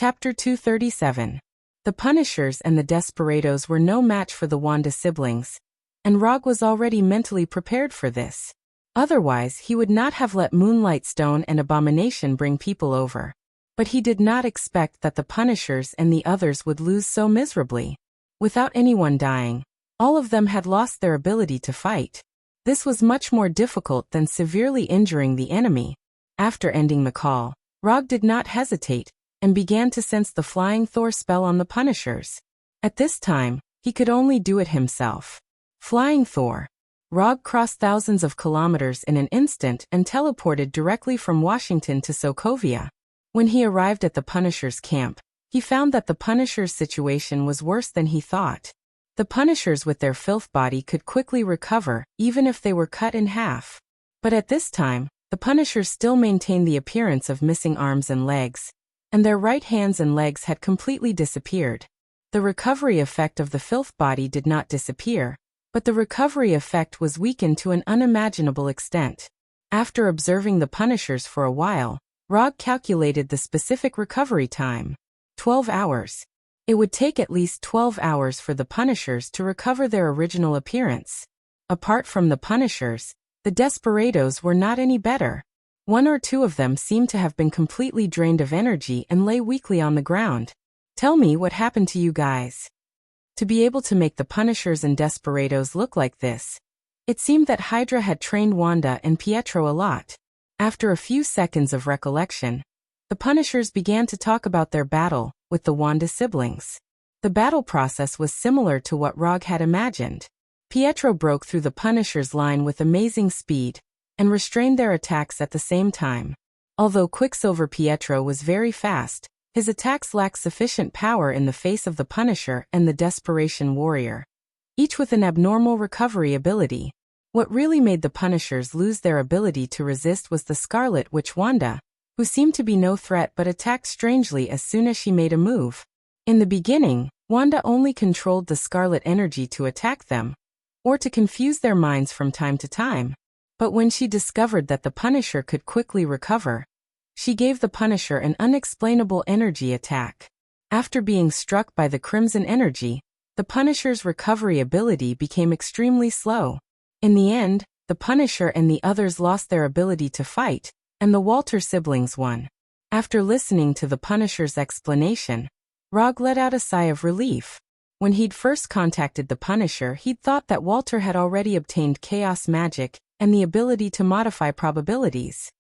Chapter 237. The Punishers and the Desperados were no match for the Wanda siblings, and Rog was already mentally prepared for this. Otherwise, he would not have let Moonlight Stone and Abomination bring people over. But he did not expect that the Punishers and the others would lose so miserably. Without anyone dying, all of them had lost their ability to fight. This was much more difficult than severely injuring the enemy. After ending the call, Rog did not hesitate, and began to sense the Flying Thor spell on the Punishers. At this time, he could only do it himself. Flying Thor. Rog crossed thousands of kilometers in an instant and teleported directly from Washington to Sokovia. When he arrived at the Punishers' camp, he found that the Punishers' situation was worse than he thought. The Punishers with their filth body could quickly recover, even if they were cut in half. But at this time, the Punishers still maintained the appearance of missing arms and legs, and their right hands and legs had completely disappeared. The recovery effect of the filth body did not disappear, but the recovery effect was weakened to an unimaginable extent. After observing the Punishers for a while, Rog calculated the specific recovery time. 12 hours. It would take at least 12 hours for the Punishers to recover their original appearance. Apart from the Punishers, the Desperados were not any better. One or two of them seemed to have been completely drained of energy and lay weakly on the ground. Tell me what happened to you guys. To be able to make the Punishers and Desperados look like this, it seemed that Hydra had trained Wanda and Pietro a lot. After a few seconds of recollection, the Punishers began to talk about their battle with the Wanda siblings. The battle process was similar to what Rog had imagined. Pietro broke through the Punishers' line with amazing speed, and restrained their attacks at the same time. Although Quicksilver Pietro was very fast, his attacks lacked sufficient power in the face of the Punisher and the Desperation Warrior, each with an abnormal recovery ability. What really made the Punishers lose their ability to resist was the Scarlet Witch Wanda, who seemed to be no threat but attacked strangely as soon as she made a move. In the beginning, Wanda only controlled the Scarlet energy to attack them, or to confuse their minds from time to time. But when she discovered that the Punisher could quickly recover, she gave the Punisher an unexplainable energy attack. After being struck by the Crimson energy, the Punisher's recovery ability became extremely slow. In the end, the Punisher and the others lost their ability to fight, and the Walter siblings won. After listening to the Punisher's explanation, Rog let out a sigh of relief. When he'd first contacted the Punisher, he'd thought that Walter had already obtained chaos magic and the ability to modify probabilities.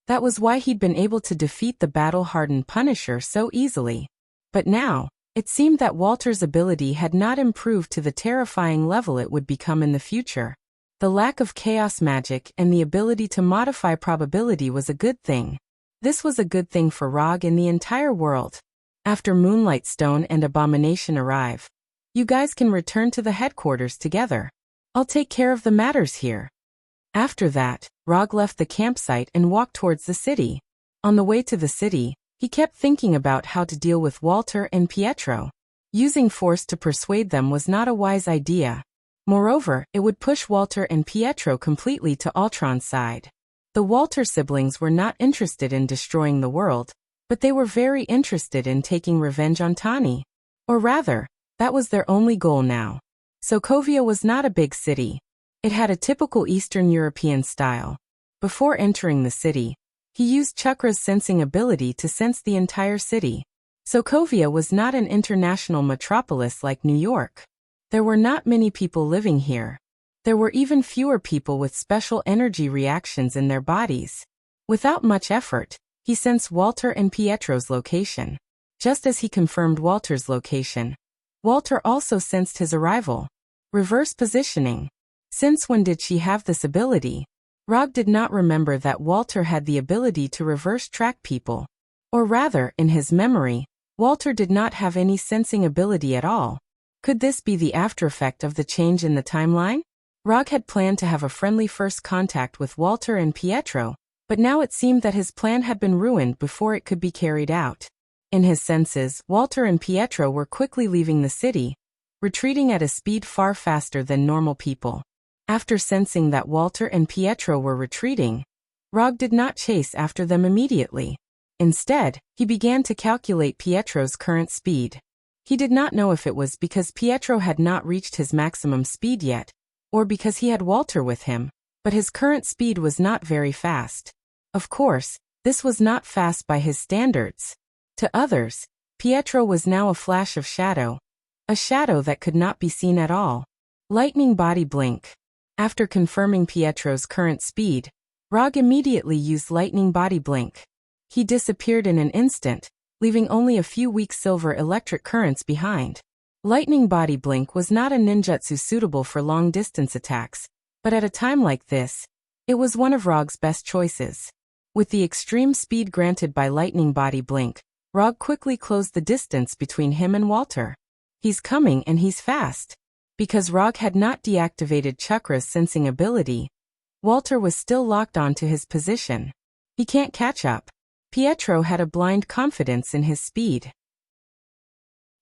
That was why he'd been able to defeat the battle-hardened Punisher so easily. But now, it seemed that Walter's ability had not improved to the terrifying level it would become in the future. The lack of chaos magic and the ability to modify probability was a good thing. This was a good thing for Rog and the entire world. After Moonlight Stone and Abomination arrive, you guys can return to the headquarters together. I'll take care of the matters here. After that, Rog left the campsite and walked towards the city. On the way to the city, he kept thinking about how to deal with Walter and Pietro. Using force to persuade them was not a wise idea. Moreover, it would push Walter and Pietro completely to Ultron's side. The Walter siblings were not interested in destroying the world, but they were very interested in taking revenge on Tani. Or rather, that was their only goal now. Sokovia was not a big city. It had a typical Eastern European style. Before entering the city, he used Chakra's sensing ability to sense the entire city. Sokovia was not an international metropolis like New York. There were not many people living here. There were even fewer people with special energy reactions in their bodies. Without much effort, he sensed Walter and Pietro's location. Just as he confirmed Walter's location, Walter also sensed his arrival. Reverse positioning. Since when did she have this ability? Rog did not remember that Walter had the ability to reverse track people. Or rather, in his memory, Walter did not have any sensing ability at all. Could this be the aftereffect of the change in the timeline? Rog had planned to have a friendly first contact with Walter and Pietro, but now it seemed that his plan had been ruined before it could be carried out. In his senses, Walter and Pietro were quickly leaving the city, retreating at a speed far faster than normal people. After sensing that Walter and Pietro were retreating, Rog did not chase after them immediately. Instead, he began to calculate Pietro's current speed. He did not know if it was because Pietro had not reached his maximum speed yet, or because he had Walter with him, but his current speed was not very fast. Of course, this was not fast by his standards. To others, Pietro was now a flash of shadow, a shadow that could not be seen at all. Lightning body blink. After confirming Pietro's current speed, Rog immediately used lightning body blink. He disappeared in an instant, leaving only a few weak silver electric currents behind. Lightning body blink was not a ninjutsu suitable for long-distance attacks, but at a time like this, it was one of Rog's best choices. With the extreme speed granted by lightning body blink, Rog quickly closed the distance between him and Walter. He's coming and he's fast. Because Rog had not deactivated Chakra's sensing ability, Walter was still locked onto his position. He can't catch up. Pietro had a blind confidence in his speed.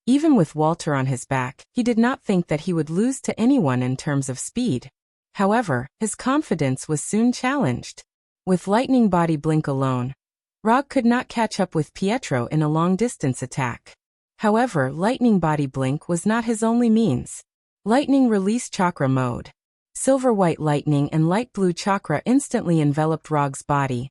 Even with Walter on his back, he did not think that he would lose to anyone in terms of speed. However, his confidence was soon challenged. With lightning body blink alone, Rog could not catch up with Pietro in a long-distance attack. However, lightning body blink was not his only means. Lightning release chakra mode. Silver-white lightning and light blue chakra instantly enveloped Rog's body,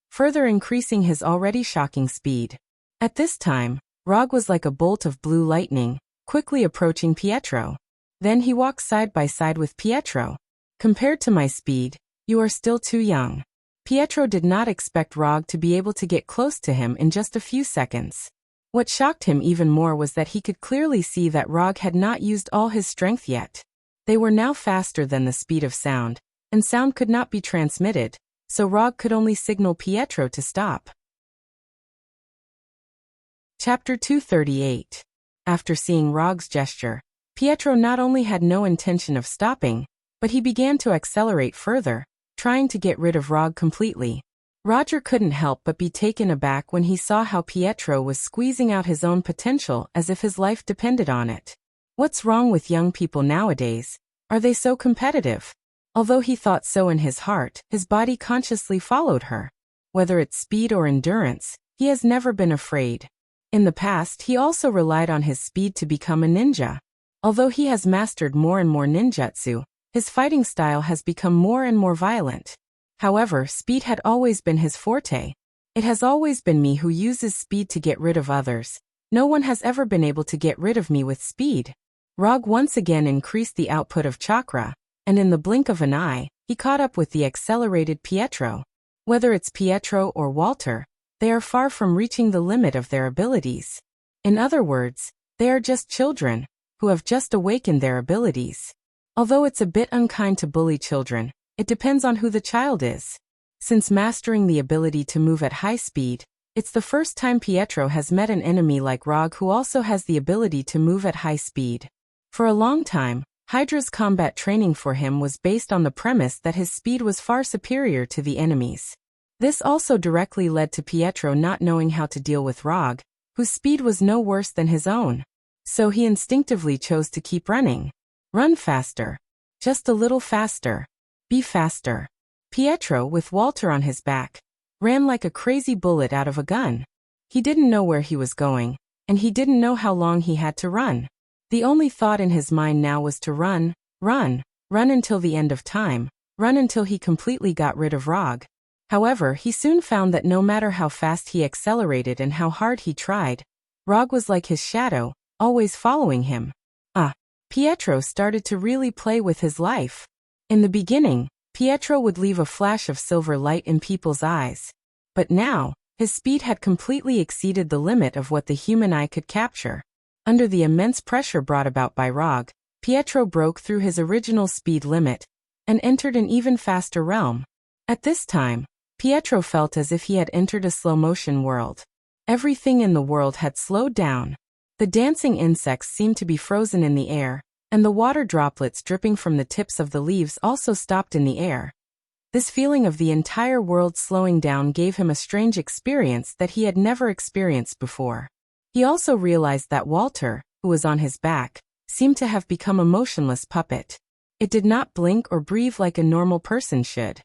further increasing his already shocking speed. At this time, Rog was like a bolt of blue lightning, quickly approaching Pietro. Then he walked side by side with Pietro. Compared to my speed, you are still too young. Pietro did not expect Rog to be able to get close to him in just a few seconds. What shocked him even more was that he could clearly see that Rog had not used all his strength yet. They were now faster than the speed of sound, and sound could not be transmitted, so Rog could only signal Pietro to stop. Chapter 238. After seeing Rog's gesture, Pietro not only had no intention of stopping, but he began to accelerate further, trying to get rid of Rog completely. Roger couldn't help but be taken aback when he saw how Pietro was squeezing out his own potential as if his life depended on it. What's wrong with young people nowadays? Are they so competitive? Although he thought so in his heart, his body consciously followed her. Whether it's speed or endurance, he has never been afraid. In the past, he also relied on his speed to become a ninja. Although he has mastered more and more ninjutsu, his fighting style has become more and more violent. However, speed had always been his forte. It has always been me who uses speed to get rid of others. No one has ever been able to get rid of me with speed. Rog once again increased the output of chakra, and in the blink of an eye, he caught up with the accelerated Pietro. Whether it's Pietro or Walter, they are far from reaching the limit of their abilities. In other words, they are just children, who have just awakened their abilities. Although it's a bit unkind to bully children, it depends on who the child is. Since mastering the ability to move at high speed, it's the first time Pietro has met an enemy like Rog who also has the ability to move at high speed. For a long time, Hydra's combat training for him was based on the premise that his speed was far superior to the enemy's. This also directly led to Pietro not knowing how to deal with Rog, whose speed was no worse than his own. So he instinctively chose to keep running. Run faster. Just a little faster. Be faster. Pietro, with Walter on his back, ran like a crazy bullet out of a gun. He didn't know where he was going, and he didn't know how long he had to run. The only thought in his mind now was to run, run, run until the end of time, run until he completely got rid of Rog. However, he soon found that no matter how fast he accelerated and how hard he tried, Rog was like his shadow, always following him. Pietro started to really play with his life. In the beginning, Pietro would leave a flash of silver light in people's eyes. But now, his speed had completely exceeded the limit of what the human eye could capture. Under the immense pressure brought about by Rog, Pietro broke through his original speed limit and entered an even faster realm. At this time, Pietro felt as if he had entered a slow-motion world. Everything in the world had slowed down. The dancing insects seemed to be frozen in the air, and the water droplets dripping from the tips of the leaves also stopped in the air. This feeling of the entire world slowing down gave him a strange experience that he had never experienced before. He also realized that Walter, who was on his back, seemed to have become a motionless puppet. It did not blink or breathe like a normal person should.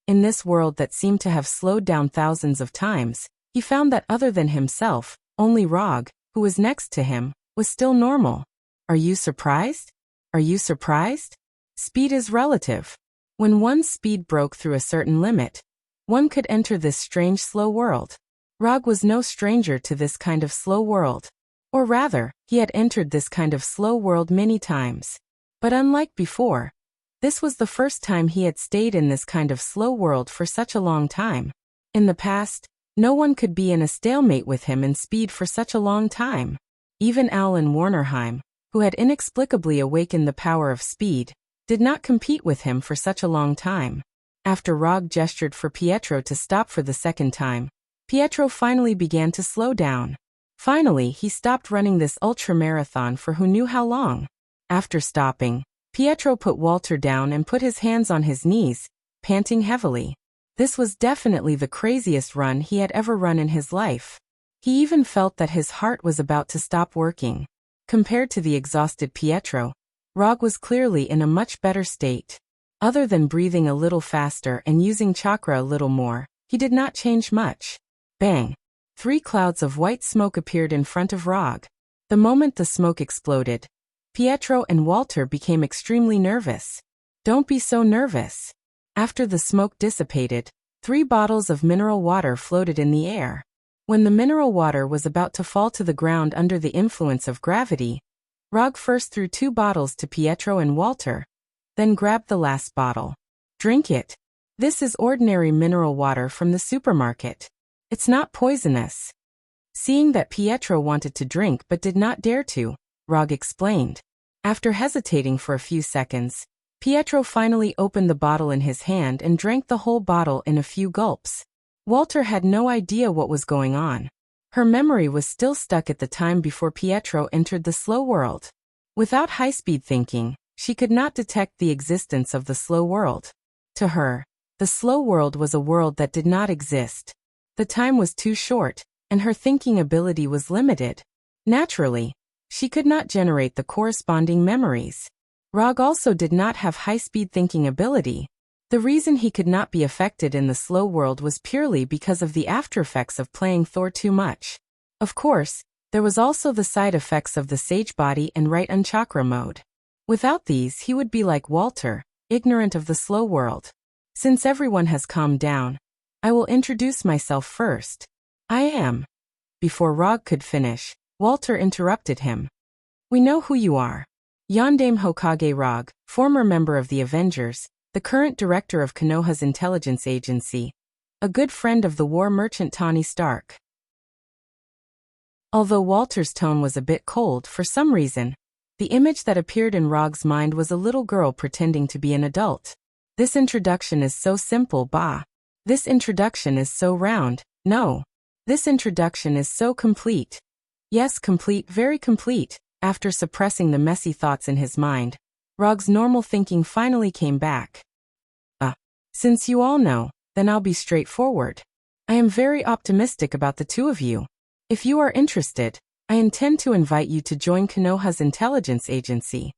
In this world that seemed to have slowed down thousands of times, he found that other than himself, only Rog, who was next to him, was still normal. Are you surprised? Are you surprised? Speed is relative. When one's speed broke through a certain limit, one could enter this strange slow world. Rog was no stranger to this kind of slow world. Or rather, he had entered this kind of slow world many times. But unlike before, this was the first time he had stayed in this kind of slow world for such a long time. In the past, no one could be in a stalemate with him in speed for such a long time. Even Alan Warnerheim, who had inexplicably awakened the power of speed, did not compete with him for such a long time. After Rog gestured for Pietro to stop for the second time, Pietro finally began to slow down. Finally, he stopped running this ultramarathon for who knew how long. After stopping, Pietro put Walter down and put his hands on his knees, panting heavily. This was definitely the craziest run he had ever run in his life. He even felt that his heart was about to stop working. Compared to the exhausted Pietro, Rog was clearly in a much better state. Other than breathing a little faster and using chakra a little more, he did not change much. Bang! 3 clouds of white smoke appeared in front of Rog. The moment the smoke exploded, Pietro and Walter became extremely nervous. Don't be so nervous. After the smoke dissipated, 3 bottles of mineral water floated in the air. When the mineral water was about to fall to the ground under the influence of gravity, Rog first threw 2 bottles to Pietro and Walter, then grabbed the last bottle. Drink it. This is ordinary mineral water from the supermarket. It's not poisonous. Seeing that Pietro wanted to drink but did not dare to, Rog explained. After hesitating for a few seconds, Pietro finally opened the bottle in his hand and drank the whole bottle in a few gulps. Walter had no idea what was going on. Her memory was still stuck at the time before Pietro entered the slow world. Without high-speed thinking, she could not detect the existence of the slow world. To her, the slow world was a world that did not exist. The time was too short, and her thinking ability was limited. Naturally, she could not generate the corresponding memories. Rog also did not have high-speed thinking ability. The reason he could not be affected in the slow world was purely because of the aftereffects of playing Thor too much. Of course, there was also the side effects of the sage body and right unchakra mode. Without these, he would be like Walter, ignorant of the slow world. Since everyone has calmed down, I will introduce myself first. I am. Before Rog could finish, Walter interrupted him. We know who you are. Yondaime Hokage Rog, former member of the Avengers, the current director of Konoha's intelligence agency, a good friend of the war merchant Tony Stark. Although Walter's tone was a bit cold for some reason, the image that appeared in Rog's mind was a little girl pretending to be an adult. This introduction is so simple, bah. This introduction is so round, no. This introduction is so complete. Yes, complete, very complete. After suppressing the messy thoughts in his mind, Rog's normal thinking finally came back. Since you all know, then I'll be straightforward. I am very optimistic about the 2 of you. If you are interested, I intend to invite you to join Konoha's intelligence agency.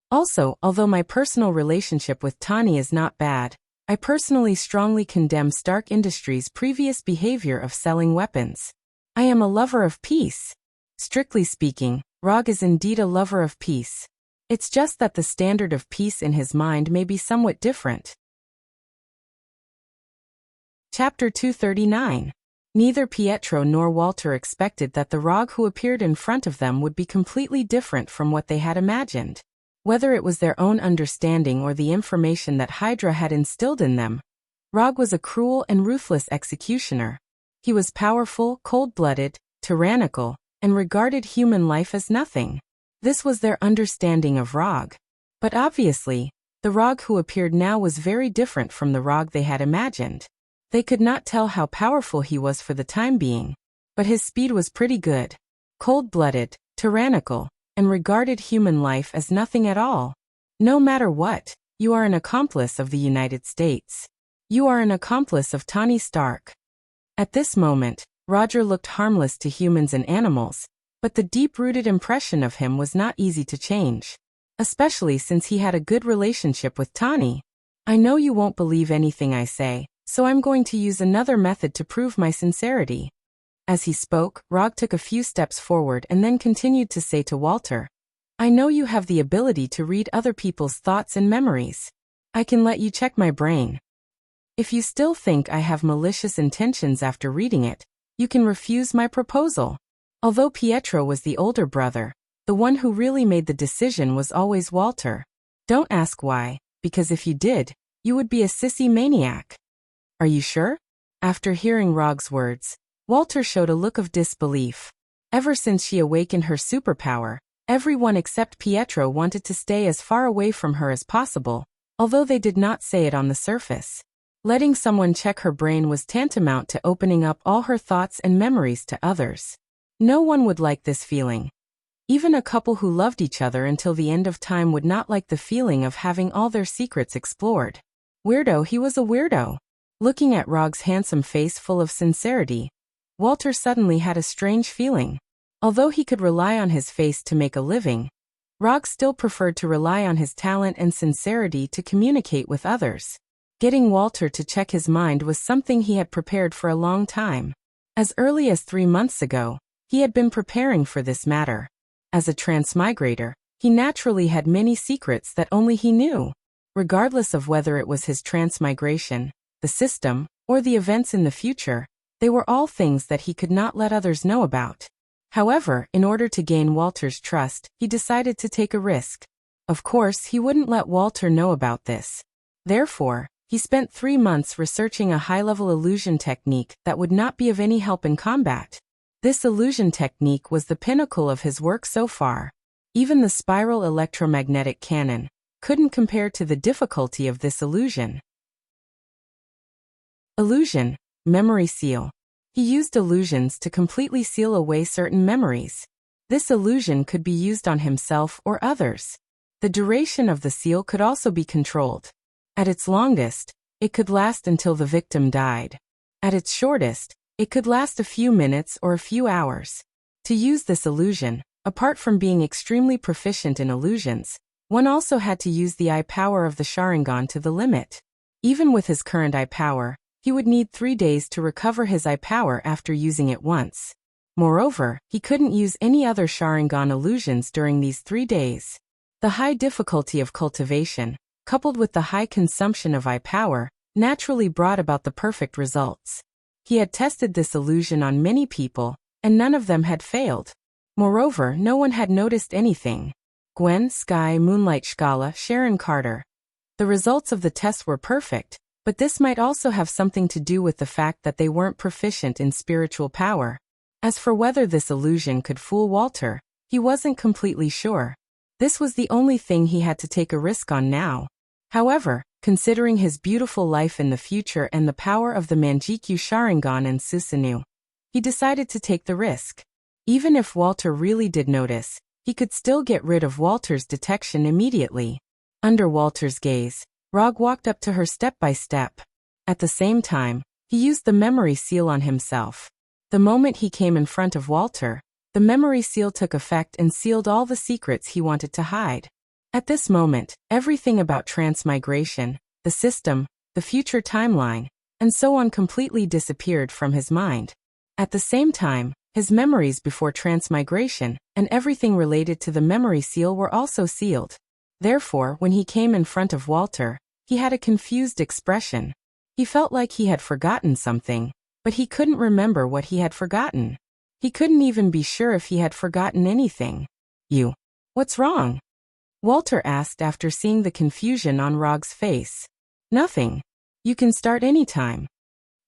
Also, although my personal relationship with Tani is not bad, I personally strongly condemn Stark Industries' previous behavior of selling weapons. I am a lover of peace. Strictly speaking, Rog is indeed a lover of peace. It's just that the standard of peace in his mind may be somewhat different. Chapter 239. Neither Pietro nor Walter expected that the Rog who appeared in front of them would be completely different from what they had imagined. Whether it was their own understanding or the information that Hydra had instilled in them, Rog was a cruel and ruthless executioner. He was powerful, cold-blooded, tyrannical, and regarded human life as nothing. This was their understanding of Rog. But obviously, the Rog who appeared now was very different from the Rog they had imagined. They could not tell how powerful he was for the time being, but his speed was pretty good. Cold-blooded, tyrannical, and regarded human life as nothing at all. No matter what, you are an accomplice of the United States. You are an accomplice of Tony Stark. At this moment, Roger looked harmless to humans and animals, but the deep-rooted impression of him was not easy to change, especially since he had a good relationship with Tani. I know you won't believe anything I say, so I'm going to use another method to prove my sincerity. As he spoke, Rog took a few steps forward and then continued to say to Walter, I know you have the ability to read other people's thoughts and memories. I can let you check my brain. If you still think I have malicious intentions after reading it, you can refuse my proposal. Although Pietro was the older brother, the one who really made the decision was always Walter. Don't ask why, because if you did, you would be a sissy maniac. Are you sure? After hearing Rog's words, Walter showed a look of disbelief. Ever since she awakened her superpower, everyone except Pietro wanted to stay as far away from her as possible, although they did not say it on the surface. Letting someone check her brain was tantamount to opening up all her thoughts and memories to others. No one would like this feeling. Even a couple who loved each other until the end of time would not like the feeling of having all their secrets explored. Weirdo, he was a weirdo. Looking at Rog's handsome face full of sincerity, Walter suddenly had a strange feeling. Although he could rely on his face to make a living, Rog still preferred to rely on his talent and sincerity to communicate with others. Getting Walter to check his mind was something he had prepared for a long time. As early as 3 months ago, he had been preparing for this matter. As a transmigrator, he naturally had many secrets that only he knew. Regardless of whether it was his transmigration, the system, or the events in the future, they were all things that he could not let others know about. However, in order to gain Walter's trust, he decided to take a risk. Of course, he wouldn't let Walter know about this. Therefore, he spent 3 months researching a high-level illusion technique that would not be of any help in combat. This illusion technique was the pinnacle of his work so far. Even the spiral electromagnetic cannon couldn't compare to the difficulty of this illusion. Illusion, memory seal. He used illusions to completely seal away certain memories. This illusion could be used on himself or others. The duration of the seal could also be controlled. At its longest, it could last until the victim died. At its shortest, it could last a few minutes or a few hours. To use this illusion, apart from being extremely proficient in illusions, one also had to use the eye power of the Sharingan to the limit. Even with his current eye power, he would need 3 days to recover his eye power after using it once. Moreover, he couldn't use any other Sharingan illusions during these 3 days. The high difficulty of cultivation, coupled with the high consumption of eye power, naturally brought about the perfect results. He had tested this illusion on many people, and none of them had failed. Moreover, no one had noticed anything. Gwen, Sky, Moonlight Scala, Sharon Carter. The results of the test were perfect, but this might also have something to do with the fact that they weren't proficient in spiritual power. As for whether this illusion could fool Walter, he wasn't completely sure. This was the only thing he had to take a risk on now. However, considering his beautiful life in the future and the power of the Manjikyu Sharingan and Susanoo, he decided to take the risk. Even if Walter really did notice, he could still get rid of Walter's detection immediately. Under Walter's gaze, Rog walked up to her step by step. At the same time, he used the memory seal on himself. The moment he came in front of Walter, the memory seal took effect and sealed all the secrets he wanted to hide. At this moment, everything about transmigration, the system, the future timeline, and so on completely disappeared from his mind. At the same time, his memories before transmigration and everything related to the memory seal were also sealed. Therefore, when he came in front of Walter, he had a confused expression. He felt like he had forgotten something, but he couldn't remember what he had forgotten. He couldn't even be sure if he had forgotten anything. What's wrong? Walter asked after seeing the confusion on Rog's face. Nothing. You can start anytime.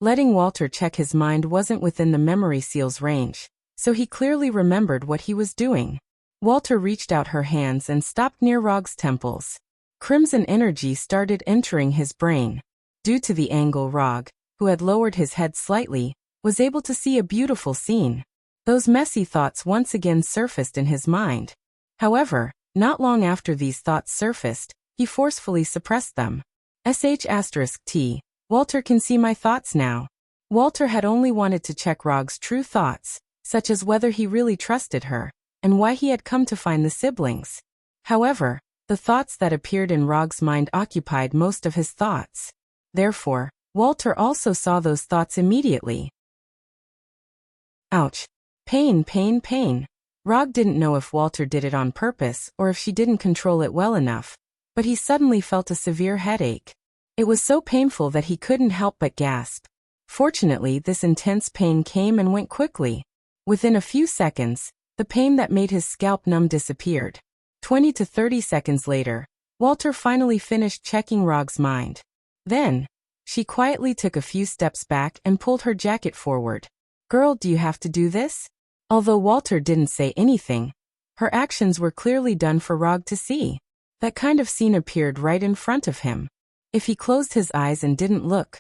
Letting Walter check his mind wasn't within the memory seal's range, so he clearly remembered what he was doing. Walter reached out her hands and stopped near Rog's temples. Crimson energy started entering his brain. Due to the angle, Rog, who had lowered his head slightly, was able to see a beautiful scene. Those messy thoughts once again surfaced in his mind. However, not long after these thoughts surfaced, he forcefully suppressed them. *T. Walter can see my thoughts now. Walter had only wanted to check Rog's true thoughts, such as whether he really trusted her, and why he had come to find the siblings. However, the thoughts that appeared in Rog's mind occupied most of his thoughts. Therefore, Walter also saw those thoughts immediately. Ouch. Pain, pain, pain. Rog didn't know if Walter did it on purpose or if she didn't control it well enough, but he suddenly felt a severe headache. It was so painful that he couldn't help but gasp. Fortunately, this intense pain came and went quickly. Within a few seconds, the pain that made his scalp numb disappeared. 20 to 30 seconds later, Walter finally finished checking Rog's mind. Then, she quietly took a few steps back and pulled her jacket forward. Girl, do you have to do this? Although Walter didn't say anything, her actions were clearly done for Rog to see. That kind of scene appeared right in front of him. If he closed his eyes and didn't look,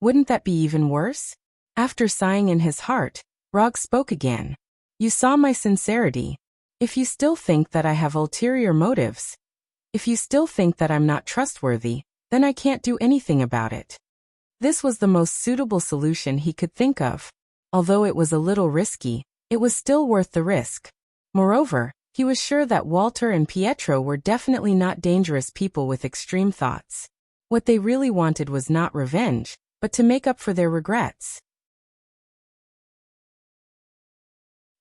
wouldn't that be even worse? After sighing in his heart, Rog spoke again. You saw my sincerity. If you still think that I have ulterior motives, if you still think that I'm not trustworthy, then I can't do anything about it. This was the most suitable solution he could think of. Although it was a little risky, it was still worth the risk. Moreover, he was sure that Walter and Pietro were definitely not dangerous people with extreme thoughts. What they really wanted was not revenge, but to make up for their regrets.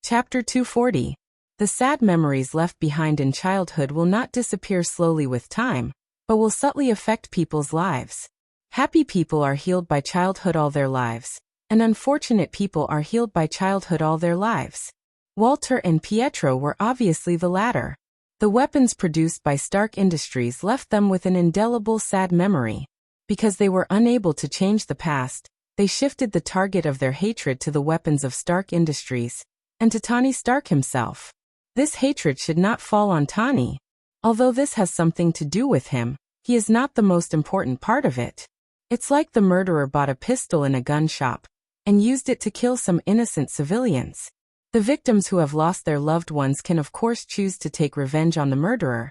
Chapter 240. The sad memories left behind in childhood will not disappear slowly with time, but will subtly affect people's lives. Happy people are healed by childhood all their lives, and unfortunate people are healed by childhood all their lives. Walter and Pietro were obviously the latter. The weapons produced by Stark Industries left them with an indelible sad memory. Because they were unable to change the past, they shifted the target of their hatred to the weapons of Stark Industries, and to Tony Stark himself. This hatred should not fall on Tony. Although this has something to do with him, he is not the most important part of it. It's like the murderer bought a pistol in a gun shop, and used it to kill some innocent civilians. The victims who have lost their loved ones can of course choose to take revenge on the murderer,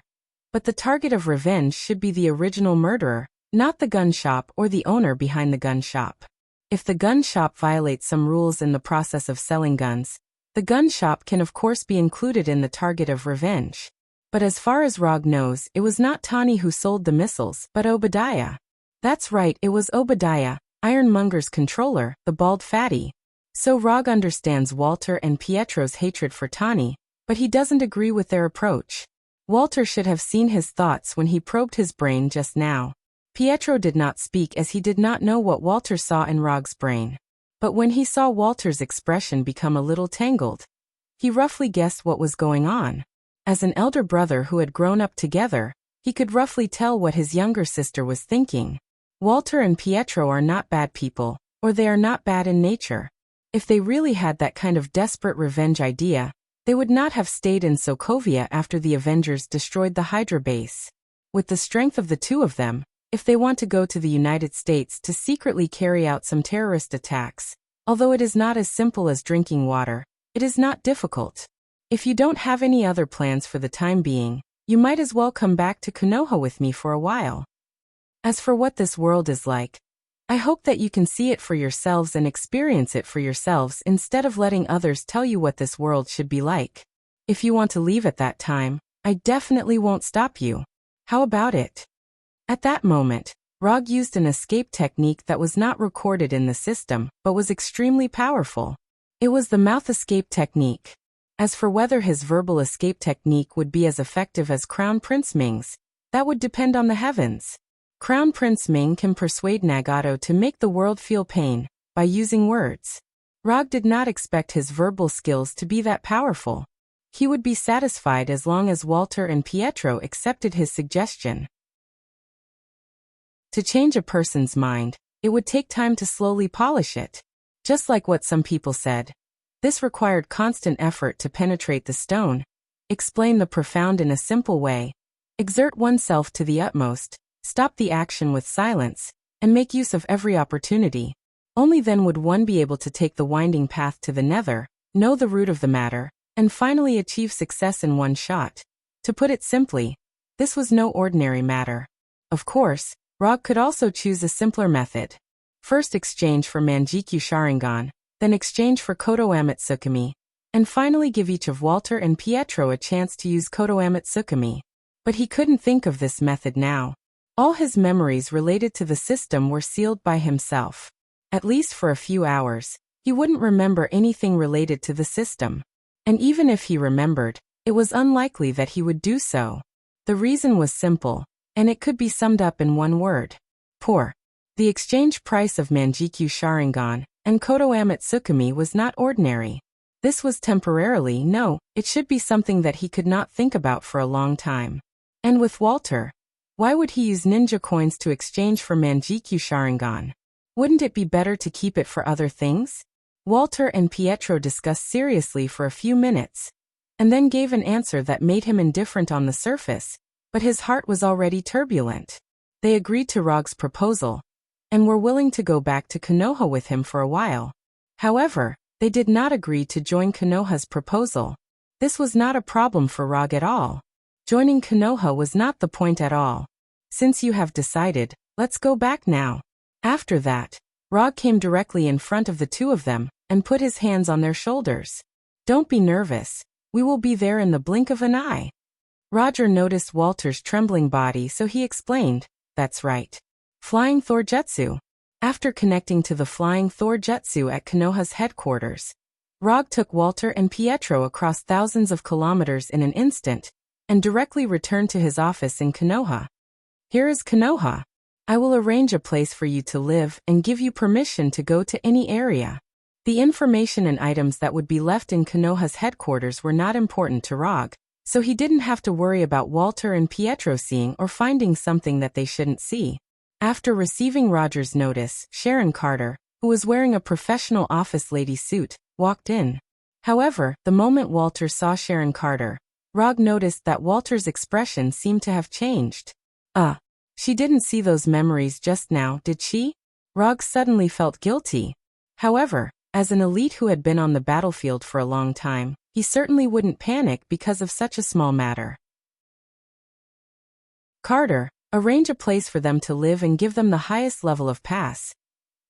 but the target of revenge should be the original murderer, not the gun shop or the owner behind the gun shop. If the gun shop violates some rules in the process of selling guns, the gun shop can of course be included in the target of revenge. But as far as Rog knows, it was not Tani who sold the missiles, but Obadiah. That's right, it was Obadiah, Ironmonger's controller, the bald fatty. So Rog understands Walter and Pietro's hatred for Tani, but he doesn't agree with their approach. Walter should have seen his thoughts when he probed his brain just now. Pietro did not speak as he did not know what Walter saw in Rog's brain. But when he saw Walter's expression become a little tangled, he roughly guessed what was going on. As an elder brother who had grown up together, he could roughly tell what his younger sister was thinking. Walter and Pietro are not bad people, or they are not bad in nature. If they really had that kind of desperate revenge idea, they would not have stayed in Sokovia after the Avengers destroyed the Hydra base. With the strength of the two of them, if they want to go to the United States to secretly carry out some terrorist attacks, although it is not as simple as drinking water, it is not difficult. If you don't have any other plans for the time being, you might as well come back to Konoha with me for a while. As for what this world is like, I hope that you can see it for yourselves and experience it for yourselves instead of letting others tell you what this world should be like. If you want to leave at that time, I definitely won't stop you. How about it? At that moment, Rog used an escape technique that was not recorded in the system, but was extremely powerful. It was the mouth escape technique. As for whether his verbal escape technique would be as effective as Crown Prince Ming's, that would depend on the heavens. Crown Prince Ming can persuade Nagato to make the world feel pain, by using words. Rog did not expect his verbal skills to be that powerful. He would be satisfied as long as Walter and Pietro accepted his suggestion. To change a person's mind, it would take time to slowly polish it. Just like what some people said. This required constant effort to penetrate the stone, explain the profound in a simple way, exert oneself to the utmost, stop the action with silence, and make use of every opportunity. Only then would one be able to take the winding path to the nether, know the root of the matter, and finally achieve success in one shot. To put it simply, this was no ordinary matter. Of course, Rog could also choose a simpler method. First exchange for Manjikyu Sharingan, then exchange for Kodo Amatsukami, and finally give each of Walter and Pietro a chance to use Kodo Amatsukami. But he couldn't think of this method now. All his memories related to the system were sealed by himself. At least for a few hours, he wouldn't remember anything related to the system. And even if he remembered, it was unlikely that he would do so. The reason was simple, and it could be summed up in one word: poor. The exchange price of Manjikyu Sharingan and Koto Amatsukami was not ordinary. This was temporarily, no, it should be something that he could not think about for a long time. And with Walter, why would he use ninja coins to exchange for Manjikyu Sharingan? Wouldn't it be better to keep it for other things? Walter and Pietro discussed seriously for a few minutes, and then gave an answer that made him indifferent on the surface, but his heart was already turbulent. They agreed to Rog's proposal, and were willing to go back to Konoha with him for a while. However, they did not agree to join Konoha's proposal. This was not a problem for Rog at all. Joining Konoha was not the point at all. Since you have decided, let's go back now. After that, Rog came directly in front of the two of them and put his hands on their shoulders. Don't be nervous. We will be there in the blink of an eye. Roger noticed Walter's trembling body, so he explained, that's right. Flying Thor Jutsu. After connecting to the Flying Thor Jutsu at Konoha's headquarters, Rog took Walter and Pietro across thousands of kilometers in an instant, and directly returned to his office in Konoha. Here is Konoha. I will arrange a place for you to live and give you permission to go to any area. The information and items that would be left in Konoha's headquarters were not important to Rog, so he didn't have to worry about Walter and Pietro seeing or finding something that they shouldn't see. After receiving Roger's notice, Sharon Carter, who was wearing a professional office lady suit, walked in. However, the moment Walter saw Sharon Carter, Rog noticed that Walter's expression seemed to have changed. She didn't see those memories just now, did she? Rog suddenly felt guilty. However, as an elite who had been on the battlefield for a long time, he certainly wouldn't panic because of such a small matter. Carter, arrange a place for them to live and give them the highest level of pass.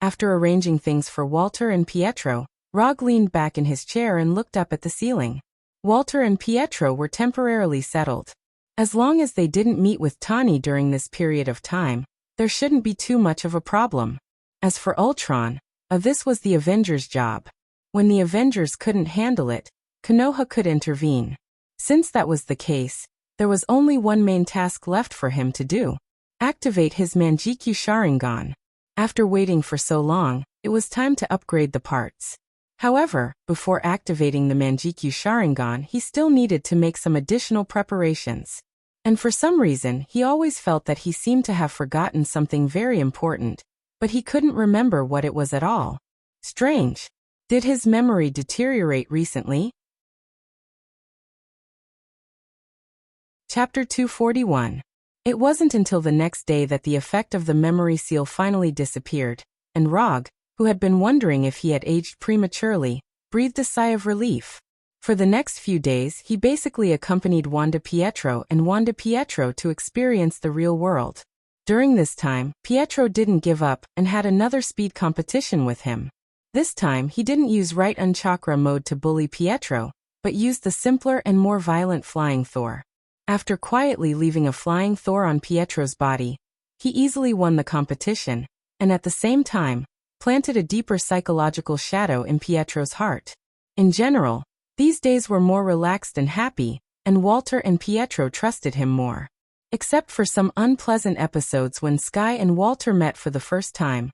After arranging things for Walter and Pietro, Rog leaned back in his chair and looked up at the ceiling. Walter and Pietro were temporarily settled. As long as they didn't meet with Tani during this period of time, there shouldn't be too much of a problem. As for Ultron, this was the Avengers' job. When the Avengers couldn't handle it, Konoha could intervene. Since that was the case, there was only one main task left for him to do: activate his Manjikyu Sharingan. After waiting for so long, it was time to upgrade the parts. However, before activating the Manjikyu Sharingan, he still needed to make some additional preparations. And for some reason, he always felt that he seemed to have forgotten something very important, but he couldn't remember what it was at all. Strange. Did his memory deteriorate recently? Chapter 241. It wasn't until the next day that the effect of the memory seal finally disappeared, and Rog, who had been wondering if he had aged prematurely, breathed a sigh of relief. For the next few days, he basically accompanied Wanda Pietro to experience the real world. During this time, Pietro didn't give up and had another speed competition with him. This time, he didn't use right Unchakra mode to bully Pietro, but used the simpler and more violent Flying Thor. After quietly leaving a Flying Thor on Pietro's body, he easily won the competition, and at the same time, planted a deeper psychological shadow in Pietro's heart. In general, these days were more relaxed and happy, and Walter and Pietro trusted him more. Except for some unpleasant episodes when Sky and Walter met for the first time,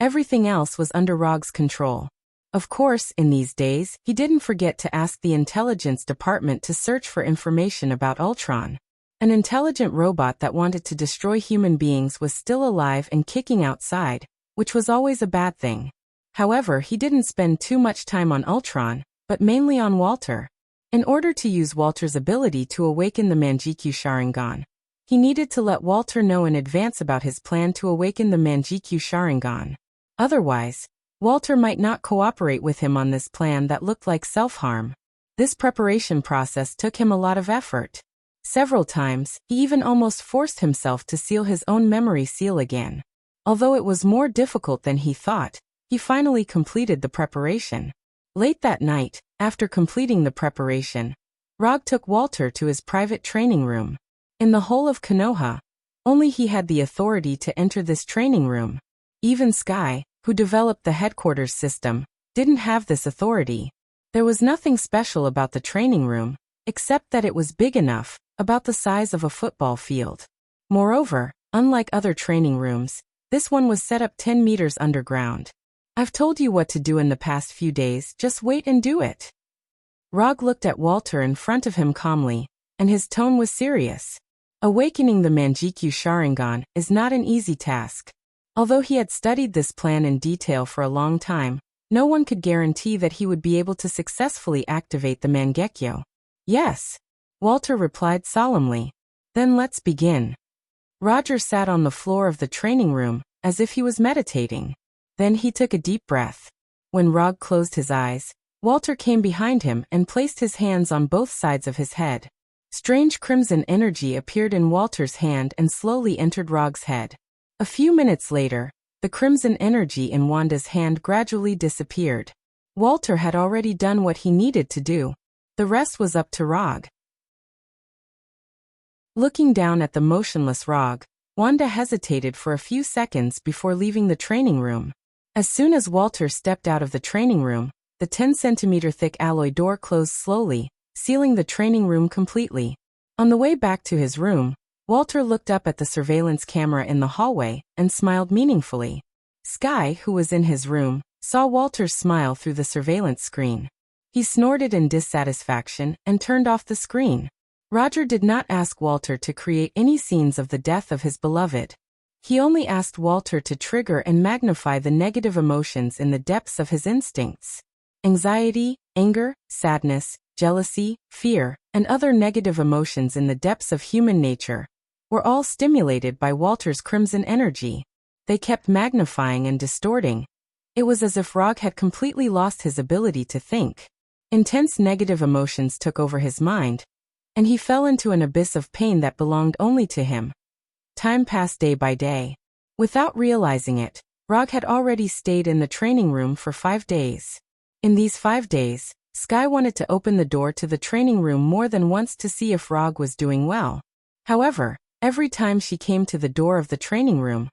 everything else was under Rog's control. Of course, in these days, he didn't forget to ask the intelligence department to search for information about Ultron. An intelligent robot that wanted to destroy human beings was still alive and kicking outside, which was always a bad thing. However, he didn't spend too much time on Ultron, but mainly on Walter. In order to use Walter's ability to awaken the Manjikyu Sharingan, he needed to let Walter know in advance about his plan to awaken the Manjikyu Sharingan. Otherwise, Walter might not cooperate with him on this plan that looked like self-harm. This preparation process took him a lot of effort. Several times, he even almost forced himself to seal his own memory seal again. Although it was more difficult than he thought, he finally completed the preparation. Late that night, after completing the preparation, Rog took Walter to his private training room. In the whole of Konoha, Only he had the authority to enter this training room. Even Sky, who developed the headquarters system, didn't have this authority. There was nothing special about the training room, except that it was big enough, about the size of a football field. Moreover, unlike other training rooms, this one was set up 10 meters underground. I've told you what to do in the past few days, just wait and do it. Rog looked at Walter in front of him calmly, and his tone was serious. Awakening the Manjikyu Sharingan is not an easy task. Although he had studied this plan in detail for a long time, no one could guarantee that he would be able to successfully activate the Mangekyo. Yes, Walter replied solemnly. Then let's begin. Roger sat on the floor of the training room, as if he was meditating. Then he took a deep breath. When Rog closed his eyes, Walter came behind him and placed his hands on both sides of his head. Strange crimson energy appeared in Walter's hand and slowly entered Rog's head. A few minutes later, the crimson energy in Wanda's hand gradually disappeared. Walter had already done what he needed to do. The rest was up to Rog. Looking down at the motionless Rog, Wanda hesitated for a few seconds before leaving the training room. As soon as Walter stepped out of the training room, the 10-centimeter thick alloy door closed slowly, sealing the training room completely. On the way back to his room, Walter looked up at the surveillance camera in the hallway and smiled meaningfully. Sky, who was in his room, saw Walter's smile through the surveillance screen. He snorted in dissatisfaction and turned off the screen. Roger did not ask Walter to create any scenes of the death of his beloved. He only asked Walter to trigger and magnify the negative emotions in the depths of his instincts. Anxiety, anger, sadness, jealousy, fear, and other negative emotions in the depths of human nature were all stimulated by Walter's crimson energy. They kept magnifying and distorting. It was as if Rog had completely lost his ability to think. Intense negative emotions took over his mind, and he fell into an abyss of pain that belonged only to him. Time passed day by day. Without realizing it, Rog had already stayed in the training room for 5 days. In these 5 days, Sky wanted to open the door to the training room more than once to see if Rog was doing well. However, every time she came to the door of the training room,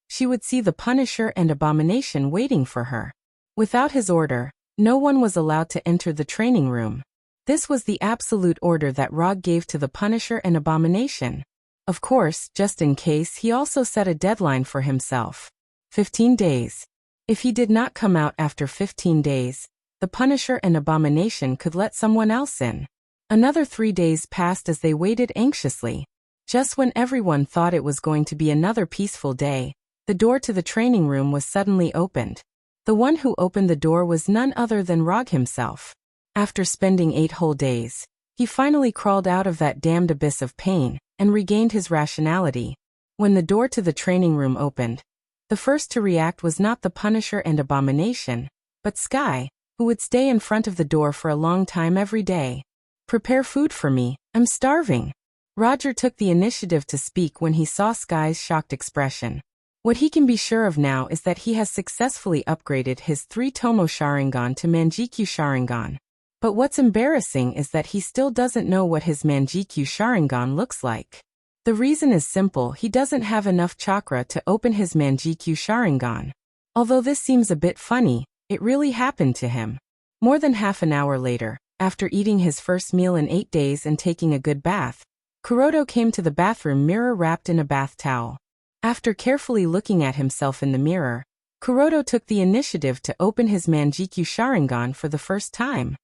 she would see the Punisher and Abomination waiting for her. Without his order, no one was allowed to enter the training room. This was the absolute order that Rog gave to the Punisher and Abomination. Of course, just in case, he also set a deadline for himself. 15 days. If he did not come out after 15 days, the Punisher and Abomination could let someone else in. Another 3 days passed as they waited anxiously. Just when everyone thought it was going to be another peaceful day, the door to the training room was suddenly opened. The one who opened the door was none other than Rog himself. After spending 8 whole days, he finally crawled out of that damned abyss of pain and regained his rationality. When the door to the training room opened, the first to react was not the Punisher and Abomination, but Sky, who would stay in front of the door for a long time every day. "Prepare food for me, I'm starving." Roger took the initiative to speak when he saw Sky's shocked expression. What he can be sure of now is that he has successfully upgraded his 3-Tomo Sharingan to Manjikyu Sharingan. But what's embarrassing is that he still doesn't know what his Manjikyu Sharingan looks like. The reason is simple: he doesn't have enough chakra to open his Manjikyu Sharingan. Although this seems a bit funny, it really happened to him. More than half an hour later, after eating his first meal in 8 days and taking a good bath, Kuroto came to the bathroom mirror wrapped in a bath towel. After carefully looking at himself in the mirror, Kuroto took the initiative to open his Manjikyu Sharingan for the first time.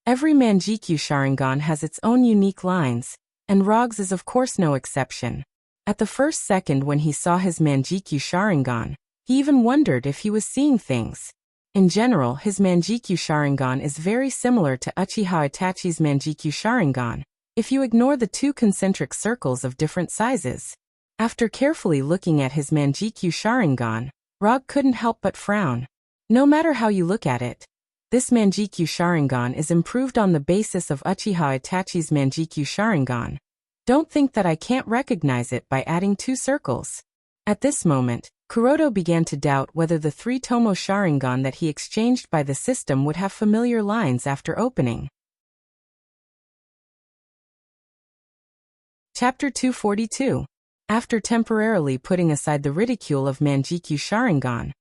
Every Manjikyu Sharingan has its own unique lines, and Rog's is of course no exception. At the first second when he saw his Manjikyu Sharingan, he even wondered if he was seeing things. In general, his Manjikyu Sharingan is very similar to Uchiha Itachi's Manjikyu Sharingan, if you ignore the 2 concentric circles of different sizes. After carefully looking at his Manjikyu Sharingan, Rog couldn't help but frown. No matter how you look at it, this Manjikyu Sharingan is improved on the basis of Uchiha Itachi's Manjikyu Sharingan. Don't think that I can't recognize it by adding 2 circles. At this moment, Kuroto began to doubt whether the 3-Tomo Sharingan that he exchanged by the system would have familiar lines after opening. Chapter 242. After temporarily putting aside the ridicule of Manjikyu Sharingan,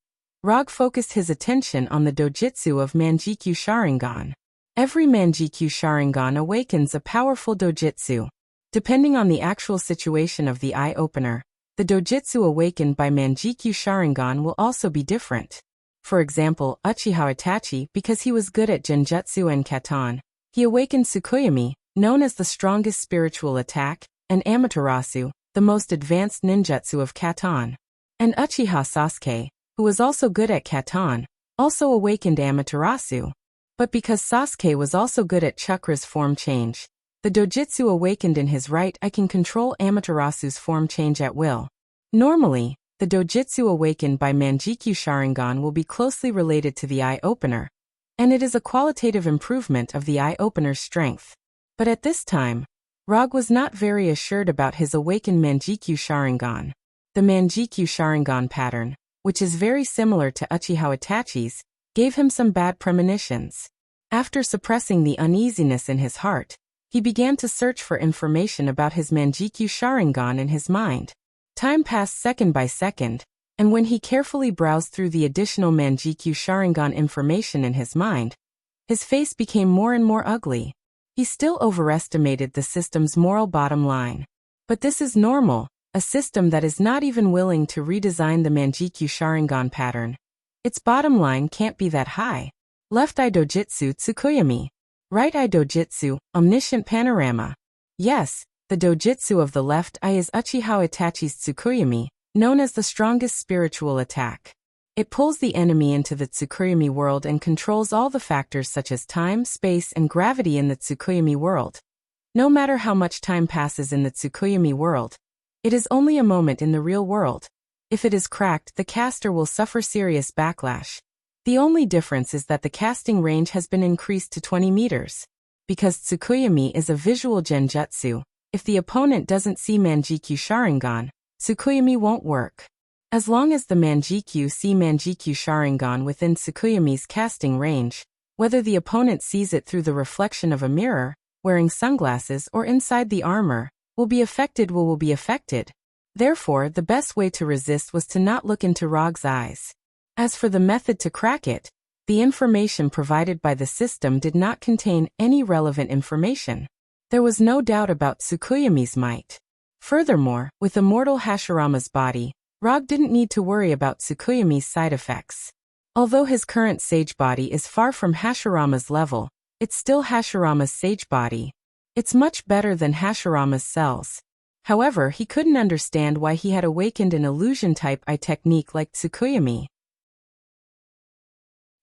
Rog focused his attention on the dojitsu of Manjikyu Sharingan. Every Manjikyu Sharingan awakens a powerful dojitsu. Depending on the actual situation of the eye-opener, the dojitsu awakened by Manjikyu Sharingan will also be different. For example, Uchiha Itachi, because he was good at Genjutsu and Katan, he awakened Tsukuyomi, known as the strongest spiritual attack, and Amaterasu, the most advanced ninjutsu of Katan. And Uchiha Sasuke, who was also good at Katan, also awakened Amaterasu. But because Sasuke was also good at Chakra's form change, the dojitsu awakened in his right eye can control Amaterasu's form change at will. Normally, the dojitsu awakened by Manjikyu Sharingan will be closely related to the eye-opener, and it is a qualitative improvement of the eye-opener's strength. But at this time, Rog was not very assured about his awakened Manjikyu Sharingan. The Manjikyu Sharingan pattern, which is very similar to Uchiha Itachi's, gave him some bad premonitions. After suppressing the uneasiness in his heart, he began to search for information about his Manjikyu Sharingan in his mind. Time passed second by second, and when he carefully browsed through the additional Manjikyu Sharingan information in his mind, his face became more and more ugly. He still overestimated the system's moral bottom line. But this is normal, a system that is not even willing to redesign the Manjikyu Sharingan pattern. Its bottom line can't be that high. Left eye dojitsu Tsukuyomi. Right eye dojitsu, omniscient panorama. Yes, the dojitsu of the left eye is Uchiha Itachi's Tsukuyomi, known as the strongest spiritual attack. It pulls the enemy into the Tsukuyomi world and controls all the factors such as time, space, and gravity in the Tsukuyomi world. No matter how much time passes in the Tsukuyomi world, it is only a moment in the real world. If it is cracked, the caster will suffer serious backlash. The only difference is that the casting range has been increased to 20 meters. Because Tsukuyomi is a visual genjutsu, if the opponent doesn't see Manjikyu Sharingan, Tsukuyomi won't work. As long as the Manjikyu see Manjikyu Sharingan within Tsukuyomi's casting range, whether the opponent sees it through the reflection of a mirror, wearing sunglasses, or inside the armor, will be affected. Therefore, the best way to resist was to not look into Rog's eyes. As for the method to crack it, the information provided by the system did not contain any relevant information. There was no doubt about Tsukuyomi's might. Furthermore, with immortal Hashirama's body, Rog didn't need to worry about Tsukuyomi's side effects. Although his current sage body is far from Hashirama's level, it's still Hashirama's sage body. It's much better than Hashirama's cells. However, he couldn't understand why he had awakened an illusion-type eye technique like Tsukuyomi.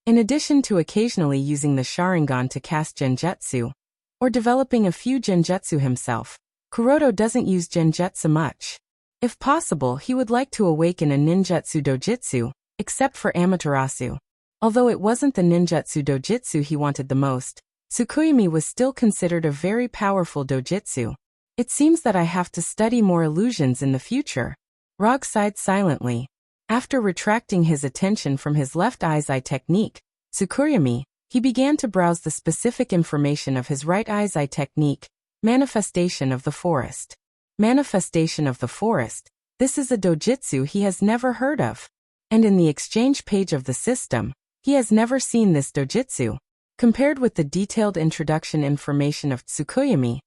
In addition to occasionally using the Sharingan to cast Genjutsu, or developing a few Genjutsu himself, Kuroto doesn't use Genjutsu much. If possible, he would like to awaken a ninjutsu dojitsu, except for Amaterasu. Although it wasn't the ninjutsu dojitsu he wanted the most, Tsukuyomi was still considered a very powerful dojitsu. It seems that I have to study more illusions in the future. Rog sighed silently. After retracting his attention from his left eye's eye technique, Tsukuyomi, he began to browse the specific information of his right eye's eye technique, Manifestation of the Forest. Manifestation of the Forest, this is a dojitsu he has never heard of. And in the exchange page of the system, he has never seen this dojitsu. Compared with the detailed introduction information of Tsukuyomi,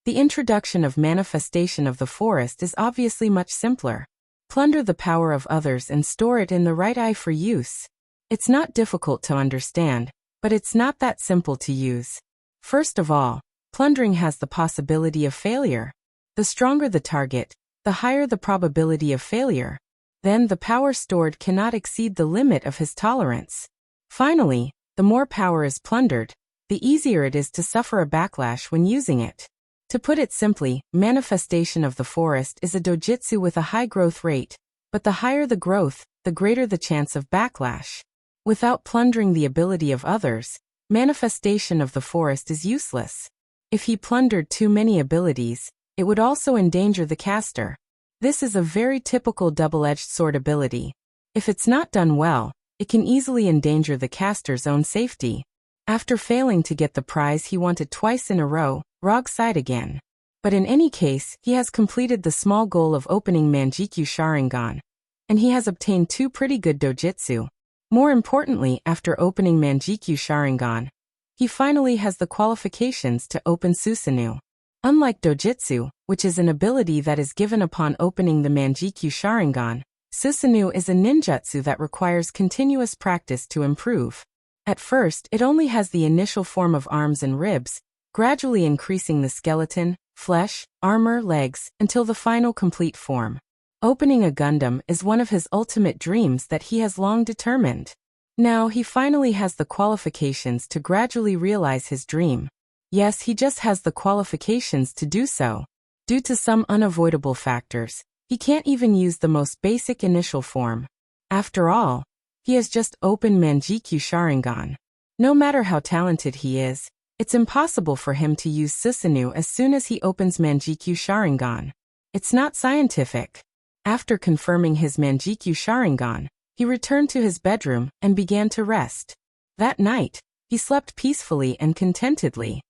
the introduction of Manifestation of the Forest is obviously much simpler. Plunder the power of others and store it in the right eye for use. It's not difficult to understand, but it's not that simple to use. First of all, plundering has the possibility of failure. The stronger the target, the higher the probability of failure. Then the power stored cannot exceed the limit of his tolerance. Finally, the more power is plundered, the easier it is to suffer a backlash when using it. To put it simply, Manifestation of the Forest is a dojitsu with a high growth rate, but the higher the growth, the greater the chance of backlash. Without plundering the ability of others, Manifestation of the Forest is useless. If he plundered too many abilities, it would also endanger the caster. This is a very typical double-edged sword ability. If it's not done well, it can easily endanger the caster's own safety. After failing to get the prize he wanted twice in a row, Rog sighed again. But in any case, he has completed the small goal of opening Manjikyu Sharingan. And he has obtained 2 pretty good dojutsu. More importantly, after opening Manjikyu Sharingan, he finally has the qualifications to open Susanoo. Unlike dojutsu, which is an ability that is given upon opening the Manjikyu Sharingan, Susanoo is a ninjutsu that requires continuous practice to improve. At first, it only has the initial form of arms and ribs, gradually increasing the skeleton, flesh, armor, legs, until the final complete form. Opening a Gundam is one of his ultimate dreams that he has long determined. Now he finally has the qualifications to gradually realize his dream. Yes, he just has the qualifications to do so. Due to some unavoidable factors, he can't even use the most basic initial form. After all, he has just opened Manjikyu Sharingan. No matter how talented he is, it's impossible for him to use Susanoo as soon as he opens Manjikyu Sharingan. It's not scientific. After confirming his Manjikyu Sharingan, he returned to his bedroom and began to rest. That night, he slept peacefully and contentedly.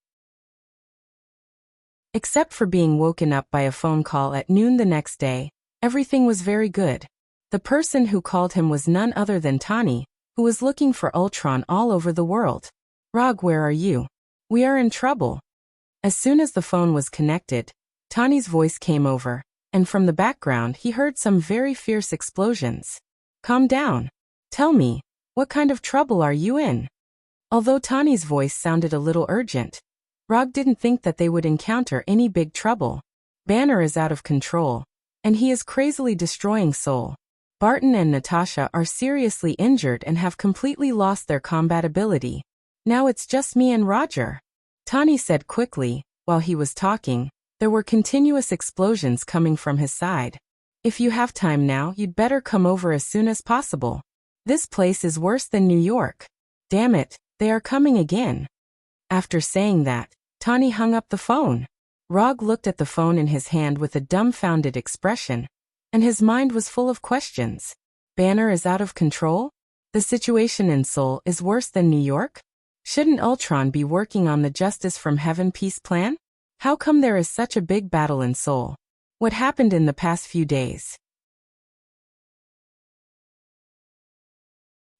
Except for being woken up by a phone call at noon the next day, everything was very good. The person who called him was none other than Tani, who was looking for Ultron all over the world. "Rog, where are you? We are in trouble." As soon as the phone was connected, Tani's voice came over, and from the background he heard some very fierce explosions. "Calm down. Tell me, what kind of trouble are you in?" Although Tani's voice sounded a little urgent, Rog didn't think that they would encounter any big trouble. Banner is out of control, and he is crazily destroying Seoul. Barton and Natasha are seriously injured and have completely lost their combat ability. Now it's just me and Roger. Tani said quickly. While he was talking, there were continuous explosions coming from his side. "If you have time now, you'd better come over as soon as possible. This place is worse than New York. Damn it, they are coming again." After saying that, Tani hung up the phone. Rog looked at the phone in his hand with a dumbfounded expression, and his mind was full of questions. Banner is out of control? The situation in Seoul is worse than New York? Shouldn't Ultron be working on the Justice from Heaven peace plan? How come there is such a big battle in Seoul? What happened in the past few days?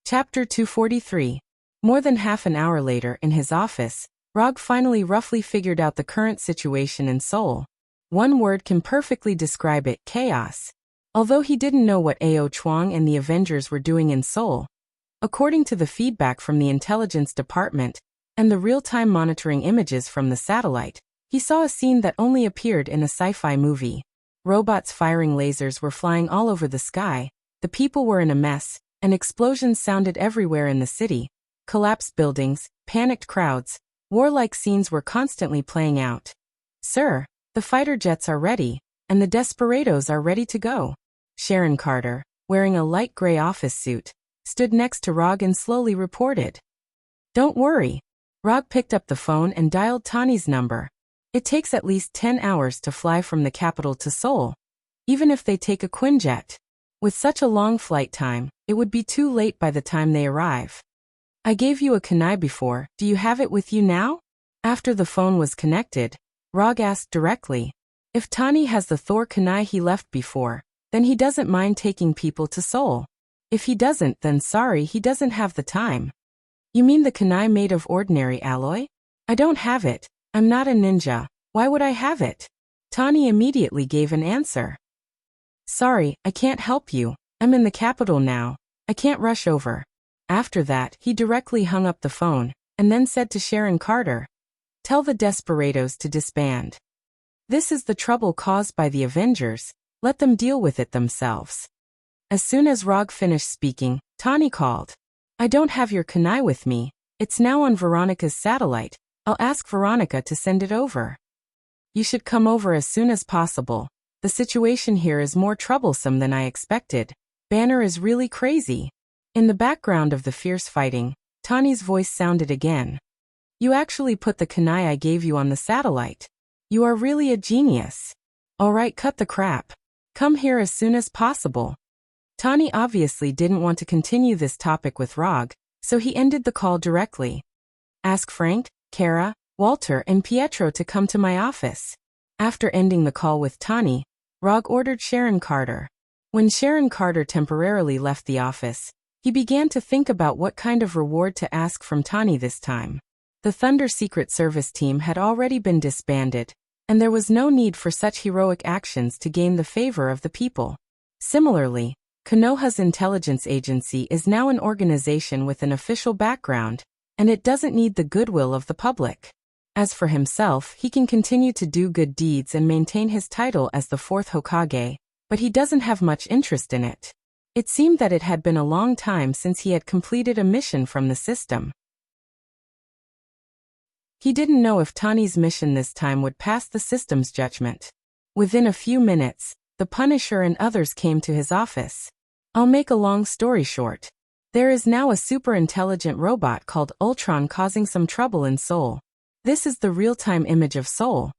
Chapter 243. More than half an hour later in his office, Rog finally roughly figured out the current situation in Seoul. One word can perfectly describe it: chaos. Although he didn't know what Ao Chuang and the Avengers were doing in Seoul, according to the feedback from the intelligence department and the real-time monitoring images from the satellite, he saw a scene that only appeared in a sci-fi movie. Robots firing lasers were flying all over the sky, the people were in a mess, and explosions sounded everywhere in the city. Collapsed buildings, panicked crowds, warlike scenes were constantly playing out. "Sir, the fighter jets are ready, and the desperados are ready to go." Sharon Carter, wearing a light gray office suit, stood next to Rog and slowly reported. "Don't worry." Rog picked up the phone and dialed Tani's number. "It takes at least 10 hours to fly from the capital to Seoul, even if they take a Quinjet. With such a long flight time, it would be too late by the time they arrive. I gave you a kunai before, do you have it with you now?" After the phone was connected, Rog asked directly. If Tani has the Thor kunai he left before, then he doesn't mind taking people to Seoul. If he doesn't, then sorry, he doesn't have the time. "You mean the kunai made of ordinary alloy?" "I don't have it. I'm not a ninja. Why would I have it?" Tani immediately gave an answer. "Sorry, I can't help you. I'm in the capital now. I can't rush over." After that, he directly hung up the phone, and then said to Sharon Carter, "Tell the desperados to disband. This is the trouble caused by the Avengers, let them deal with it themselves." As soon as Rog finished speaking, Tani called. "I don't have your kunai with me. It's now on Veronica's satellite. I'll ask Veronica to send it over." "You should come over as soon as possible. The situation here is more troublesome than I expected. Banner is really crazy." In the background of the fierce fighting, Tani's voice sounded again. "You actually put the kunai I gave you on the satellite. You are really a genius. Alright, cut the crap. Come here as soon as possible." Tani obviously didn't want to continue this topic with Rog, so he ended the call directly. "Ask Frank, Kara, Walter and Pietro to come to my office. After ending the call with Tani, Rog ordered Sharon Carter. When Sharon Carter temporarily left the office, he began to think about what kind of reward to ask from Tani this time. The Thunder Secret Service team had already been disbanded, and there was no need for such heroic actions to gain the favor of the people. Similarly, Konoha's intelligence agency is now an organization with an official background, and it doesn't need the goodwill of the public. As for himself, he can continue to do good deeds and maintain his title as the fourth Hokage, but he doesn't have much interest in it. It seemed that it had been a long time since he had completed a mission from the system. He didn't know if Tani's mission this time would pass the system's judgment. Within a few minutes, the Punisher and others came to his office. I'll make a long story short. There is now a super intelligent robot called Ultron causing some trouble in Seoul. This is the real-time image of Seoul.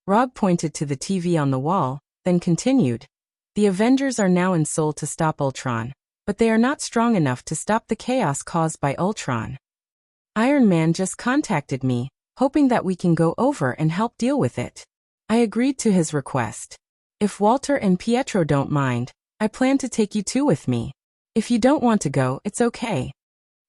Rog pointed to the TV on the wall, then continued. The Avengers are now in Seoul to stop Ultron, but they are not strong enough to stop the chaos caused by Ultron. Iron Man just contacted me, hoping that we can go over and help deal with it. I agreed to his request. If Walter and Pietro don't mind, I plan to take you two with me. If you don't want to go, it's okay.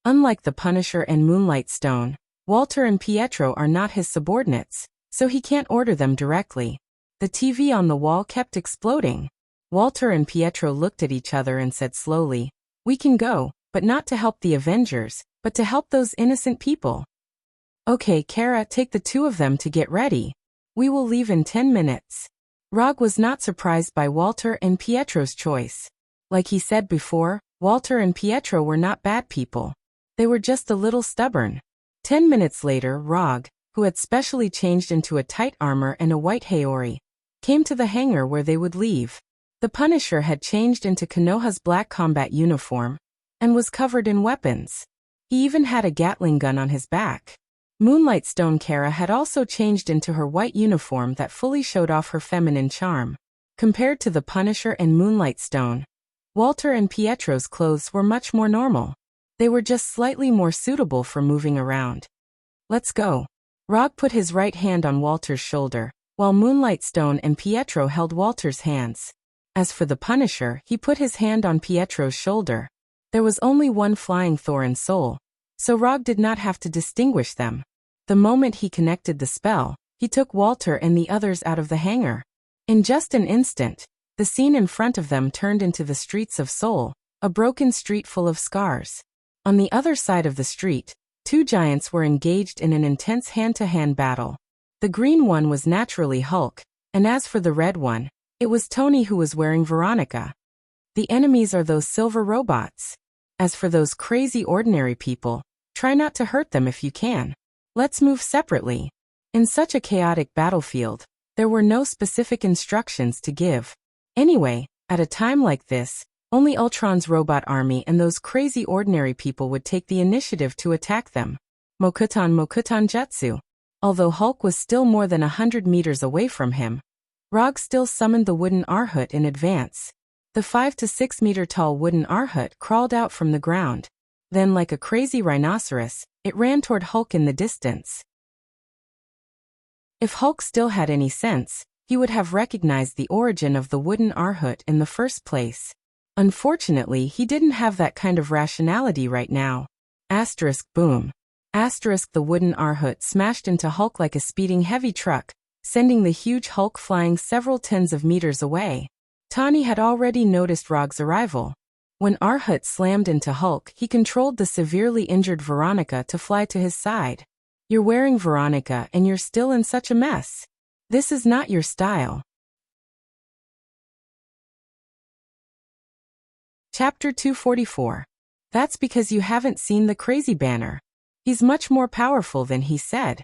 Unlike the Punisher and Moonlight Stone, Walter and Pietro are not his subordinates, so he can't order them directly. The TV on the wall kept exploding. Walter and Pietro looked at each other and said slowly, "We can go, but not to help the Avengers, but to help those innocent people." "Okay, Kara, take the two of them to get ready. We will leave in 10 minutes. Rog was not surprised by Walter and Pietro's choice. Like he said before, Walter and Pietro were not bad people. They were just a little stubborn. 10 minutes later, Rog, who had specially changed into a tight armor and a white haori, came to the hangar where they would leave. The Punisher had changed into Konoha's black combat uniform and was covered in weapons. He even had a Gatling gun on his back. Moonlight Stone Kara had also changed into her white uniform that fully showed off her feminine charm. Compared to the Punisher and Moonlight Stone, Walter and Pietro's clothes were much more normal. They were just slightly more suitable for moving around. "Let's go." Rog put his right hand on Walter's shoulder, while Moonlight Stone and Pietro held Walter's hands. As for the Punisher, he put his hand on Pietro's shoulder. There was only one flying Thor in Seoul, so Rog did not have to distinguish them. The moment he connected the spell, he took Walter and the others out of the hangar. In just an instant, the scene in front of them turned into the streets of Seoul, a broken street full of scars. On the other side of the street, two giants were engaged in an intense hand-to-hand battle. The green one was naturally Hulk, and as for the red one, it was Tony who was wearing Veronica. The enemies are those silver robots. As for those crazy ordinary people, try not to hurt them if you can. Let's move separately. In such a chaotic battlefield, there were no specific instructions to give. Anyway, at a time like this, only Ultron's robot army and those crazy ordinary people would take the initiative to attack them. Mokutan Jutsu. Although Hulk was still more than 100 meters away from him, Rog still summoned the wooden Arhut in advance. The 5 to 6 meter tall wooden Arhut crawled out from the ground. Then, like a crazy rhinoceros, it ran toward Hulk in the distance. If Hulk still had any sense, he would have recognized the origin of the wooden Arhut in the first place. Unfortunately, he didn't have that kind of rationality right now. Boom. The wooden Arhut smashed into Hulk like a speeding heavy truck, sending the huge Hulk flying several tens of meters away. Tani had already noticed Rog's arrival. When Arhut slammed into Hulk, he controlled the severely injured Veronica to fly to his side. "You're wearing Veronica and you're still in such a mess. This is not your style." Chapter 244. That's because you haven't seen the Crazy Banner. He's much more powerful than he said.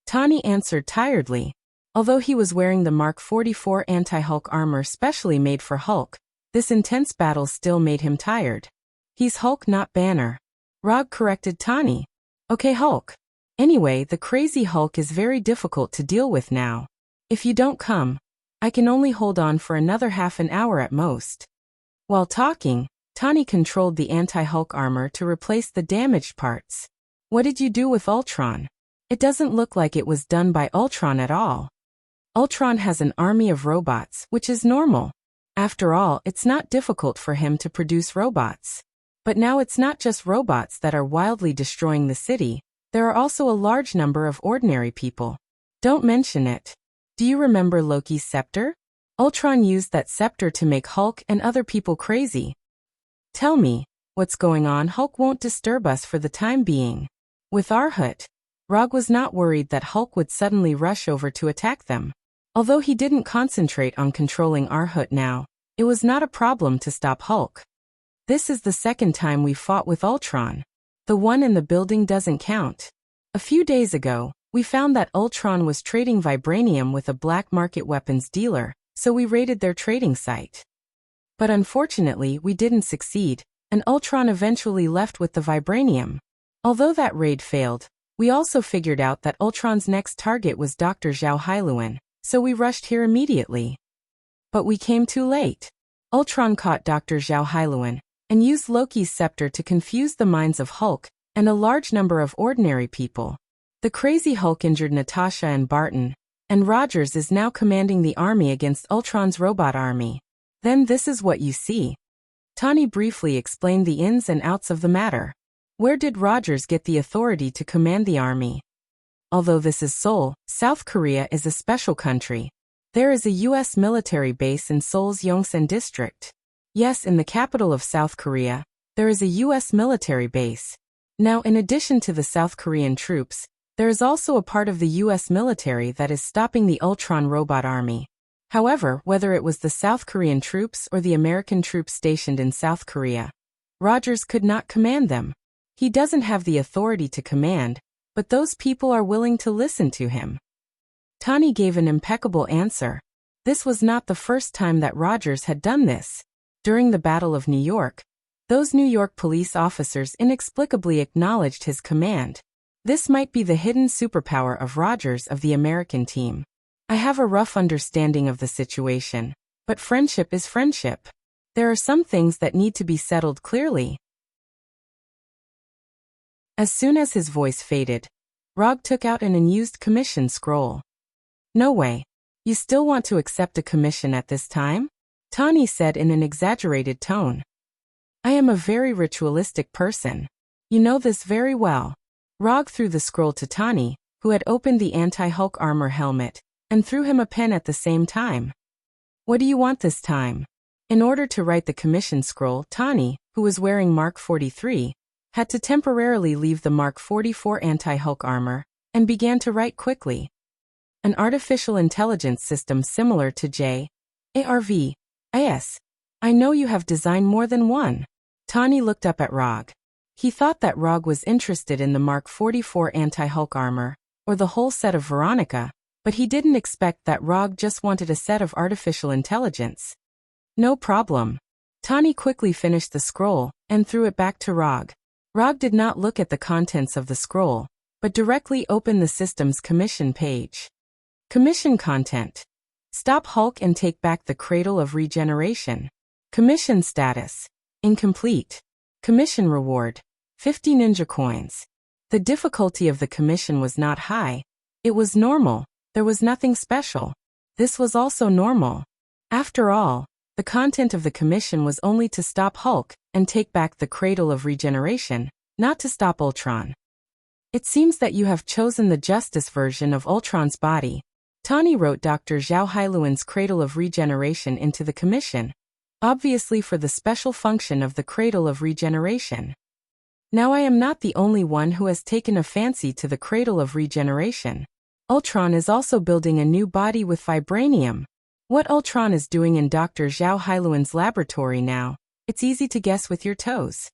Tani answered tiredly. Although he was wearing the Mark 44 anti-Hulk armor specially made for Hulk, this intense battle still made him tired. "He's Hulk, not Banner." Rog corrected Tani. "Okay, Hulk. Anyway, the crazy Hulk is very difficult to deal with now. If you don't come, I can only hold on for another half an hour at most." While talking, Tani controlled the anti-Hulk armor to replace the damaged parts. "What did you do with Ultron? It doesn't look like it was done by Ultron at all." Ultron has an army of robots, which is normal. After all, it's not difficult for him to produce robots. But now it's not just robots that are wildly destroying the city, there are also a large number of ordinary people. Don't mention it. Do you remember Loki's scepter? Ultron used that scepter to make Hulk and other people crazy. Tell me, what's going on? Hulk won't disturb us for the time being. With Arhut, Rog was not worried that Hulk would suddenly rush over to attack them. Although he didn't concentrate on controlling Arhut now, it was not a problem to stop Hulk. This is the second time we fought with Ultron. The one in the building doesn't count. A few days ago, we found that Ultron was trading vibranium with a black market weapons dealer, so we raided their trading site. But unfortunately, we didn't succeed, and Ultron eventually left with the vibranium. Although that raid failed, we also figured out that Ultron's next target was Dr. Zhao Hailuan, so we rushed here immediately. But we came too late. Ultron caught Dr. Zhao Hailuan and used Loki's scepter to confuse the minds of Hulk and a large number of ordinary people. The crazy Hulk injured Natasha and Barton, and Rogers is now commanding the army against Ultron's robot army. Then this is what you see. Tawny briefly explained the ins and outs of the matter. Where did Rogers get the authority to command the army? Although this is Seoul, South Korea is a special country. There is a U.S. military base in Seoul's Yongsan district. Yes, in the capital of South Korea, there is a U.S. military base. Now, in addition to the South Korean troops, there is also a part of the U.S. military that is stopping the Ultron robot army. However, whether it was the South Korean troops or the American troops stationed in South Korea, Rogers could not command them. He doesn't have the authority to command, but those people are willing to listen to him. Tawny gave an impeccable answer. This was not the first time that Rogers had done this. During the Battle of New York, those New York police officers inexplicably acknowledged his command. This might be the hidden superpower of Rogers of the American team. I have a rough understanding of the situation, but friendship is friendship. There are some things that need to be settled clearly. As soon as his voice faded, Rog took out an unused commission scroll. No way. You still want to accept a commission at this time? Tawny said in an exaggerated tone. I am a very ritualistic person. You know this very well. Rog threw the scroll to Tawny, who had opened the anti-Hulk armor helmet, and threw him a pen at the same time. What do you want this time? In order to write the commission scroll, Tawny, who was wearing Mark 43, had to temporarily leave the Mark 44 anti-Hulk armor, and began to write quickly. An artificial intelligence system similar to J.A.R.V. Yes. I know you have designed more than one. Tawny looked up at Rog. He thought that Rog was interested in the Mark 44 anti-Hulk armor, or the whole set of Veronica, but he didn't expect that Rog just wanted a set of artificial intelligence. No problem. Tawny quickly finished the scroll, and threw it back to Rog. Rog did not look at the contents of the scroll, but directly opened the system's commission page. Commission content. Stop Hulk and take back the Cradle of Regeneration. Commission status. Incomplete. Commission reward. 50 ninja coins. The difficulty of the commission was not high. It was normal. There was nothing special. This was also normal. After all, the content of the commission was only to stop Hulk and take back the Cradle of Regeneration, not to stop Ultron. It seems that you have chosen the Justice version of Ultron's body. Tawny wrote Dr. Zhao Hailuan's Cradle of Regeneration into the commission, obviously for the special function of the Cradle of Regeneration. Now I am not the only one who has taken a fancy to the Cradle of Regeneration. Ultron is also building a new body with vibranium. What Ultron is doing in Dr. Zhao Hailuan's laboratory now, it's easy to guess with your toes.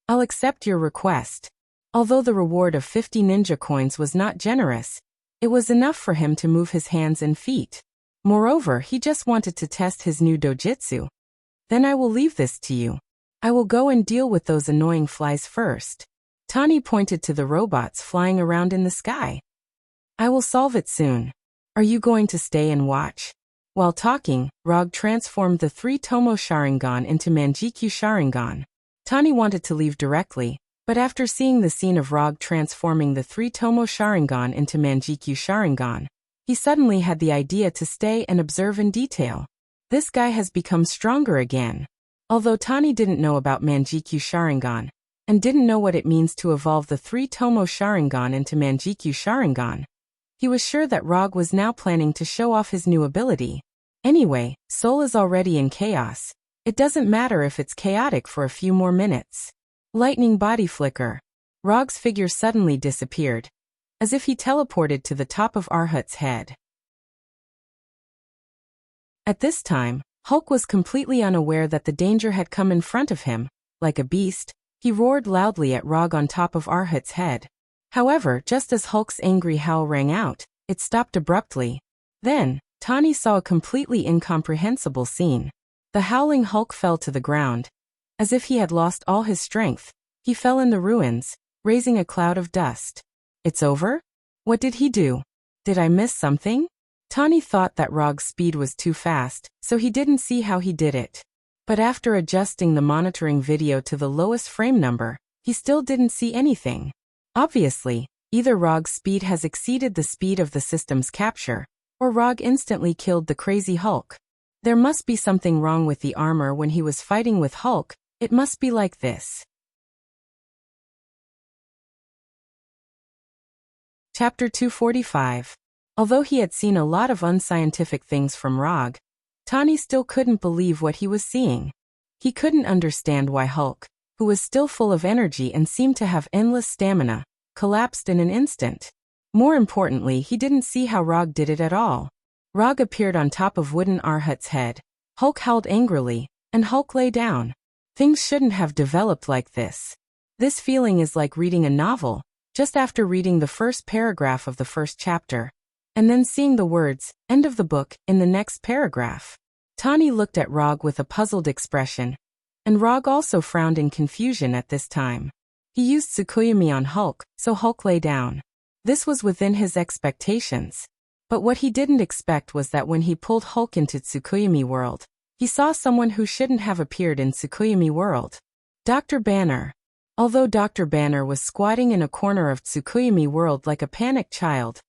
I'll accept your request. Although the reward of 50 ninja coins was not generous, it was enough for him to move his hands and feet. Moreover, he just wanted to test his new dojutsu. Then I will leave this to you. I will go and deal with those annoying flies first. Tawny pointed to the robots flying around in the sky. I will solve it soon. Are you going to stay and watch? While talking, Rog transformed the 3 Tomo Sharingan into Manjikyu Sharingan. Tawny wanted to leave directly, but after seeing the scene of Rog transforming the 3 Tomo Sharingan into Manjikyu Sharingan, He suddenly had the idea to stay and observe in detail. This guy has become stronger again. Although Tani didn't know about Manjikyu Sharingan, and didn't know what it means to evolve the 3 Tomo Sharingan into Manjikyu Sharingan, he was sure that Rog was now planning to show off his new ability. Anyway, Soul is already in chaos. It doesn't matter if it's chaotic for a few more minutes. Lightning body flicker. Rog's figure suddenly disappeared, as if he teleported to the top of Arhut's head. At this time, Hulk was completely unaware that the danger had come in front of him. Like a beast, he roared loudly at Rog on top of Arhut's head. However, just as Hulk's angry howl rang out, it stopped abruptly. Then, Tani saw a completely incomprehensible scene. The howling Hulk fell to the ground. As if he had lost all his strength, he fell in the ruins, raising a cloud of dust. It's over? What did he do? Did I miss something? Tani thought that Rog's speed was too fast, so he didn't see how he did it. But after adjusting the monitoring video to the lowest frame number, he still didn't see anything. Obviously, either Rog's speed has exceeded the speed of the system's capture, or Rog instantly killed the crazy Hulk. There must be something wrong with the armor when he was fighting with Hulk. It must be like this. Chapter 245. Although he had seen a lot of unscientific things from Rog, Tani still couldn't believe what he was seeing. He couldn't understand why Hulk, who was still full of energy and seemed to have endless stamina, collapsed in an instant. More importantly, he didn't see how Rog did it at all. Rog appeared on top of wooden Arhut's head. Hulk howled angrily, and Hulk lay down. Things shouldn't have developed like this. This feeling is like reading a novel, just after reading the first paragraph of the first chapter, and then seeing the words, "End of the book," in the next paragraph. Tani looked at Rog with a puzzled expression, and Rog also frowned in confusion at this time. He used Tsukuyomi on Hulk, so Hulk lay down. This was within his expectations. But what he didn't expect was that when he pulled Hulk into Tsukuyomi world, he saw someone who shouldn't have appeared in Tsukuyomi world. Dr. Banner. Although Dr. Banner was squatting in a corner of Tsukuyomi world like a panicked child,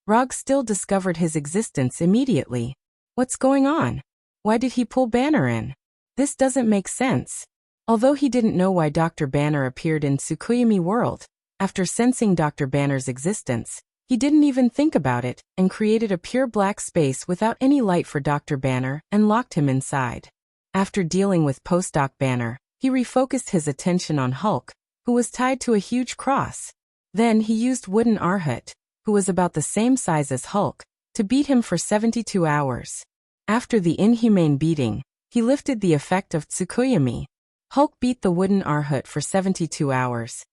Rog still discovered his existence immediately. What's going on? Why did he pull Banner in? This doesn't make sense. Although he didn't know why Dr. Banner appeared in Tsukuyomi world, after sensing Dr. Banner's existence, he didn't even think about it, and created a pure black space without any light for Dr. Banner, and locked him inside. After dealing with Postdoc Banner, he refocused his attention on Hulk, who was tied to a huge cross. Then he used wooden Arhut, who was about the same size as Hulk, to beat him for 72 hours. After the inhumane beating, he lifted the effect of Tsukuyomi. Hulk beat the wooden Arhut for 72 hours,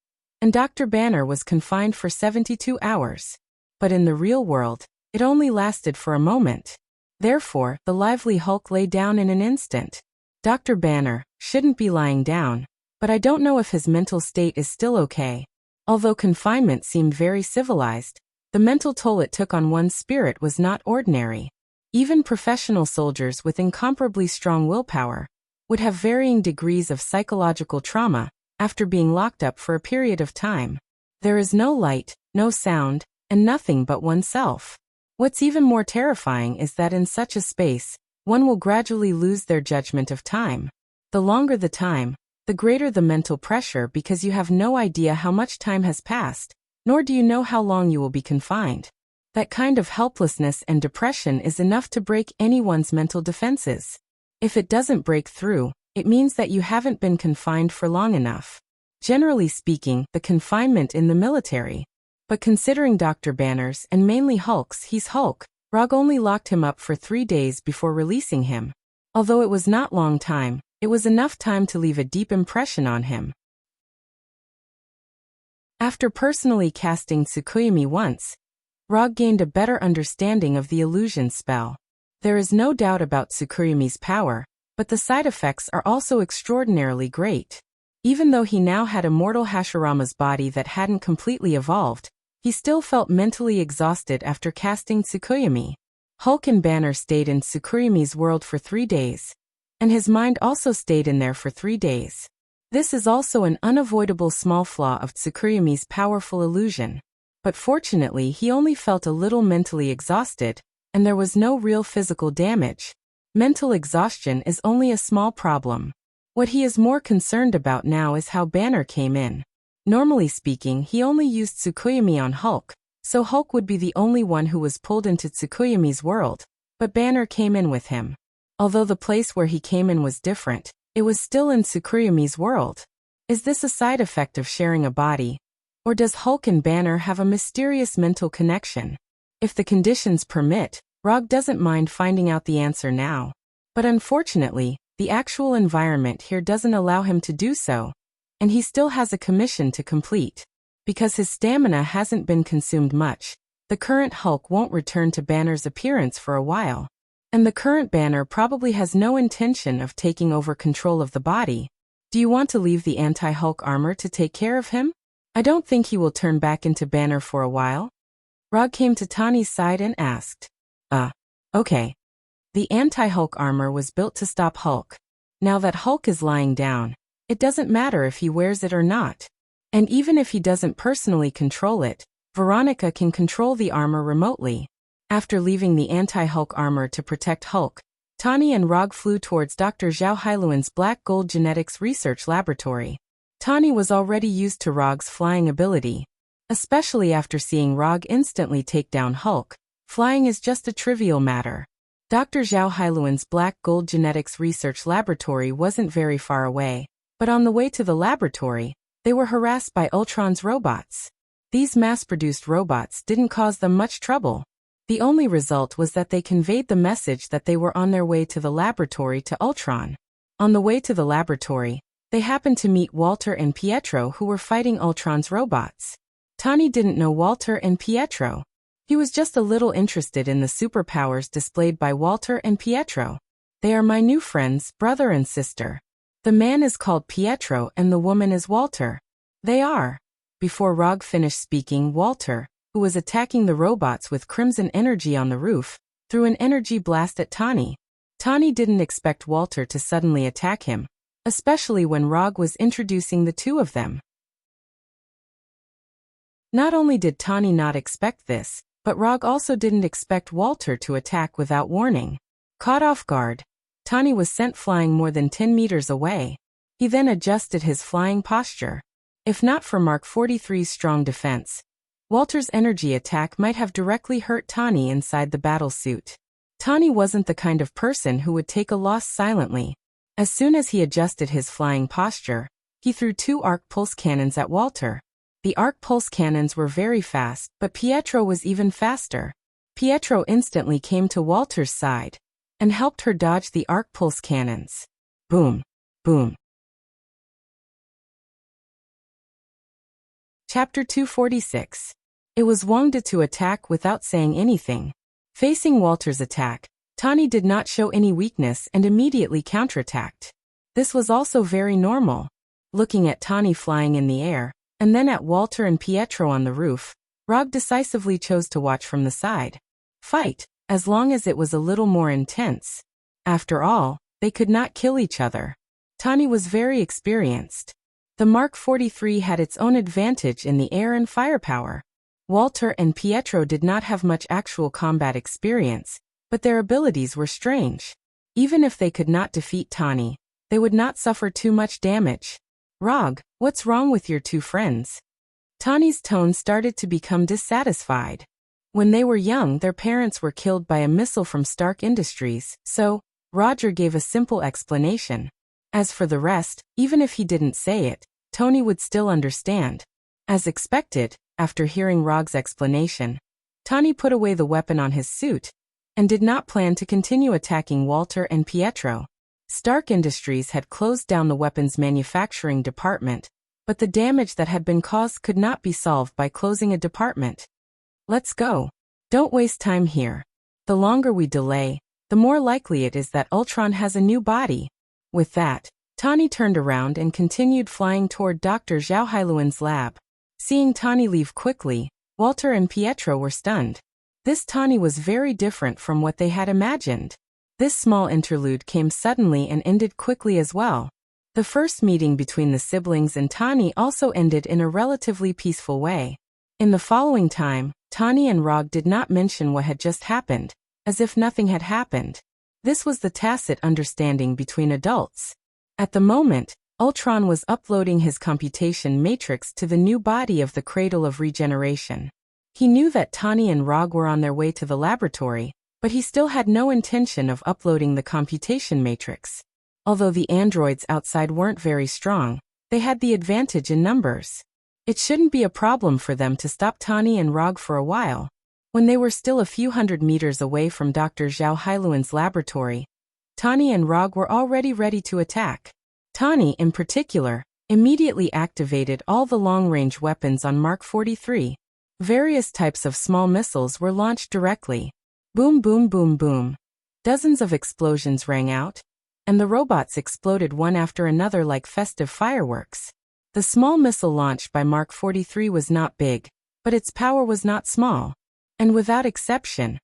and Dr. Banner was confined for 72 hours. But in the real world, it only lasted for a moment. Therefore, the lively Hulk lay down in an instant. Dr. Banner shouldn't be lying down, but I don't know if his mental state is still okay. Although confinement seemed very civilized, the mental toll it took on one's spirit was not ordinary. Even professional soldiers with incomparably strong willpower would have varying degrees of psychological trauma after being locked up for a period of time. There is no light, no sound, and nothing but oneself. What's even more terrifying is that in such a space, one will gradually lose their judgment of time. The longer the time, the greater the mental pressure because you have no idea how much time has passed, nor do you know how long you will be confined. That kind of helplessness and depression is enough to break anyone's mental defenses. If it doesn't break through, it means that you haven't been confined for long enough. Generally speaking, the confinement in the military. But considering Dr. Banner's and mainly Hulk's, he's Hulk, Rog only locked him up for 3 days before releasing him. Although it was not long time, it was enough time to leave a deep impression on him. After personally casting Tsukuyomi once, Rog gained a better understanding of the illusion spell. There is no doubt about Tsukuyomi's power, but the side effects are also extraordinarily great. Even though he now had immortal Hashirama's body that hadn't completely evolved, he still felt mentally exhausted after casting Tsukuyomi. Hulk and Banner stayed in Tsukuyomi's world for 3 days, and his mind also stayed in there for 3 days. This is also an unavoidable small flaw of Tsukuyomi's powerful illusion. but fortunately he only felt a little mentally exhausted, and there was no real physical damage. Mental exhaustion is only a small problem. What he is more concerned about now is how Banner came in. Normally speaking, he only used Tsukuyomi on Hulk, so Hulk would be the only one who was pulled into Tsukuyomi's world, but Banner came in with him. Although the place where he came in was different, it was still in Tsukuyomi's world. Is this a side effect of sharing a body? Or does Hulk and Banner have a mysterious mental connection? If the conditions permit, Rog doesn't mind finding out the answer now. But unfortunately, the actual environment here doesn't allow him to do so, and he still has a commission to complete. Because his stamina hasn't been consumed much, the current Hulk won't return to Banner's appearance for a while. And the current Banner probably has no intention of taking over control of the body. Do you want to leave the anti-Hulk armor to take care of him? I don't think he will turn back into Banner for a while. Rog came to Tani's side and asked. Okay. The anti-Hulk armor was built to stop Hulk. Now that Hulk is lying down, it doesn't matter if he wears it or not. And even if he doesn't personally control it, Veronica can control the armor remotely. After leaving the anti-Hulk armor to protect Hulk, Tani and Rog flew towards Dr. Zhao Hailuan's Black Gold Genetics Research Laboratory. Tani was already used to Rog's flying ability. Especially after seeing Rog instantly take down Hulk, flying is just a trivial matter. Dr. Zhao Hailuan's Black Gold Genetics Research Laboratory wasn't very far away, but on the way to the laboratory, they were harassed by Ultron's robots. These mass-produced robots didn't cause them much trouble. The only result was that they conveyed the message that they were on their way to the laboratory to Ultron. On the way to the laboratory, they happened to meet Walter and Pietro, who were fighting Ultron's robots. Tani didn't know Walter and Pietro. He was just a little interested in the superpowers displayed by Walter and Pietro. They are my new friends, brother and sister. The man is called Pietro and the woman is Walter. They are. Before Rog finished speaking, Walter, who was attacking the robots with crimson energy on the roof, threw an energy blast at Tani. Tani didn't expect Walter to suddenly attack him, especially when Rog was introducing the two of them. Not only did Tani not expect this, but Rog also didn't expect Walter to attack without warning. Caught off guard, Tani was sent flying more than 10 meters away. He then adjusted his flying posture. If not for Mark 43's strong defense, Walter's energy attack might have directly hurt Tani inside the battlesuit. Tani wasn't the kind of person who would take a loss silently. As soon as he adjusted his flying posture, he threw 2 arc pulse cannons at Walter. The arc pulse cannons were very fast, but Pietro was even faster. Pietro instantly came to Walter's side and helped her dodge the arc pulse cannons. Boom. Boom. Chapter 246. It was Wangda to attack without saying anything. Facing Walter's attack, Tani did not show any weakness and immediately counterattacked. This was also very normal. Looking at Tani flying in the air, and then at Walter and Pietro on the roof, Rog decisively chose to watch from the side. Fight, as long as it was a little more intense. After all, they could not kill each other. Tani was very experienced. The Mark 43 had its own advantage in the air and firepower. Walter and Pietro did not have much actual combat experience, but their abilities were strange. Even if they could not defeat Tani, they would not suffer too much damage. Rog, what's wrong with your two friends? Tani's tone started to become dissatisfied. When they were young, their parents were killed by a missile from Stark Industries, so Roger gave a simple explanation. As for the rest, even if he didn't say it, Tony would still understand. As expected, after hearing Rog's explanation, Tani put away the weapon on his suit and did not plan to continue attacking Walter and Pietro. Stark Industries had closed down the weapons manufacturing department, but the damage that had been caused could not be solved by closing a department. Let's go. Don't waste time here. The longer we delay, the more likely it is that Ultron has a new body. With that, Tani turned around and continued flying toward Dr. Zhao Hailuan's lab. Seeing Tani leave quickly, Walter and Pietro were stunned. This Tani was very different from what they had imagined. This small interlude came suddenly and ended quickly as well. The first meeting between the siblings and Tani also ended in a relatively peaceful way. In the following time, Tani and Rog did not mention what had just happened, as if nothing had happened. This was the tacit understanding between adults. At the moment, Ultron was uploading his computation matrix to the new body of the Cradle of Regeneration. He knew that Tani and Rog were on their way to the laboratory, but he still had no intention of uploading the computation matrix. Although the androids outside weren't very strong, they had the advantage in numbers. It shouldn't be a problem for them to stop Tani and Rog for a while. When they were still a few hundred meters away from Dr. Zhao Hailuan's laboratory, Tani and Rog were already ready to attack. Tani, in particular, immediately activated all the long-range weapons on Mark 43. Various types of small missiles were launched directly. Boom, boom, boom, boom. Dozens of explosions rang out, and the robots exploded one after another like festive fireworks. The small missile launched by Mark 43 was not big, but its power was not small. And without exception,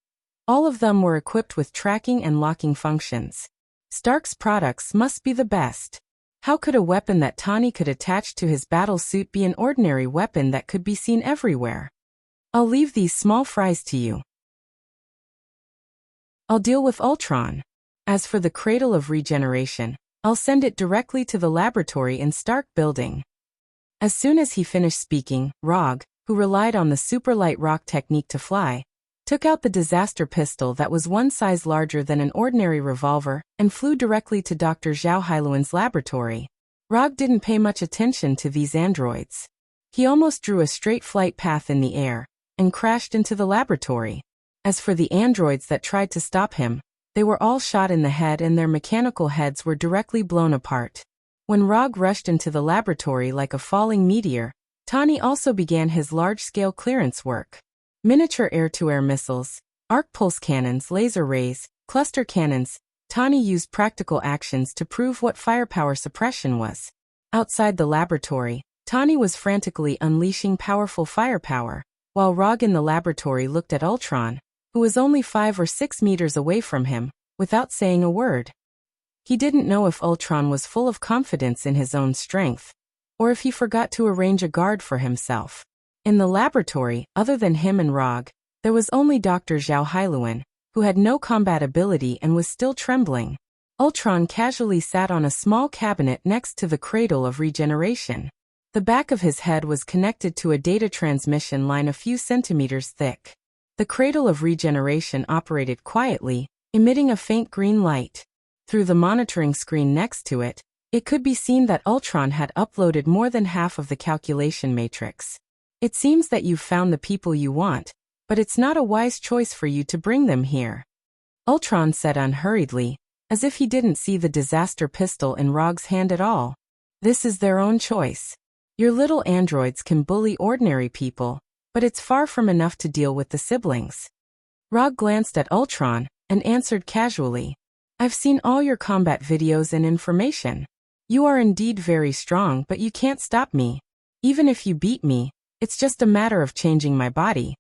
all of them were equipped with tracking and locking functions. Stark's products must be the best. How could a weapon that Tani could attach to his battle suit be an ordinary weapon that could be seen everywhere? I'll leave these small fries to you. I'll deal with Ultron. As for the Cradle of Regeneration, I'll send it directly to the laboratory in Stark Building. As soon as he finished speaking, Rog, who relied on the super-light rock technique to fly, took out the disaster pistol that was one size larger than an ordinary revolver and flew directly to Dr. Zhao Hailuan's laboratory. Rog didn't pay much attention to these androids. He almost drew a straight flight path in the air and crashed into the laboratory. As for the androids that tried to stop him, they were all shot in the head and their mechanical heads were directly blown apart. When Rog rushed into the laboratory like a falling meteor, Tani also began his large-scale clearance work. Miniature air-to-air missiles, arc pulse cannons, laser rays, cluster cannons. Tani used practical actions to prove what firepower suppression was. Outside the laboratory, Tani was frantically unleashing powerful firepower, while Rog in the laboratory looked at Ultron, who was only 5 or 6 meters away from him, without saying a word. He didn't know if Ultron was full of confidence in his own strength, or if he forgot to arrange a guard for himself. In the laboratory, other than him and Rog, there was only Dr. Zhao Hailuan, who had no combat ability and was still trembling. Ultron casually sat on a small cabinet next to the Cradle of Regeneration. The back of his head was connected to a data transmission line a few centimeters thick. The Cradle of Regeneration operated quietly, emitting a faint green light. Through the monitoring screen next to it, it could be seen that Ultron had uploaded more than half of the calculation matrix. It seems that you've found the people you want, but it's not a wise choice for you to bring them here. Ultron said unhurriedly, as if he didn't see the disaster pistol in Rog's hand at all. This is their own choice. Your little androids can bully ordinary people, but it's far from enough to deal with the siblings. Rog glanced at Ultron and answered casually, I've seen all your combat videos and information. You are indeed very strong, but you can't stop me. Even if you beat me, it's just a matter of changing my body.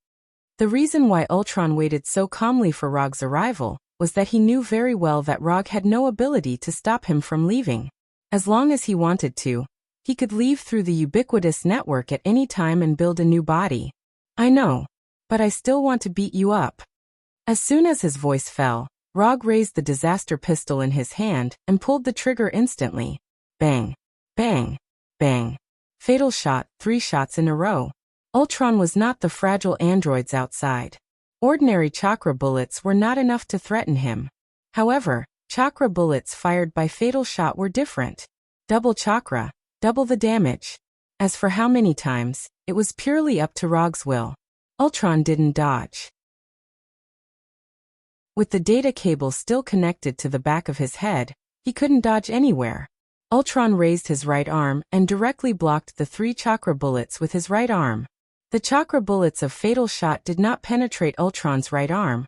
The reason why Ultron waited so calmly for Rog's arrival was that he knew very well that Rog had no ability to stop him from leaving. As long as he wanted to, he could leave through the ubiquitous network at any time and build a new body. I know, but I still want to beat you up. As soon as his voice fell, Rog raised the disaster pistol in his hand and pulled the trigger instantly. Bang, bang, bang. Fatal shot, 3 shots in a row. Ultron was not the fragile androids outside. Ordinary chakra bullets were not enough to threaten him. However, chakra bullets fired by fatal shot were different. Double chakra, double the damage. As for how many times, it was purely up to Rog's will. Ultron didn't dodge. With the data cable still connected to the back of his head, he couldn't dodge anywhere. Ultron raised his right arm and directly blocked the 3 chakra bullets with his right arm. The chakra bullets of fatal shot did not penetrate Ultron's right arm,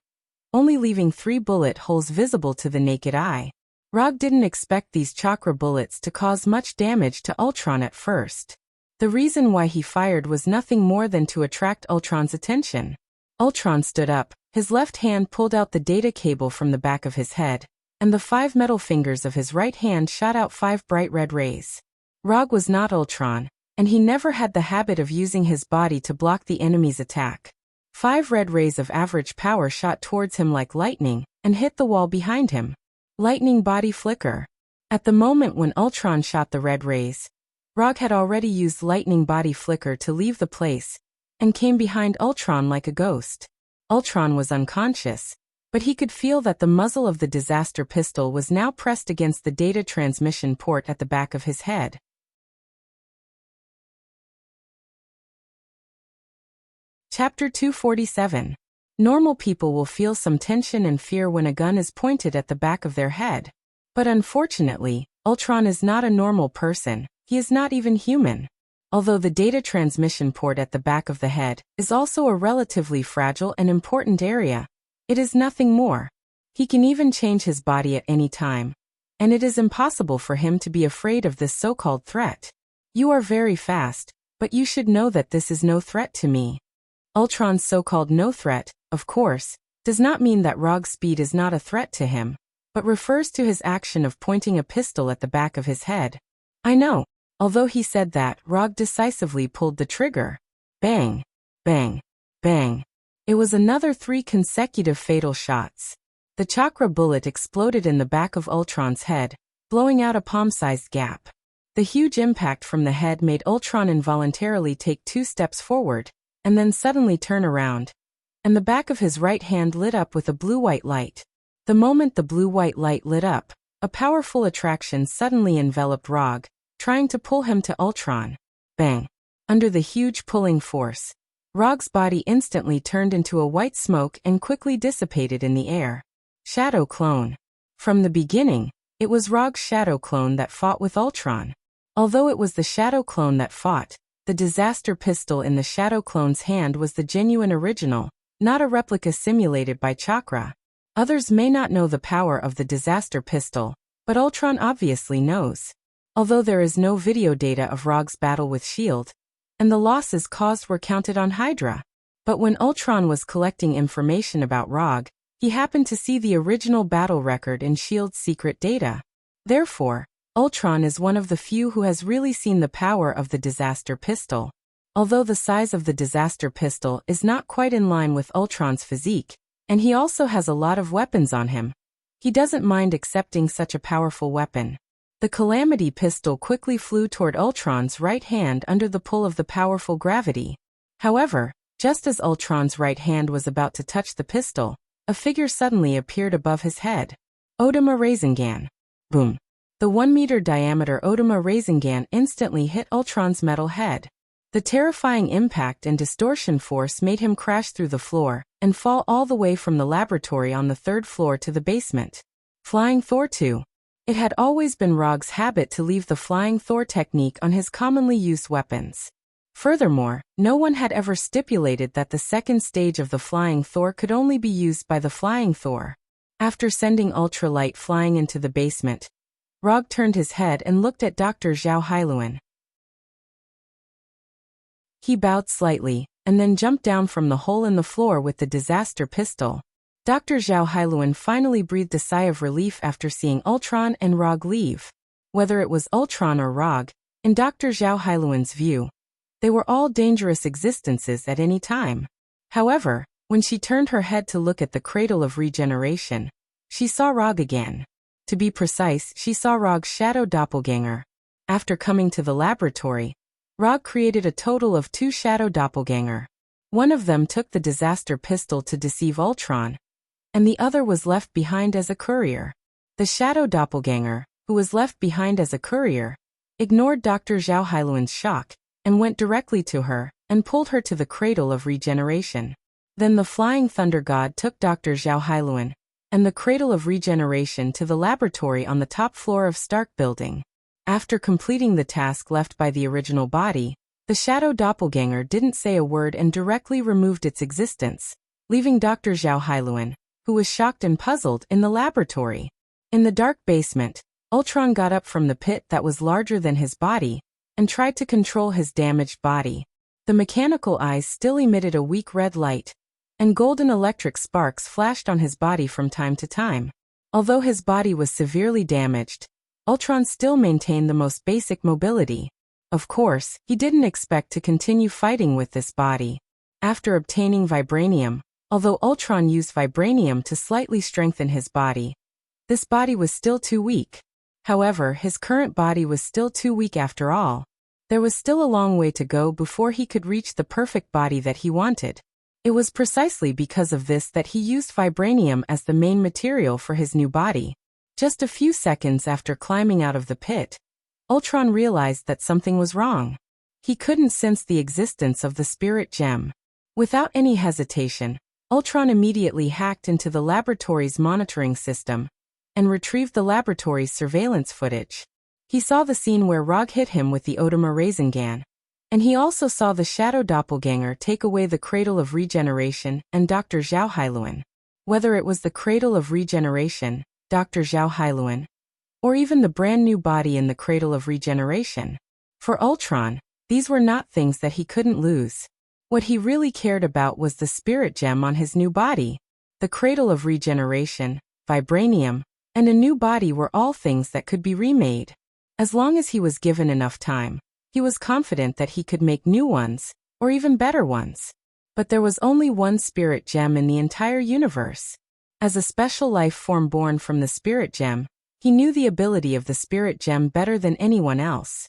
only leaving 3 bullet holes visible to the naked eye. Rog didn't expect these chakra bullets to cause much damage to Ultron at first. The reason why he fired was nothing more than to attract Ultron's attention. Ultron stood up, his left hand pulled out the data cable from the back of his head, and the 5 metal fingers of his right hand shot out 5 bright red rays. Rog was not Ultron, and he never had the habit of using his body to block the enemy's attack. 5 red rays of average power shot towards him like lightning and hit the wall behind him. Lightning body flicker. At the moment when Ultron shot the red rays, Rog had already used lightning body flicker to leave the place and came behind Ultron like a ghost. Ultron was unconscious, but he could feel that the muzzle of the disaster pistol was now pressed against the data transmission port at the back of his head. Chapter 247. Normal people will feel some tension and fear when a gun is pointed at the back of their head. But unfortunately, Ultron is not a normal person, he is not even human. Although the data transmission port at the back of the head is also a relatively fragile and important area, it is nothing more. He can even change his body at any time, and it is impossible for him to be afraid of this so-called threat. You are very fast, but you should know that this is no threat to me. Ultron's so-called no threat, of course, does not mean that Rog's speed is not a threat to him, but refers to his action of pointing a pistol at the back of his head. I know. Although he said that, Rog decisively pulled the trigger. Bang, bang, bang. It was another 3 consecutive fatal shots. The chakra bullet exploded in the back of Ultron's head, blowing out a palm-sized gap. The huge impact from the head made Ultron involuntarily take 2 steps forward, and then suddenly turn around, and the back of his right hand lit up with a blue-white light. The moment the blue-white light lit up, a powerful attraction suddenly enveloped Rog, trying to pull him to Ultron. Bang! Under the huge pulling force, Rog's body instantly turned into a white smoke and quickly dissipated in the air. Shadow clone. From the beginning, it was Rog's shadow clone that fought with Ultron. Although it was the shadow clone that fought, the disaster pistol in the shadow clone's hand was the genuine original, not a replica simulated by chakra. Others may not know the power of the disaster pistol, but Ultron obviously knows. Although there is no video data of Rog's battle with S.H.I.E.L.D., and the losses caused were counted on Hydra. But when Ultron was collecting information about Rog, he happened to see the original battle record in S.H.I.E.L.D's secret data. Therefore, Ultron is one of the few who has really seen the power of the disaster pistol. Although the size of the disaster pistol is not quite in line with Ultron's physique, and he also has a lot of weapons on him, he doesn't mind accepting such a powerful weapon. The Calamity pistol quickly flew toward Ultron's right hand under the pull of the powerful gravity. However, just as Ultron's right hand was about to touch the pistol, a figure suddenly appeared above his head. Odama Rasengan. Boom. The 1-meter diameter Odama Rasengan instantly hit Ultron's metal head. The terrifying impact and distortion force made him crash through the floor and fall all the way from the laboratory on the 3rd floor to the basement. Flying Thor 2. It had always been Rog's habit to leave the Flying Thor technique on his commonly used weapons. Furthermore, no one had ever stipulated that the 2nd stage of the Flying Thor could only be used by the Flying Thor. After sending ultralight flying into the basement, Rog turned his head and looked at Dr. Zhao Hailuan. He bowed slightly, and then jumped down from the hole in the floor with the disaster pistol. Dr. Zhao Hailuan finally breathed a sigh of relief after seeing Ultron and Rog leave. Whether it was Ultron or Rog, in Dr. Zhao Hailuan's view, they were all dangerous existences at any time. However, when she turned her head to look at the cradle of regeneration, she saw Rog again. To be precise, she saw Rog's shadow doppelganger. After coming to the laboratory, Rog created a total of 2 shadow doppelganger. One of them took the disaster pistol to deceive Ultron, and the other was left behind as a courier. The shadow doppelganger, who was left behind as a courier, ignored Dr. Zhao Hailuan's shock, and went directly to her, and pulled her to the cradle of regeneration. Then the Flying Thunder God took Dr. Zhao Hailuan, and the cradle of regeneration to the laboratory on the top floor of Stark Building. After completing the task left by the original body, the shadow doppelganger didn't say a word and directly removed its existence, leaving Dr. Zhao Hailuan, who was shocked and puzzled, in the laboratory. In the dark basement, Ultron got up from the pit that was larger than his body, and tried to control his damaged body. The mechanical eyes still emitted a weak red light, and golden electric sparks flashed on his body from time to time. Although his body was severely damaged, Ultron still maintained the most basic mobility. Of course, he didn't expect to continue fighting with this body. After obtaining vibranium, although Ultron used vibranium to slightly strengthen his body, this body was still too weak. However, his current body was still too weak after all. There was still a long way to go before he could reach the perfect body that he wanted. It was precisely because of this that he used vibranium as the main material for his new body. Just a few seconds after climbing out of the pit, Ultron realized that something was wrong. He couldn't sense the existence of the spirit gem. Without any hesitation, Ultron immediately hacked into the laboratory's monitoring system and retrieved the laboratory's surveillance footage. He saw the scene where Rog hit him with the Odama Rasengan, and he also saw the Shadow Doppelganger take away the Cradle of Regeneration and Dr. Zhao Hailuan. Whether it was the Cradle of Regeneration, Dr. Zhao Hailuan, or even the brand new body in the Cradle of Regeneration, for Ultron, these were not things that he couldn't lose. What he really cared about was the spirit gem on his new body. The Cradle of Regeneration, vibranium, and a new body were all things that could be remade. As long as he was given enough time, he was confident that he could make new ones, or even better ones. But there was only one spirit gem in the entire universe. As a special life form born from the spirit gem, he knew the ability of the spirit gem better than anyone else.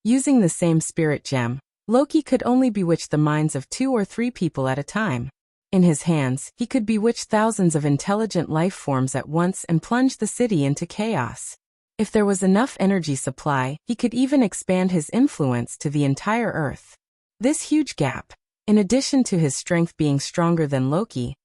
Using the same spirit gem, Loki could only bewitch the minds of 2 or 3 people at a time. In his hands, he could bewitch thousands of intelligent life forms at once and plunge the city into chaos. If there was enough energy supply, he could even expand his influence to the entire Earth. This huge gap, in addition to his strength being stronger than Loki,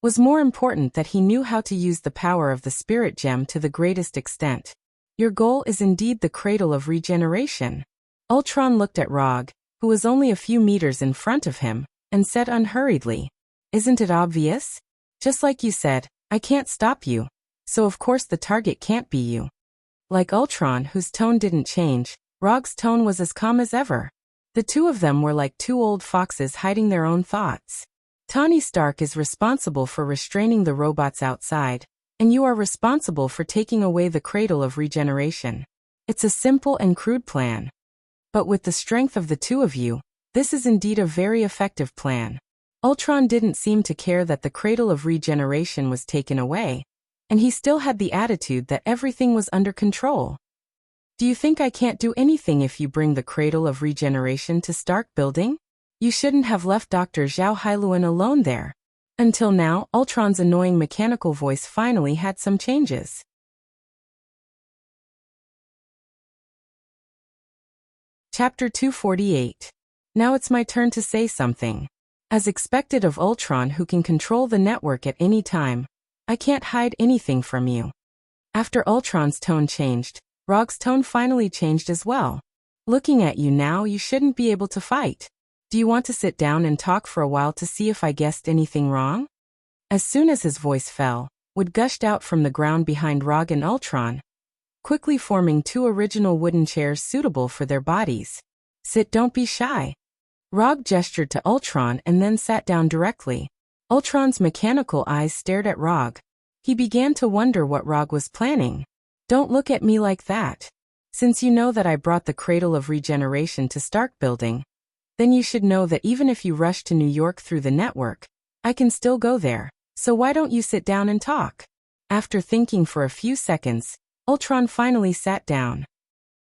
was more important that he knew how to use the power of the spirit gem to the greatest extent. Your goal is indeed the Cradle of Regeneration. Ultron looked at Rog, who was only a few meters in front of him, and said unhurriedly, "Isn't it obvious? Just like you said, I can't stop you, so of course the target can't be you." Like Ultron, whose tone didn't change, Rog's tone was as calm as ever. The two of them were like 2 old foxes hiding their own thoughts. Tony Stark is responsible for restraining the robots outside, and you are responsible for taking away the Cradle of Regeneration. It's a simple and crude plan. But with the strength of the two of you, this is indeed a very effective plan. Ultron didn't seem to care that the Cradle of Regeneration was taken away, and he still had the attitude that everything was under control. "Do you think I can't do anything if you bring the Cradle of Regeneration to Stark Building? You shouldn't have left Dr. Zhao Hailuan alone there." Until now, Ultron's annoying mechanical voice finally had some changes. Chapter 248. Now it's my turn to say something. As expected of Ultron, who can control the network at any time, I can't hide anything from you. After Ultron's tone changed, Rog's tone finally changed as well. "Looking at you now, you shouldn't be able to fight. Do you want to sit down and talk for a while to see if I guessed anything wrong?" As soon as his voice fell, wood gushed out from the ground behind Rog and Ultron, quickly forming 2 original wooden chairs suitable for their bodies. "Sit, don't be shy." Rog gestured to Ultron and then sat down directly. Ultron's mechanical eyes stared at Rog. He began to wonder what Rog was planning. "Don't look at me like that. Since you know that I brought the Cradle of Regeneration to Stark Building, then you should know that even if you rush to New York through the network, I can still go there, so why don't you sit down and talk?" After thinking for a few seconds, Ultron finally sat down.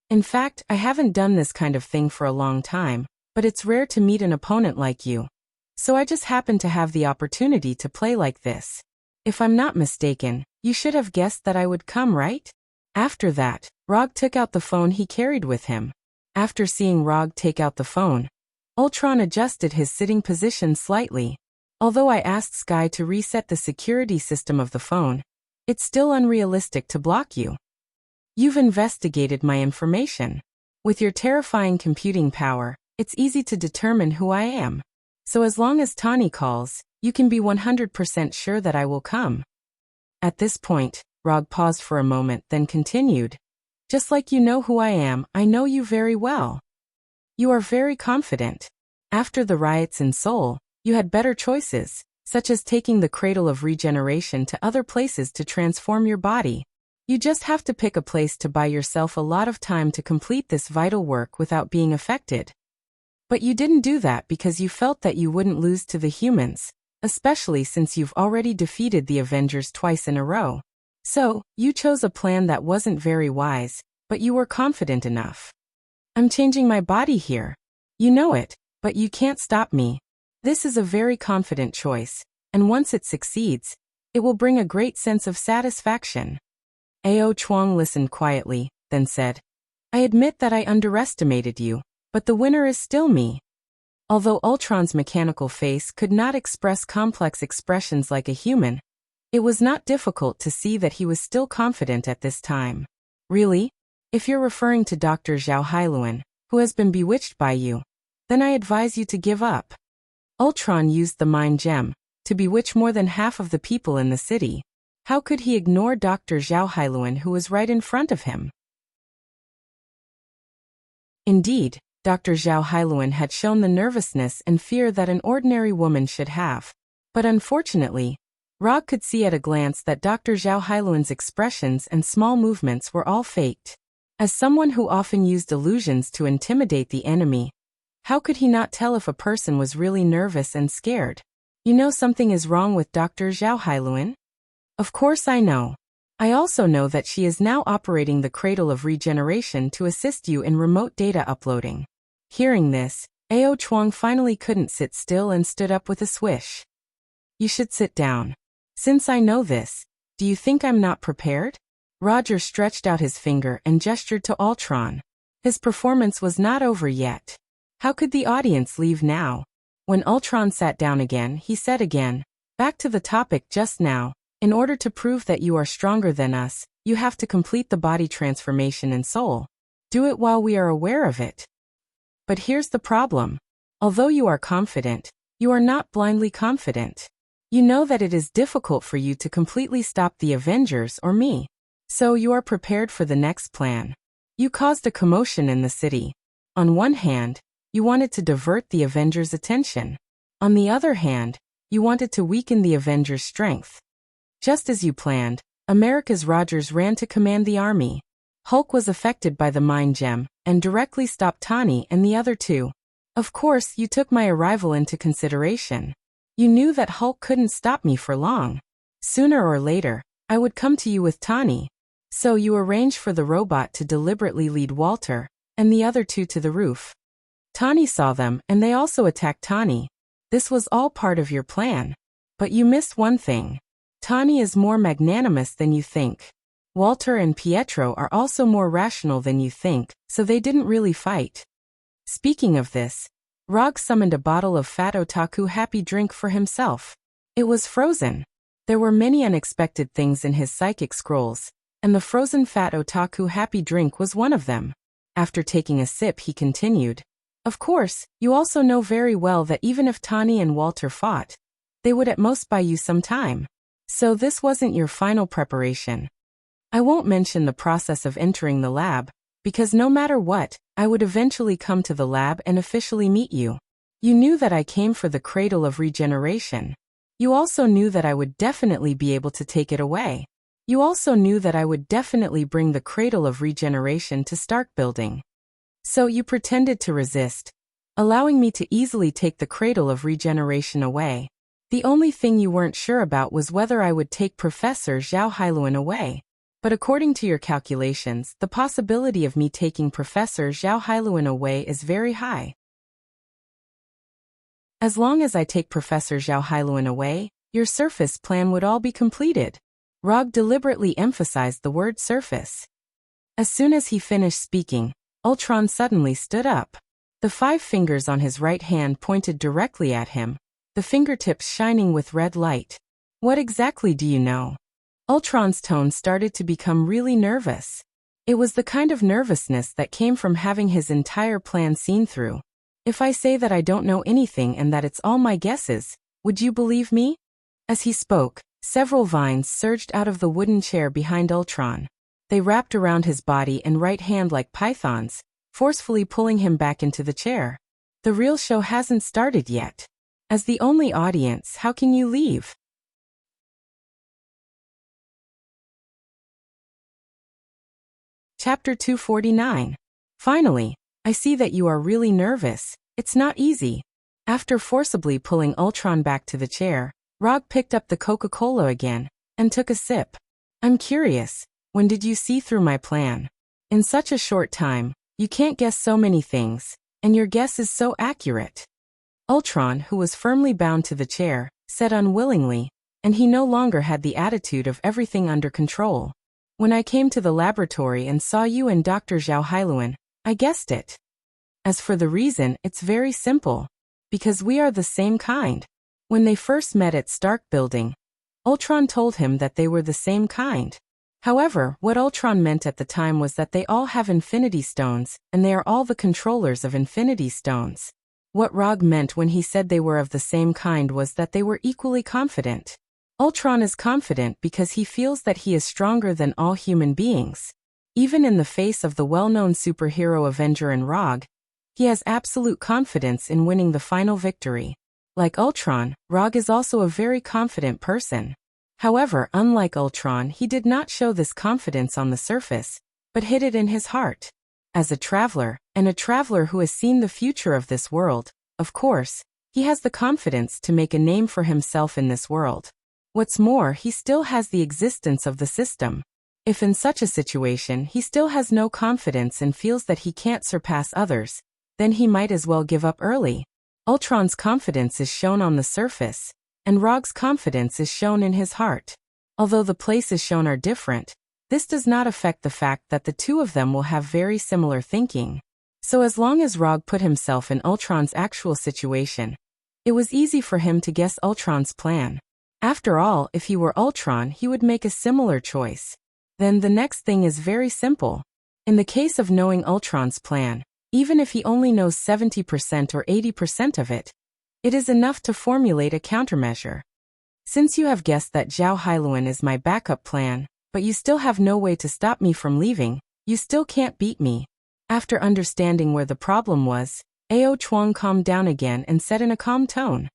"In fact, I haven't done this kind of thing for a long time, but it's rare to meet an opponent like you. So I just happened to have the opportunity to play like this. If I'm not mistaken, you should have guessed that I would come, right?" After that, Rog took out the phone he carried with him. After seeing Rog take out the phone, Ultron adjusted his sitting position slightly. "Although I asked Sky to reset the security system of the phone, it's still unrealistic to block you. You've investigated my information. With your terrifying computing power, it's easy to determine who I am. So as long as Tawny calls, you can be 100% sure that I will come." At this point, Rog paused for a moment, then continued, "Just like you know who I am, I know you very well. You are very confident. After the riots in Seoul, you had better choices, such as taking the Cradle of Regeneration to other places to transform your body. You just have to pick a place to buy yourself a lot of time to complete this vital work without being affected. But you didn't do that because you felt that you wouldn't lose to the humans, especially since you've already defeated the Avengers twice in a row. So, you chose a plan that wasn't very wise, but you were confident enough. I'm changing my body here. You know it, but you can't stop me. This is a very confident choice, and once it succeeds, it will bring a great sense of satisfaction. Ao Chuang listened quietly, then said, I admit that I underestimated you, but the winner is still me. Although Ultron's mechanical face could not express complex expressions like a human, it was not difficult to see that he was still confident at this time. Really? If you're referring to Dr. Zhao Hailuan, who has been bewitched by you, then I advise you to give up. Ultron used the mind gem to bewitch more than half of the people in the city. How could he ignore Dr. Zhao Hailuan, who was right in front of him? Indeed, Dr. Zhao Hailuan had shown the nervousness and fear that an ordinary woman should have. But unfortunately, Rog could see at a glance that Dr. Zhao Hailuan's expressions and small movements were all faked. As someone who often used illusions to intimidate the enemy, how could he not tell if a person was really nervous and scared? You know something is wrong with Dr. Zhao Hailuan? Of course I know. I also know that she is now operating the Cradle of Regeneration to assist you in remote data uploading. Hearing this, Ao Chuang finally couldn't sit still and stood up with a swish. You should sit down. Since I know this, do you think I'm not prepared? Roger stretched out his finger and gestured to Ultron. His performance was not over yet. How could the audience leave now? When Ultron sat down again, he said again, back to the topic just now. In order to prove that you are stronger than us, you have to complete the body transformation in soul. Do it while we are aware of it. But here's the problem. Although you are confident, you are not blindly confident. You know that it is difficult for you to completely stop the Avengers or me. So you are prepared for the next plan. You caused a commotion in the city. On one hand, you wanted to divert the Avengers' attention. On the other hand, you wanted to weaken the Avengers' strength. Just as you planned, America's Rogers ran to command the army. Hulk was affected by the mind gem and directly stopped Tani and the other two. Of course, you took my arrival into consideration. You knew that Hulk couldn't stop me for long. Sooner or later, I would come to you with Tani. So you arranged for the robot to deliberately lead Walter and the other two to the roof. Tani saw them and they also attacked Tani. This was all part of your plan. But you missed one thing. Tani is more magnanimous than you think. Walter and Pietro are also more rational than you think, so they didn't really fight. Speaking of this, Rog summoned a bottle of Fat Otaku Happy Drink for himself. It was frozen. There were many unexpected things in his psychic scrolls, and the frozen Fat Otaku Happy Drink was one of them. After taking a sip, he continued, Of course, you also know very well that even if Tani and Walter fought, they would at most buy you some time. So this wasn't your final preparation. I won't mention the process of entering the lab, because no matter what, I would eventually come to the lab and officially meet you. You knew that I came for the Cradle of Regeneration. You also knew that I would definitely be able to take it away. You also knew that I would definitely bring the Cradle of Regeneration to Stark Building. So you pretended to resist, allowing me to easily take the Cradle of Regeneration away. The only thing you weren't sure about was whether I would take Professor Zhao Hailuan away. But according to your calculations, the possibility of me taking Professor Zhao Hailuan away is very high. As long as I take Professor Zhao Hailuan away, your surface plan would all be completed. Rog deliberately emphasized the word surface. As soon as he finished speaking, Ultron suddenly stood up. The 5 fingers on his right hand pointed directly at him, the fingertips shining with red light. What exactly do you know? Ultron's tone started to become really nervous. It was the kind of nervousness that came from having his entire plan seen through. If I say that I don't know anything and that it's all my guesses, would you believe me? As he spoke, several vines surged out of the wooden chair behind Ultron. They wrapped around his body and right hand like pythons, forcefully pulling him back into the chair. The real show hasn't started yet. As the only audience, how can you leave? Chapter 249. Finally, I see that you are really nervous. It's not easy. After forcibly pulling Ultron back to the chair, Rog picked up the Coca-Cola again and took a sip. I'm curious, when did you see through my plan? In such a short time, you can't guess so many things, and your guess is so accurate. Ultron, who was firmly bound to the chair, said unwillingly, and he no longer had the attitude of everything under control. When I came to the laboratory and saw you and Dr. Zhao Hailuan, I guessed it. As for the reason, it's very simple. Because we are the same kind. When they first met at Stark Building, Ultron told him that they were the same kind. However, what Ultron meant at the time was that they all have Infinity Stones, and they are all the controllers of Infinity Stones. What Rog meant when he said they were of the same kind was that they were equally confident. Ultron is confident because he feels that he is stronger than all human beings. Even in the face of the well-known superhero Avenger and Rog, he has absolute confidence in winning the final victory. Like Ultron, Rog is also a very confident person. However, unlike Ultron, he did not show this confidence on the surface, but hid it in his heart. As a traveler, and a traveler who has seen the future of this world, of course, he has the confidence to make a name for himself in this world. What's more, he still has the existence of the system. If in such a situation he still has no confidence and feels that he can't surpass others, then he might as well give up early. Ultron's confidence is shown on the surface, and Rog's confidence is shown in his heart. Although the places shown are different, this does not affect the fact that the two of them will have very similar thinking. So as long as Rog put himself in Ultron's actual situation, it was easy for him to guess Ultron's plan. After all, if he were Ultron, he would make a similar choice. Then the next thing is very simple. In the case of knowing Ultron's plan, even if he only knows 70% or 80% of it, it is enough to formulate a countermeasure. Since you have guessed that Zhao Hailuan is my backup plan, but you still have no way to stop me from leaving, you still can't beat me. After understanding where the problem was, Ao Chuang calmed down again and said in a calm tone,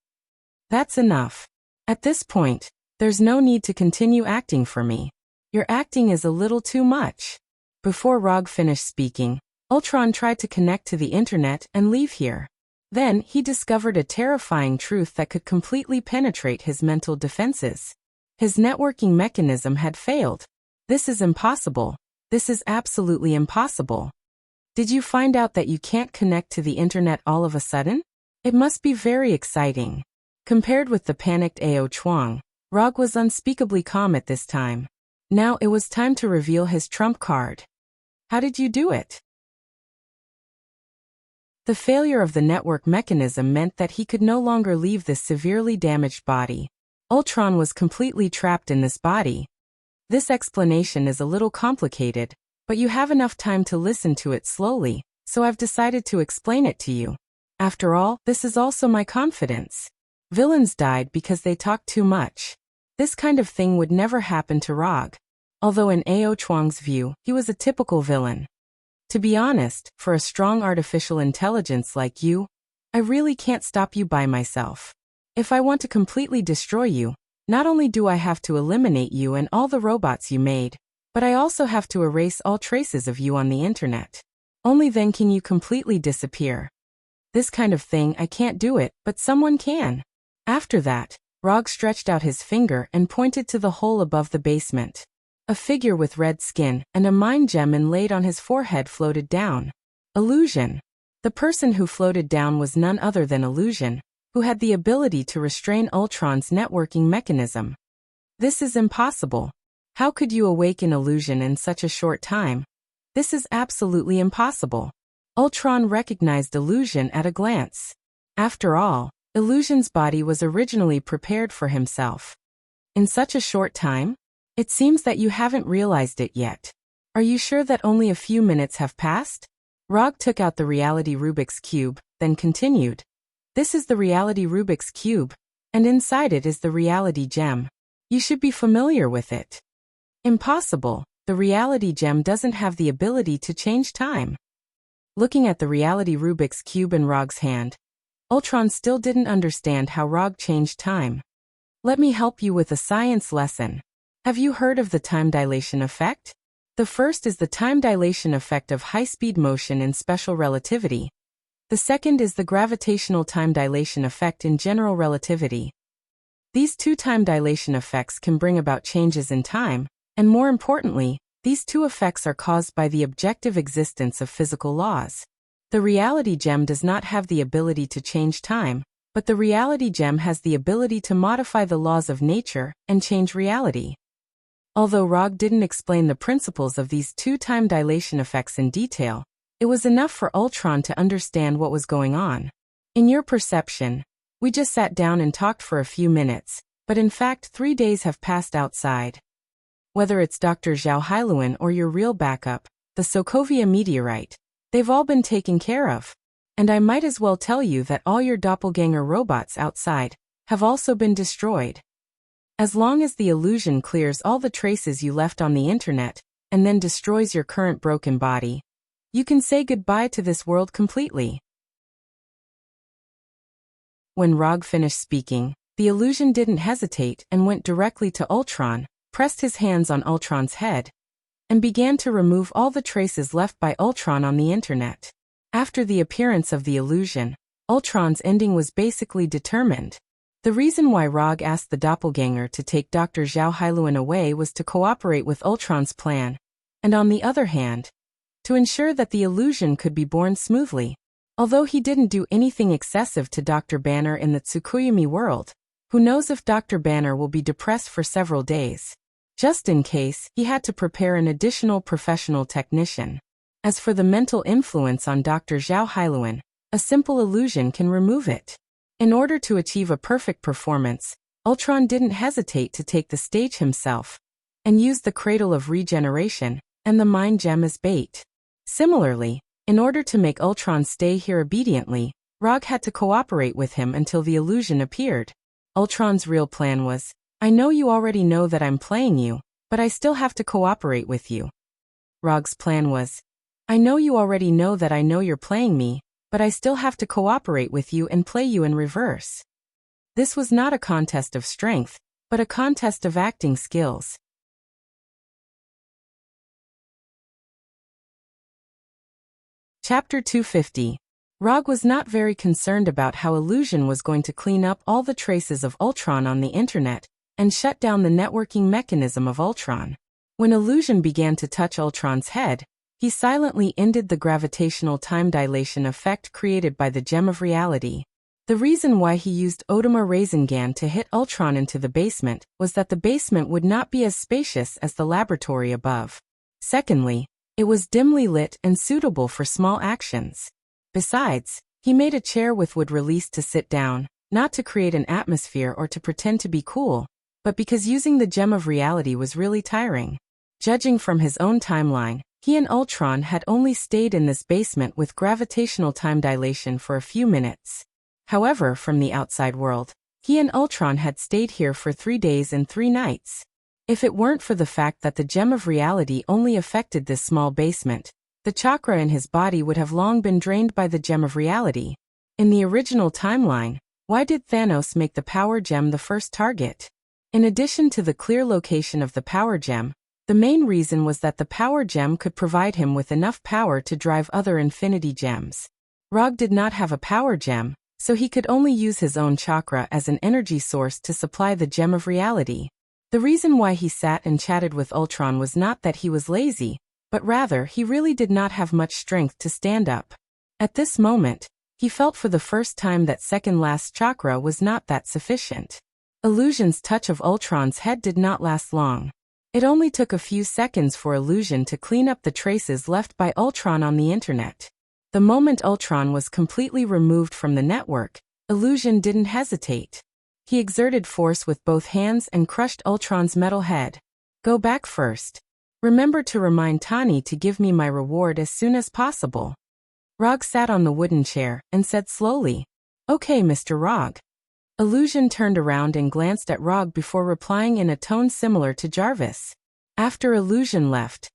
"That's enough. At this point, there's no need to continue acting for me. Your acting is a little too much." Before Rog finished speaking, Ultron tried to connect to the internet and leave here. Then, he discovered a terrifying truth that could completely penetrate his mental defenses. His networking mechanism had failed. This is impossible. This is absolutely impossible. Did you find out that you can't connect to the internet all of a sudden? It must be very exciting. Compared with the panicked Ao Chuang, Rog was unspeakably calm at this time. Now it was time to reveal his trump card. How did you do it? The failure of the network mechanism meant that he could no longer leave this severely damaged body. Ultron was completely trapped in this body. This explanation is a little complicated, but you have enough time to listen to it slowly, so I've decided to explain it to you. After all, this is also my confidence. Villains died because they talked too much. This kind of thing would never happen to Rog. Although in Ao Chuang's view, he was a typical villain. To be honest, for a strong artificial intelligence like you, I really can't stop you by myself. If I want to completely destroy you, not only do I have to eliminate you and all the robots you made, but I also have to erase all traces of you on the internet. Only then can you completely disappear. This kind of thing I can't do it, but someone can. After that, Rog stretched out his finger and pointed to the hole above the basement. A figure with red skin and a mind gem inlaid on his forehead floated down. Illusion. The person who floated down was none other than Illusion, who had the ability to restrain Ultron's networking mechanism. This is impossible. How could you awaken Illusion in such a short time? This is absolutely impossible. Ultron recognized Illusion at a glance. After all, Illusion's body was originally prepared for himself. In such a short time? It seems that you haven't realized it yet. Are you sure that only a few minutes have passed? Rog took out the reality Rubik's Cube, then continued. This is the reality Rubik's Cube, and inside it is the reality gem. You should be familiar with it. Impossible. The reality gem doesn't have the ability to change time. Looking at the reality Rubik's Cube in Rog's hand, Ultron still didn't understand how Rog changed time. Let me help you with a science lesson. Have you heard of the time dilation effect? The first is the time dilation effect of high-speed motion in special relativity. The second is the gravitational time dilation effect in general relativity. These two time dilation effects can bring about changes in time, and more importantly, these two effects are caused by the objective existence of physical laws. The reality gem does not have the ability to change time, but the reality gem has the ability to modify the laws of nature and change reality. Although Rog didn't explain the principles of these two time dilation effects in detail, it was enough for Ultron to understand what was going on. In your perception, we just sat down and talked for a few minutes, but in fact 3 days have passed outside. Whether it's Dr. Zhao Hailuan or your real backup, the Sokovia meteorite, they've all been taken care of. And I might as well tell you that all your doppelganger robots outside have also been destroyed. As long as the illusion clears all the traces you left on the internet, and then destroys your current broken body, you can say goodbye to this world completely. When Rog finished speaking, the illusion didn't hesitate and went directly to Ultron, pressed his hands on Ultron's head, and began to remove all the traces left by Ultron on the internet. After the appearance of the illusion, Ultron's ending was basically determined. The reason why Rog asked the doppelganger to take Dr. Zhao Hailuan away was to cooperate with Ultron's plan, and on the other hand, to ensure that the illusion could be born smoothly. Although he didn't do anything excessive to Dr. Banner in the Tsukuyomi world, who knows if Dr. Banner will be depressed for several days. Just in case, he had to prepare an additional professional technician. As for the mental influence on Dr. Zhao Hailuan, a simple illusion can remove it. In order to achieve a perfect performance, Ultron didn't hesitate to take the stage himself, and use the Cradle of Regeneration and the Mind Gem as bait. Similarly, in order to make Ultron stay here obediently, Rog had to cooperate with him until the illusion appeared. Ultron's real plan was, I know you already know that I'm playing you, but I still have to cooperate with you. Rog's plan was, I know you already know that I know you're playing me, but I still have to cooperate with you and play you in reverse. This was not a contest of strength, but a contest of acting skills. Chapter 250. Rog was not very concerned about how Illusion was going to clean up all the traces of Ultron on the internet and shut down the networking mechanism of Ultron. When Illusion began to touch Ultron's head, he silently ended the gravitational time dilation effect created by the Gem of Reality. The reason why he used Odama Rasengan to hit Ultron into the basement was that the basement would not be as spacious as the laboratory above. Secondly, it was dimly lit and suitable for small actions. Besides, he made a chair with wood release to sit down, not to create an atmosphere or to pretend to be cool, but because using the Gem of Reality was really tiring. Judging from his own timeline, he and Ultron had only stayed in this basement with gravitational time dilation for a few minutes. However, from the outside world, he and Ultron had stayed here for 3 days and 3 nights. If it weren't for the fact that the Gem of Reality only affected this small basement, the chakra in his body would have long been drained by the Gem of Reality. In the original timeline, why did Thanos make the Power Gem the first target? In addition to the clear location of the Power Gem, the main reason was that the Power Gem could provide him with enough power to drive other Infinity Gems. Rog did not have a Power Gem, so he could only use his own chakra as an energy source to supply the Gem of Reality. The reason why he sat and chatted with Ultron was not that he was lazy, but rather he really did not have much strength to stand up. At this moment, he felt for the first time that second-last chakra was not that sufficient. Illusion's touch of Ultron's head did not last long. It only took a few seconds for Illusion to clean up the traces left by Ultron on the internet. The moment Ultron was completely removed from the network, Illusion didn't hesitate. He exerted force with both hands and crushed Ultron's metal head. Go back first. Remember to remind Tani to give me my reward as soon as possible. Rog sat on the wooden chair and said slowly, Okay, Mr. Rog. Illusion turned around and glanced at Rog before replying in a tone similar to Jarvis. After Illusion left,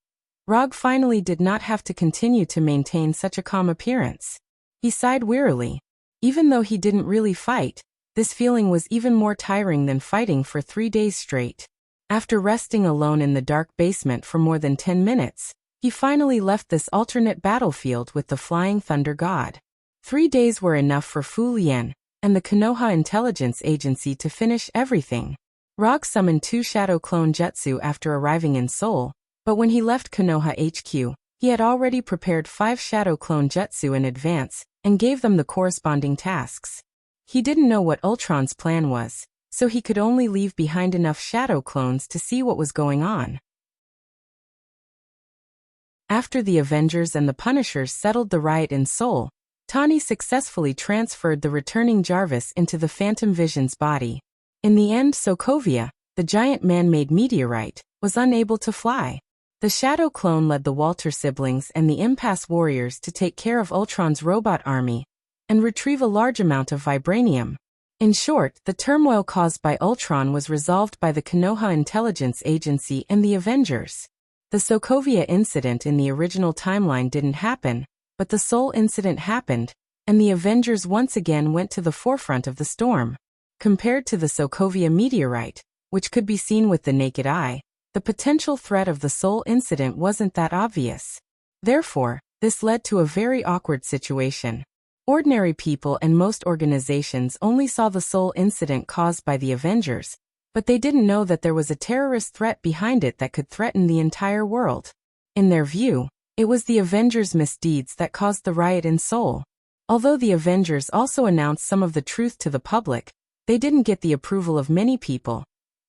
Rog finally did not have to continue to maintain such a calm appearance. He sighed wearily. Even though he didn't really fight, this feeling was even more tiring than fighting for 3 days straight. After resting alone in the dark basement for more than 10 minutes, he finally left this alternate battlefield with the Flying Thunder God. 3 days were enough for Fu Lian and the Konoha Intelligence Agency to finish everything. Rogue summoned 2 Shadow Clone Jutsu after arriving in Seoul, but when he left Konoha HQ, he had already prepared 5 Shadow Clone Jutsu in advance and gave them the corresponding tasks. He didn't know what Ultron's plan was, so he could only leave behind enough Shadow Clones to see what was going on. After the Avengers and the Punishers settled the riot in Seoul, Tani successfully transferred the returning Jarvis into the Phantom Vision's body. In the end, Sokovia, the giant man-made meteorite, was unable to fly. The Shadow Clone led the Walter siblings and the Impasse Warriors to take care of Ultron's robot army and retrieve a large amount of vibranium. In short, the turmoil caused by Ultron was resolved by the Konoha Intelligence Agency and the Avengers. The Sokovia incident in the original timeline didn't happen, but the Seoul incident happened, and the Avengers once again went to the forefront of the storm. Compared to the Sokovia meteorite, which could be seen with the naked eye, the potential threat of the Seoul incident wasn't that obvious. Therefore, this led to a very awkward situation. Ordinary people and most organizations only saw the Seoul incident caused by the Avengers, but they didn't know that there was a terrorist threat behind it that could threaten the entire world. In their view, it was the Avengers' misdeeds that caused the riot in Seoul. Although the Avengers also announced some of the truth to the public, they didn't get the approval of many people,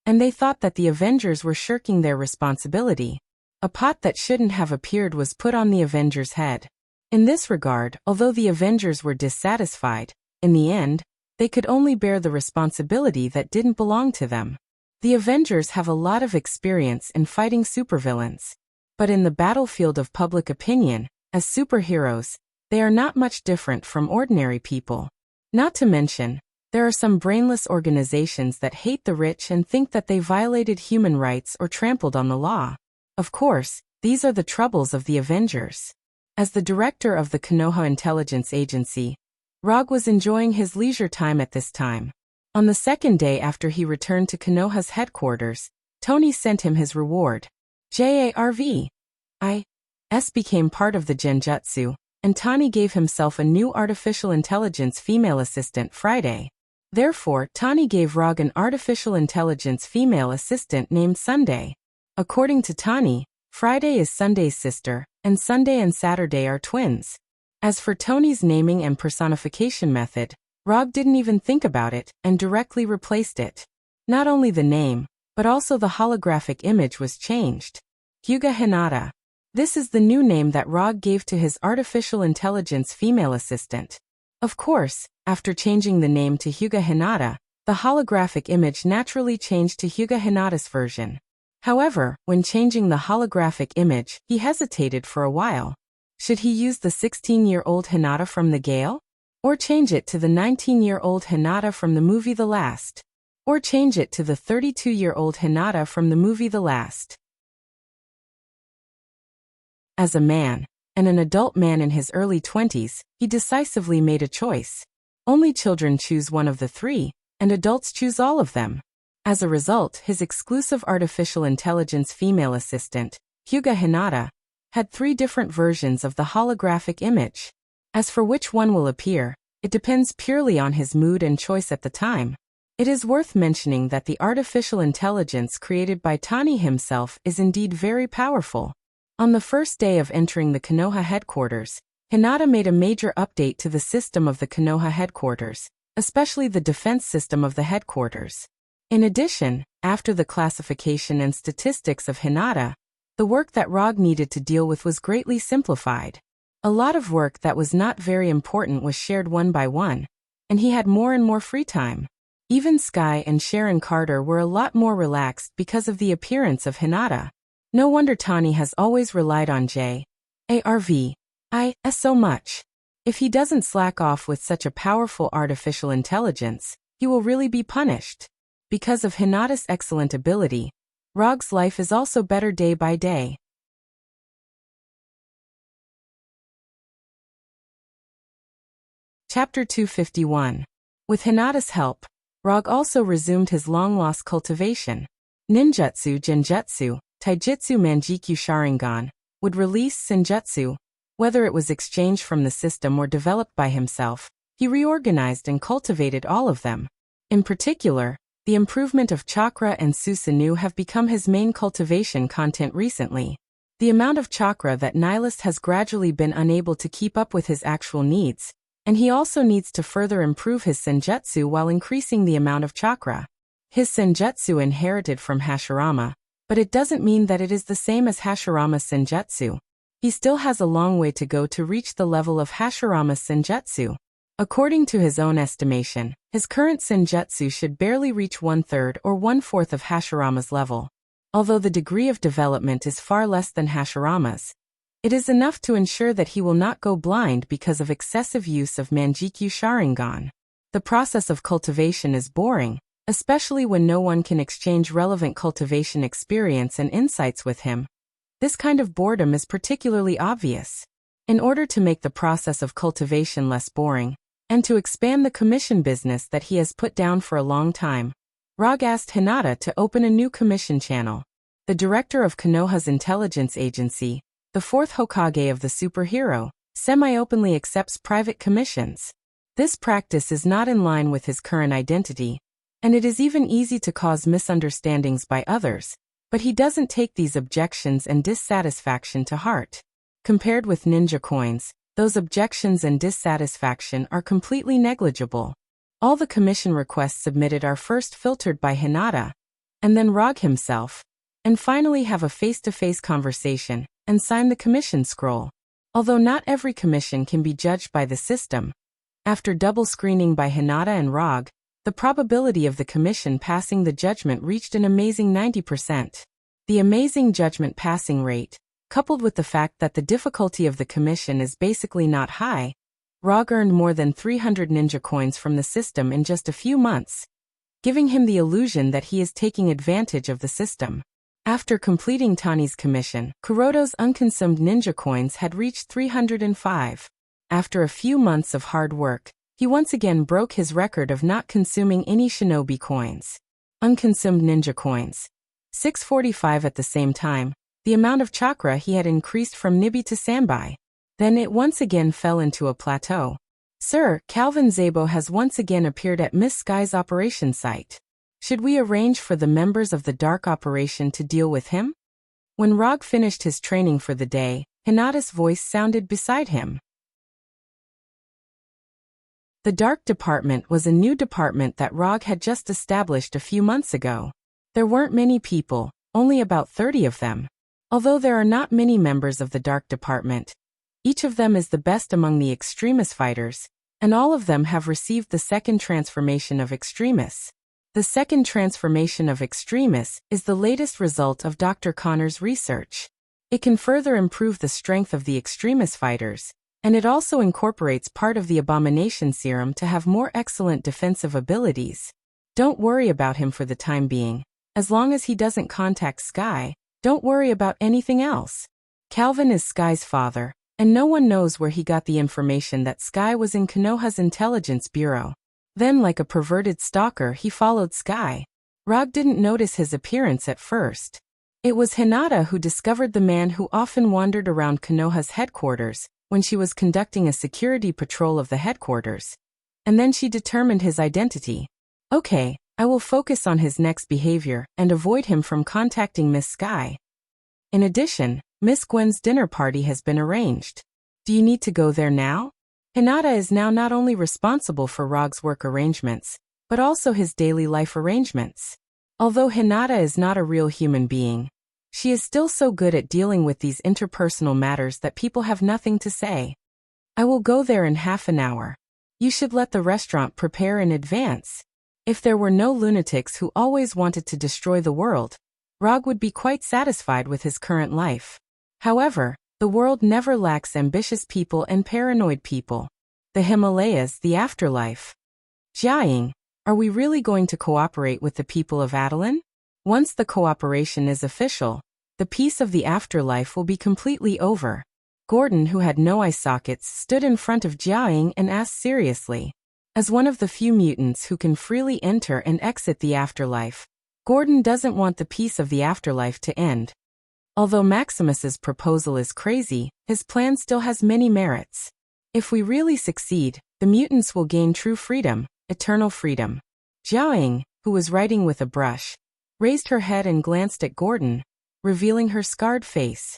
and they thought that the Avengers were shirking their responsibility. A pot that shouldn't have appeared was put on the Avengers' head. In this regard, although the Avengers were dissatisfied, in the end, they could only bear the responsibility that didn't belong to them. The Avengers have a lot of experience in fighting supervillains. But in the battlefield of public opinion, as superheroes, they are not much different from ordinary people. Not to mention, there are some brainless organizations that hate the rich and think that they violated human rights or trampled on the law. Of course, these are the troubles of the Avengers. As the director of the Konoha Intelligence Agency, Rogue was enjoying his leisure time at this time. On the second day after he returned to Konoha's headquarters, Tony sent him his reward. Jarvis became part of the Genjutsu, and Tani gave himself a new artificial intelligence female assistant Friday. Therefore, Tani gave Rogue an artificial intelligence female assistant named Sunday. According to Tani, Friday is Sunday's sister, and Sunday and Saturday are twins. As for Tony's naming and personification method, Rogue didn't even think about it and directly replaced it. Not only the name, but also the holographic image was changed. Hyuga Hinata. This is the new name that Rogue gave to his artificial intelligence female assistant. Of course, after changing the name to Hyuga Hinata, the holographic image naturally changed to Hyuga Hinata's version. However, when changing the holographic image, he hesitated for a while. Should he use the 16-year-old Hinata from The Gale? Or change it to the 19-year-old Hinata from the movie The Last? Or change it to the 32-year-old Hinata from the movie The Last? As a man, and an adult man in his early 20s, he decisively made a choice. Only children choose one of the three, and adults choose all of them. As a result, his exclusive artificial intelligence female assistant, Hyuga Hinata, had 3 different versions of the holographic image. As for which one will appear, it depends purely on his mood and choice at the time. It is worth mentioning that the artificial intelligence created by Tani himself is indeed very powerful. On the first day of entering the Konoha headquarters, Hinata made a major update to the system of the Konoha headquarters, especially the defense system of the headquarters. In addition, after the classification and statistics of Hinata, the work that Rogue needed to deal with was greatly simplified. A lot of work that was not very important was shared one by one, and he had more and more free time. Even Sky and Sharon Carter were a lot more relaxed because of the appearance of Hinata. No wonder Tani has always relied on Jarvis so much. If he doesn't slack off with such a powerful artificial intelligence, he will really be punished. Because of Hinata's excellent ability, Rogue's life is also better day by day. Chapter 251. With Hinata's help, Rogue also resumed his long-lost cultivation. Ninjutsu, Genjutsu, Taijutsu, Manjikyu, Sharingan, would release Senjutsu. Whether it was exchanged from the system or developed by himself, he reorganized and cultivated all of them. In particular, the improvement of chakra and Susanoo have become his main cultivation content recently. The amount of chakra that Nihilist has gradually been unable to keep up with his actual needs, and he also needs to further improve his Senjutsu while increasing the amount of chakra. His Senjutsu inherited from Hashirama, but it doesn't mean that it is the same as Hashirama's Senjutsu. He still has a long way to go to reach the level of Hashirama's Senjutsu. According to his own estimation, his current Senjutsu should barely reach 1/3 or 1/4 of Hashirama's level. Although the degree of development is far less than Hashirama's, it is enough to ensure that he will not go blind because of excessive use of Manjikyu Sharingan. The process of cultivation is boring, especially when no one can exchange relevant cultivation experience and insights with him. This kind of boredom is particularly obvious. In order to make the process of cultivation less boring, and to expand the commission business that he has put down for a long time, Rog asked Hinata to open a new commission channel. The director of Konoha's intelligence agency, the fourth Hokage of the superhero, semi-openly accepts private commissions. This practice is not in line with his current identity, and it is even easy to cause misunderstandings by others, but he doesn't take these objections and dissatisfaction to heart. Compared with ninja coins, those objections and dissatisfaction are completely negligible. All the commission requests submitted are first filtered by Hinata, and then Rog himself, and finally have a face-to-face conversation, and sign the commission scroll. Although not every commission can be judged by the system, after double screening by Hinata and Rog, the probability of the commission passing the judgment reached an amazing 90%. The amazing judgment passing rate, coupled with the fact that the difficulty of the commission is basically not high, Rog earned more than 300 ninja coins from the system in just a few months, giving him the illusion that he is taking advantage of the system. After completing Tani's commission, Kuroto's unconsumed ninja coins had reached 305. After a few months of hard work, he once again broke his record of not consuming any Shinobi coins. Unconsumed ninja coins. 645 at the same time. The amount of chakra he had increased from Nibi to Sanbai. Then it once again fell into a plateau. Sir, Calvin Zabo has once again appeared at Miss Sky's operation site. Should we arrange for the members of the Dark Operation to deal with him? When Rog finished his training for the day, Hinata's voice sounded beside him. The Dark Department was a new department that Rog had just established a few months ago. There weren't many people, only about 30 of them. Although there are not many members of the Dark Department, each of them is the best among the Extremis fighters, and all of them have received the second transformation of Extremis. The second transformation of Extremis is the latest result of Dr. Connor's research. It can further improve the strength of the Extremis fighters, and it also incorporates part of the Abomination Serum to have more excellent defensive abilities. Don't worry about him for the time being. As long as he doesn't contact Sky, don't worry about anything else. Calvin is Sky's father, and no one knows where he got the information that Sky was in Konoha's intelligence bureau. Then, like a perverted stalker, he followed Sky. Rog didn't notice his appearance at first. It was Hinata who discovered the man who often wandered around Konoha's headquarters when she was conducting a security patrol of the headquarters. And then she determined his identity. Okay, I will focus on his next behavior and avoid him from contacting Miss Sky. In addition, Miss Gwen's dinner party has been arranged. Do you need to go there now? Hinata is now not only responsible for Rog's work arrangements, but also his daily life arrangements. Although Hinata is not a real human being, she is still so good at dealing with these interpersonal matters that people have nothing to say. I will go there in half an hour. You should let the restaurant prepare in advance. If there were no lunatics who always wanted to destroy the world, Rog would be quite satisfied with his current life. However, the world never lacks ambitious people and paranoid people. The Himalayas, the afterlife. Jiaying, are we really going to cooperate with the people of Adelan? Once the cooperation is official, the peace of the afterlife will be completely over. Gordon, who had no eye sockets, stood in front of Jiaying and asked seriously. As one of the few mutants who can freely enter and exit the afterlife, Gordon doesn't want the peace of the afterlife to end. Although Maximus's proposal is crazy, his plan still has many merits. If we really succeed, the mutants will gain true freedom, eternal freedom. Jiaoying, who was writing with a brush, raised her head and glanced at Gordon, revealing her scarred face.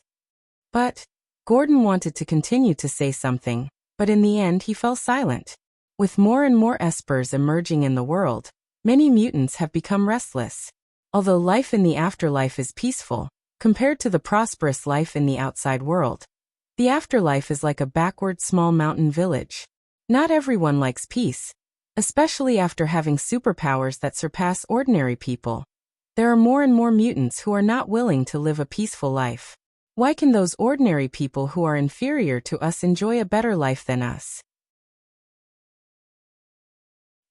But Gordon wanted to continue to say something, but in the end he fell silent. With more and more espers emerging in the world, many mutants have become restless. Although life in the afterlife is peaceful, compared to the prosperous life in the outside world, the afterlife is like a backward small mountain village. Not everyone likes peace, especially after having superpowers that surpass ordinary people. There are more and more mutants who are not willing to live a peaceful life. Why can those ordinary people who are inferior to us enjoy a better life than us?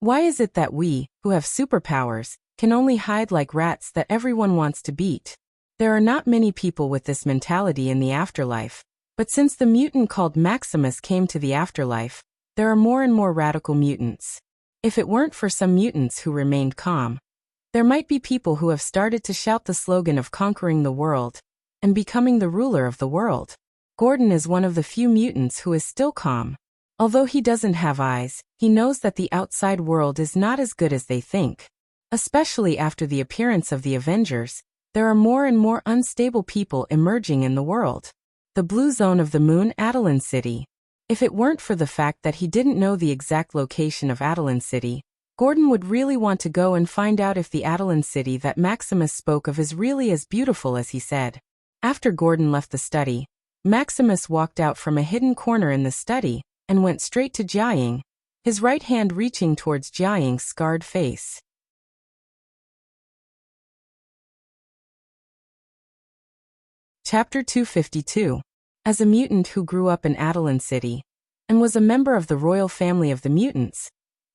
Why is it that we, who have superpowers, can only hide like rats that everyone wants to beat? There are not many people with this mentality in the afterlife, but since the mutant called Maximus came to the afterlife, there are more and more radical mutants. If it weren't for some mutants who remained calm, there might be people who have started to shout the slogan of conquering the world and becoming the ruler of the world. Gordon is one of the few mutants who is still calm. Although he doesn't have eyes, he knows that the outside world is not as good as they think. Especially after the appearance of the Avengers, there are more and more unstable people emerging in the world. The blue zone of the moon Adelan City. If it weren't for the fact that he didn't know the exact location of Adelan City, Gordon would really want to go and find out if the Adelan City that Maximus spoke of is really as beautiful as he said. After Gordon left the study, Maximus walked out from a hidden corner in the study and went straight to Jiaoying, his right hand reaching towards Jiaoying's scarred face. Chapter 252. As a mutant who grew up in Adelan City and was a member of the royal family of the mutants,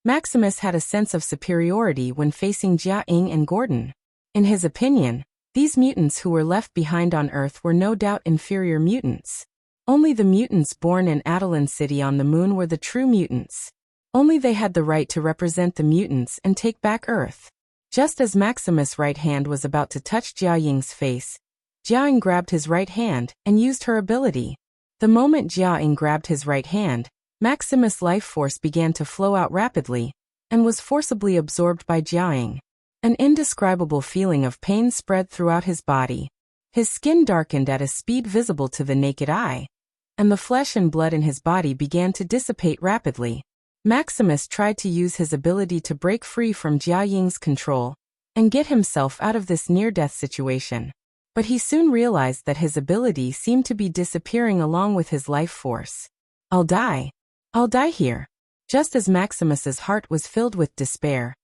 Maximus had a sense of superiority when facing Jiaoying and Gordon. In his opinion, these mutants who were left behind on Earth were no doubt inferior mutants. Only the mutants born in Adelan City on the moon were the true mutants. Only they had the right to represent the mutants and take back Earth. Just as Maximus' right hand was about to touch Jiaoying's face, Jiaoying grabbed his right hand and used her ability. The moment Jiaoying grabbed his right hand, Maximus' life force began to flow out rapidly and was forcibly absorbed by Jiaoying. An indescribable feeling of pain spread throughout his body. His skin darkened at a speed visible to the naked eye, and the flesh and blood in his body began to dissipate rapidly. Maximus tried to use his ability to break free from Jiaoying's control and get himself out of this near-death situation. But he soon realized that his ability seemed to be disappearing along with his life force. I'll die here. Just as Maximus's heart was filled with despair,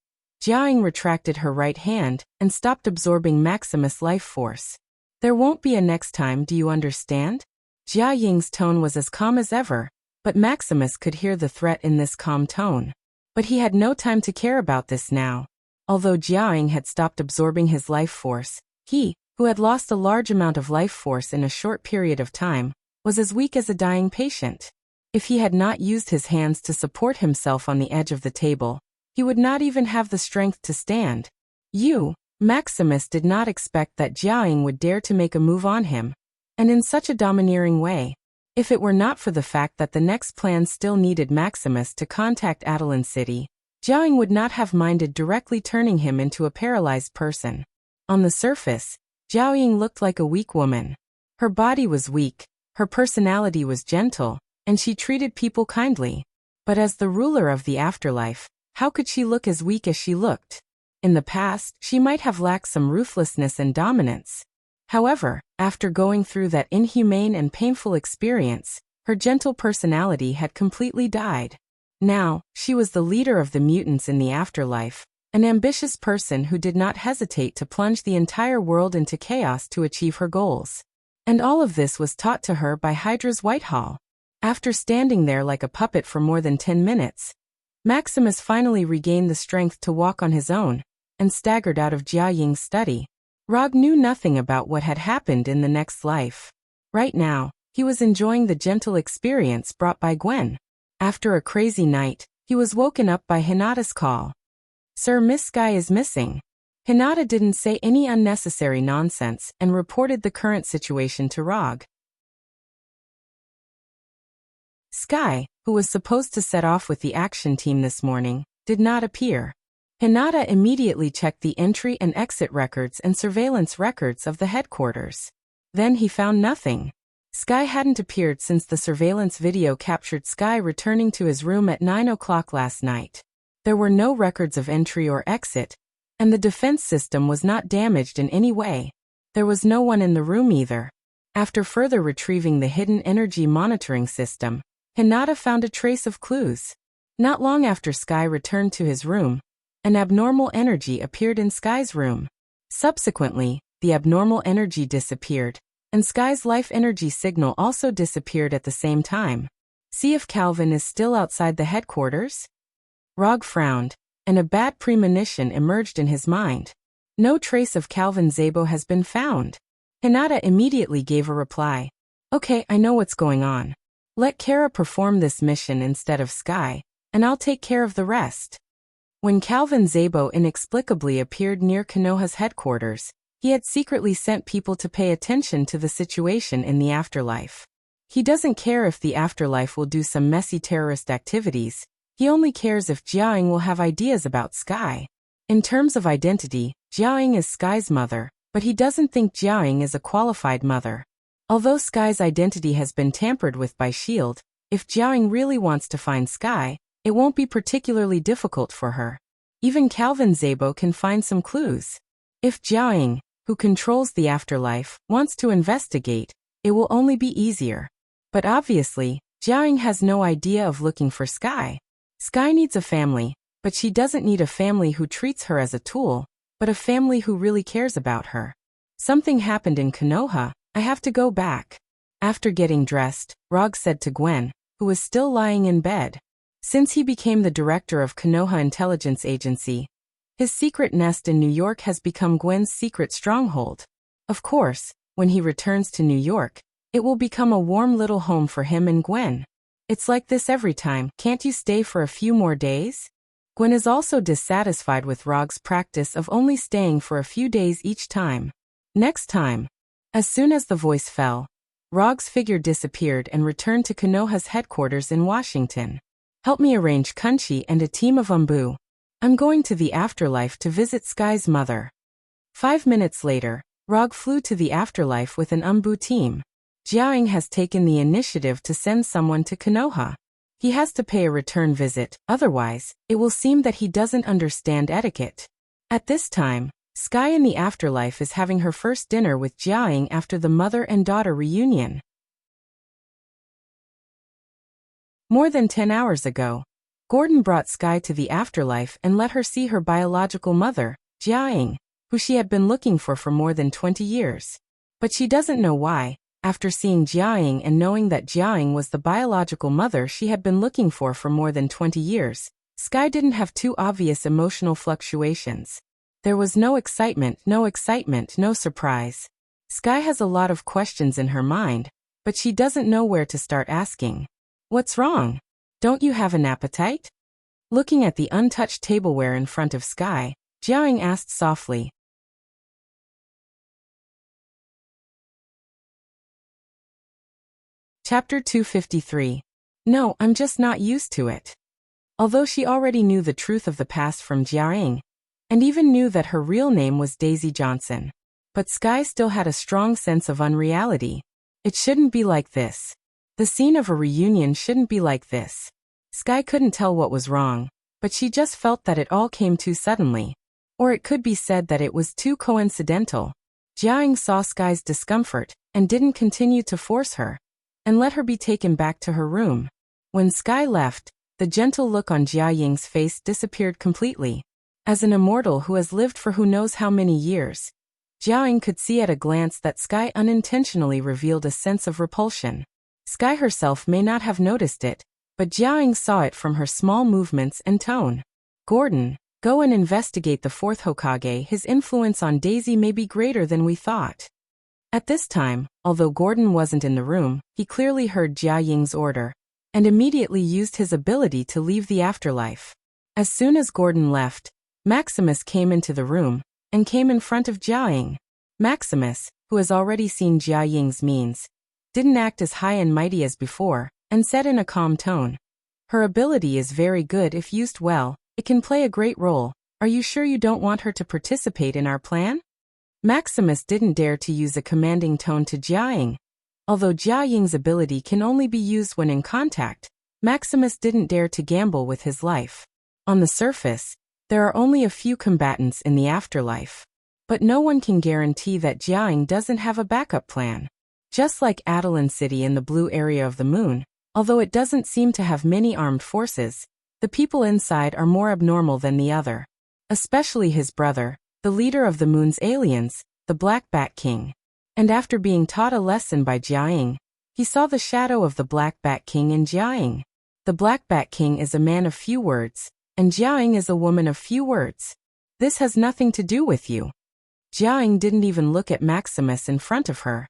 Jiaoying retracted her right hand and stopped absorbing Maximus' life force. There won't be a next time, do you understand? Jiaoying's tone was as calm as ever, but Maximus could hear the threat in this calm tone. But he had no time to care about this now. Although Jiaoying had stopped absorbing his life force, he, who had lost a large amount of life force in a short period of time, was as weak as a dying patient. If he had not used his hands to support himself on the edge of the table, he would not even have the strength to stand. Maximus did not expect that Jiaoying would dare to make a move on him, and in such a domineering way. If it were not for the fact that the next plan still needed Maximus to contact Adelan City, Jiaoying would not have minded directly turning him into a paralyzed person. On the surface, Jiaoying looked like a weak woman. Her body was weak, her personality was gentle, and she treated people kindly. But as the ruler of the afterlife, how could she look as weak as she looked? In the past, she might have lacked some ruthlessness and dominance. However, after going through that inhumane and painful experience, her gentle personality had completely died. Now, she was the leader of the mutants in the afterlife, an ambitious person who did not hesitate to plunge the entire world into chaos to achieve her goals. And all of this was taught to her by Hydra's Whitehall. After standing there like a puppet for more than 10 minutes, Maximus finally regained the strength to walk on his own, and staggered out of Jiaoying's study. Rog knew nothing about what had happened in the next life. Right now, he was enjoying the gentle experience brought by Gwen. After a crazy night, he was woken up by Hinata's call. "Sir, Miss Sky is missing." Hinata didn't say any unnecessary nonsense and reported the current situation to Rog. Sky, who was supposed to set off with the action team this morning, did not appear. Hinata immediately checked the entry and exit records and surveillance records of the headquarters. Then he found nothing. Sky hadn't appeared since the surveillance video captured Sky returning to his room at 9 o'clock last night. There were no records of entry or exit, and the defense system was not damaged in any way. There was no one in the room either. After further retrieving the hidden energy monitoring system, Hinata found a trace of clues. Not long after Sky returned to his room, an abnormal energy appeared in Sky's room. Subsequently, the abnormal energy disappeared, and Sky's life energy signal also disappeared at the same time. See if Calvin is still outside the headquarters? Rog frowned, and a bad premonition emerged in his mind. No trace of Calvin Zabo has been found. Hinata immediately gave a reply. Okay, I know what's going on. Let Kara perform this mission instead of Sky, and I'll take care of the rest. When Calvin Zabo inexplicably appeared near Konoha's headquarters, he had secretly sent people to pay attention to the situation in the afterlife. He doesn't care if the afterlife will do some messy terrorist activities, he only cares if Jiaoying will have ideas about Sky. In terms of identity, Jiaoying is Sky's mother, but he doesn't think Jiaoying is a qualified mother. Although Sky's identity has been tampered with by S.H.I.E.L.D., if Jiaoying really wants to find Sky, it won't be particularly difficult for her. Even Calvin Zabo can find some clues. If Jiaoying, who controls the afterlife, wants to investigate, it will only be easier. But obviously, Jiaoying has no idea of looking for Sky. Sky needs a family, but she doesn't need a family who treats her as a tool, but a family who really cares about her. Something happened in Konoha, I have to go back. After getting dressed, Rog said to Gwen, who was still lying in bed. Since he became the director of Konoha Intelligence Agency, his secret nest in New York has become Gwen's secret stronghold. Of course, when he returns to New York, it will become a warm little home for him and Gwen. It's like this every time, can't you stay for a few more days? Gwen is also dissatisfied with Rog's practice of only staying for a few days each time. Next time. As soon as the voice fell, Rog's figure disappeared and returned to Konoha's headquarters in Washington. Help me arrange Kunchi and a team of Umbu. I'm going to the afterlife to visit Sky's mother. 5 minutes later, Rog flew to the afterlife with an Umbu team. Jiaoying has taken the initiative to send someone to Konoha. He has to pay a return visit, otherwise, it will seem that he doesn't understand etiquette. At this time, Sky in the afterlife is having her first dinner with Jiaoying after the mother and daughter reunion. More than 10 hours ago, Gordon brought Sky to the afterlife and let her see her biological mother, Jiaoying, who she had been looking for more than 20 years. But she doesn't know why, after seeing Jiaoying and knowing that Jiaoying was the biological mother she had been looking for more than 20 years, Sky didn't have too obvious emotional fluctuations. There was no excitement, no surprise. Sky has a lot of questions in her mind, but she doesn't know where to start asking. What's wrong? Don't you have an appetite? Looking at the untouched tableware in front of Sky, Jiaoying asked softly. Chapter 253. No, I'm just not used to it. Although she already knew the truth of the past from Jiaoying, and even knew that her real name was Daisy Johnson, but Sky still had a strong sense of unreality. It shouldn't be like this. The scene of a reunion shouldn't be like this. Sky couldn't tell what was wrong, but she just felt that it all came too suddenly. Or it could be said that it was too coincidental. Jiaoying saw Sky's discomfort, and didn't continue to force her, and let her be taken back to her room. When Sky left, the gentle look on Jiaoying's face disappeared completely. As an immortal who has lived for who knows how many years, Jiaoying could see at a glance that Sky unintentionally revealed a sense of repulsion. Sky herself may not have noticed it, but Jiaoying saw it from her small movements and tone. Gordon, go and investigate the fourth Hokage. His influence on Daisy may be greater than we thought. At this time, although Gordon wasn't in the room, he clearly heard Jiaoying's order, and immediately used his ability to leave the afterlife. As soon as Gordon left, Maximus came into the room, and came in front of Jiaying. Maximus, who has already seen Jiaying's means, didn't act as high and mighty as before, and said in a calm tone, "Her ability is very good if used well, it can play a great role. Are you sure you don't want her to participate in our plan?" Maximus didn't dare to use a commanding tone to Jiaying. Although Jiaying's ability can only be used when in contact, Maximus didn't dare to gamble with his life. On the surface, there are only a few combatants in the afterlife. But no one can guarantee that Jiaying doesn't have a backup plan. Just like Adelan City in the blue area of the moon, although it doesn't seem to have many armed forces, the people inside are more abnormal than the other. Especially his brother, the leader of the moon's aliens, the Black Bat King. And after being taught a lesson by Jiaying, he saw the shadow of the Black Bat King in Jiaying. The Black Bat King is a man of few words, and Jiaying is a woman of few words. This has nothing to do with you. Jiaying didn't even look at Maximus in front of her,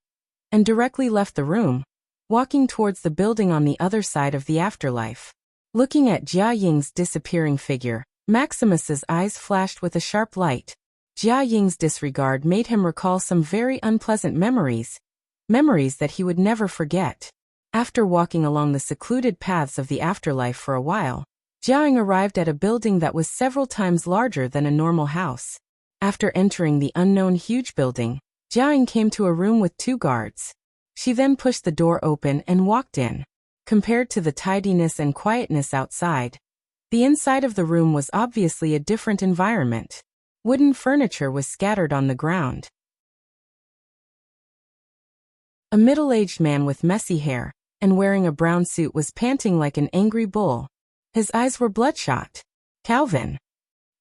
and directly left the room, walking towards the building on the other side of the afterlife. Looking at Jiaying's disappearing figure, Maximus's eyes flashed with a sharp light. Jiaying's disregard made him recall some very unpleasant memories that he would never forget. After walking along the secluded paths of the afterlife for a while, Jiaying arrived at a building that was several times larger than a normal house. After entering the unknown huge building, Jiaying came to a room with 2 guards. She then pushed the door open and walked in. Compared to the tidiness and quietness outside, the inside of the room was obviously a different environment. Wooden furniture was scattered on the ground. A middle-aged man with messy hair and wearing a brown suit was panting like an angry bull. His eyes were bloodshot. Calvin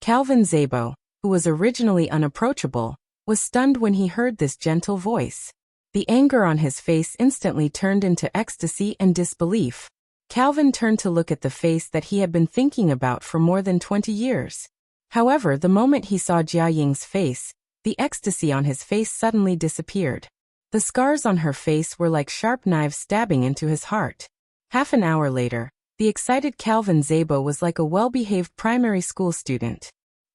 Szabo, who was originally unapproachable, was stunned when he heard this gentle voice. The anger on his face instantly turned into ecstasy and disbelief. Calvin turned to look at the face that he had been thinking about for more than 20 years. However, the moment he saw Jiaying's face, the ecstasy on his face suddenly disappeared. The scars on her face were like sharp knives stabbing into his heart. Half an hour later, the excited Calvin Szabo was like a well-behaved primary school student.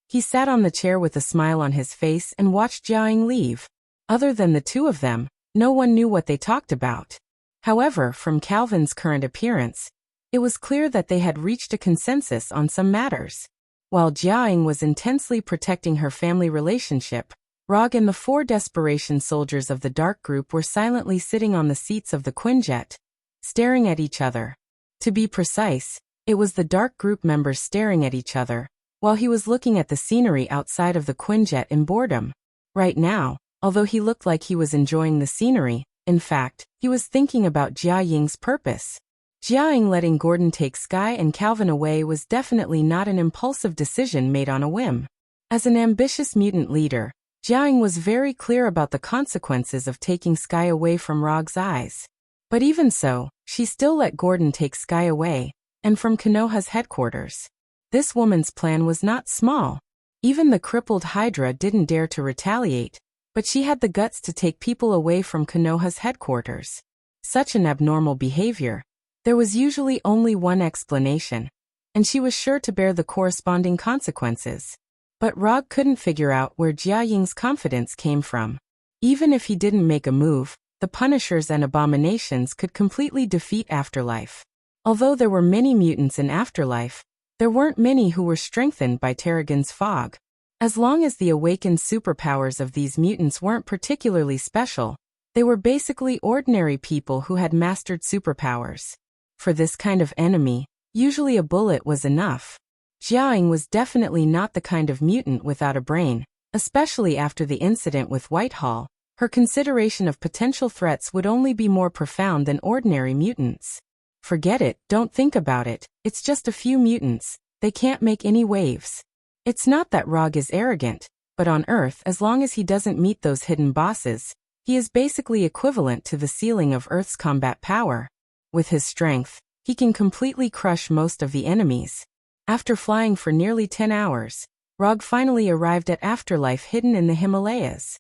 He sat on the chair with a smile on his face and watched Jiaying leave. Other than the two of them, no one knew what they talked about. However, from Calvin's current appearance, it was clear that they had reached a consensus on some matters. While Jiaying was intensely protecting her family relationship, Rog and the 4 desperation soldiers of the Dark Group were silently sitting on the seats of the Quinjet, staring at each other. To be precise, it was the Dark Group members staring at each other, while he was looking at the scenery outside of the Quinjet in boredom. Right now, although he looked like he was enjoying the scenery, in fact, he was thinking about Jiaying's purpose. Jiaying letting Gordon take Sky and Calvin away was definitely not an impulsive decision made on a whim. As an ambitious mutant leader, Jiaying was very clear about the consequences of taking Sky away from Rog's eyes. But even so, she still let Gordon take Sky away, and from Konoha's headquarters. This woman's plan was not small. Even the crippled Hydra didn't dare to retaliate, but she had the guts to take people away from Konoha's headquarters. Such an abnormal behavior. There was usually only one explanation, and she was sure to bear the corresponding consequences. But Rog couldn't figure out where Jiaying's confidence came from. Even if he didn't make a move, the Punishers and Abominations could completely defeat Afterlife. Although there were many mutants in Afterlife, there weren't many who were strengthened by Terrigen's fog. As long as the awakened superpowers of these mutants weren't particularly special, they were basically ordinary people who had mastered superpowers. For this kind of enemy, usually a bullet was enough. Jiaying was definitely not the kind of mutant without a brain, especially after the incident with Whitehall. Her consideration of potential threats would only be more profound than ordinary mutants. Forget it, don't think about it, it's just a few mutants, they can't make any waves. It's not that Rog is arrogant, but on Earth, as long as he doesn't meet those hidden bosses, he is basically equivalent to the ceiling of Earth's combat power. With his strength, he can completely crush most of the enemies. After flying for nearly 10 hours, Rog finally arrived at Afterlife hidden in the Himalayas.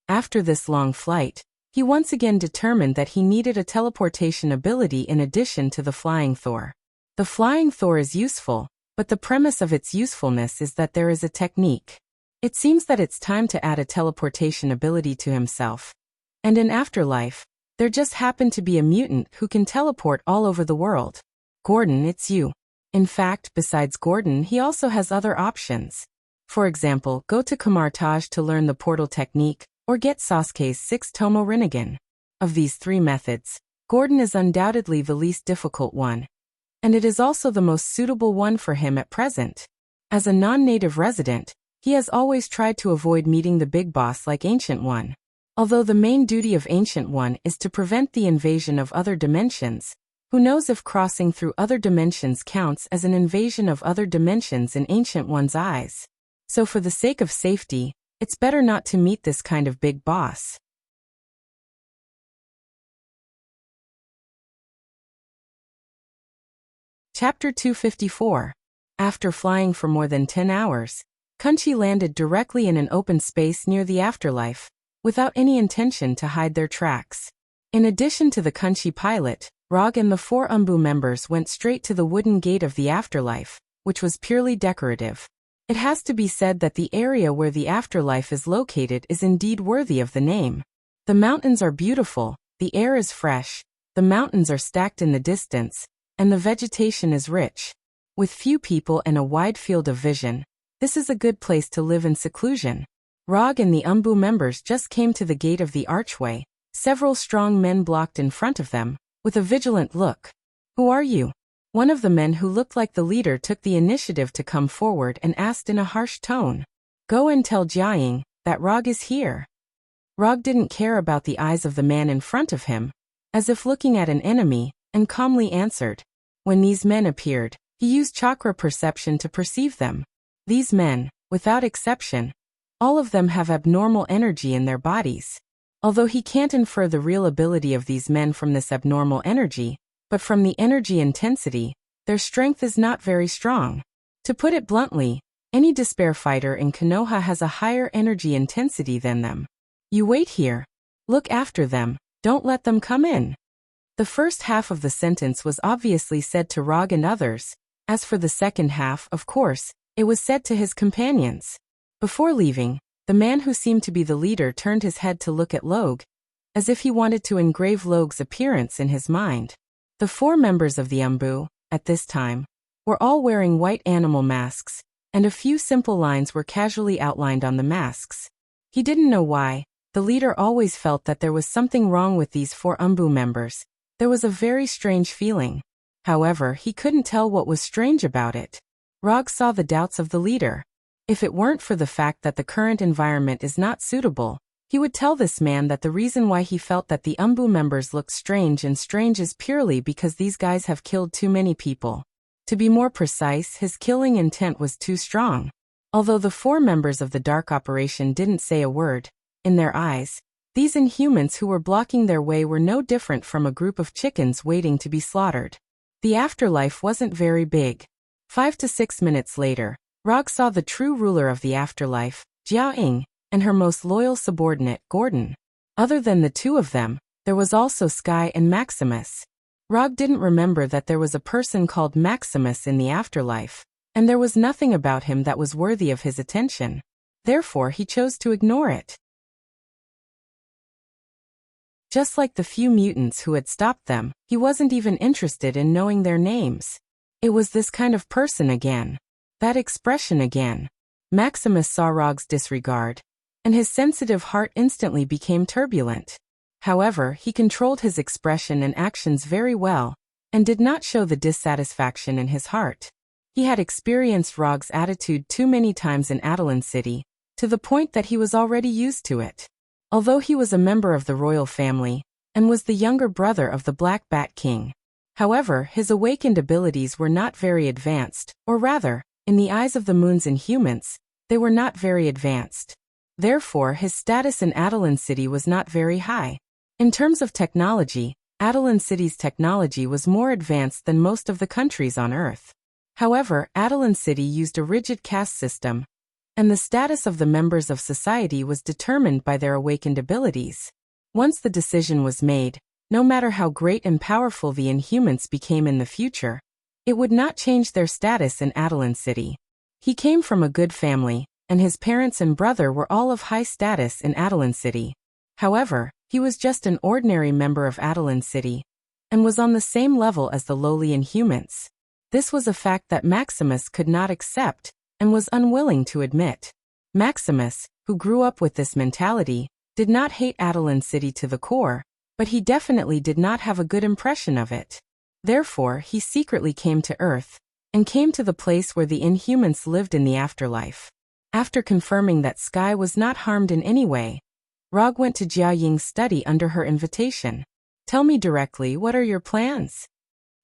After this long flight, he once again determined that he needed a teleportation ability in addition to the Flying Thor. The Flying Thor is useful, but the premise of its usefulness is that there is a technique. It seems that it's time to add a teleportation ability to himself. And in afterlife, there just happened to be a mutant who can teleport all over the world. Gordon, it's you. In fact, besides Gordon, he also has other options. For example, go to Kamartage to learn the portal technique, or get Sasuke's 6-Tomo Rinnegan. Of these three methods, Gordon is undoubtedly the least difficult one. And it is also the most suitable one for him at present. As a non-native resident, he has always tried to avoid meeting the big boss like Ancient One. Although the main duty of Ancient One is to prevent the invasion of other dimensions, who knows if crossing through other dimensions counts as an invasion of other dimensions in Ancient One's eyes. So for the sake of safety, it's better not to meet this kind of big boss. Chapter 254. After flying for more than 10 hours, Kunchi landed directly in an open space near the afterlife, without any intention to hide their tracks. In addition to the Kunchi pilot, Rog and the 4 Umbu members went straight to the wooden gate of the afterlife, which was purely decorative. It has to be said that the area where the afterlife is located is indeed worthy of the name. The mountains are beautiful, the air is fresh, the mountains are stacked in the distance, and the vegetation is rich. With few people and a wide field of vision, this is a good place to live in seclusion. Rog and the Umbu members just came to the gate of the archway. Several strong men blocked in front of them, with a vigilant look. "Who are you?" One of the men who looked like the leader took the initiative to come forward and asked in a harsh tone. "Go and tell Jiaying that Rog is here." Rog didn't care about the eyes of the man in front of him, as if looking at an enemy, and calmly answered. When these men appeared, he used chakra perception to perceive them. These men, without exception, all of them have abnormal energy in their bodies. Although he can't infer the real ability of these men from this abnormal energy, but from the energy intensity, their strength is not very strong. To put it bluntly, any despair fighter in Konoha has a higher energy intensity than them. "You wait here. Look after them, don't let them come in." The first half of the sentence was obviously said to Rog and others. As for the second half, of course, it was said to his companions. Before leaving, the man who seemed to be the leader turned his head to look at Logue, as if he wanted to engrave Logue's appearance in his mind. The 4 members of the Umbu, at this time, were all wearing white animal masks, and a few simple lines were casually outlined on the masks. He didn't know why. The leader always felt that there was something wrong with these 4 Umbu members. There was a very strange feeling. However, he couldn't tell what was strange about it. Rog saw the doubts of the leader. If it weren't for the fact that the current environment is not suitable, he would tell this man that the reason why he felt that the Umbu members look strange is purely because these guys have killed too many people. To be more precise, his killing intent was too strong. Although the 4 members of the Dark Operation didn't say a word, in their eyes, these Inhumans who were blocking their way were no different from a group of chickens waiting to be slaughtered. The afterlife wasn't very big. 5 to 6 minutes later, Rog saw the true ruler of the afterlife, Jiaying, and her most loyal subordinate, Gordon. Other than the 2 of them, there was also Sky and Maximus. Rog didn't remember that there was a person called Maximus in the afterlife, and there was nothing about him that was worthy of his attention. Therefore, he chose to ignore it. Just like the few mutants who had stopped them, he wasn't even interested in knowing their names. It was this kind of person again. That expression again. Maximus saw Rog's disregard, and his sensitive heart instantly became turbulent. However, he controlled his expression and actions very well, and did not show the dissatisfaction in his heart. He had experienced Rog's attitude too many times in Adelan City, to the point that he was already used to it. Although he was a member of the royal family, and was the younger brother of the Black Bat King. However, his awakened abilities were not very advanced, or rather, in the eyes of the Moon's Inhumans, they were not very advanced. Therefore, his status in Adelan City was not very high. In terms of technology, Adelan City's technology was more advanced than most of the countries on Earth. However, Adelan City used a rigid caste system, and the status of the members of society was determined by their awakened abilities. Once the decision was made, no matter how great and powerful the Inhumans became in the future, It would not change their status in Adeline City. He came from a good family, and his parents and brother were all of high status in Adeline City. However, he was just an ordinary member of Adeline City, and was on the same level as the lowly Inhumans. This was a fact that Maximus could not accept, and was unwilling to admit. Maximus, who grew up with this mentality, did not hate Adeline City to the core, but he definitely did not have a good impression of it. Therefore, he secretly came to Earth, and came to the place where the Inhumans lived in the afterlife. After confirming that Sky was not harmed in any way, Rog went to Jia Ying's study under her invitation. Tell me directly, what are your plans?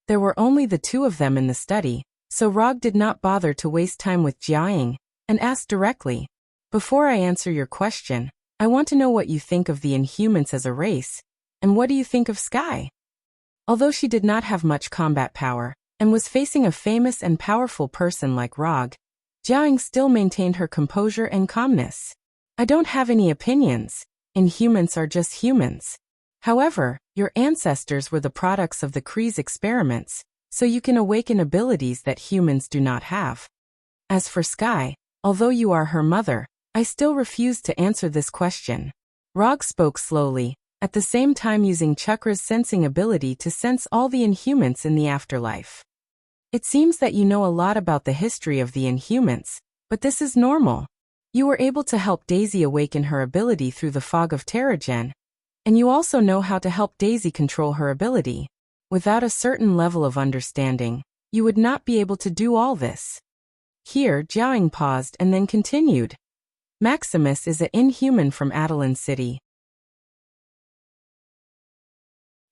There were only the two of them in the study, so Rog did not bother to waste time with Jia Ying, and asked directly, before I answer your question, I want to know what you think of the Inhumans as a race, and what do you think of Sky? Although she did not have much combat power, and was facing a famous and powerful person like Rog, Jia Ying still maintained her composure and calmness. I don't have any opinions. Inhumans are just humans. However, your ancestors were the products of the Kree's experiments, so you can awaken abilities that humans do not have. As for Sky, although you are her mother, I still refuse to answer this question. Rog spoke slowly, at the same time using Chakra's sensing ability to sense all the Inhumans in the afterlife. It seems that you know a lot about the history of the Inhumans, but this is normal. You were able to help Daisy awaken her ability through the fog of Terrigen, and you also know how to help Daisy control her ability. Without a certain level of understanding, you would not be able to do all this. Here, Jia Ying paused and then continued. Maximus is an Inhuman from Adeline City.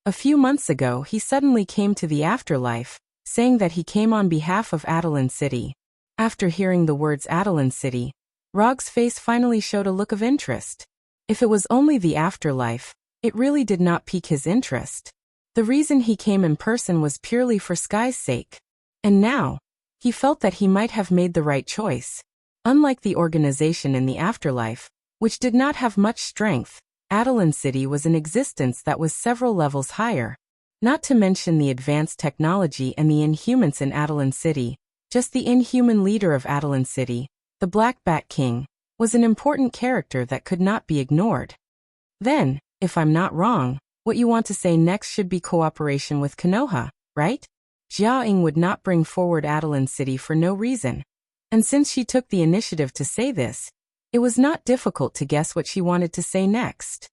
A few months ago, he suddenly came to the afterlife, saying that he came on behalf of Adeline City. After hearing the words Adeline City, Rog's face finally showed a look of interest. If it was only the afterlife, it really did not pique his interest. The reason he came in person was purely for Sky's sake. And now, he felt that he might have made the right choice. Unlike the organization in the afterlife, which did not have much strength, Adeline City was an existence that was several levels higher. Not to mention the advanced technology and the Inhumans in Adeline City, just the Inhuman leader of Adeline City, the Black Bat King, was an important character that could not be ignored. Then, if I'm not wrong, what you want to say next should be cooperation with Konoha, right? Jia Ying would not bring forward Adeline City for no reason. And since she took the initiative to say this, it was not difficult to guess what she wanted to say next.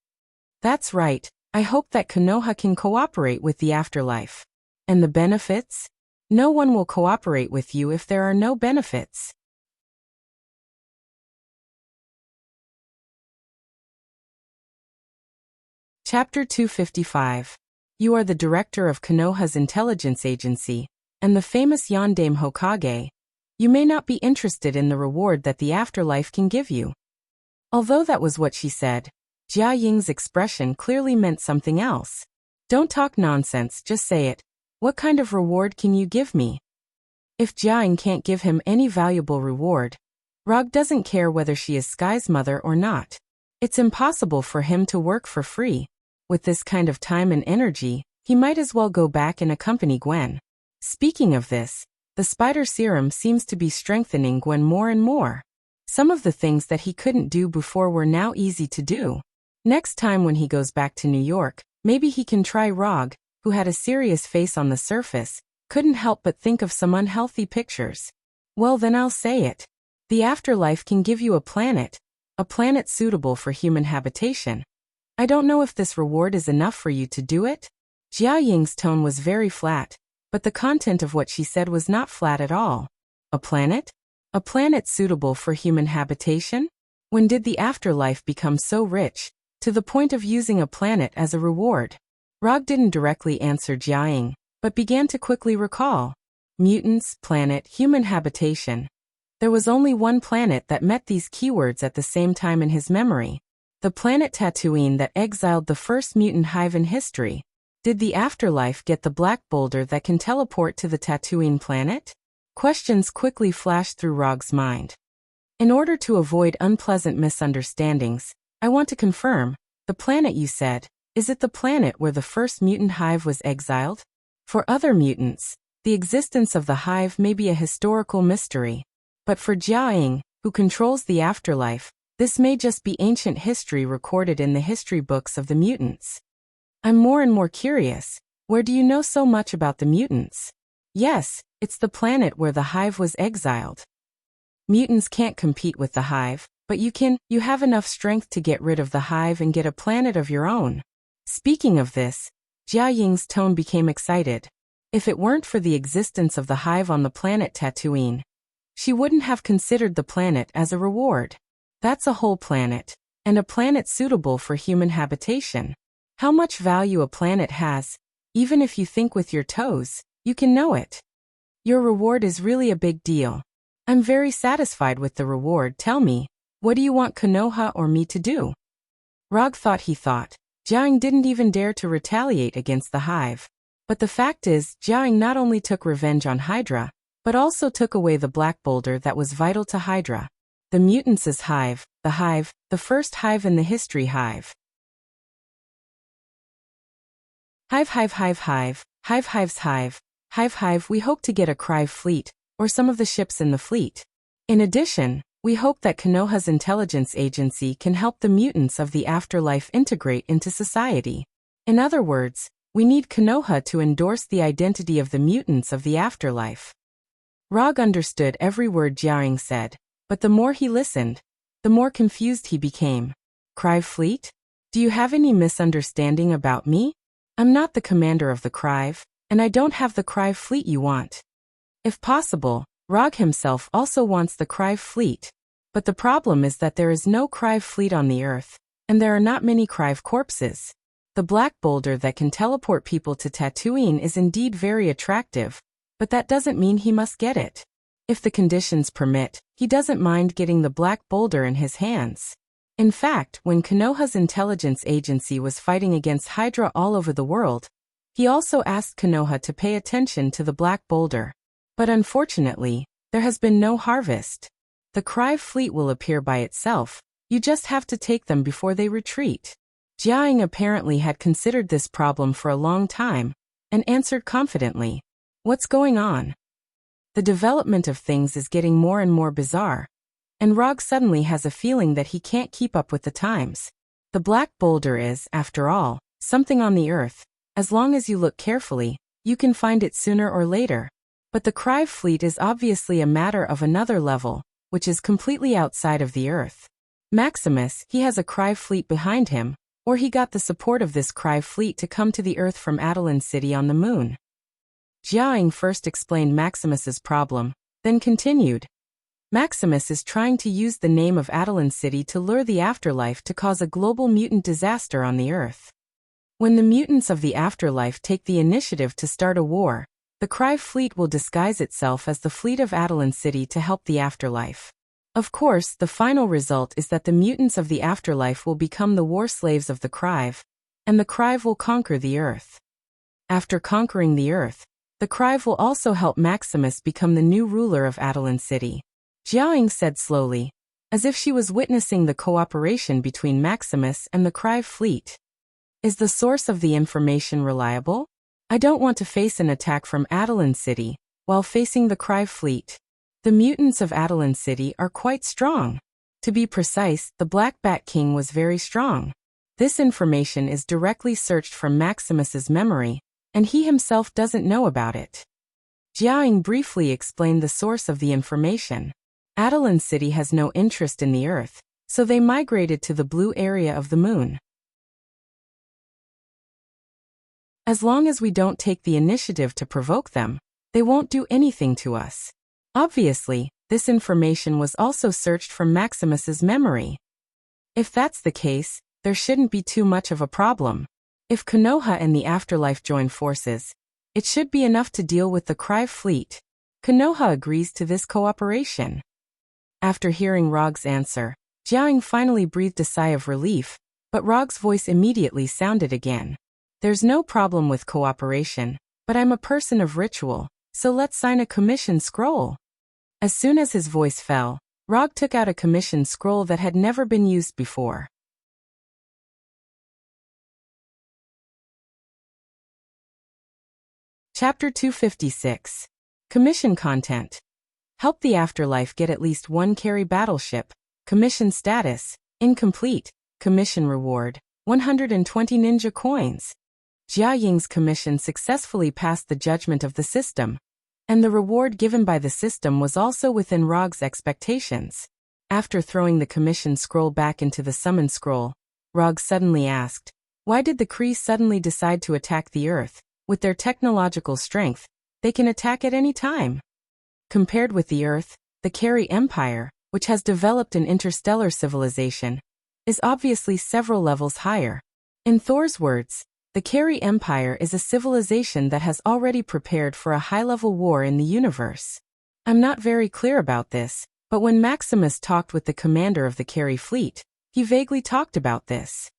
That's right, I hope that Konoha can cooperate with the afterlife. And the benefits? No one will cooperate with you if there are no benefits. Chapter 255. You are the director of Konoha's intelligence agency, and the famous Yondaime Hokage. You may not be interested in the reward that the afterlife can give you. Although that was what she said, Jia Ying's expression clearly meant something else. Don't talk nonsense, just say it. What kind of reward can you give me? If Jia Ying can't give him any valuable reward, Rog doesn't care whether she is Sky's mother or not. It's impossible for him to work for free. With this kind of time and energy, he might as well go back and accompany Gwen. Speaking of this, the spider serum seems to be strengthening Gwen more and more. Some of the things that he couldn't do before were now easy to do. Next time when he goes back to New York, maybe he can try Rog, who had a serious face on the surface, couldn't help but think of some unhealthy pictures. Well, then I'll say it. The afterlife can give you a planet suitable for human habitation. I don't know if this reward is enough for you to do it. Jia Ying's tone was very flat, but the content of what she said was not flat at all. A planet? A planet suitable for human habitation? When did the afterlife become so rich, to the point of using a planet as a reward? Rog didn't directly answer Jia Ying, but began to quickly recall. Mutants, planet, human habitation. There was only one planet that met these keywords at the same time in his memory. The planet Tatooine that exiled the first mutant hive in history. Did the afterlife get the black boulder that can teleport to the Tatooine planet? Questions quickly flashed through Rog's mind. In order to avoid unpleasant misunderstandings, I want to confirm, the planet you said, is it the planet where the first mutant hive was exiled? For other mutants, the existence of the hive may be a historical mystery. But for Jiaying, who controls the afterlife, this may just be ancient history recorded in the history books of the mutants. I'm more and more curious. Where do you know so much about the mutants? Yes, it's the planet where the hive was exiled. Mutants can't compete with the hive, but you have enough strength to get rid of the hive and get a planet of your own. Speaking of this, Jia Ying's tone became excited. If it weren't for the existence of the hive on the planet Tatooine, she wouldn't have considered the planet as a reward. That's a whole planet, and a planet suitable for human habitation. How much value a planet has, even if you think with your toes, you can know it. Your reward is really a big deal. I'm very satisfied with the reward. Tell me, what do you want Konoha or me to do? Rog thought. Jiang didn't even dare to retaliate against the hive. But the fact is, Jiang not only took revenge on Hydra, but also took away the black boulder that was vital to Hydra. The mutants' hive, the first hive in the history hive. Hive, we hope to get a Krive fleet, or some of the ships in the fleet. In addition, we hope that Konoha's intelligence agency can help the mutants of the afterlife integrate into society. In other words, we need Konoha to endorse the identity of the mutants of the afterlife. Rog understood every word Jiaring said, but the more he listened, the more confused he became. Krive fleet? Do you have any misunderstanding about me? I'm not the commander of the Krive, and I don't have the Krive fleet you want. If possible, Rog himself also wants the Krive fleet, but the problem is that there is no Krive fleet on the Earth, and there are not many Krive corpses. The black boulder that can teleport people to Tatooine is indeed very attractive, but that doesn't mean he must get it. If the conditions permit, he doesn't mind getting the black boulder in his hands. In fact, when Konoha's intelligence agency was fighting against Hydra all over the world, he also asked Konoha to pay attention to the black boulder. But unfortunately, there has been no harvest. The Krive fleet will appear by itself, you just have to take them before they retreat. Jiaing apparently had considered this problem for a long time, and answered confidently. What's going on? The development of things is getting more and more bizarre, and Rog suddenly has a feeling that he can't keep up with the times. The black boulder is, after all, something on the Earth. As long as you look carefully, you can find it sooner or later. But the Krive fleet is obviously a matter of another level, which is completely outside of the Earth. Maximus, he has a Krive fleet behind him, or he got the support of this Krive fleet to come to the Earth from Adelan City on the moon. Jiaing first explained Maximus's problem, then continued. Maximus is trying to use the name of Adelan City to lure the afterlife to cause a global mutant disaster on the Earth. When the mutants of the afterlife take the initiative to start a war, the Krive fleet will disguise itself as the fleet of Adelan City to help the afterlife. Of course, the final result is that the mutants of the afterlife will become the war slaves of the Krive, and the Krive will conquer the Earth. After conquering the Earth, the Krive will also help Maximus become the new ruler of Adelan City. Jiaing said slowly, as if she was witnessing the cooperation between Maximus and the Krive fleet. Is the source of the information reliable? I don't want to face an attack from Adelan City, while facing the Krive fleet. The mutants of Adelan City are quite strong. To be precise, the Black Bat King was very strong. This information is directly searched from Maximus's memory, and he himself doesn't know about it. Jiaing briefly explained the source of the information. Adelan City has no interest in the Earth, so they migrated to the blue area of the moon. As long as we don't take the initiative to provoke them, they won't do anything to us. Obviously, this information was also searched from Maximus's memory. If that's the case, there shouldn't be too much of a problem. If Konoha and the afterlife join forces, it should be enough to deal with the Krive fleet. Konoha agrees to this cooperation. After hearing Rog's answer, Jiaing finally breathed a sigh of relief, but Rog's voice immediately sounded again. There's no problem with cooperation, but I'm a person of ritual, so let's sign a commission scroll. As soon as his voice fell, Rog took out a commission scroll that had never been used before. Chapter 256. Commission Content. Help the Afterlife get at least one carry battleship. Commission status, incomplete. Commission reward, 120 ninja coins. Jia Ying's commission successfully passed the judgment of the system, and the reward given by the system was also within Rog's expectations. After throwing the commission scroll back into the summon scroll, Rog suddenly asked, why did the Kree suddenly decide to attack the Earth? With their technological strength, they can attack at any time. Compared with the Earth, the Carey Empire, which has developed an interstellar civilization, is obviously several levels higher. In Thor's words, the Carey Empire is a civilization that has already prepared for a high-level war in the universe. I'm not very clear about this, but when Maximus talked with the commander of the Carey fleet, he vaguely talked about this.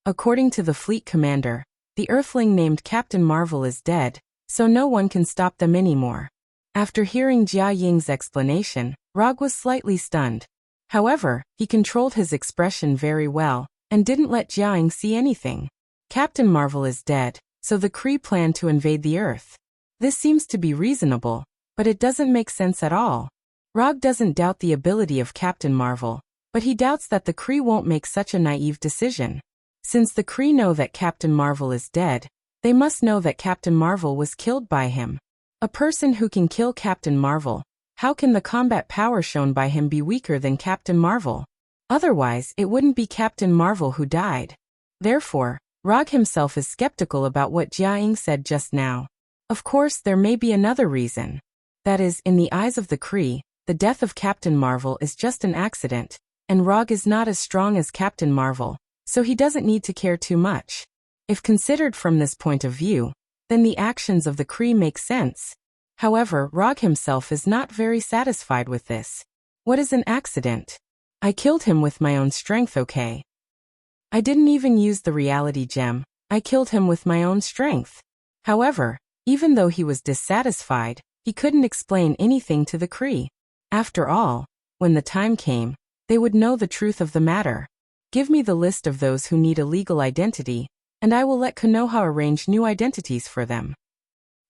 According to the fleet commander, the Earthling named Captain Marvel is dead, so no one can stop them anymore. After hearing Jia Ying's explanation, Rog was slightly stunned. However, he controlled his expression very well, and didn't let Jia Ying see anything. Captain Marvel is dead, so the Kree plan to invade the Earth. This seems to be reasonable, but it doesn't make sense at all. Rog doesn't doubt the ability of Captain Marvel, but he doubts that the Kree won't make such a naive decision. Since the Kree know that Captain Marvel is dead, they must know that Captain Marvel was killed by him. A person who can kill Captain Marvel, how can the combat power shown by him be weaker than Captain Marvel? Otherwise, it wouldn't be Captain Marvel who died. Therefore, Rog himself is skeptical about what Jia Ying said just now. Of course, there may be another reason. That is, in the eyes of the Kree, the death of Captain Marvel is just an accident, and Rog is not as strong as Captain Marvel, so he doesn't need to care too much. If considered from this point of view, then the actions of the Kree make sense. However, Rog himself is not very satisfied with this. What is an accident? I killed him with my own strength, okay? I didn't even use the reality gem, I killed him with my own strength. However, even though he was dissatisfied, he couldn't explain anything to the Kree. After all, when the time came, they would know the truth of the matter. Give me the list of those who need a legal identity, and I will let Konoha arrange new identities for them.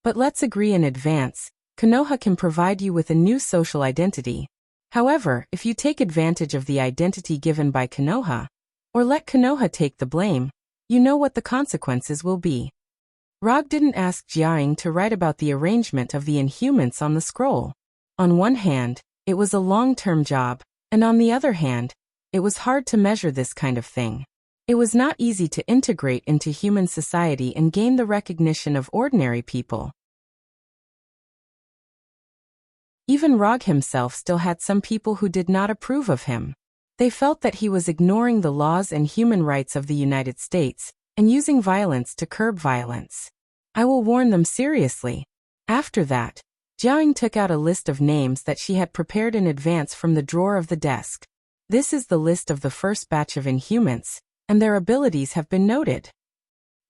But let's agree in advance, Konoha can provide you with a new social identity. However, if you take advantage of the identity given by Konoha, or let Konoha take the blame, you know what the consequences will be. Rog didn't ask Jia Ying to write about the arrangement of the Inhumans on the scroll. On one hand, it was a long-term job, and on the other hand, it was hard to measure this kind of thing. It was not easy to integrate into human society and gain the recognition of ordinary people. Even Rog himself still had some people who did not approve of him. They felt that he was ignoring the laws and human rights of the United States, and using violence to curb violence. I will warn them seriously. After that, Jia Ying took out a list of names that she had prepared in advance from the drawer of the desk. This is the list of the first batch of Inhumans, and their abilities have been noted.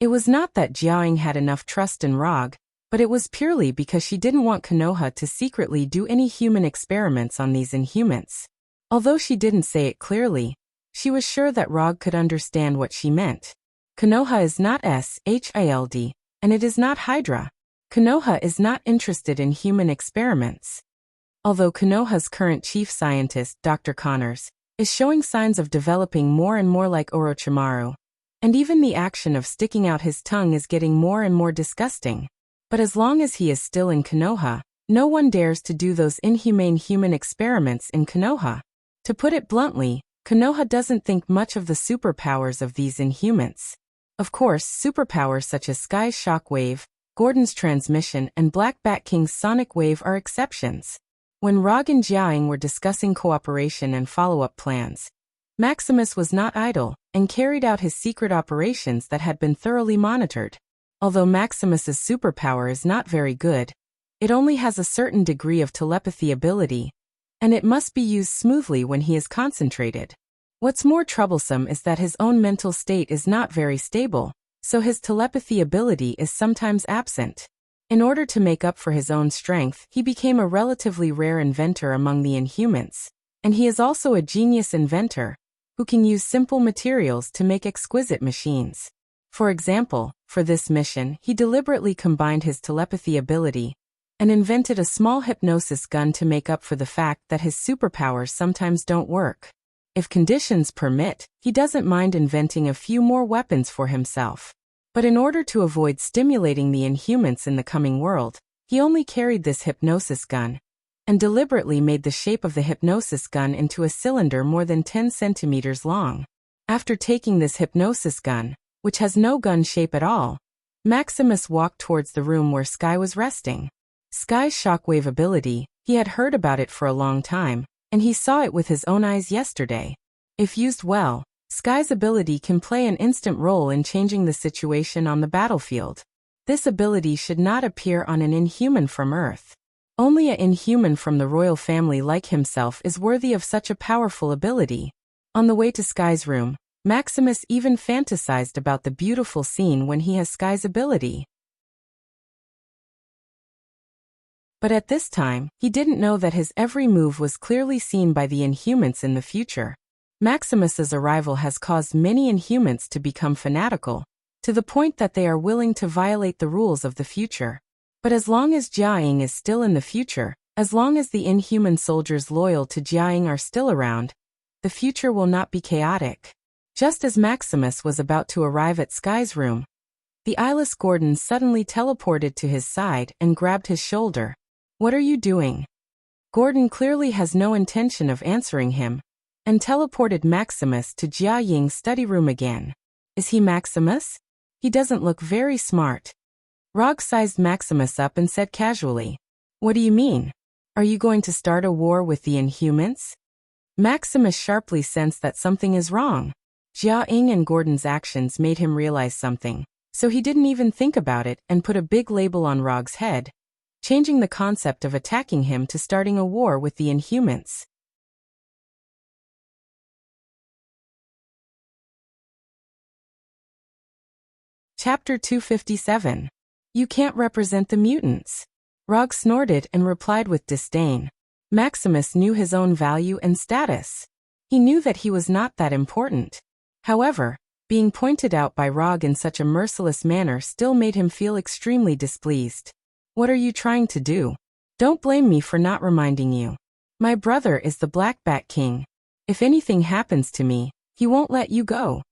It was not that Jia Ying had enough trust in Rog, but it was purely because she didn't want Konoha to secretly do any human experiments on these Inhumans. Although she didn't say it clearly, she was sure that Rog could understand what she meant. Konoha is not SHIELD, and it is not Hydra. Konoha is not interested in human experiments. Although Konoha's current chief scientist, Dr. Connors, is showing signs of developing more and more like Orochimaru, and even the action of sticking out his tongue is getting more and more disgusting. But as long as he is still in Konoha, no one dares to do those inhumane human experiments in Konoha. To put it bluntly, Konoha doesn't think much of the superpowers of these Inhumans. Of course, superpowers such as Sky's shockwave, Gordon's transmission, and Black Bat King's sonic wave are exceptions. When Rog and Jia Ying were discussing cooperation and follow-up plans, Maximus was not idle, and carried out his secret operations that had been thoroughly monitored. Although Maximus's superpower is not very good, it only has a certain degree of telepathy ability, and it must be used smoothly when he is concentrated. What's more troublesome is that his own mental state is not very stable, so his telepathy ability is sometimes absent. In order to make up for his own strength, he became a relatively rare inventor among the Inhumans, and he is also a genius inventor, who can use simple materials to make exquisite machines. For example, for this mission, he deliberately combined his telepathy ability and invented a small hypnosis gun to make up for the fact that his superpowers sometimes don't work. If conditions permit, he doesn't mind inventing a few more weapons for himself. But in order to avoid stimulating the Inhumans in the coming world, he only carried this hypnosis gun and deliberately made the shape of the hypnosis gun into a cylinder more than 10 centimeters long. After taking this hypnosis gun, which has no gun shape at all, Maximus walked towards the room where Sky was resting. Sky's shockwave ability, he had heard about it for a long time, and he saw it with his own eyes yesterday. If used well, Sky's ability can play an instant role in changing the situation on the battlefield. This ability should not appear on an Inhuman from Earth. Only an Inhuman from the royal family like himself is worthy of such a powerful ability. On the way to Sky's room, Maximus even fantasized about the beautiful scene when he has Sky's ability. But at this time, he didn't know that his every move was clearly seen by the Inhumans in the future. Maximus's arrival has caused many Inhumans to become fanatical, to the point that they are willing to violate the rules of the future. But as long as Jiaying is still in the future, as long as the Inhuman soldiers loyal to Jiaying are still around, the future will not be chaotic. Just as Maximus was about to arrive at Sky's room, the eyeless Gordon suddenly teleported to his side and grabbed his shoulder. "What are you doing?" Gordon clearly has no intention of answering him, and teleported Maximus to Jia Ying's study room again. Is he Maximus? He doesn't look very smart. Rog sized Maximus up and said casually, "What do you mean? Are you going to start a war with the Inhumans?" Maximus sharply sensed that something is wrong. Jia Ying and Gordon's actions made him realize something, so he didn't even think about it and put a big label on Rog's head, changing the concept of attacking him to starting a war with the Inhumans. Chapter 257. You can't represent the mutants. Rog snorted and replied with disdain. Maximus knew his own value and status. He knew that he was not that important. However, being pointed out by Rog in such a merciless manner still made him feel extremely displeased. What are you trying to do? Don't blame me for not reminding you. My brother is the Black Bat King. If anything happens to me, he won't let you go.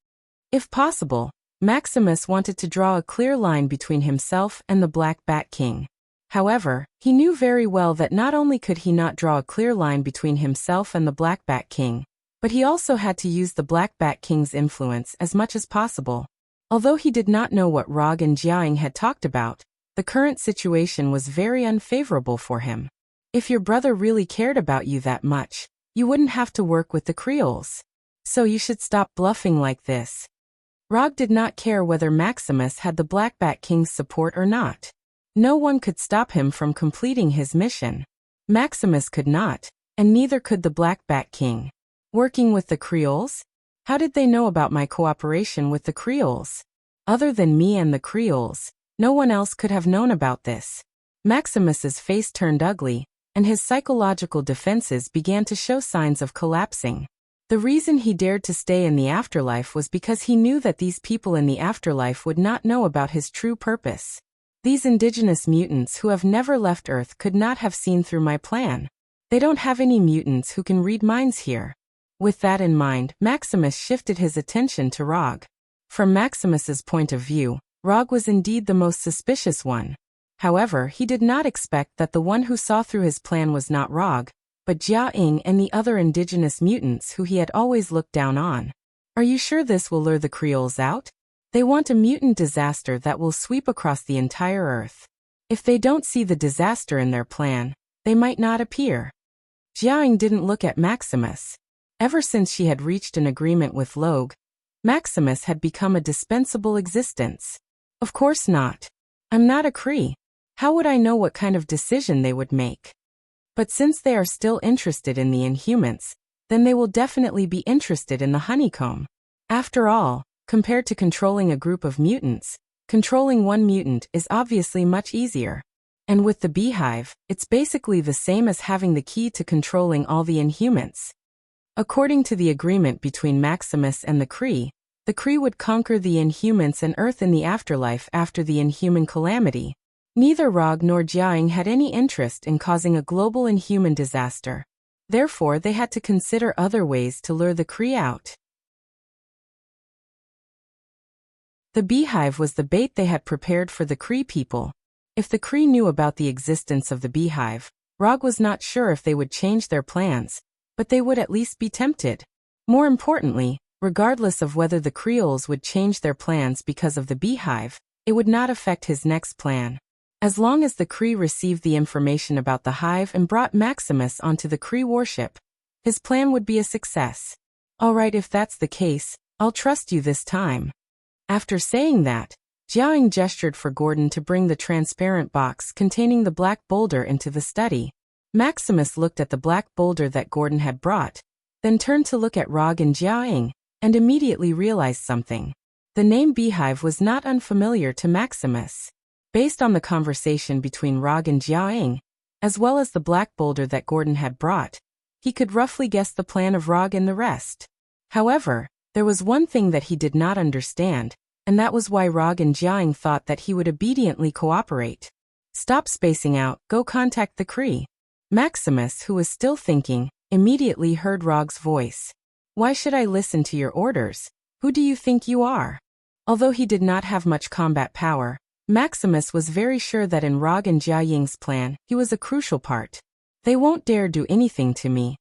If possible, Maximus wanted to draw a clear line between himself and the Black Bat King. However, he knew very well that not only could he not draw a clear line between himself and the Black Bat King, but he also had to use the Black Bat King's influence as much as possible. Although he did not know what Rog and Jiaying had talked about, the current situation was very unfavorable for him. If your brother really cared about you that much, you wouldn't have to work with the Creoles. So you should stop bluffing like this. Rog did not care whether Maximus had the Black Bat King's support or not. No one could stop him from completing his mission. Maximus could not, and neither could the Black Bat King. Working with the Creoles? How did they know about my cooperation with the Creoles? Other than me and the Creoles, no one else could have known about this. Maximus's face turned ugly, and his psychological defenses began to show signs of collapsing. The reason he dared to stay in the afterlife was because he knew that these people in the afterlife would not know about his true purpose. These indigenous mutants who have never left Earth could not have seen through my plan. They don't have any mutants who can read minds here. With that in mind, Maximus shifted his attention to Rog. From Maximus's point of view, Rog was indeed the most suspicious one. However, he did not expect that the one who saw through his plan was not Rog, but Jia Ying and the other indigenous mutants who he had always looked down on. Are you sure this will lure the Creoles out? They want a mutant disaster that will sweep across the entire Earth. If they don't see the disaster in their plan, they might not appear. Jia Ying didn't look at Maximus. Ever since she had reached an agreement with Logue, Maximus had become a dispensable existence. Of course not. I'm not a Cree. How would I know what kind of decision they would make? But since they are still interested in the Inhumans, then they will definitely be interested in the honeycomb. After all, compared to controlling a group of mutants, controlling one mutant is obviously much easier. And with the beehive, it's basically the same as having the key to controlling all the Inhumans. According to the agreement between Maximus and the Cree, The Kree would conquer the Inhumans and Earth in the afterlife after the Inhuman calamity. Neither Rog nor Jiaing had any interest in causing a global Inhuman disaster. Therefore, they had to consider other ways to lure the Kree out. The beehive was the bait they had prepared for the Kree people. If the Kree knew about the existence of the beehive, Rog was not sure if they would change their plans, but they would at least be tempted. More importantly, regardless of whether the Creoles would change their plans because of the beehive, it would not affect his next plan. As long as the Kree received the information about the hive and brought Maximus onto the Kree warship, his plan would be a success. Alright, if that's the case, I'll trust you this time. After saying that, Jiaing gestured for Gordon to bring the transparent box containing the black boulder into the study. Maximus looked at the black boulder that Gordon had brought, then turned to look at Rog and Jiaing, and immediately realized something. The name Beehive was not unfamiliar to Maximus. Based on the conversation between Rog and Jiaing, as well as the black boulder that Gordon had brought, he could roughly guess the plan of Rog and the rest. However, there was one thing that he did not understand, and that was why Rog and Jiaing thought that he would obediently cooperate. Stop spacing out, go contact the Kree. Maximus, who was still thinking, immediately heard Rog's voice. Why should I listen to your orders? Who do you think you are? Although he did not have much combat power, Maximus was very sure that in Rog and Jiaing's plan, he was a crucial part. They won't dare do anything to me.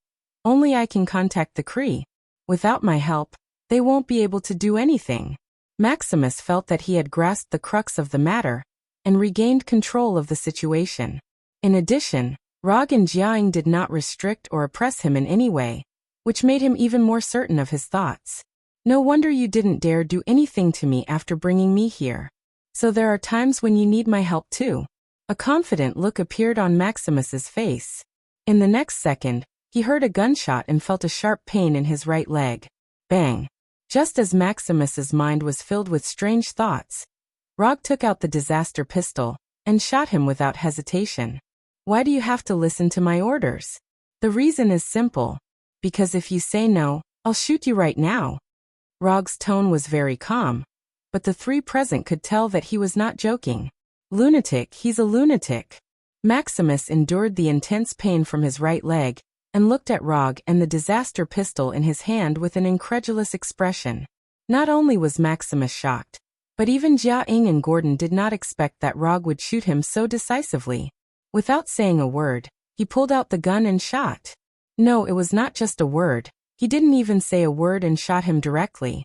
Only I can contact the Kree. Without my help, they won't be able to do anything. Maximus felt that he had grasped the crux of the matter and regained control of the situation. In addition, Rog and Jiaing did not restrict or oppress him in any way, which made him even more certain of his thoughts. No wonder you didn't dare do anything to me after bringing me here. So there are times when you need my help too. A confident look appeared on Maximus's face. In the next second, he heard a gunshot and felt a sharp pain in his right leg. Bang! Just as Maximus's mind was filled with strange thoughts, Rog took out the disaster pistol and shot him without hesitation. Why do you have to listen to my orders? The reason is simple. Because if you say no, I'll shoot you right now. Rog's tone was very calm, but the three present could tell that he was not joking. Lunatic, he's a lunatic. Maximus endured the intense pain from his right leg and looked at Rog and the disaster pistol in his hand with an incredulous expression. Not only was Maximus shocked, but even Jiaing and Gordon did not expect that Rog would shoot him so decisively. Without saying a word, he pulled out the gun and shot. No, it was not just a word. He didn't even say a word and shot him directly.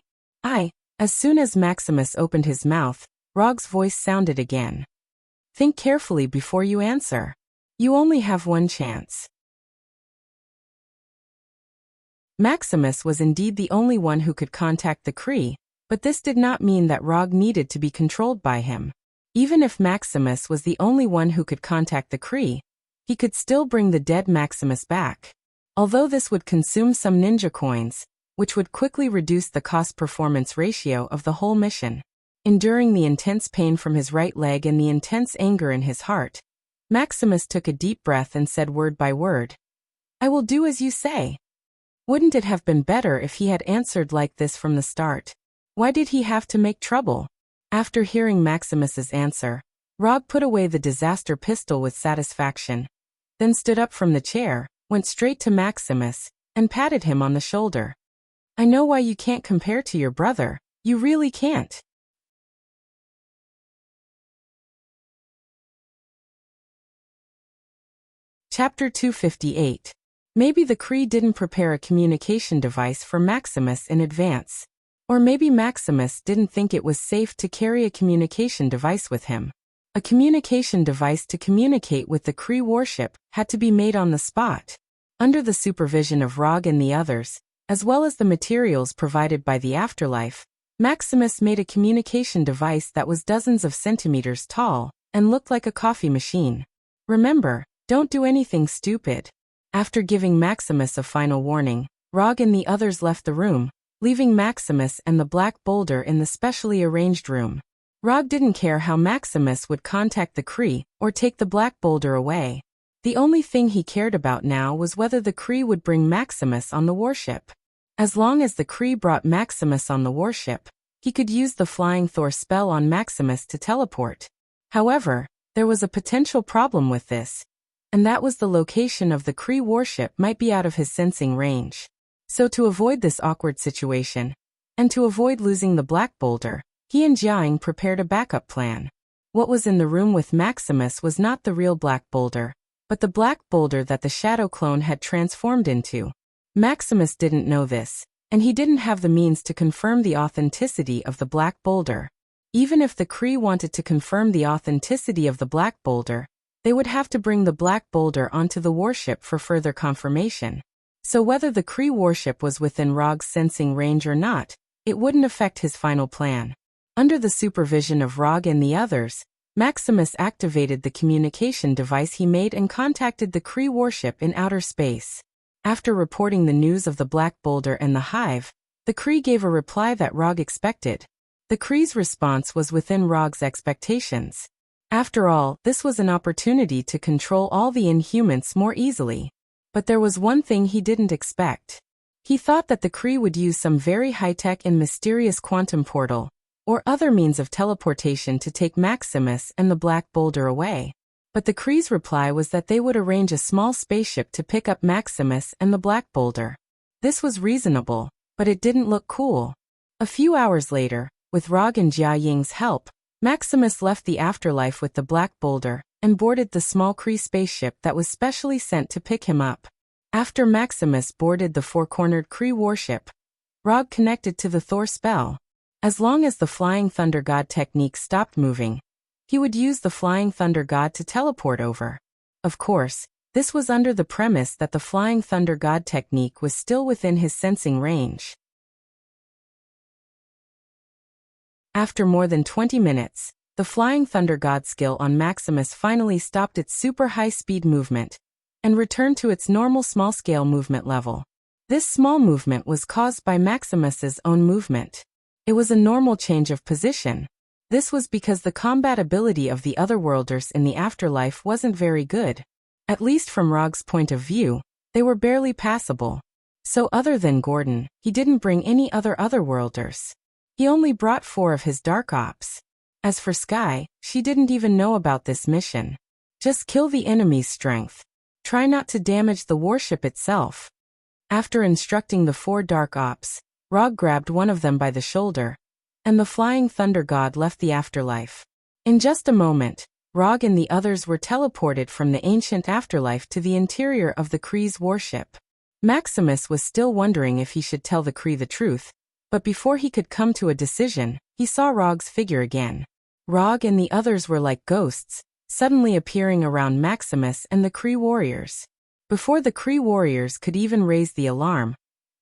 As soon as Maximus opened his mouth, Rog's voice sounded again. Think carefully before you answer. You only have one chance. Maximus was indeed the only one who could contact the Kree, but this did not mean that Rog needed to be controlled by him. Even if Maximus was the only one who could contact the Kree, he could still bring the dead Maximus back. Although this would consume some ninja coins, which would quickly reduce the cost-performance ratio of the whole mission. Enduring the intense pain from his right leg and the intense anger in his heart, Maximus took a deep breath and said word by word, I will do as you say. Wouldn't it have been better if he had answered like this from the start? Why did he have to make trouble? After hearing Maximus's answer, Rog put away the disaster pistol with satisfaction, then stood up from the chair, went straight to Maximus, and patted him on the shoulder. I know why you can't compare to your brother. You really can't. Chapter 258. Maybe the Kree didn't prepare a communication device for Maximus in advance. Or maybe Maximus didn't think it was safe to carry a communication device with him. A communication device to communicate with the Kree warship had to be made on the spot. Under the supervision of Rog and the others, as well as the materials provided by the afterlife, Maximus made a communication device that was dozens of centimeters tall and looked like a coffee machine. Remember, don't do anything stupid. After giving Maximus a final warning, Rog and the others left the room, leaving Maximus and the black boulder in the specially arranged room. Rog didn't care how Maximus would contact the Kree or take the black boulder away. The only thing he cared about now was whether the Kree would bring Maximus on the warship. As long as the Kree brought Maximus on the warship, he could use the Flying Thor spell on Maximus to teleport. However, there was a potential problem with this, and that was the location of the Kree warship might be out of his sensing range. So to avoid this awkward situation, and to avoid losing the Black Boulder, he and Jiaying prepared a backup plan. What was in the room with Maximus was not the real Black Boulder, but the Black Boulder that the Shadow Clone had transformed into. Maximus didn't know this, and he didn't have the means to confirm the authenticity of the Black Boulder. Even if the Kree wanted to confirm the authenticity of the Black Boulder, they would have to bring the Black Boulder onto the warship for further confirmation. So whether the Kree warship was within Rog's sensing range or not, it wouldn't affect his final plan. Under the supervision of Rog and the others, Maximus activated the communication device he made and contacted the Kree warship in outer space. After reporting the news of the Black Boulder and the Hive, the Kree gave a reply that Rog expected. The Kree's response was within Rog's expectations. After all, this was an opportunity to control all the Inhumans more easily. But there was one thing he didn't expect. He thought that the Kree would use some very high-tech and mysterious quantum portal, or other means of teleportation to take Maximus and the Black Boulder away. But the Kree's reply was that they would arrange a small spaceship to pick up Maximus and the Black Boulder. This was reasonable, but it didn't look cool. A few hours later, with Rog and Jiaying's help, Maximus left the afterlife with the Black Boulder and boarded the small Kree spaceship that was specially sent to pick him up. After Maximus boarded the four-cornered Kree warship, Rog connected to the Thor spell. As long as the Flying Thunder God technique stopped moving, he would use the Flying Thunder God to teleport over. Of course, this was under the premise that the Flying Thunder God technique was still within his sensing range. After more than 20 minutes, the Flying Thunder God skill on Maximus finally stopped its super high-speed movement and returned to its normal small-scale movement level. This small movement was caused by Maximus's own movement. It was a normal change of position. This was because the combat ability of the Otherworlders in the afterlife wasn't very good. At least from Rog's point of view, they were barely passable. So other than Gordon, he didn't bring any other Otherworlders. He only brought 4 of his Dark Ops. As for Sky, she didn't even know about this mission. Just kill the enemy's strength. Try not to damage the warship itself. After instructing the 4 Dark Ops, Rog grabbed one of them by the shoulder, and the Flying Thunder God left the afterlife. In just a moment, Rog and the others were teleported from the ancient afterlife to the interior of the Kree's warship. Maximus was still wondering if he should tell the Kree the truth, but before he could come to a decision, he saw Rog's figure again. Rog and the others were like ghosts, suddenly appearing around Maximus and the Kree warriors. Before the Kree warriors could even raise the alarm,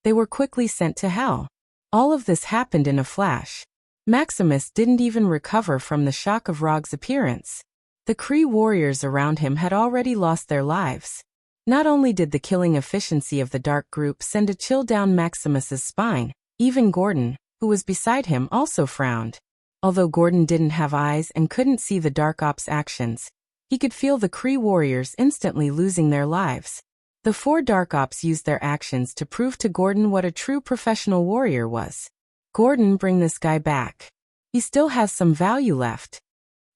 they were quickly sent to hell. All of this happened in a flash. Maximus didn't even recover from the shock of Rog's appearance. The Kree warriors around him had already lost their lives. Not only did the killing efficiency of the Dark Group send a chill down Maximus's spine, even Gordon, who was beside him, also frowned. Although Gordon didn't have eyes and couldn't see the Dark Ops' actions, he could feel the Kree warriors instantly losing their lives. The 4 Dark Ops used their actions to prove to Gordon what a true professional warrior was. Gordon, bring this guy back. He still has some value left.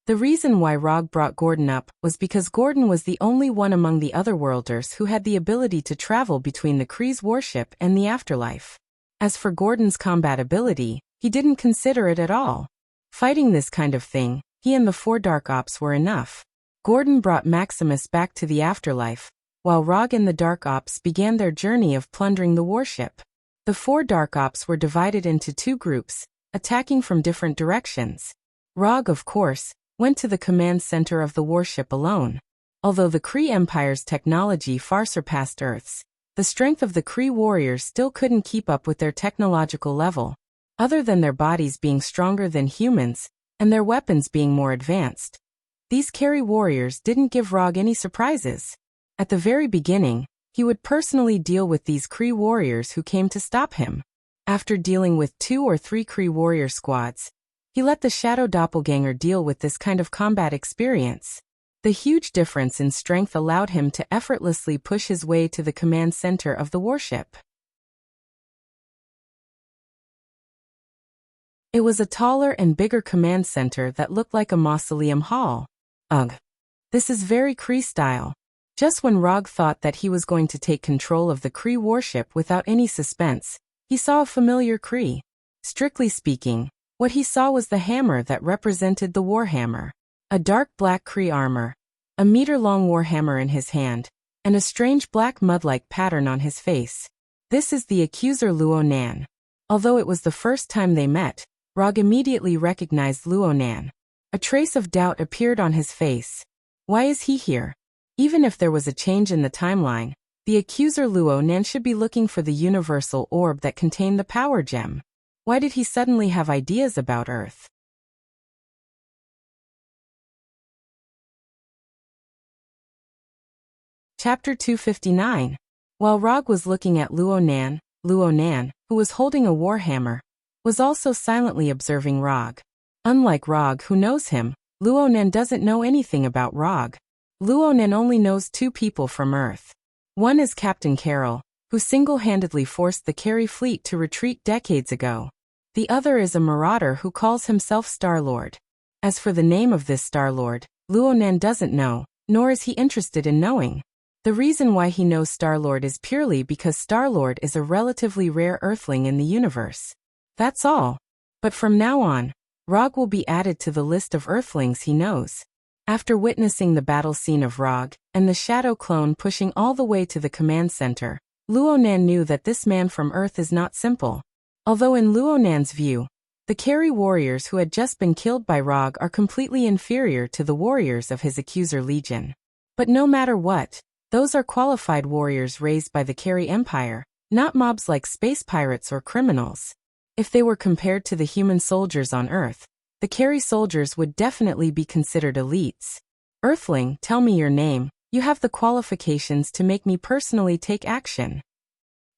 The reason why Rog brought Gordon up was because Gordon was the only one among the Otherworlders who had the ability to travel between the Kree's warship and the afterlife. As for Gordon's combat ability, he didn't consider it at all. Fighting this kind of thing, he and the 4 Dark Ops were enough. Gordon brought Maximus back to the afterlife, while Rog and the Dark Ops began their journey of plundering the warship. The 4 Dark Ops were divided into 2 groups, attacking from different directions. Rog, of course, went to the command center of the warship alone. Although the Kree Empire's technology far surpassed Earth's, the strength of the Kree warriors still couldn't keep up with their technological level. Other than their bodies being stronger than humans, and their weapons being more advanced, these Kerry warriors didn't give Rog any surprises. At the very beginning, he would personally deal with these Kree warriors who came to stop him. After dealing with 2 or 3 Kree warrior squads, he let the Shadow Doppelganger deal with this kind of combat experience. The huge difference in strength allowed him to effortlessly push his way to the command center of the warship. It was a taller and bigger command center that looked like a mausoleum hall. Ugh. This is very Kree style. Just when Rog thought that he was going to take control of the Kree warship without any suspense, he saw a familiar Kree. Strictly speaking, what he saw was the hammer that represented the Warhammer. A dark black Kree armor, a meter-long Warhammer in his hand, and a strange black mud-like pattern on his face. This is the accuser Luo Nan. Although it was the first time they met, Rog immediately recognized Luo Nan. A trace of doubt appeared on his face. Why is he here? Even if there was a change in the timeline, the accuser Luo Nan should be looking for the universal orb that contained the power gem. Why did he suddenly have ideas about Earth? Chapter 259. While Rog was looking at Luo Nan, who was holding a warhammer, was also silently observing Rog. Unlike Rog, who knows him, Luo Nan doesn't know anything about Rog. Luo Nan only knows two people from Earth. One is Captain Carroll, who single-handedly forced the Carey fleet to retreat decades ago. The other is a marauder who calls himself Star-Lord. As for the name of this Star-Lord, Luo Nan doesn't know, nor is he interested in knowing. The reason why he knows Star-Lord is purely because Star-Lord is a relatively rare Earthling in the universe. That's all. But from now on, Rog will be added to the list of Earthlings he knows. After witnessing the battle scene of Rog, and the shadow clone pushing all the way to the command center, Luo Nan knew that this man from Earth is not simple. Although in Luo Nan's view, the Carey warriors who had just been killed by Rog are completely inferior to the warriors of his accuser legion. But no matter what, those are qualified warriors raised by the Carey Empire, not mobs like space pirates or criminals. If they were compared to the human soldiers on Earth, the Carey soldiers would definitely be considered elites. Earthling, tell me your name. You have the qualifications to make me personally take action.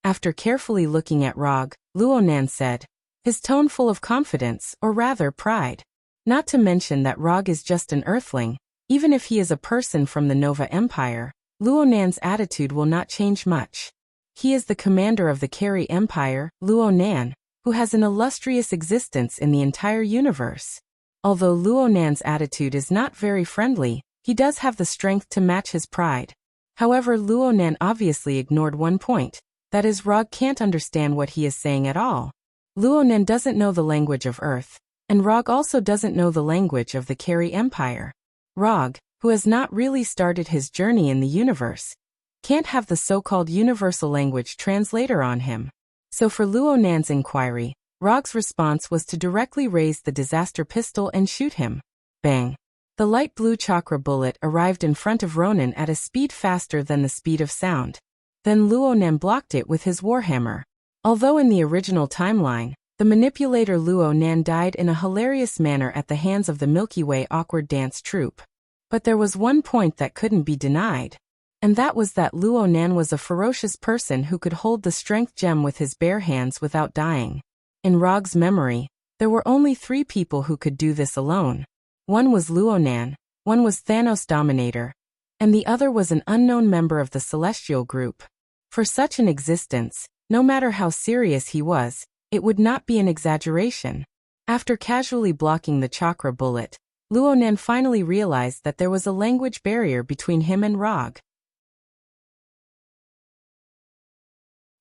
After carefully looking at Rog, Luo Nan said, his tone full of confidence, or rather pride. Not to mention that Rog is just an Earthling. Even if he is a person from the Nova Empire, Luo Nan's attitude will not change much. He is the commander of the Carey Empire, Luo Nan, who has an illustrious existence in the entire universe. Although Luo Nan's attitude is not very friendly, he does have the strength to match his pride. However, Luo Nan obviously ignored one point, that is, Rog can't understand what he is saying at all. Luo Nan doesn't know the language of Earth, and Rog also doesn't know the language of the Carey Empire. Rog, who has not really started his journey in the universe, can't have the so-called universal language translator on him. So for Luo Nan's inquiry, Rog's response was to directly raise the disaster pistol and shoot him. Bang! The light blue chakra bullet arrived in front of Ronan at a speed faster than the speed of sound. Then Luo Nan blocked it with his warhammer. Although in the original timeline, the manipulator Luo Nan died in a hilarious manner at the hands of the Milky Way awkward dance troupe. But there was one point that couldn't be denied. And that was that Luo Nan was a ferocious person who could hold the strength gem with his bare hands without dying. In Rog's memory, there were only 3 people who could do this alone. One was Luo Nan, one was Thanos Dominator, and the other was an unknown member of the Celestial Group. For such an existence, no matter how serious he was, it would not be an exaggeration. After casually blocking the chakra bullet, Luo Nan finally realized that there was a language barrier between him and Rog.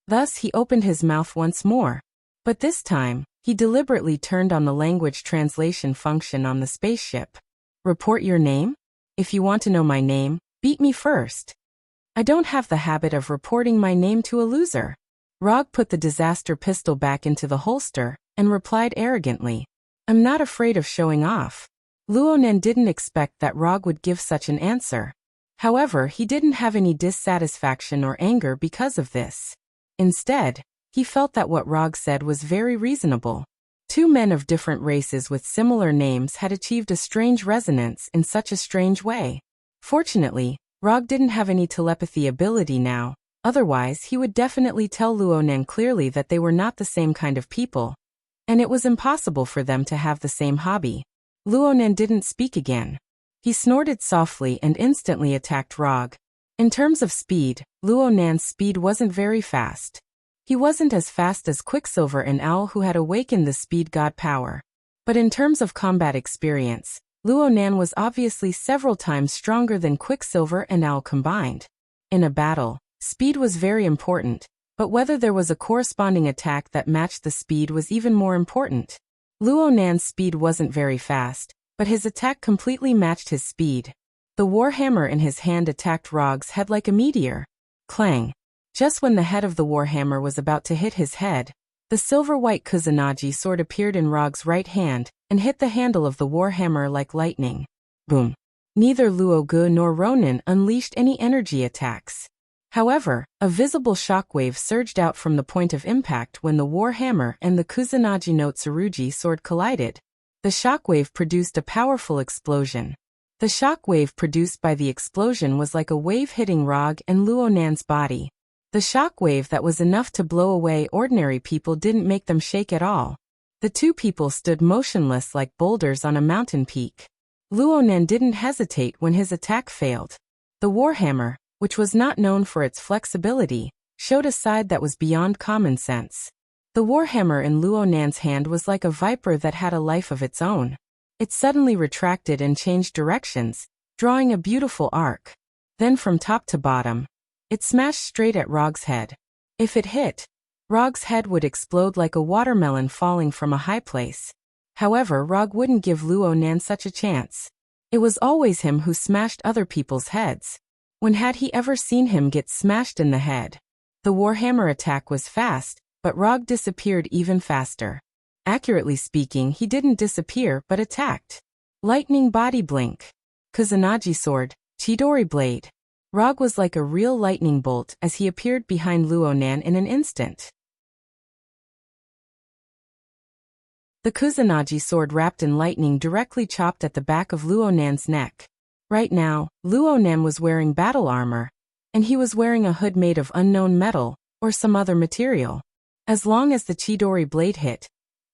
Thus he opened his mouth once more. But this time, he deliberately turned on the language translation function on the spaceship. Report your name? If you want to know my name, beat me first. I don't have the habit of reporting my name to a loser. Rog put the disaster pistol back into the holster, and replied arrogantly, I'm not afraid of showing off. Luo Nan didn't expect that Rog would give such an answer. However, he didn't have any dissatisfaction or anger because of this. Instead, he felt that what Rog said was very reasonable. 2 men of different races with similar names had achieved a strange resonance in such a strange way. Fortunately, Rog didn't have any telepathy ability now, otherwise he would definitely tell Luo Nan clearly that they were not the same kind of people. And it was impossible for them to have the same hobby. Luo Nan didn't speak again. He snorted softly and instantly attacked Rog. In terms of speed, Luo Nan's speed wasn't very fast. He wasn't as fast as Quicksilver and Owl, who had awakened the speed god power. But in terms of combat experience, Luo Nan was obviously several times stronger than Quicksilver and Owl combined. In a battle, speed was very important, but whether there was a corresponding attack that matched the speed was even more important. Luo Nan's speed wasn't very fast, but his attack completely matched his speed. The warhammer in his hand attacked Rog's head like a meteor. Clang! Just when the head of the warhammer was about to hit his head, the silver-white Kusanagi sword appeared in Rog's right hand and hit the handle of the warhammer like lightning. Boom! Neither Luo Gu nor Ronin unleashed any energy attacks. However, a visible shockwave surged out from the point of impact when the warhammer and the Kusanagi no Tsurugi sword collided. The shockwave produced a powerful explosion. The shockwave produced by the explosion was like a wave hitting Rog and Luo Nan's body. The shockwave that was enough to blow away ordinary people didn't make them shake at all. The two people stood motionless like boulders on a mountain peak. Luo Nan didn't hesitate when his attack failed. The warhammer, which was not known for its flexibility, showed a side that was beyond common sense. The warhammer in Luo Nan's hand was like a viper that had a life of its own. It suddenly retracted and changed directions, drawing a beautiful arc. Then from top to bottom, it smashed straight at Rog's head. If it hit, Rog's head would explode like a watermelon falling from a high place. However, Rog wouldn't give Luo Nan such a chance. It was always him who smashed other people's heads. When had he ever seen him get smashed in the head? The warhammer attack was fast, but Rog disappeared even faster. Accurately speaking, he didn't disappear but attacked. Lightning body blink. Kusanagi sword, Chidori blade. Rog was like a real lightning bolt as he appeared behind Luo Nan in an instant. The Kusanagi sword wrapped in lightning directly chopped at the back of Luo Nan's neck. Right now, Luo Nan was wearing battle armor, and he was wearing a hood made of unknown metal, or some other material. As long as the Chidori blade hit,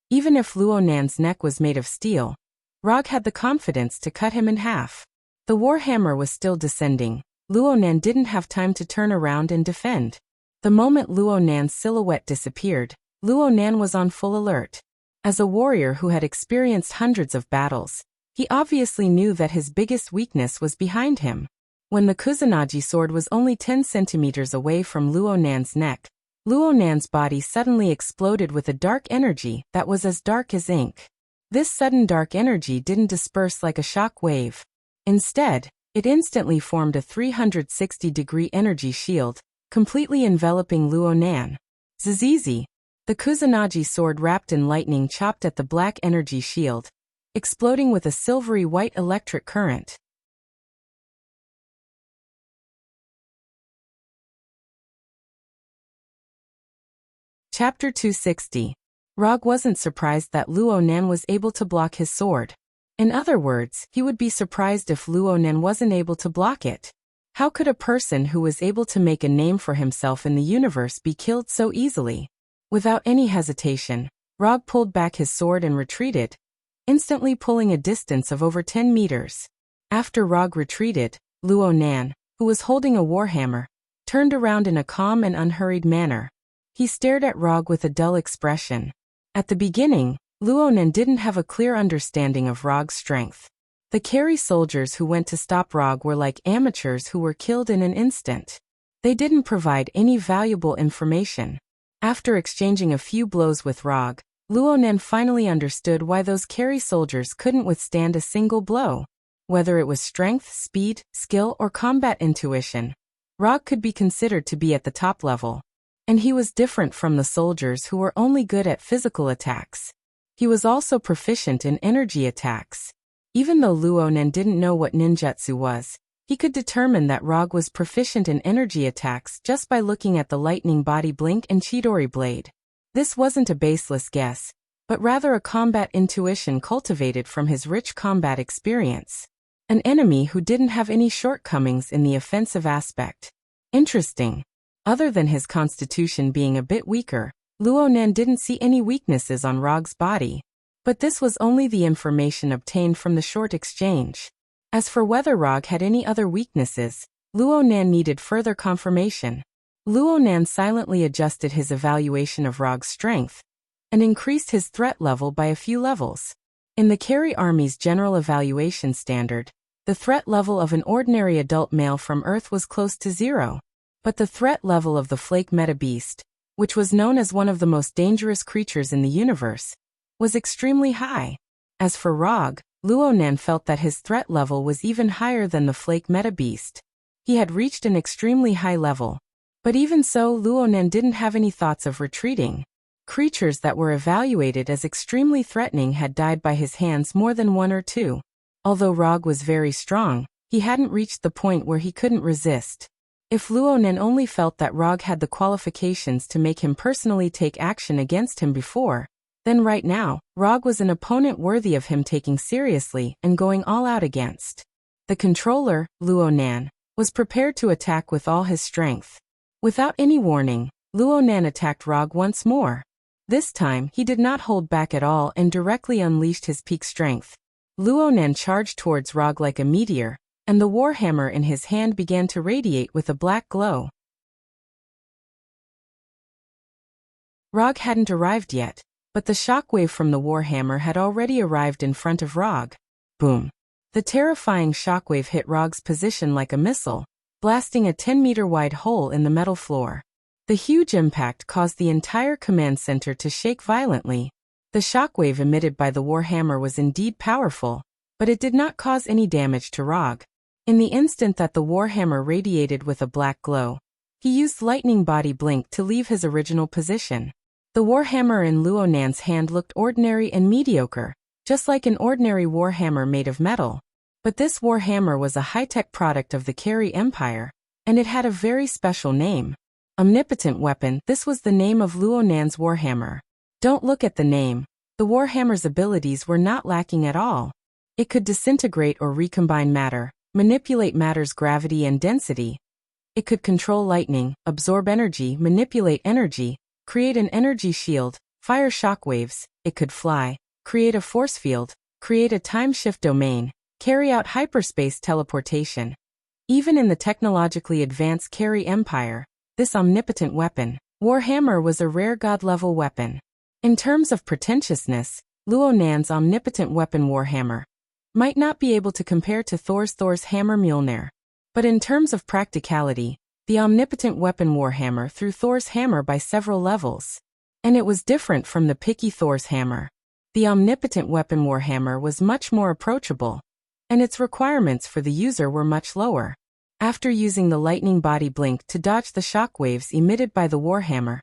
even if Luo Nan's neck was made of steel, Rog had the confidence to cut him in half. The warhammer was still descending. Luo Nan didn't have time to turn around and defend. The moment Luo Nan's silhouette disappeared, Luo Nan was on full alert. As a warrior who had experienced hundreds of battles, he obviously knew that his biggest weakness was behind him. When the Kusanagi sword was only 10 centimeters away from Luo Nan's neck, Luo Nan's body suddenly exploded with a dark energy that was as dark as ink. This sudden dark energy didn't disperse like a shock wave. Instead, it instantly formed a 360-degree energy shield, completely enveloping Luo Nan. Zizizi. The Kusanagi sword wrapped in lightning chopped at the black energy shield, exploding with a silvery white electric current. Chapter 260. Rog wasn't surprised that Luo Nan was able to block his sword. In other words, he would be surprised if Luo Nan wasn't able to block it. How could a person who was able to make a name for himself in the universe be killed so easily? Without any hesitation, Rog pulled back his sword and retreated, instantly pulling a distance of over 10 meters. After Rog retreated, Luo Nan, who was holding a warhammer, turned around in a calm and unhurried manner. He stared at Rog with a dull expression. At the beginning, Luo Nan didn't have a clear understanding of Rog's strength. The Kari soldiers who went to stop Rog were like amateurs who were killed in an instant. They didn't provide any valuable information. After exchanging a few blows with Rog, Luo Nan finally understood why those Kari soldiers couldn't withstand a single blow. Whether it was strength, speed, skill, or combat intuition, Rog could be considered to be at the top level. And he was different from the soldiers who were only good at physical attacks. He was also proficient in energy attacks. Even though Luo Nan didn't know what ninjutsu was, he could determine that Rog was proficient in energy attacks just by looking at the lightning body blink and Chidori blade. This wasn't a baseless guess, but rather a combat intuition cultivated from his rich combat experience. An enemy who didn't have any shortcomings in the offensive aspect. Interesting. Other than his constitution being a bit weaker, Luo Nan didn't see any weaknesses on Rog's body. But this was only the information obtained from the short exchange. As for whether Rog had any other weaknesses, Luo Nan needed further confirmation. Luonan silently adjusted his evaluation of Rog's strength and increased his threat level by a few levels. In the Carry Army's general evaluation standard, the threat level of an ordinary adult male from Earth was close to 0. But the threat level of the Flake Meta Beast, which was known as one of the most dangerous creatures in the universe, was extremely high. As for Rog, Luonan felt that his threat level was even higher than the Flake Meta Beast. He had reached an extremely high level. But even so, Luonan didn't have any thoughts of retreating. Creatures that were evaluated as extremely threatening had died by his hands more than 1 or 2. Although Rog was very strong, he hadn't reached the point where he couldn't resist. If Luonan only felt that Rog had the qualifications to make him personally take action against him before, then right now, Rog was an opponent worthy of him taking seriously and going all out against. The controller, Luonan, was prepared to attack with all his strength. Without any warning, Luonan attacked Rog once more. This time, he did not hold back at all and directly unleashed his peak strength. Luonan charged towards Rog like a meteor, and the warhammer in his hand began to radiate with a black glow. Rog hadn't arrived yet, but the shockwave from the warhammer had already arrived in front of Rog. Boom! The terrifying shockwave hit Rog's position like a missile, blasting a 10-meter-wide hole in the metal floor. The huge impact caused the entire command center to shake violently. The shockwave emitted by the warhammer was indeed powerful, but it did not cause any damage to Rog. In the instant that the warhammer radiated with a black glow, he used lightning body blink to leave his original position. The warhammer in Luonan's hand looked ordinary and mediocre, just like an ordinary warhammer made of metal. But this warhammer was a high-tech product of the Carry Empire, and it had a very special name. Omnipotent Weapon. This was the name of Luonan's warhammer. Don't look at the name. The warhammer's abilities were not lacking at all. It could disintegrate or recombine matter, manipulate matter's gravity and density. It could control lightning, absorb energy, manipulate energy, create an energy shield, fire shockwaves. It could fly, create a force field, create a time-shift domain, carry out hyperspace teleportation. Even in the technologically advanced Carry Empire, this omnipotent weapon, warhammer, was a rare god-level weapon. In terms of pretentiousness, Luonan's omnipotent weapon warhammer might not be able to compare to Thor's hammer Mjolnir. But in terms of practicality, the omnipotent weapon warhammer threw Thor's hammer by several levels. And it was different from the picky Thor's hammer. The omnipotent weapon warhammer was much more approachable, and its requirements for the user were much lower. After using the lightning body blink to dodge the shockwaves emitted by the warhammer,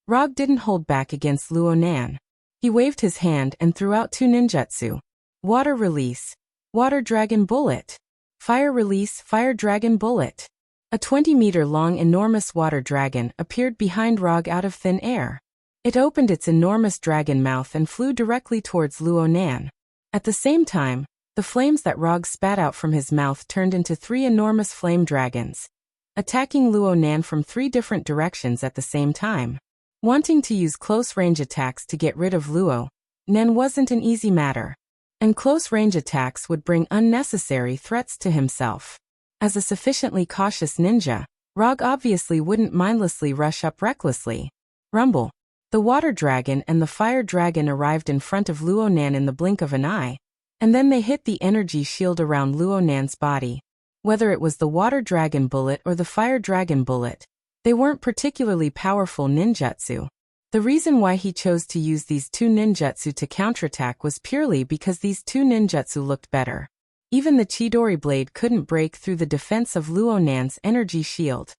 Rog didn't hold back against Luonan. He waved his hand and threw out 2 ninjutsu. Water release, Water Dragon Bullet. Fire release, Fire Dragon Bullet. A 20-meter-long enormous water dragon appeared behind Rog out of thin air. It opened its enormous dragon mouth and flew directly towards Luonan. At the same time, the flames that Rog spat out from his mouth turned into 3 enormous flame dragons, attacking Luonan from 3 different directions at the same time. Wanting to use close-range attacks to get rid of Luonan wasn't an easy matter, and close-range attacks would bring unnecessary threats to himself. As a sufficiently cautious ninja, Rog obviously wouldn't mindlessly rush up recklessly. Rumble. The water dragon and the fire dragon arrived in front of Luonan in the blink of an eye, and then they hit the energy shield around Luonan's body. Whether it was the water dragon bullet or the fire dragon bullet, they weren't particularly powerful ninjutsu. The reason why he chose to use these 2 ninjutsu to counterattack was purely because these 2 ninjutsu looked better. Even the Chidori blade couldn't break through the defense of Luonan's energy shield.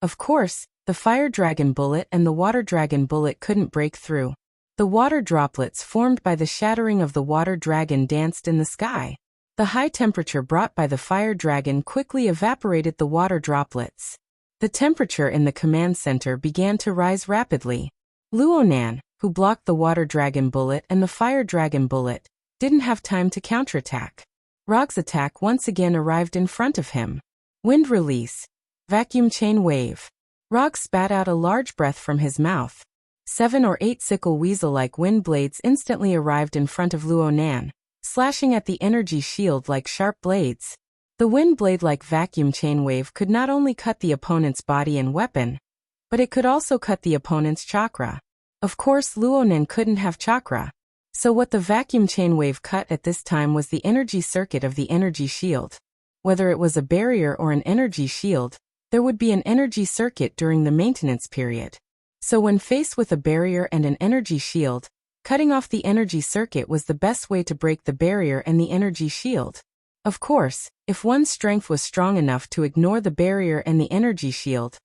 Of course, the fire dragon bullet and the water dragon bullet couldn't break through. The water droplets formed by the shattering of the water dragon danced in the sky. The high temperature brought by the fire dragon quickly evaporated the water droplets. The temperature in the command center began to rise rapidly. Luonan, who blocked the water dragon bullet and the fire dragon bullet, didn't have time to counterattack. Rog's attack once again arrived in front of him. Wind release. Vacuum chain wave. Rog spat out a large breath from his mouth. 7 or 8 sickle weasel-like wind blades instantly arrived in front of Luonan, slashing at the energy shield like sharp blades. The wind blade-like vacuum chain wave could not only cut the opponent's body and weapon, but it could also cut the opponent's chakra. Of course, Luonan couldn't have chakra. So what the vacuum chain wave cut at this time was the energy circuit of the energy shield. Whether it was a barrier or an energy shield, there would be an energy circuit during the maintenance period. So when faced with a barrier and an energy shield, cutting off the energy circuit was the best way to break the barrier and the energy shield. Of course, if one's strength was strong enough to ignore the barrier and the energy shield,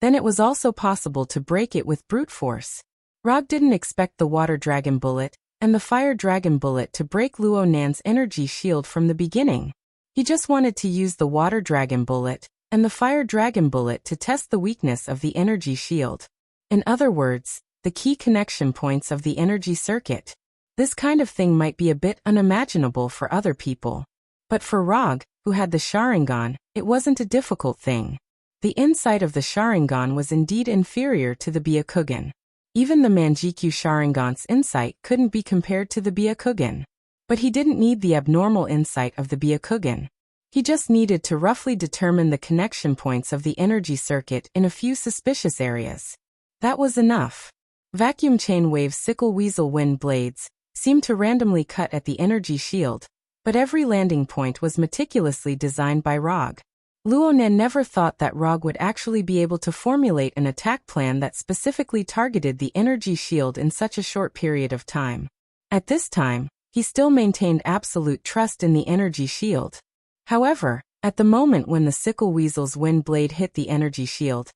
then it was also possible to break it with brute force. Rog didn't expect the water dragon bullet and the fire dragon bullet to break Luonan's energy shield from the beginning. He just wanted to use the water dragon bullet and the fire dragon bullet to test the weakness of the energy shield. In other words, the key connection points of the energy circuit. This kind of thing might be a bit unimaginable for other people. But for Rog, who had the Sharingan, it wasn't a difficult thing. The insight of the Sharingan was indeed inferior to the Byakugan. Even the Manjikyu Sharingan's insight couldn't be compared to the Byakugan. But he didn't need the abnormal insight of the Byakugan. He just needed to roughly determine the connection points of the energy circuit in a few suspicious areas. That was enough. Vacuum chain wave sickle weasel wind blades seemed to randomly cut at the energy shield, but every landing point was meticulously designed by Rog. Luonan never thought that Rog would actually be able to formulate an attack plan that specifically targeted the energy shield in such a short period of time. At this time, he still maintained absolute trust in the energy shield. However, at the moment when the sickle weasel's wind blade hit the energy shield,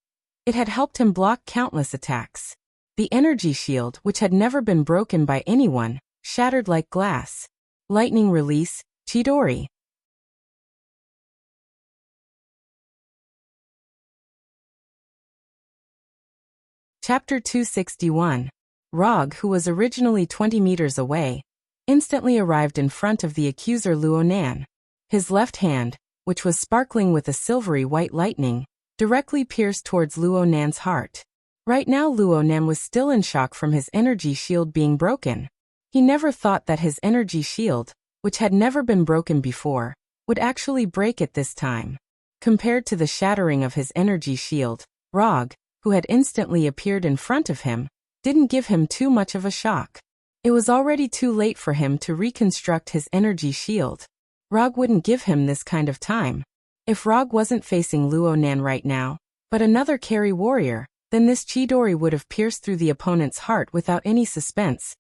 it had helped him block countless attacks. The energy shield, which had never been broken by anyone, shattered like glass. Lightning release, Chidori. Chapter 261. Rog, who was originally 20 meters away, instantly arrived in front of the accuser Luonan. His left hand, which was sparkling with a silvery white lightning, directly pierced towards Luonan's heart. Right now Luonan was still in shock from his energy shield being broken. He never thought that his energy shield, which had never been broken before, would actually break at this time. Compared to the shattering of his energy shield, Rog, who had instantly appeared in front of him, didn't give him too much of a shock. It was already too late for him to reconstruct his energy shield. Rog wouldn't give him this kind of time. If Rog wasn't facing Luonan right now, but another carry warrior, then this Chidori would have pierced through the opponent's heart without any suspense,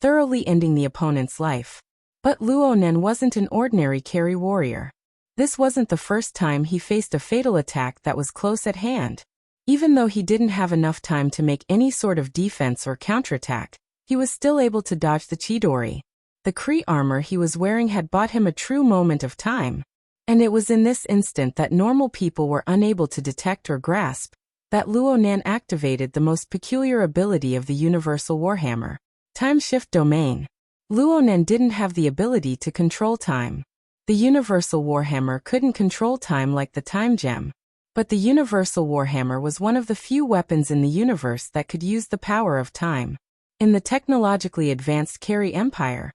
thoroughly ending the opponent's life. But Luonan wasn't an ordinary carry warrior. This wasn't the first time he faced a fatal attack that was close at hand. Even though he didn't have enough time to make any sort of defense or counterattack, he was still able to dodge the Chidori. The Kree armor he was wearing had bought him a true moment of time. And it was in this instant that normal people were unable to detect or grasp that Luonan activated the most peculiar ability of the Universal Warhammer, Time Shift Domain. Luonan didn't have the ability to control time. The Universal Warhammer couldn't control time like the Time Gem. But the Universal Warhammer was one of the few weapons in the universe that could use the power of time. In the technologically advanced Carry Empire,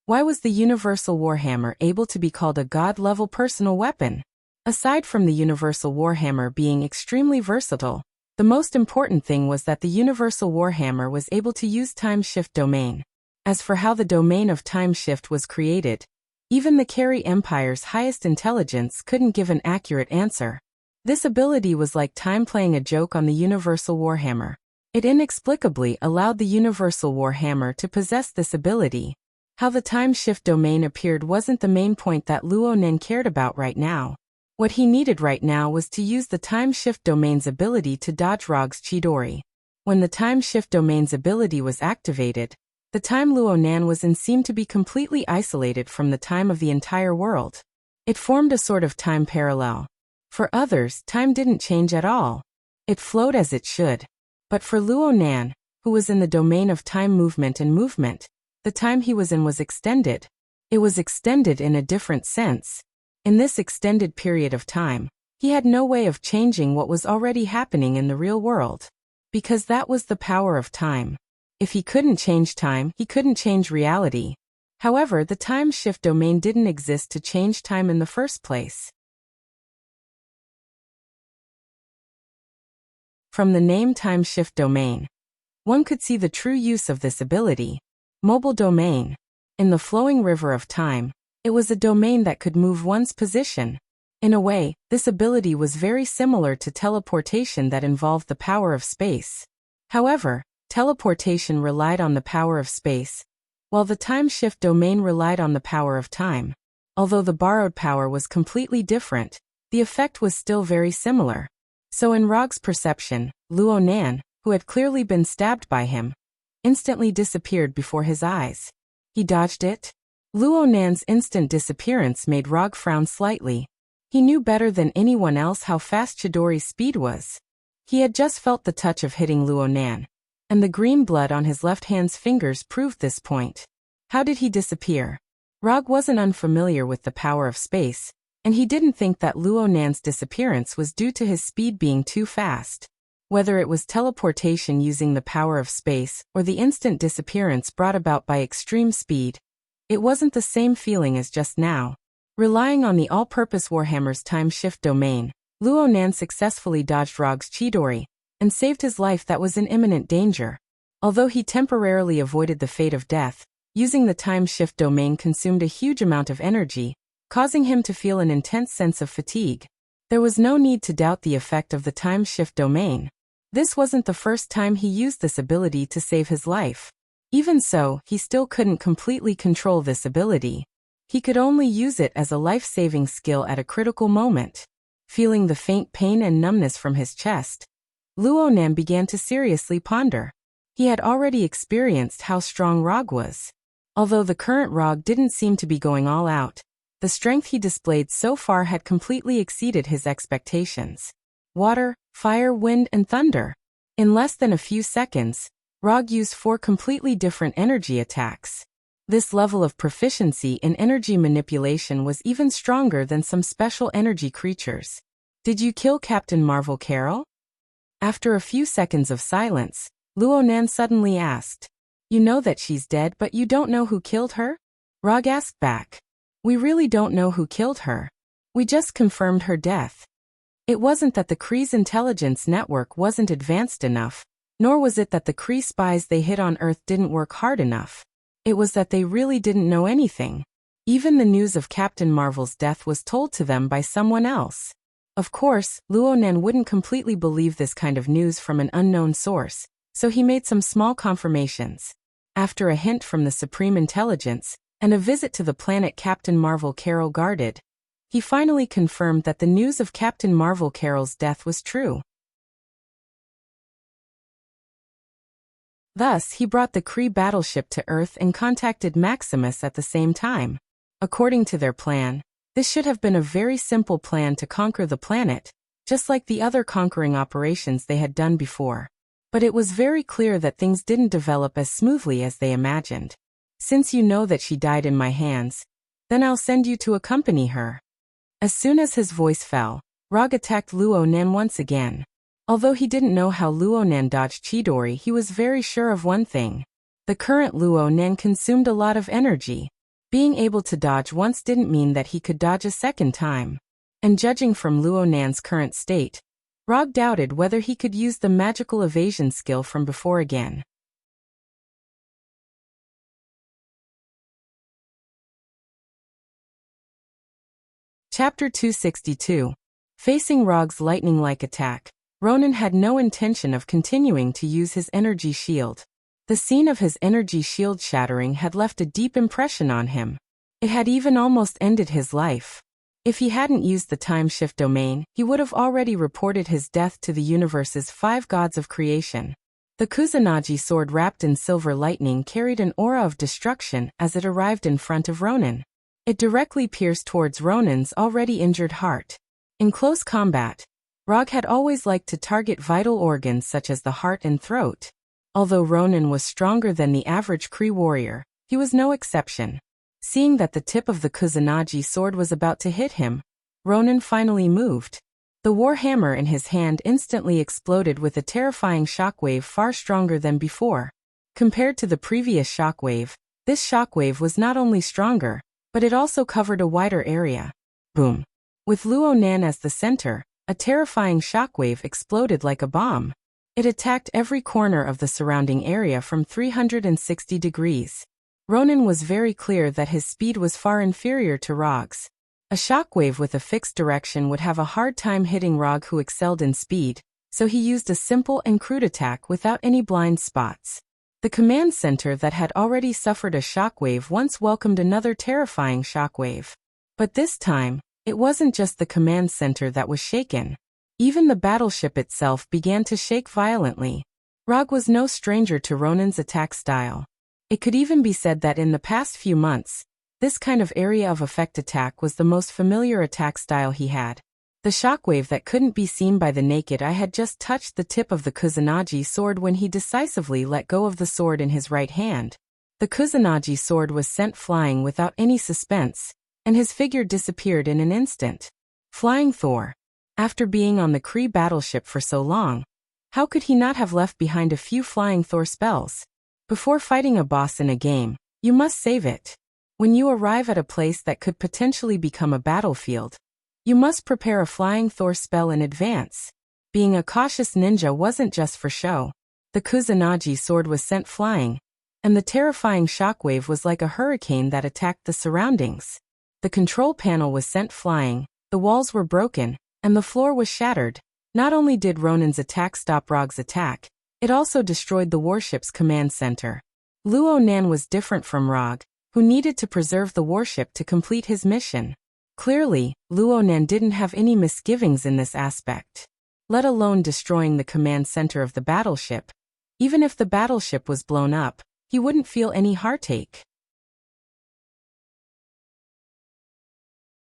why was the Universal Warhammer able to be called a god-level personal weapon? Aside from the Universal Warhammer being extremely versatile, the most important thing was that the Universal Warhammer was able to use Time Shift Domain. As for how the domain of Time Shift was created, even the Carry Empire's highest intelligence couldn't give an accurate answer. This ability was like time playing a joke on the Universal Warhammer. It inexplicably allowed the Universal Warhammer to possess this ability. How the Time Shift Domain appeared wasn't the main point that Luonan cared about right now. What he needed right now was to use the Time Shift Domain's ability to dodge Rog's Chidori. When the Time Shift Domain's ability was activated, the time Luonan was in seemed to be completely isolated from the time of the entire world. It formed a sort of time parallel. For others, time didn't change at all. It flowed as it should. But for Luonan, who was in the domain of time movement and movement, the time he was in was extended. It was extended in a different sense. In this extended period of time, he had no way of changing what was already happening in the real world. Because that was the power of time. If he couldn't change time, he couldn't change reality. However, the Time Shift Domain didn't exist to change time in the first place. From the name Time Shift Domain, one could see the true use of this ability. Mobile domain. In the flowing river of time, it was a domain that could move one's position. In a way, this ability was very similar to teleportation that involved the power of space. However, teleportation relied on the power of space, while the time shift domain relied on the power of time. Although the borrowed power was completely different, the effect was still very similar. So in Rog's perception, Luo Nan, who had clearly been stabbed by him, instantly disappeared before his eyes. He dodged it? Luo Nan's instant disappearance made Rog frown slightly. He knew better than anyone else how fast Chidori's speed was. He had just felt the touch of hitting Luo Nan, and the green blood on his left hand's fingers proved this point. How did he disappear? Rog wasn't unfamiliar with the power of space, and he didn't think that Luo Nan's disappearance was due to his speed being too fast. Whether it was teleportation using the power of space or the instant disappearance brought about by extreme speed, it wasn't the same feeling as just now. Relying on the all-purpose Warhammer's time shift domain, Luo Nan successfully dodged Rog's Chidori and saved his life that was in imminent danger. Although he temporarily avoided the fate of death, using the time shift domain consumed a huge amount of energy, causing him to feel an intense sense of fatigue. There was no need to doubt the effect of the time shift domain. This wasn't the first time he used this ability to save his life. Even so, he still couldn't completely control this ability. He could only use it as a life-saving skill at a critical moment. Feeling the faint pain and numbness from his chest, Luo Nan began to seriously ponder. He had already experienced how strong Rog was. Although the current Rog didn't seem to be going all out, the strength he displayed so far had completely exceeded his expectations. Water, fire, wind, and thunder. In less than a few seconds, Rog used 4 completely different energy attacks. This level of proficiency in energy manipulation was even stronger than some special energy creatures. Did you kill Captain Marvel Carol? After a few seconds of silence, Luo Nan suddenly asked. You know that she's dead, but you don't know who killed her? Rog asked back. We really don't know who killed her. We just confirmed her death. It wasn't that the Kree's intelligence network wasn't advanced enough, nor was it that the Kree spies they hid on Earth didn't work hard enough. It was that they really didn't know anything. Even the news of Captain Marvel's death was told to them by someone else. Of course, Luo Nan wouldn't completely believe this kind of news from an unknown source, so he made some small confirmations. After a hint from the Supreme Intelligence, and a visit to the planet Captain Marvel Carol guarded, he finally confirmed that the news of Captain Marvel Carol's death was true. Thus, he brought the Kree battleship to Earth and contacted Maximus at the same time. According to their plan, this should have been a very simple plan to conquer the planet, just like the other conquering operations they had done before. But it was very clear that things didn't develop as smoothly as they imagined. Since you know that she died in my hands, then I'll send you to accompany her. As soon as his voice fell, Rog attacked Luo Nan once again. Although he didn't know how Luo Nan dodged Chidori, he was very sure of one thing. The current Luo Nan consumed a lot of energy. Being able to dodge once didn't mean that he could dodge a second time. And judging from Luo Nan's current state, Rog doubted whether he could use the magical evasion skill from before again. Chapter 262. Facing Rog's lightning-like attack, Ronan had no intention of continuing to use his energy shield. The scene of his energy shield shattering had left a deep impression on him. It had even almost ended his life. If he hadn't used the time shift domain, he would have already reported his death to the universe's 5 gods of creation. The Kusanagi sword wrapped in silver lightning carried an aura of destruction as it arrived in front of Ronan. It directly pierced towards Ronan's already injured heart. In close combat, Rog had always liked to target vital organs such as the heart and throat. Although Ronan was stronger than the average Kree warrior, he was no exception. Seeing that the tip of the Kusanagi sword was about to hit him, Ronan finally moved. The war hammer in his hand instantly exploded with a terrifying shockwave far stronger than before. Compared to the previous shockwave, this shockwave was not only stronger, but it also covered a wider area. Boom! With Luo Nan as the center, a terrifying shockwave exploded like a bomb. It attacked every corner of the surrounding area from 360 degrees. Ronan was very clear that his speed was far inferior to Rog's. A shockwave with a fixed direction would have a hard time hitting Rog, who excelled in speed, so he used a simple and crude attack without any blind spots. The command center that had already suffered a shockwave once welcomed another terrifying shockwave. But this time, it wasn't just the command center that was shaken. Even the battleship itself began to shake violently. Rog was no stranger to Ronan's attack style. It could even be said that in the past few months, this kind of area of effect attack was the most familiar attack style he had. The shockwave that couldn't be seen by the naked eye had just touched the tip of the Kusanagi sword when he decisively let go of the sword in his right hand. The Kusanagi sword was sent flying without any suspense, and his figure disappeared in an instant. Flying Thor. After being on the Kree battleship for so long, how could he not have left behind a few Flying Thor spells? Before fighting a boss in a game, you must save it. When you arrive at a place that could potentially become a battlefield, you must prepare a Flying Thor spell in advance. Being a cautious ninja wasn't just for show. The Kusanagi sword was sent flying, and the terrifying shockwave was like a hurricane that attacked the surroundings. The control panel was sent flying, the walls were broken, and the floor was shattered. Not only did Ronan's attack stop Rog's attack, it also destroyed the warship's command center. Luo Nan was different from Rog, who needed to preserve the warship to complete his mission. Clearly, Luo Nan didn't have any misgivings in this aspect. Let alone destroying the command center of the battleship. Even if the battleship was blown up, he wouldn't feel any heartache.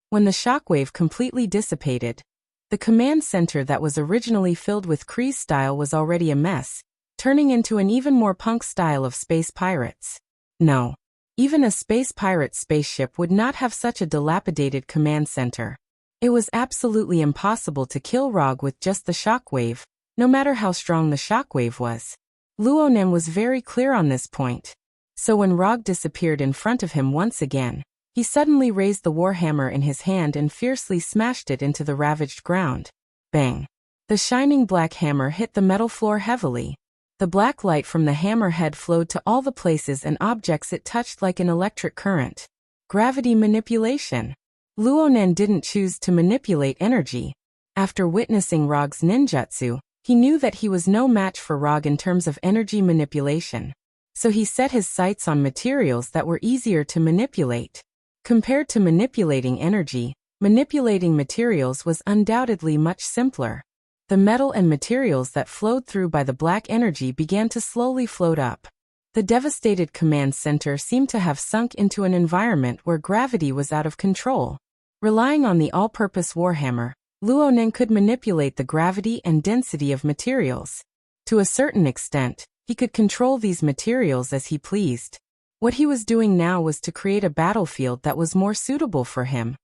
When the shockwave completely dissipated, the command center that was originally filled with Kree style was already a mess, turning into an even more punk style of space pirates. No. Even a space pirate spaceship would not have such a dilapidated command center. It was absolutely impossible to kill Rog with just the shockwave, no matter how strong the shockwave was. Luo Nan was very clear on this point. So when Rog disappeared in front of him once again, he suddenly raised the warhammer in his hand and fiercely smashed it into the ravaged ground. Bang! The shining black hammer hit the metal floor heavily. The black light from the hammerhead flowed to all the places and objects it touched like an electric current. Gravity manipulation. Luo Nan didn't choose to manipulate energy. After witnessing Rog's ninjutsu, he knew that he was no match for Rog in terms of energy manipulation. So he set his sights on materials that were easier to manipulate. Compared to manipulating energy, manipulating materials was undoubtedly much simpler. The metal and materials that flowed through by the black energy began to slowly float up. The devastated command center seemed to have sunk into an environment where gravity was out of control. Relying on the all-purpose warhammer, Luo Nan could manipulate the gravity and density of materials. To a certain extent, he could control these materials as he pleased. What he was doing now was to create a battlefield that was more suitable for him.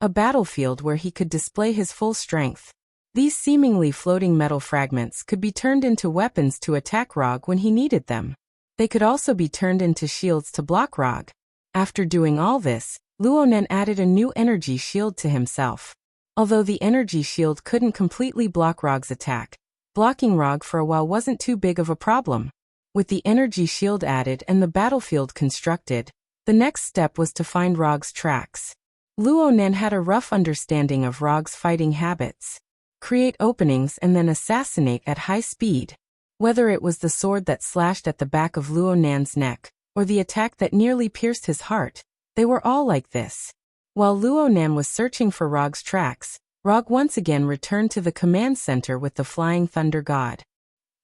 A battlefield where he could display his full strength. These seemingly floating metal fragments could be turned into weapons to attack Rog when he needed them. They could also be turned into shields to block Rog. After doing all this, Luo Nan added a new energy shield to himself. Although the energy shield couldn't completely block Rog's attack, blocking Rog for a while wasn't too big of a problem. With the energy shield added and the battlefield constructed, the next step was to find Rog's tracks. Luo Nan had a rough understanding of Rog's fighting habits. Create openings and then assassinate at high speed. Whether it was the sword that slashed at the back of Luo Nan's neck, or the attack that nearly pierced his heart, they were all like this. While Luo Nan was searching for Rog's tracks, Rog once again returned to the command center with the Flying Thunder God.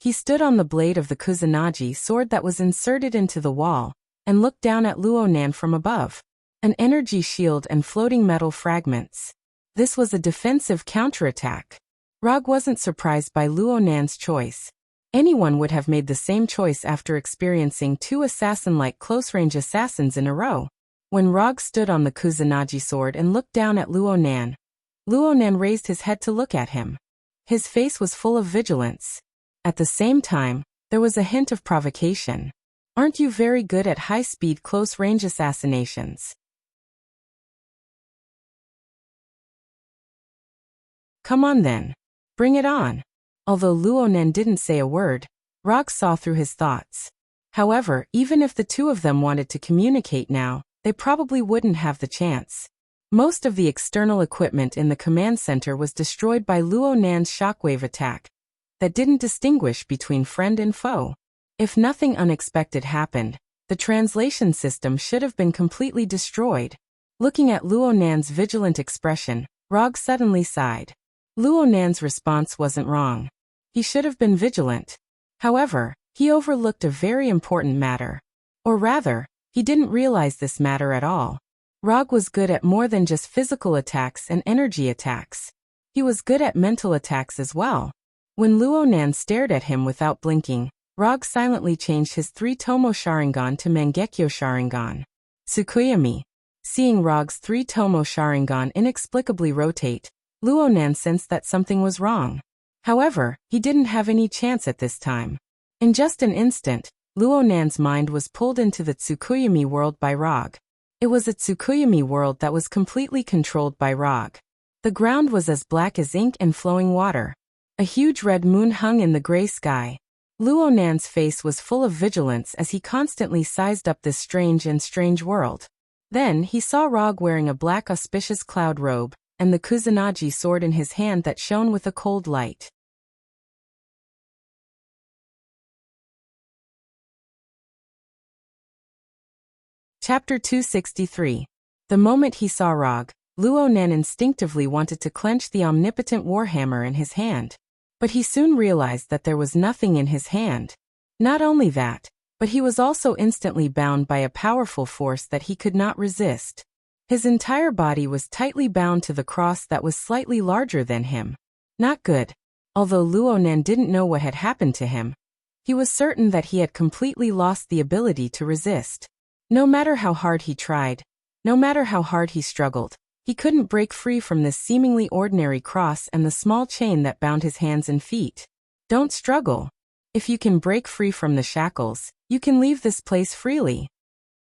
He stood on the blade of the Kusanagi sword that was inserted into the wall, and looked down at Luo Nan from above. An energy shield and floating metal fragments. This was a defensive counterattack. Rog wasn't surprised by Luo Nan's choice. Anyone would have made the same choice after experiencing two assassin-like close-range assassins in a row. When Rog stood on the Kusanagi sword and looked down at Luo Nan raised his head to look at him. His face was full of vigilance. At the same time, there was a hint of provocation. Aren't you very good at high-speed close-range assassinations? Come on then. Bring it on. Although Luonan didn't say a word, Rog saw through his thoughts. However, even if the two of them wanted to communicate now, they probably wouldn't have the chance. Most of the external equipment in the command center was destroyed by Luonan's shockwave attack that didn't distinguish between friend and foe. If nothing unexpected happened, the translation system should have been completely destroyed. Looking at Luonan's vigilant expression, Rog suddenly sighed. Luonan's response wasn't wrong. He should have been vigilant. However, he overlooked a very important matter. Or rather, he didn't realize this matter at all. Rog was good at more than just physical attacks and energy attacks. He was good at mental attacks as well. When Luonan stared at him without blinking, Rog silently changed his 3-Tomo Sharingan to Mangekyo Sharingan. Tsukuyomi. Seeing Rog's 3-Tomo Sharingan inexplicably rotate, Luonan sensed that something was wrong. However, he didn't have any chance at this time. In just an instant, Luonan's mind was pulled into the Tsukuyomi world by Rog. It was a Tsukuyomi world that was completely controlled by Rog. The ground was as black as ink and flowing water. A huge red moon hung in the gray sky. Luonan's face was full of vigilance as he constantly sized up this strange world. Then he saw Rog wearing a black auspicious cloud robe, and the Kusanagi sword in his hand that shone with a cold light. Chapter 263. The moment he saw Rog, Luonan instinctively wanted to clench the omnipotent warhammer in his hand. But he soon realized that there was nothing in his hand. Not only that, but he was also instantly bound by a powerful force that he could not resist. His entire body was tightly bound to the cross that was slightly larger than him. Not good. Although Luonan didn't know what had happened to him, he was certain that he had completely lost the ability to resist. No matter how hard he tried, no matter how hard he struggled, he couldn't break free from this seemingly ordinary cross and the small chain that bound his hands and feet. Don't struggle. If you can break free from the shackles, you can leave this place freely.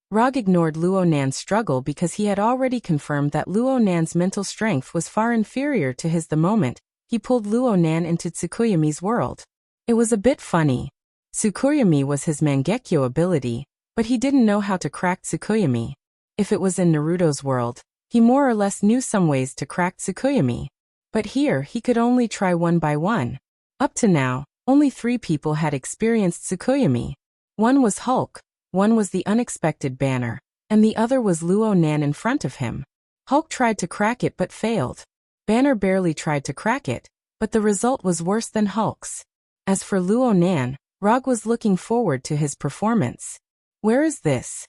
Rog ignored Luonan's struggle because he had already confirmed that Luonan's mental strength was far inferior to his the moment he pulled Luonan into Tsukuyomi's world. It was a bit funny. Tsukuyomi was his Mangekyo ability, but he didn't know how to crack Tsukuyomi. If it was in Naruto's world, he more or less knew some ways to crack Tsukuyomi. But here he could only try one by one. Up to now, only 3 people had experienced Tsukuyomi. One was Hulk, one was the unexpected Banner, and the other was Luonan in front of him. Hulk tried to crack it but failed. Banner barely tried to crack it, but the result was worse than Hulk's. As for Luonan, Rog was looking forward to his performance. Where is this?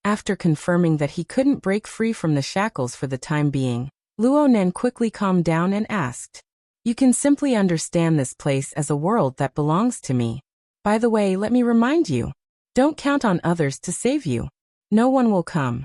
After confirming that he couldn't break free from the shackles for the time being, Luonan quickly calmed down and asked, "You can simply understand this place as a world that belongs to me. By the way, let me remind you, don't count on others to save you. No one will come."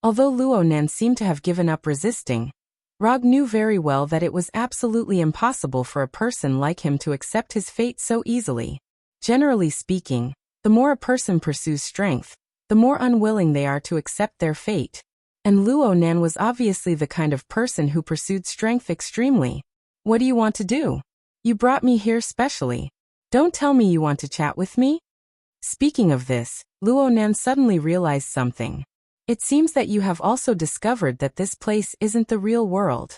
Although Luonan seemed to have given up resisting, Rog knew very well that it was absolutely impossible for a person like him to accept his fate so easily. Generally speaking, the more a person pursues strength, the more unwilling they are to accept their fate. And Luonan was obviously the kind of person who pursued strength extremely. "What do you want to do? You brought me here specially. Don't tell me you want to chat with me?" Speaking of this, Luonan suddenly realized something. "It seems that you have also discovered that this place isn't the real world.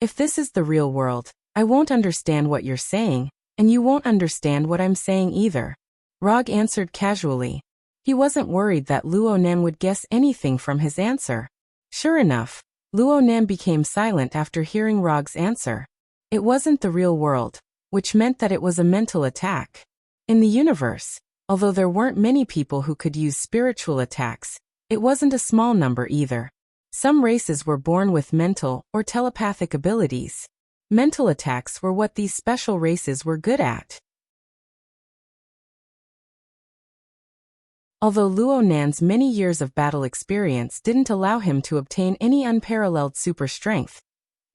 If this is the real world, I won't understand what you're saying, and you won't understand what I'm saying either." Rog answered casually. He wasn't worried that Luonan would guess anything from his answer. Sure enough, Luonan became silent after hearing Rog's answer. It wasn't the real world, which meant that it was a mental attack. In the universe, although there weren't many people who could use spiritual attacks, it wasn't a small number either. Some races were born with mental or telepathic abilities. Mental attacks were what these special races were good at. Although Luonan's many years of battle experience didn't allow him to obtain any unparalleled super strength,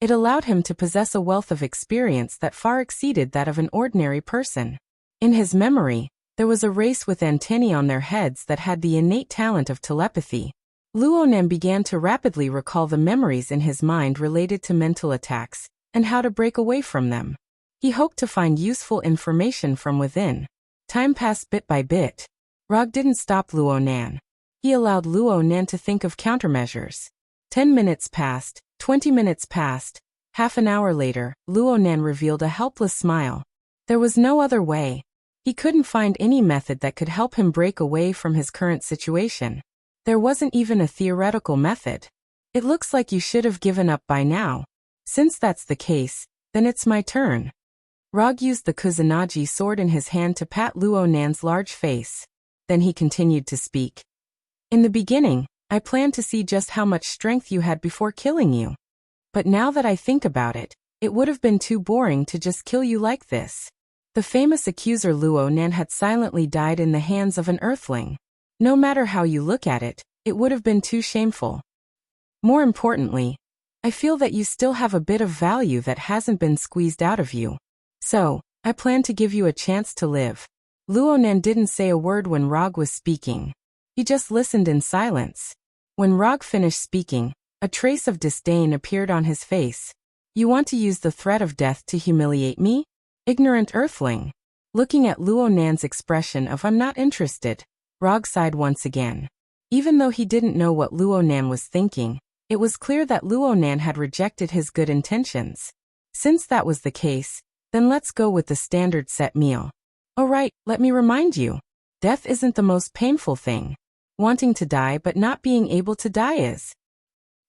it allowed him to possess a wealth of experience that far exceeded that of an ordinary person. In his memory, there was a race with antennae on their heads that had the innate talent of telepathy. Luonan began to rapidly recall the memories in his mind related to mental attacks, and how to break away from them. He hoped to find useful information from within. Time passed bit by bit. Rog didn't stop Luo Nan. He allowed Luo Nan to think of countermeasures. 10 minutes passed, 20 minutes passed. Half an hour later, Luo Nan revealed a helpless smile. There was no other way. He couldn't find any method that could help him break away from his current situation. There wasn't even a theoretical method. It looks like you should have given up by now. Since that's the case, then it's my turn. Rog used the Kusanagi sword in his hand to pat Luo Nan's large face. Then he continued to speak. In the beginning, I planned to see just how much strength you had before killing you. But now that I think about it, it would have been too boring to just kill you like this. The famous accuser Luo Nan had silently died in the hands of an earthling. No matter how you look at it, it would have been too shameful. More importantly, I feel that you still have a bit of value that hasn't been squeezed out of you. So, I plan to give you a chance to live. Luo Nan didn't say a word when Rog was speaking. He just listened in silence. When Rog finished speaking, a trace of disdain appeared on his face. You want to use the threat of death to humiliate me? Ignorant earthling. Looking at Luo Nan's expression of I'm not interested, Rog sighed once again. Even though he didn't know what Luo Nan was thinking, it was clear that Luo Nan had rejected his good intentions. Since that was the case, then let's go with the standard set meal. Alright, let me remind you. Death isn't the most painful thing. Wanting to die but not being able to die is.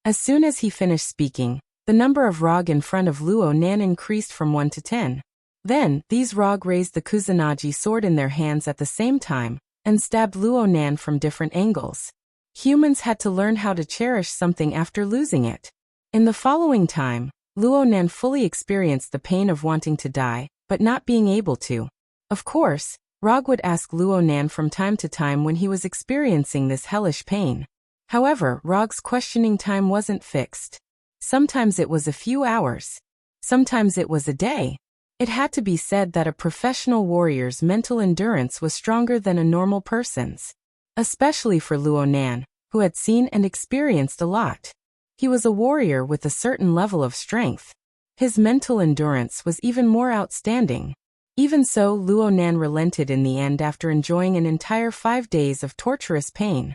As soon as he finished speaking, the number of Rog in front of Luo Nan increased from 1 to 10. Then, these Rog raised the Kusanagi sword in their hands at the same time, and stabbed Luo Nan from different angles. Humans had to learn how to cherish something after losing it. In the following time, Luo Nan fully experienced the pain of wanting to die, but not being able to. Of course, Rog would ask Luo Nan from time to time when he was experiencing this hellish pain. However, Rog's questioning time wasn't fixed. Sometimes it was a few hours. Sometimes it was a day. It had to be said that a professional warrior's mental endurance was stronger than a normal person's. Especially for Luo Nan, who had seen and experienced a lot. He was a warrior with a certain level of strength. His mental endurance was even more outstanding. Even so, Luo Nan relented in the end after enjoying an entire 5 days of torturous pain.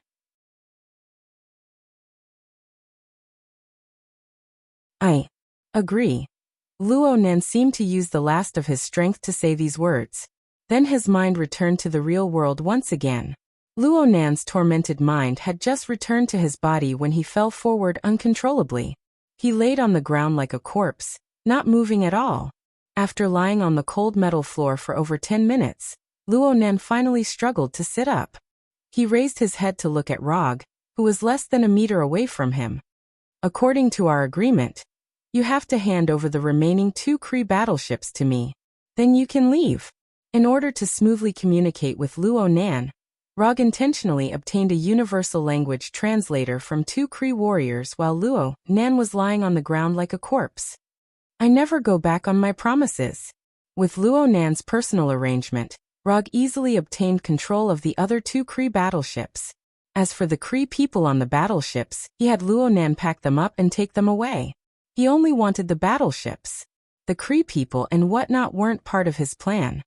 I agree. Luo Nan seemed to use the last of his strength to say these words. Then his mind returned to the real world once again. Luo Nan's tormented mind had just returned to his body when he fell forward uncontrollably. He laid on the ground like a corpse, not moving at all. After lying on the cold metal floor for over 10 minutes, Luo Nan finally struggled to sit up. He raised his head to look at Rog, who was less than a meter away from him. According to our agreement, you have to hand over the remaining 2 Kree battleships to me. Then you can leave. In order to smoothly communicate with Luo Nan, Rog intentionally obtained a universal language translator from 2 Kree warriors while Luo Nan was lying on the ground like a corpse. I never go back on my promises. With Luo Nan's personal arrangement, Rog easily obtained control of the other 2 Kree battleships. As for the Kree people on the battleships, he had Luo Nan pack them up and take them away. He only wanted the battleships. The Kree people and whatnot weren't part of his plan.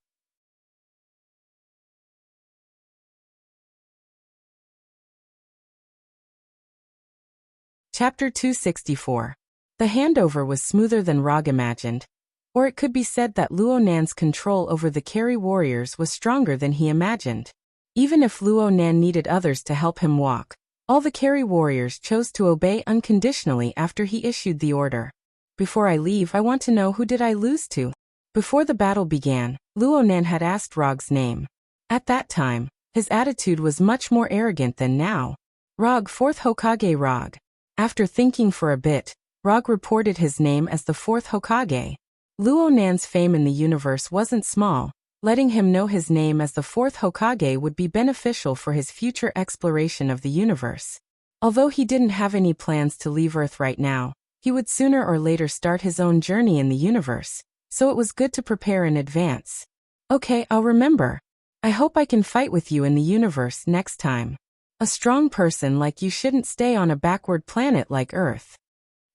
Chapter 264. The handover was smoother than Rog imagined. Or it could be said that Luo Nan's control over the Carry warriors was stronger than he imagined. Even if Luo Nan needed others to help him walk, all the Carry warriors chose to obey unconditionally after he issued the order. Before I leave, I want to know who did I lose to? Before the battle began, Luo Nan had asked Rog's name. At that time, his attitude was much more arrogant than now. Rog, 4th Hokage Rog. After thinking for a bit, Rog reported his name as the 4th Hokage. Luo Nan's fame in the universe wasn't small. Letting him know his name as the 4th Hokage would be beneficial for his future exploration of the universe. Although he didn't have any plans to leave Earth right now, he would sooner or later start his own journey in the universe, so it was good to prepare in advance. Okay, I'll remember. I hope I can fight with you in the universe next time. A strong person like you shouldn't stay on a backward planet like Earth.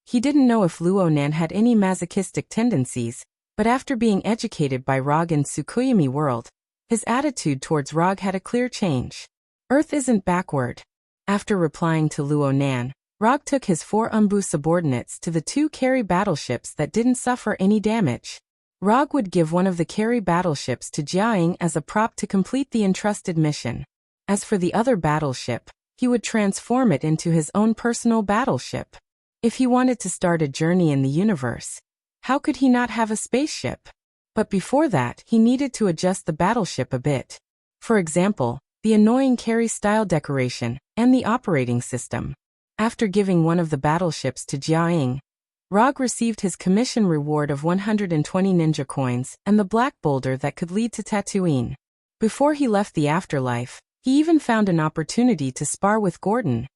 He didn't know if Luo Nan had any masochistic tendencies, But after being educated by Rog in Tsukuyomi world, his attitude towards Rog had a clear change. Earth isn't backward. After replying to Luo Nan, Rog took his 4 Umbu subordinates to the 2 carry battleships that didn't suffer any damage. Rog would give one of the carry battleships to Jiaing as a prop to complete the entrusted mission. As for the other battleship, he would transform it into his own personal battleship. If he wanted to start a journey in the universe, how could he not have a spaceship? But before that, he needed to adjust the battleship a bit. For example, the annoying carry style decoration and the operating system. After giving one of the battleships to Jiaing, Rog received his commission reward of 120 ninja coins and the black boulder that could lead to Tatooine. Before he left the afterlife, he even found an opportunity to spar with Gordon,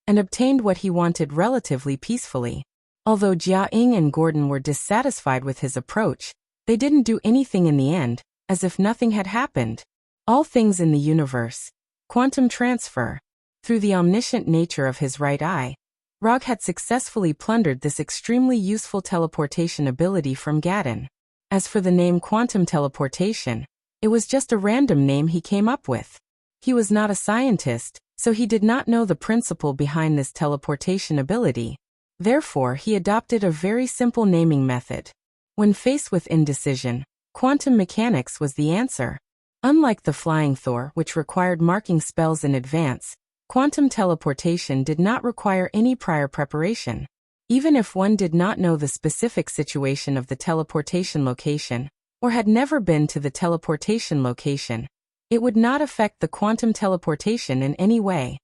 and obtained what he wanted relatively peacefully. Although Jiaing and Gordon were dissatisfied with his approach, they didn't do anything in the end, as if nothing had happened. All things in the universe. Quantum transfer. Through the omniscient nature of his right eye, Rog had successfully plundered this extremely useful teleportation ability from Gaddon. As for the name quantum teleportation, it was just a random name he came up with. He was not a scientist, so he did not know the principle behind this teleportation ability. Therefore, he adopted a very simple naming method. When faced with indecision, quantum mechanics was the answer. Unlike the Flying Thor, which required marking spells in advance, quantum teleportation did not require any prior preparation. Even if one did not know the specific situation of the teleportation location, or had never been to the teleportation location, it would not affect the quantum teleportation in any way.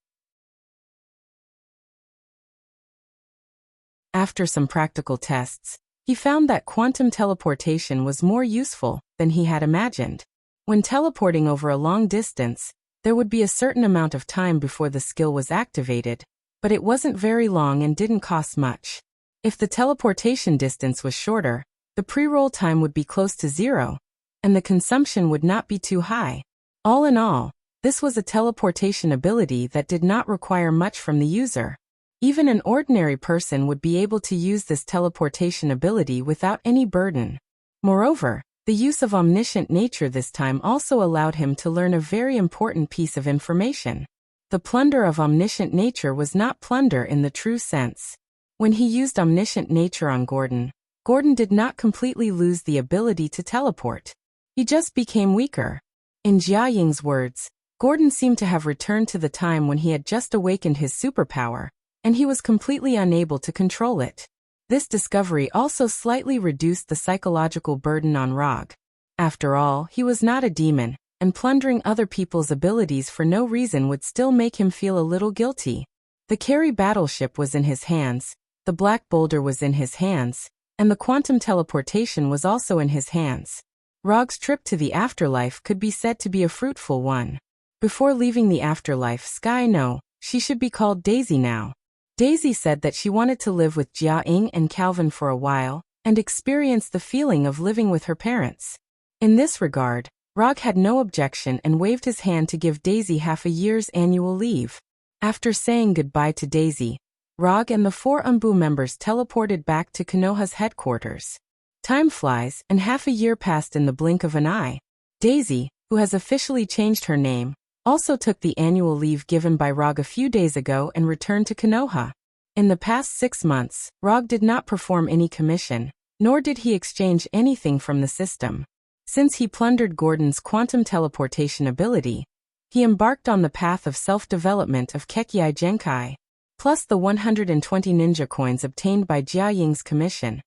After some practical tests, he found that quantum teleportation was more useful than he had imagined. When teleporting over a long distance, there would be a certain amount of time before the skill was activated, but it wasn't very long and didn't cost much. If the teleportation distance was shorter, the pre-roll time would be close to 0, and the consumption would not be too high. All in all, this was a teleportation ability that did not require much from the user. Even an ordinary person would be able to use this teleportation ability without any burden. Moreover, the use of omniscient nature this time also allowed him to learn a very important piece of information. The plunder of omniscient nature was not plunder in the true sense. When he used omniscient nature on Gordon, Gordon did not completely lose the ability to teleport. He just became weaker. In Jiaying's words, Gordon seemed to have returned to the time when he had just awakened his superpower, and he was completely unable to control it. This discovery also slightly reduced the psychological burden on Rog. After all, he was not a demon, and plundering other people's abilities for no reason would still make him feel a little guilty. The carry battleship was in his hands, the black boulder was in his hands, and the quantum teleportation was also in his hands. Rog's trip to the afterlife could be said to be a fruitful one. Before leaving the afterlife, Sky no, she should be called Daisy now. Daisy said that she wanted to live with Jiaing and Calvin for a while, and experience the feeling of living with her parents. In this regard, Rog had no objection and waved his hand to give Daisy half a year's annual leave. After saying goodbye to Daisy, Rog and the 4 Umbu members teleported back to Konoha's headquarters. Time flies, and half a year passed in the blink of an eye. Daisy, who has officially changed her name, also took the annual leave given by Rog a few days ago and returned to Konoha. In the past 6 months, Rog did not perform any commission, nor did he exchange anything from the system. Since he plundered Gordon's quantum teleportation ability, he embarked on the path of self-development of Kekkei Genkai, plus the 120 ninja coins obtained by Jiaying's commission.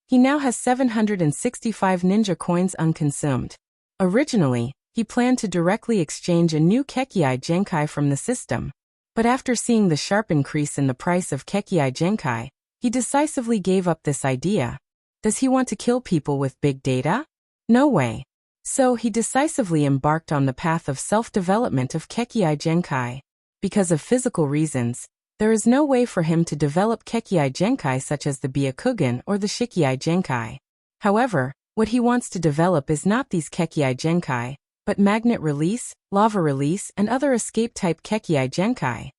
He now has 765 ninja coins unconsumed. Originally, he planned to directly exchange a new Kekkei Genkai from the system, but after seeing the sharp increase in the price of Kekkei Genkai, he decisively gave up this idea. Does he want to kill people with big data? No way. So he decisively embarked on the path of self-development of Kekkei Genkai. Because of physical reasons, there is no way for him to develop Kekkei Genkai such as the Byakugan or the Shikkei Genkai. However, what he wants to develop is not these Kekkei Genkai, but magnet release, lava release, and other escape-type Kekkei Genkai.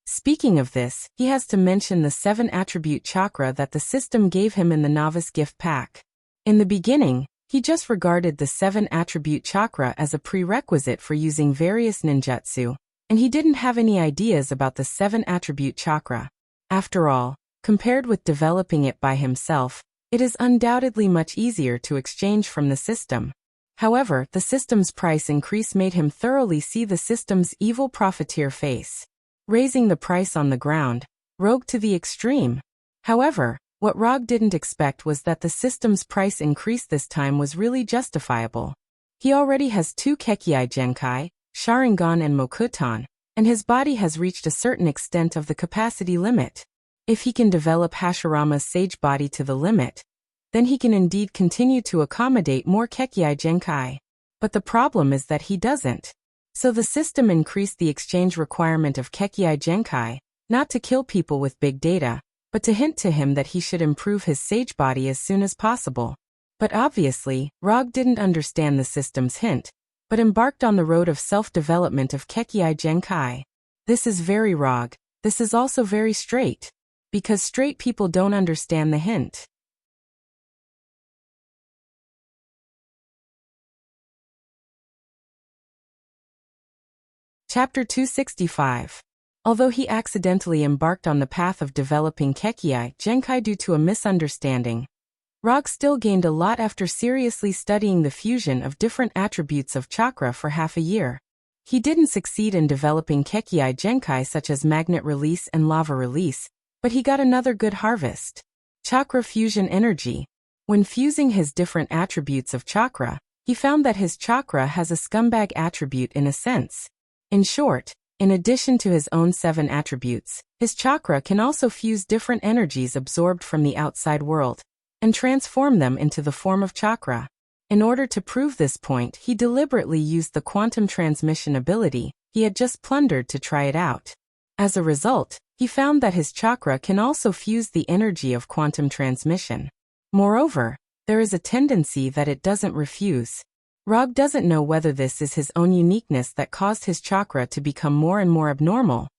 Speaking of this, he has to mention the 7-attribute chakra that the system gave him in the novice gift pack. In the beginning, he just regarded the 7-attribute chakra as a prerequisite for using various ninjutsu, and he didn't have any ideas about the 7-attribute chakra. After all, compared with developing it by himself, it is undoubtedly much easier to exchange from the system. However, the system's price increase made him thoroughly see the system's evil profiteer face, raising the price on the ground, rogue to the extreme. However, what Rog didn't expect was that the system's price increase this time was really justifiable. He already has 2 Kekkei Genkai, Sharingan and Mokuton, and his body has reached a certain extent of the capacity limit. If he can develop Hashirama's sage body to the limit, then he can indeed continue to accommodate more Kekkei Genkai. But the problem is that he doesn't. So the system increased the exchange requirement of Kekkei Genkai, not to kill people with big data, but to hint to him that he should improve his sage body as soon as possible. But obviously, Rog didn't understand the system's hint, but embarked on the road of self-development of Kekkei Genkai. This is very Rog. This is also very straight. Because straight people don't understand the hint. Chapter 265. Although he accidentally embarked on the path of developing Kekkei Genkai due to a misunderstanding, Rog still gained a lot after seriously studying the fusion of different attributes of chakra for half a year. He didn't succeed in developing Kekkei Genkai such as magnet release and lava release, but he got another good harvest. Chakra fusion energy. When fusing his different attributes of chakra, he found that his chakra has a scumbag attribute in a sense. In short, in addition to his own 7 attributes, his chakra can also fuse different energies absorbed from the outside world, and transform them into the form of chakra. In order to prove this point, he deliberately used the quantum transmission ability he had just plundered to try it out. As a result, he found that his chakra can also fuse the energy of quantum transmission. Moreover, there is a tendency that it doesn't refuse. Rog doesn't know whether this is his own uniqueness that caused his chakra to become more and more abnormal,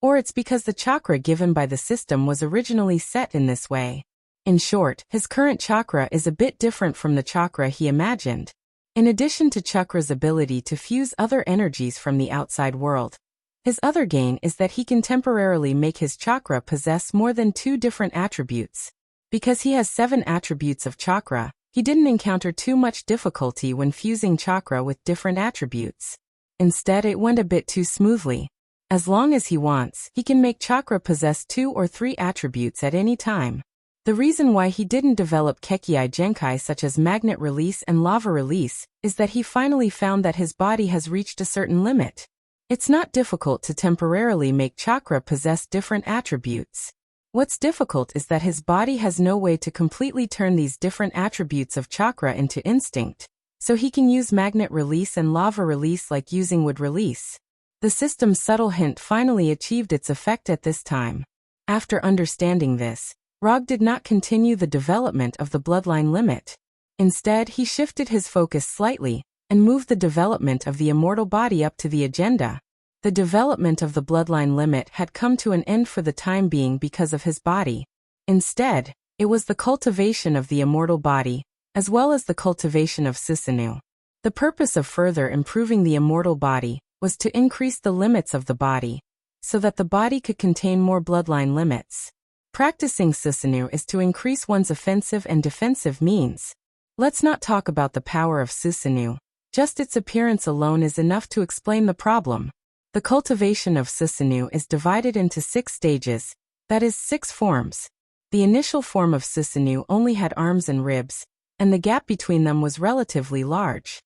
or it's because the chakra given by the system was originally set in this way. In short, his current chakra is a bit different from the chakra he imagined. In addition to chakra's ability to fuse other energies from the outside world, his other gain is that he can temporarily make his chakra possess more than 2 different attributes. Because he has 7 attributes of chakra, he didn't encounter too much difficulty when fusing chakra with different attributes. Instead, it went a bit too smoothly. As long as he wants, he can make chakra possess 2 or 3 attributes at any time. The reason why he didn't develop Kekkei Genkai such as magnet release and lava release is that he finally found that his body has reached a certain limit. It's not difficult to temporarily make chakra possess different attributes. What's difficult is that his body has no way to completely turn these different attributes of chakra into instinct, so he can use magnet release and lava release like using wood release. The system's subtle hint finally achieved its effect at this time. After understanding this, Rog did not continue the development of the bloodline limit. Instead, he shifted his focus slightly and moved the development of the immortal body up to the agenda. The development of the bloodline limit had come to an end for the time being because of his body. Instead, it was the cultivation of the immortal body, as well as the cultivation of Susanoo. The purpose of further improving the immortal body was to increase the limits of the body, so that the body could contain more bloodline limits. Practicing Susanoo is to increase one's offensive and defensive means. Let's not talk about the power of Susanoo. Just its appearance alone is enough to explain the problem. The cultivation of Susanoo is divided into 6 stages, that is 6 forms. The initial form of Susanoo only had arms and ribs, and the gap between them was relatively large.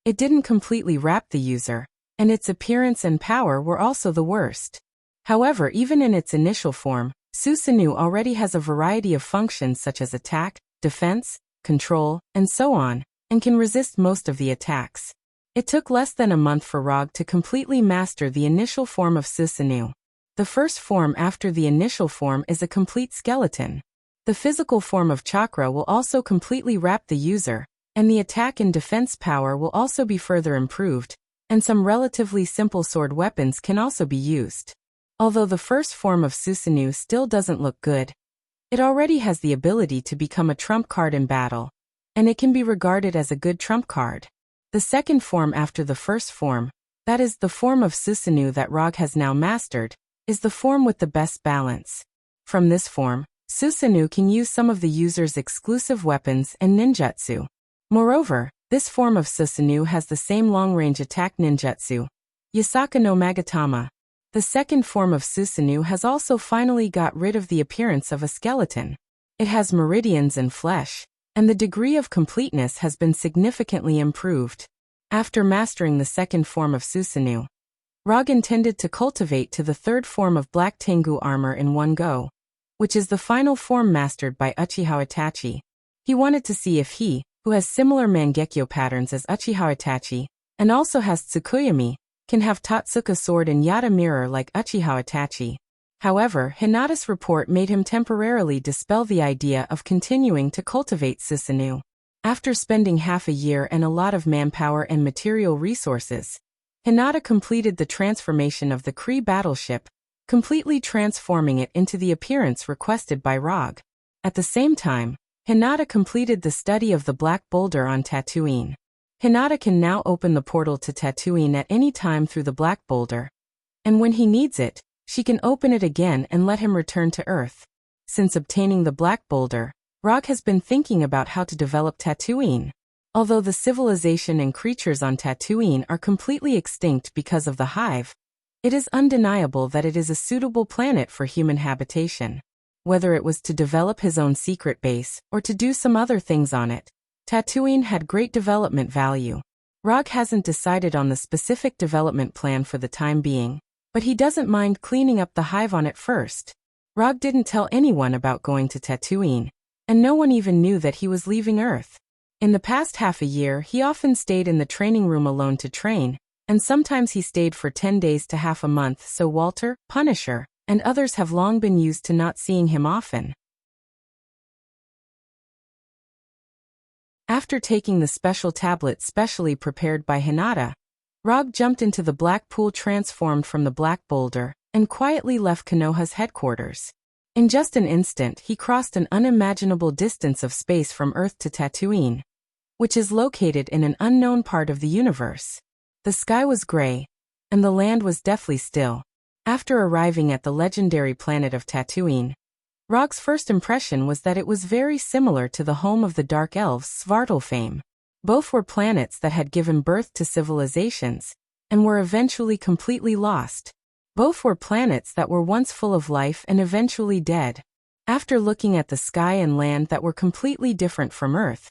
It didn't completely wrap the user, and its appearance and power were also the worst. However, even in its initial form, Susanoo already has a variety of functions such as attack, defense, control, and so on, and can resist most of the attacks. It took less than a month for Rog to completely master the initial form of Susanoo. The first form after the initial form is a complete skeleton. The physical form of chakra will also completely wrap the user, and the attack and defense power will also be further improved, and some relatively simple sword weapons can also be used. Although the first form of Susanoo still doesn't look good, it already has the ability to become a trump card in battle, and it can be regarded as a good trump card. The second form after the first form, that is, the form of Susanoo that Rog has now mastered, is the form with the best balance. From this form, Susanoo can use some of the user's exclusive weapons and ninjutsu. Moreover, this form of Susanoo has the same long-range attack ninjutsu, Yasaka no Magatama. The second form of Susanoo has also finally got rid of the appearance of a skeleton. It has meridians and flesh, and the degree of completeness has been significantly improved. After mastering the second form of Susanoo, Rog intended to cultivate to the third form of Black Tengu armor in one go, which is the final form mastered by Uchiha Itachi. He wanted to see if he, who has similar Mangekyo patterns as Uchiha Itachi, and also has Tsukuyomi, can have Totsuka sword and Yata mirror like Uchiha Itachi. However, Hinata's report made him temporarily dispel the idea of continuing to cultivate Susanoo. After spending half a year and a lot of manpower and material resources, Hinata completed the transformation of the Kree battleship, completely transforming it into the appearance requested by Rog. At the same time, Hinata completed the study of the Black Boulder on Tatooine. Hinata can now open the portal to Tatooine at any time through the Black Boulder, and when he needs it, she can open it again and let him return to Earth. Since obtaining the Black Boulder, Rog has been thinking about how to develop Tatooine. Although the civilization and creatures on Tatooine are completely extinct because of the hive, it is undeniable that it is a suitable planet for human habitation. Whether it was to develop his own secret base or to do some other things on it, Tatooine had great development value. Rog hasn't decided on the specific development plan for the time being, but he doesn't mind cleaning up the hive on it first. Rog didn't tell anyone about going to Tatooine, and no one even knew that he was leaving Earth. In the past half a year, he often stayed in the training room alone to train, and sometimes he stayed for 10 days to half a month, so Walter, Punisher, and others have long been used to not seeing him often. After taking the special tablet specially prepared by Hinata, Rog jumped into the black pool transformed from the Black Boulder, and quietly left Konoha's headquarters. In just an instant, he crossed an unimaginable distance of space from Earth to Tatooine, which is located in an unknown part of the universe. The sky was gray, and the land was deathly still. After arriving at the legendary planet of Tatooine, Rog's first impression was that it was very similar to the home of the Dark Elves' Svartalfheim. Both were planets that had given birth to civilizations, and were eventually completely lost. Both were planets that were once full of life and eventually dead. After looking at the sky and land that were completely different from Earth,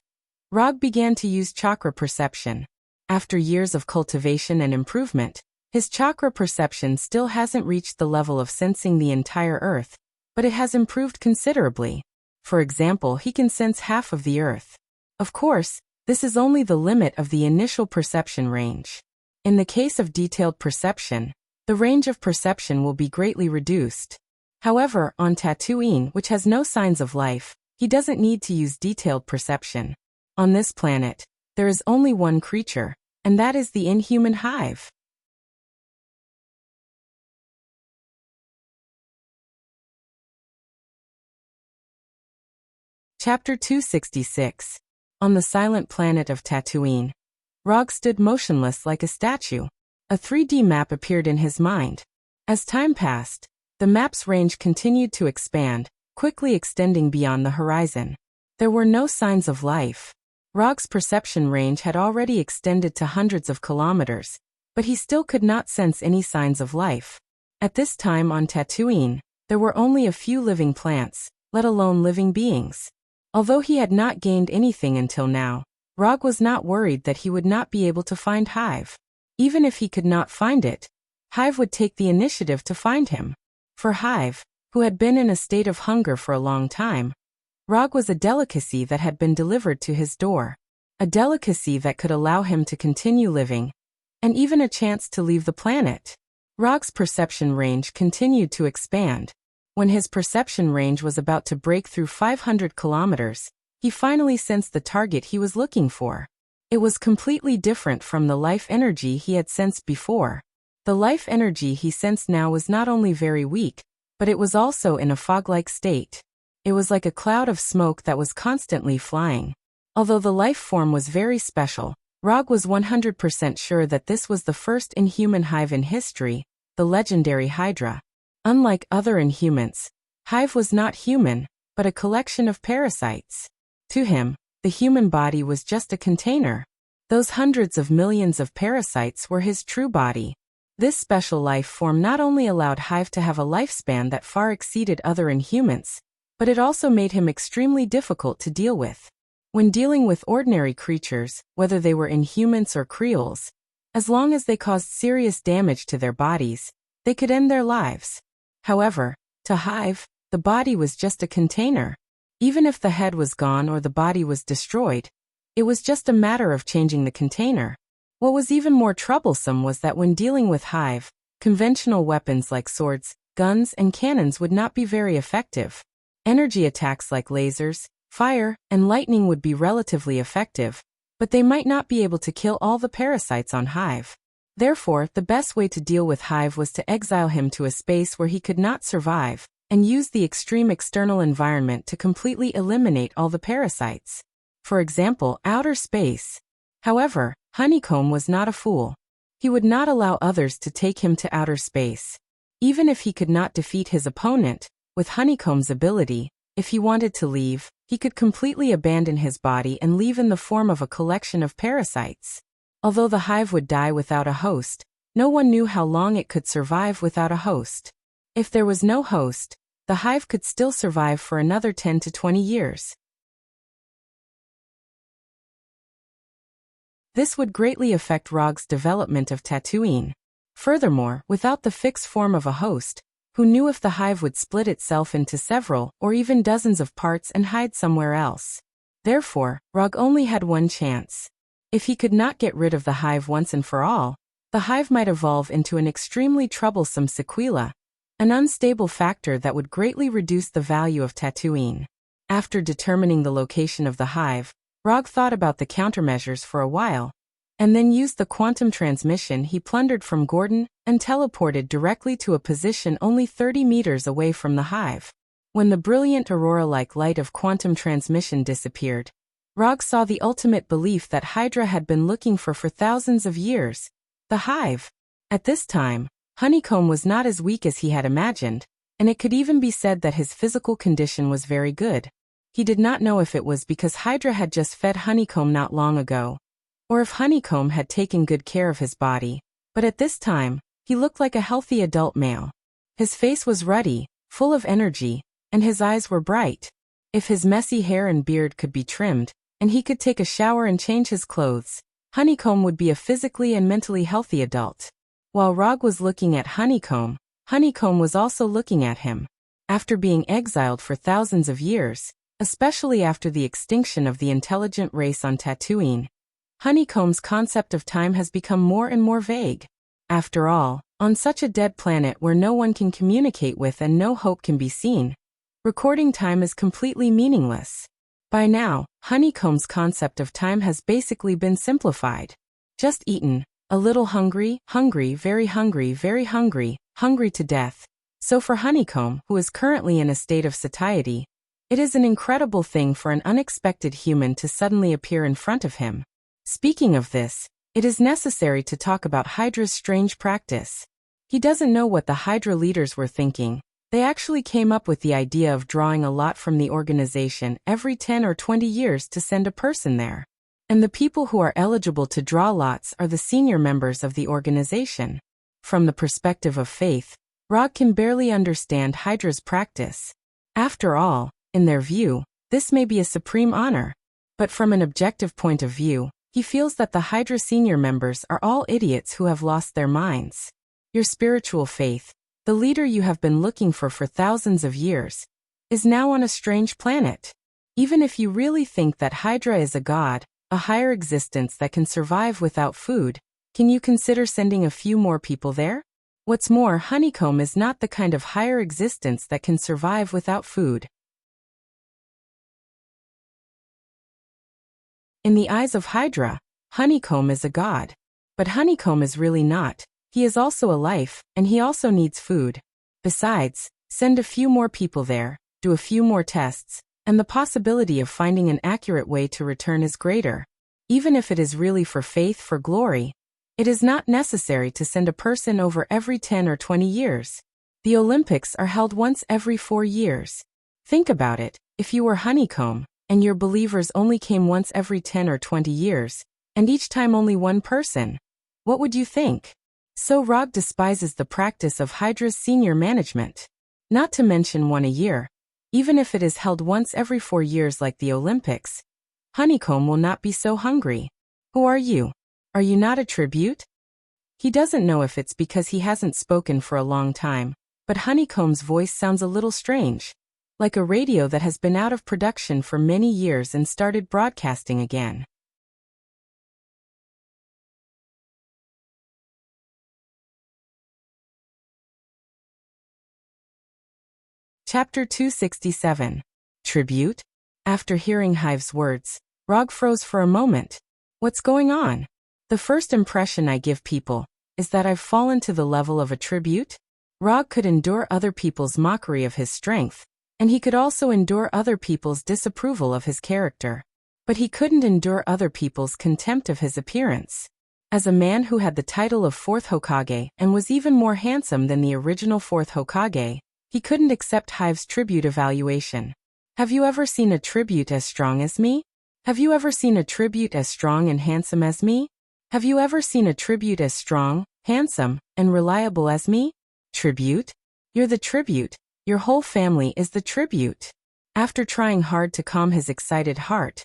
Rog began to use chakra perception. After years of cultivation and improvement, his chakra perception still hasn't reached the level of sensing the entire Earth, but it has improved considerably. For example, he can sense half of the Earth. Of course, this is only the limit of the initial perception range. In the case of detailed perception, the range of perception will be greatly reduced. However, on Tatooine, which has no signs of life, he doesn't need to use detailed perception. On this planet, there is only one creature, and that is the inhuman hive. Chapter 266. On the silent planet of Tatooine, Rog stood motionless like a statue. A 3D map appeared in his mind. As time passed, the map's range continued to expand, quickly extending beyond the horizon. There were no signs of life. Rog's perception range had already extended to hundreds of kilometers, but he still could not sense any signs of life. At this time on Tatooine, there were only a few living plants, let alone living beings. Although he had not gained anything until now, Rog was not worried that he would not be able to find Hive. Even if he could not find it, Hive would take the initiative to find him. For Hive, who had been in a state of hunger for a long time, Rog was a delicacy that had been delivered to his door. A delicacy that could allow him to continue living, and even a chance to leave the planet. Rog's perception range continued to expand. When his perception range was about to break through 500 kilometers, he finally sensed the target he was looking for. It was completely different from the life energy he had sensed before. The life energy he sensed now was not only very weak, but it was also in a fog-like state. It was like a cloud of smoke that was constantly flying. Although the life form was very special, Rog was 100% sure that this was the first inhuman hive in history, the legendary Hydra. Unlike other inhumans, Hive was not human, but a collection of parasites. To him, the human body was just a container. Those hundreds of millions of parasites were his true body. This special life form not only allowed Hive to have a lifespan that far exceeded other inhumans, but it also made him extremely difficult to deal with. When dealing with ordinary creatures, whether they were inhumans or creoles, as long as they caused serious damage to their bodies, they could end their lives. However, to Hive, the body was just a container. Even if the head was gone or the body was destroyed, it was just a matter of changing the container. What was even more troublesome was that when dealing with Hive, conventional weapons like swords, guns, and cannons would not be very effective. Energy attacks like lasers, fire, and lightning would be relatively effective, but they might not be able to kill all the parasites on Hive. Therefore, the best way to deal with Hive was to exile him to a space where he could not survive, and use the extreme external environment to completely eliminate all the parasites. For example, outer space. However, Honeycomb was not a fool. He would not allow others to take him to outer space. Even if he could not defeat his opponent, with Honeycomb's ability, if he wanted to leave, he could completely abandon his body and leave in the form of a collection of parasites. Although the hive would die without a host, no one knew how long it could survive without a host. If there was no host, the hive could still survive for another 10 to 20 years. This would greatly affect Rog's development of Tatooine. Furthermore, without the fixed form of a host, who knew if the hive would split itself into several or even dozens of parts and hide somewhere else. Therefore, Rog only had one chance. If he could not get rid of the hive once and for all, the hive might evolve into an extremely troublesome sequela, an unstable factor that would greatly reduce the value of Tatooine. After determining the location of the hive, Rog thought about the countermeasures for a while, and then used the quantum transmission he plundered from Gordon and teleported directly to a position only 30 meters away from the hive. When the brilliant aurora-like light of quantum transmission disappeared, Rog saw the ultimate belief that Hydra had been looking for thousands of years, the hive. At this time, Honeycomb was not as weak as he had imagined, and it could even be said that his physical condition was very good. He did not know if it was because Hydra had just fed Honeycomb not long ago, or if Honeycomb had taken good care of his body, but at this time, he looked like a healthy adult male. His face was ruddy, full of energy, and his eyes were bright. If his messy hair and beard could be trimmed, and he could take a shower and change his clothes, Honeycomb would be a physically and mentally healthy adult. While Rog was looking at Honeycomb, Honeycomb was also looking at him. After being exiled for thousands of years, especially after the extinction of the intelligent race on Tatooine, Honeycomb's concept of time has become more and more vague. After all, on such a dead planet where no one can communicate with and no hope can be seen, recording time is completely meaningless. By now, Honeycomb's concept of time has basically been simplified. Just eaten, a little hungry, very hungry, hungry to death. So for Honeycomb, who is currently in a state of satiety, it is an incredible thing for an unexpected human to suddenly appear in front of him. Speaking of this, it is necessary to talk about Hydra's strange practice. He doesn't know what the Hydra leaders were thinking. They actually came up with the idea of drawing a lot from the organization every 10 or 20 years to send a person there. And the people who are eligible to draw lots are the senior members of the organization. From the perspective of faith, Rog can barely understand Hydra's practice. After all, in their view, this may be a supreme honor. But from an objective point of view, he feels that the Hydra senior members are all idiots who have lost their minds. Your spiritual faith, the leader you have been looking for thousands of years, is now on a strange planet. Even if you really think that Hydra is a god, a higher existence that can survive without food, can you consider sending a few more people there? What's more, Honeycomb is not the kind of higher existence that can survive without food. In the eyes of Hydra, Honeycomb is a god. But Honeycomb is really not. He is also a life, and he also needs food. Besides, send a few more people there, do a few more tests, and the possibility of finding an accurate way to return is greater. Even if it is really for faith, for glory, it is not necessary to send a person over every 10 or 20 years. The Olympics are held once every 4 years. Think about it, if you were Honeycomb, and your believers only came once every 10 or 20 years, and each time only one person, what would you think? So Rog despises the practice of Hydra's senior management. Not to mention one a year. Even if it is held once every 4 years like the Olympics, Honeycomb will not be so hungry. Who are you? Are you not a tribute? He doesn't know if it's because he hasn't spoken for a long time, but Honeycomb's voice sounds a little strange. Like a radio that has been out of production for many years and started broadcasting again. Chapter 267. Tribute? After hearing Hive's words, Rog froze for a moment. What's going on? The first impression I give people is that I've fallen to the level of a tribute. Rog could endure other people's mockery of his strength, and he could also endure other people's disapproval of his character. But he couldn't endure other people's contempt of his appearance. As a man who had the title of 4th Hokage and was even more handsome than the original 4th Hokage, he couldn't accept Hive's tribute evaluation. Have you ever seen a tribute as strong as me? Have you ever seen a tribute as strong and handsome as me? Have you ever seen a tribute as strong, handsome, and reliable as me? Tribute? You're the tribute. Your whole family is the tribute. After trying hard to calm his excited heart,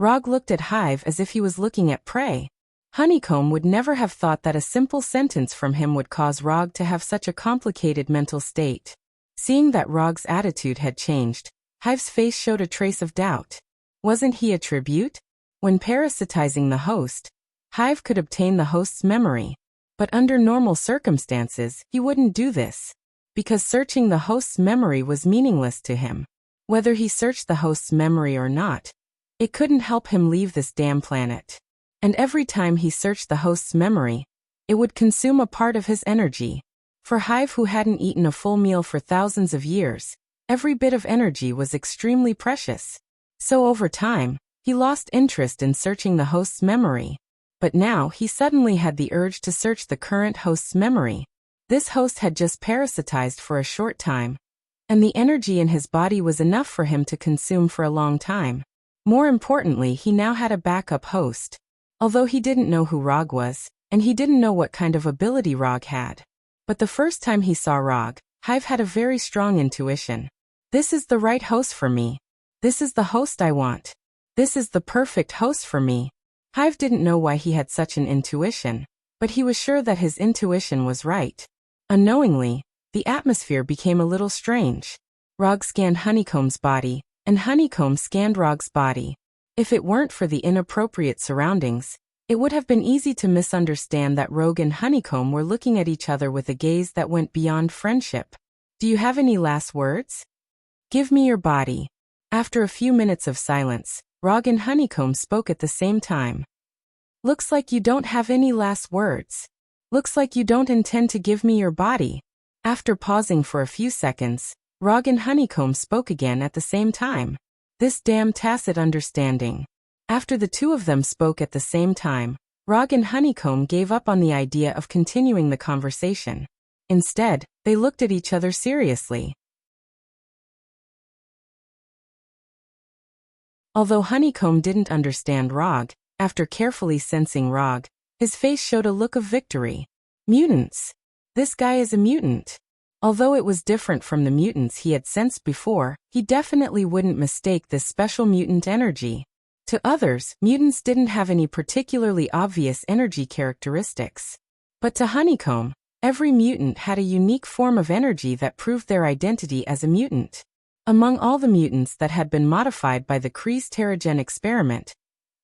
Rog looked at Hive as if he was looking at prey. Honeycomb would never have thought that a simple sentence from him would cause Rog to have such a complicated mental state. Seeing that Rog's attitude had changed, Hive's face showed a trace of doubt. Wasn't he a tribute? When parasitizing the host, Hive could obtain the host's memory. But under normal circumstances, he wouldn't do this. Because searching the host's memory was meaningless to him. Whether he searched the host's memory or not, it couldn't help him leave this damn planet. And every time he searched the host's memory, it would consume a part of his energy. For Hive, who hadn't eaten a full meal for thousands of years, every bit of energy was extremely precious. So over time, he lost interest in searching the host's memory. But now he suddenly had the urge to search the current host's memory. This host had just parasitized for a short time, and the energy in his body was enough for him to consume for a long time. More importantly, he now had a backup host. Although he didn't know who Rog was, and he didn't know what kind of ability Rog had. But the first time he saw Rog, Hive had a very strong intuition. This is the right host for me. This is the host I want. This is the perfect host for me. Hive didn't know why he had such an intuition, but he was sure that his intuition was right. Unknowingly, the atmosphere became a little strange. Rog scanned Honeycomb's body, and Honeycomb scanned Rog's body. If it weren't for the inappropriate surroundings, it would have been easy to misunderstand that Rog and Honeycomb were looking at each other with a gaze that went beyond friendship. Do you have any last words? Give me your body. After a few minutes of silence, Rog and Honeycomb spoke at the same time. Looks like you don't have any last words. Looks like you don't intend to give me your body. After pausing for a few seconds, Rog and Honeycomb spoke again at the same time. This damn tacit understanding. After the two of them spoke at the same time, Rog and Honeycomb gave up on the idea of continuing the conversation. Instead, they looked at each other seriously. Although Honeycomb didn't understand Rog, after carefully sensing Rog, his face showed a look of victory. Mutants. This guy is a mutant. Although it was different from the mutants he had sensed before, he definitely wouldn't mistake this special mutant energy. To others, mutants didn't have any particularly obvious energy characteristics. But to Honeycomb, every mutant had a unique form of energy that proved their identity as a mutant. Among all the mutants that had been modified by the Kree's Terrigen experiment,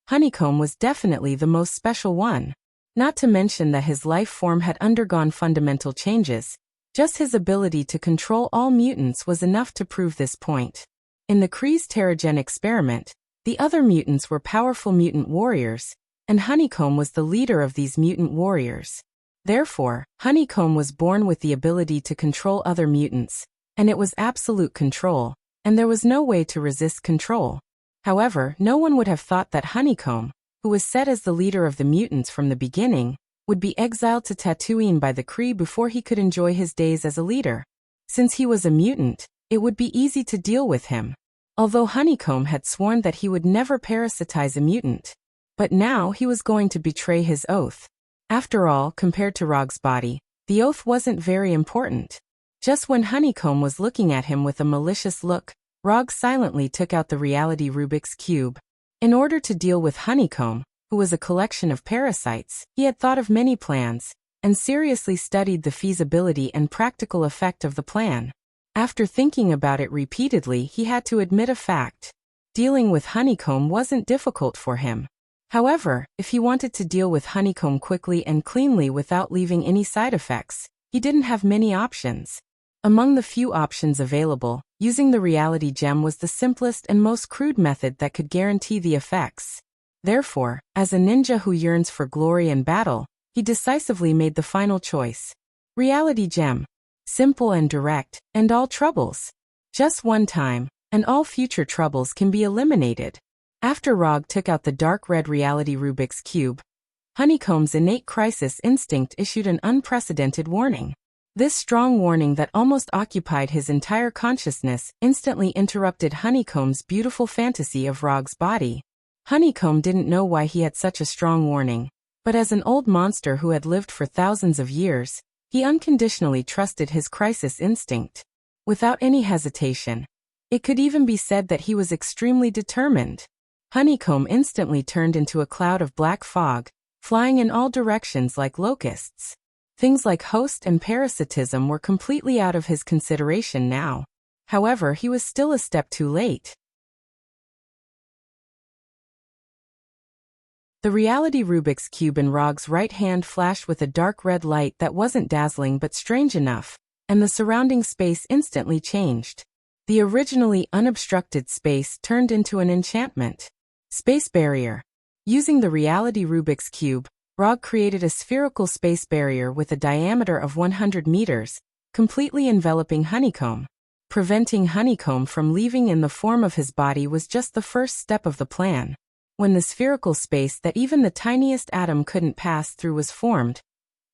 Honeycomb was definitely the most special one. Not to mention that his life form had undergone fundamental changes. Just his ability to control all mutants was enough to prove this point. In the Kree's Terrigen experiment, the other mutants were powerful mutant warriors, and Honeycomb was the leader of these mutant warriors. Therefore, Honeycomb was born with the ability to control other mutants, and it was absolute control, and there was no way to resist control. However, no one would have thought that Honeycomb, who was set as the leader of the mutants from the beginning, would be exiled to Tatooine by the Kree before he could enjoy his days as a leader. Since he was a mutant, it would be easy to deal with him. Although Honeycomb had sworn that he would never parasitize a mutant. But now he was going to betray his oath. After all, compared to Rog's body, the oath wasn't very important. Just when Honeycomb was looking at him with a malicious look, Rog silently took out the reality Rubik's Cube. In order to deal with Honeycomb, who was a collection of parasites, he had thought of many plans, and seriously studied the feasibility and practical effect of the plan. After thinking about it repeatedly, he had to admit a fact. Dealing with Honeycomb wasn't difficult for him. However, if he wanted to deal with Honeycomb quickly and cleanly without leaving any side effects, he didn't have many options. Among the few options available, using the reality gem was the simplest and most crude method that could guarantee the effects. Therefore, as a ninja who yearns for glory and battle, he decisively made the final choice. Reality gem. Simple and direct, and all troubles. Just one time, and all future troubles can be eliminated. After Rog took out the dark red reality Rubik's Cube, Honeycomb's innate crisis instinct issued an unprecedented warning. This strong warning that almost occupied his entire consciousness instantly interrupted Honeycomb's beautiful fantasy of Rog's body. Honeycomb didn't know why he had such a strong warning, but as an old monster who had lived for thousands of years, he unconditionally trusted his crisis instinct. Without any hesitation. It could even be said that he was extremely determined. Honeycomb instantly turned into a cloud of black fog, flying in all directions like locusts. Things like host and parasitism were completely out of his consideration now. However, he was still a step too late. The reality Rubik's Cube in Rog's right hand flashed with a dark red light that wasn't dazzling but strange enough, and the surrounding space instantly changed. The originally unobstructed space turned into an enchantment. Space barrier. Using the reality Rubik's Cube, Rog created a spherical space barrier with a diameter of 100 meters, completely enveloping Honeycomb. Preventing Honeycomb from leaving in the form of his body was just the first step of the plan. When the spherical space that even the tiniest atom couldn't pass through was formed,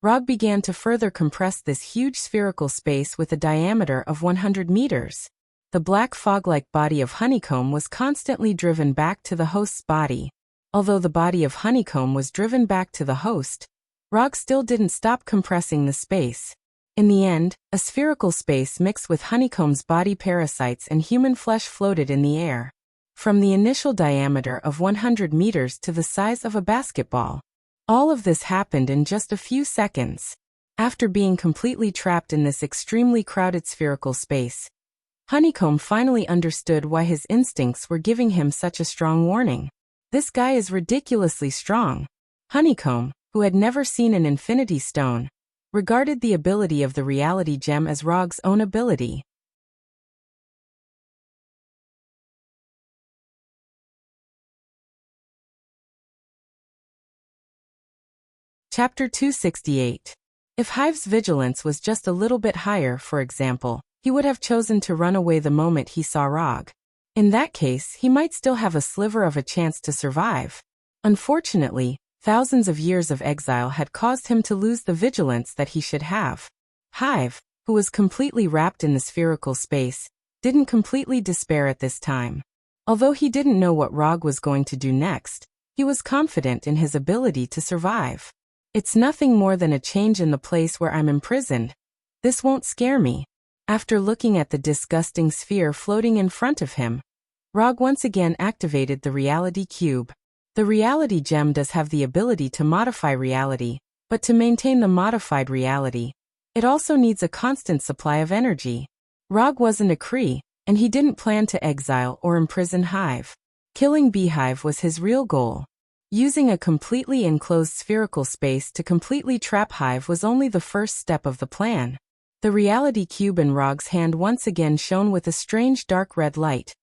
Rog began to further compress this huge spherical space with a diameter of 100 meters. The black fog-like body of Honeycomb was constantly driven back to the host's body. Although the body of Honeycomb was driven back to the host, Rog still didn't stop compressing the space. In the end, a spherical space mixed with Honeycomb's body parasites and human flesh floated in the air. From the initial diameter of 100 meters to the size of a basketball. All of this happened in just a few seconds. After being completely trapped in this extremely crowded spherical space, Honeycomb finally understood why his instincts were giving him such a strong warning. This guy is ridiculously strong. Honeycomb, who had never seen an infinity stone, regarded the ability of the reality gem as Rog's own ability. Chapter 268. If Hive's vigilance was just a little bit higher, for example, he would have chosen to run away the moment he saw Rog. In that case, he might still have a sliver of a chance to survive. Unfortunately, thousands of years of exile had caused him to lose the vigilance that he should have. Hive, who was completely wrapped in the spherical space, didn't completely despair at this time. Although he didn't know what Rog was going to do next, he was confident in his ability to survive. It's nothing more than a change in the place where I'm imprisoned. This won't scare me. After looking at the disgusting sphere floating in front of him, Rog once again activated the reality cube. The reality gem does have the ability to modify reality, but to maintain the modified reality, it also needs a constant supply of energy. Rog wasn't a Kree, and he didn't plan to exile or imprison Hive. Killing Beehive was his real goal. Using a completely enclosed spherical space to completely trap Hive was only the first step of the plan. The reality cube in Rog's hand once again shone with a strange dark red light,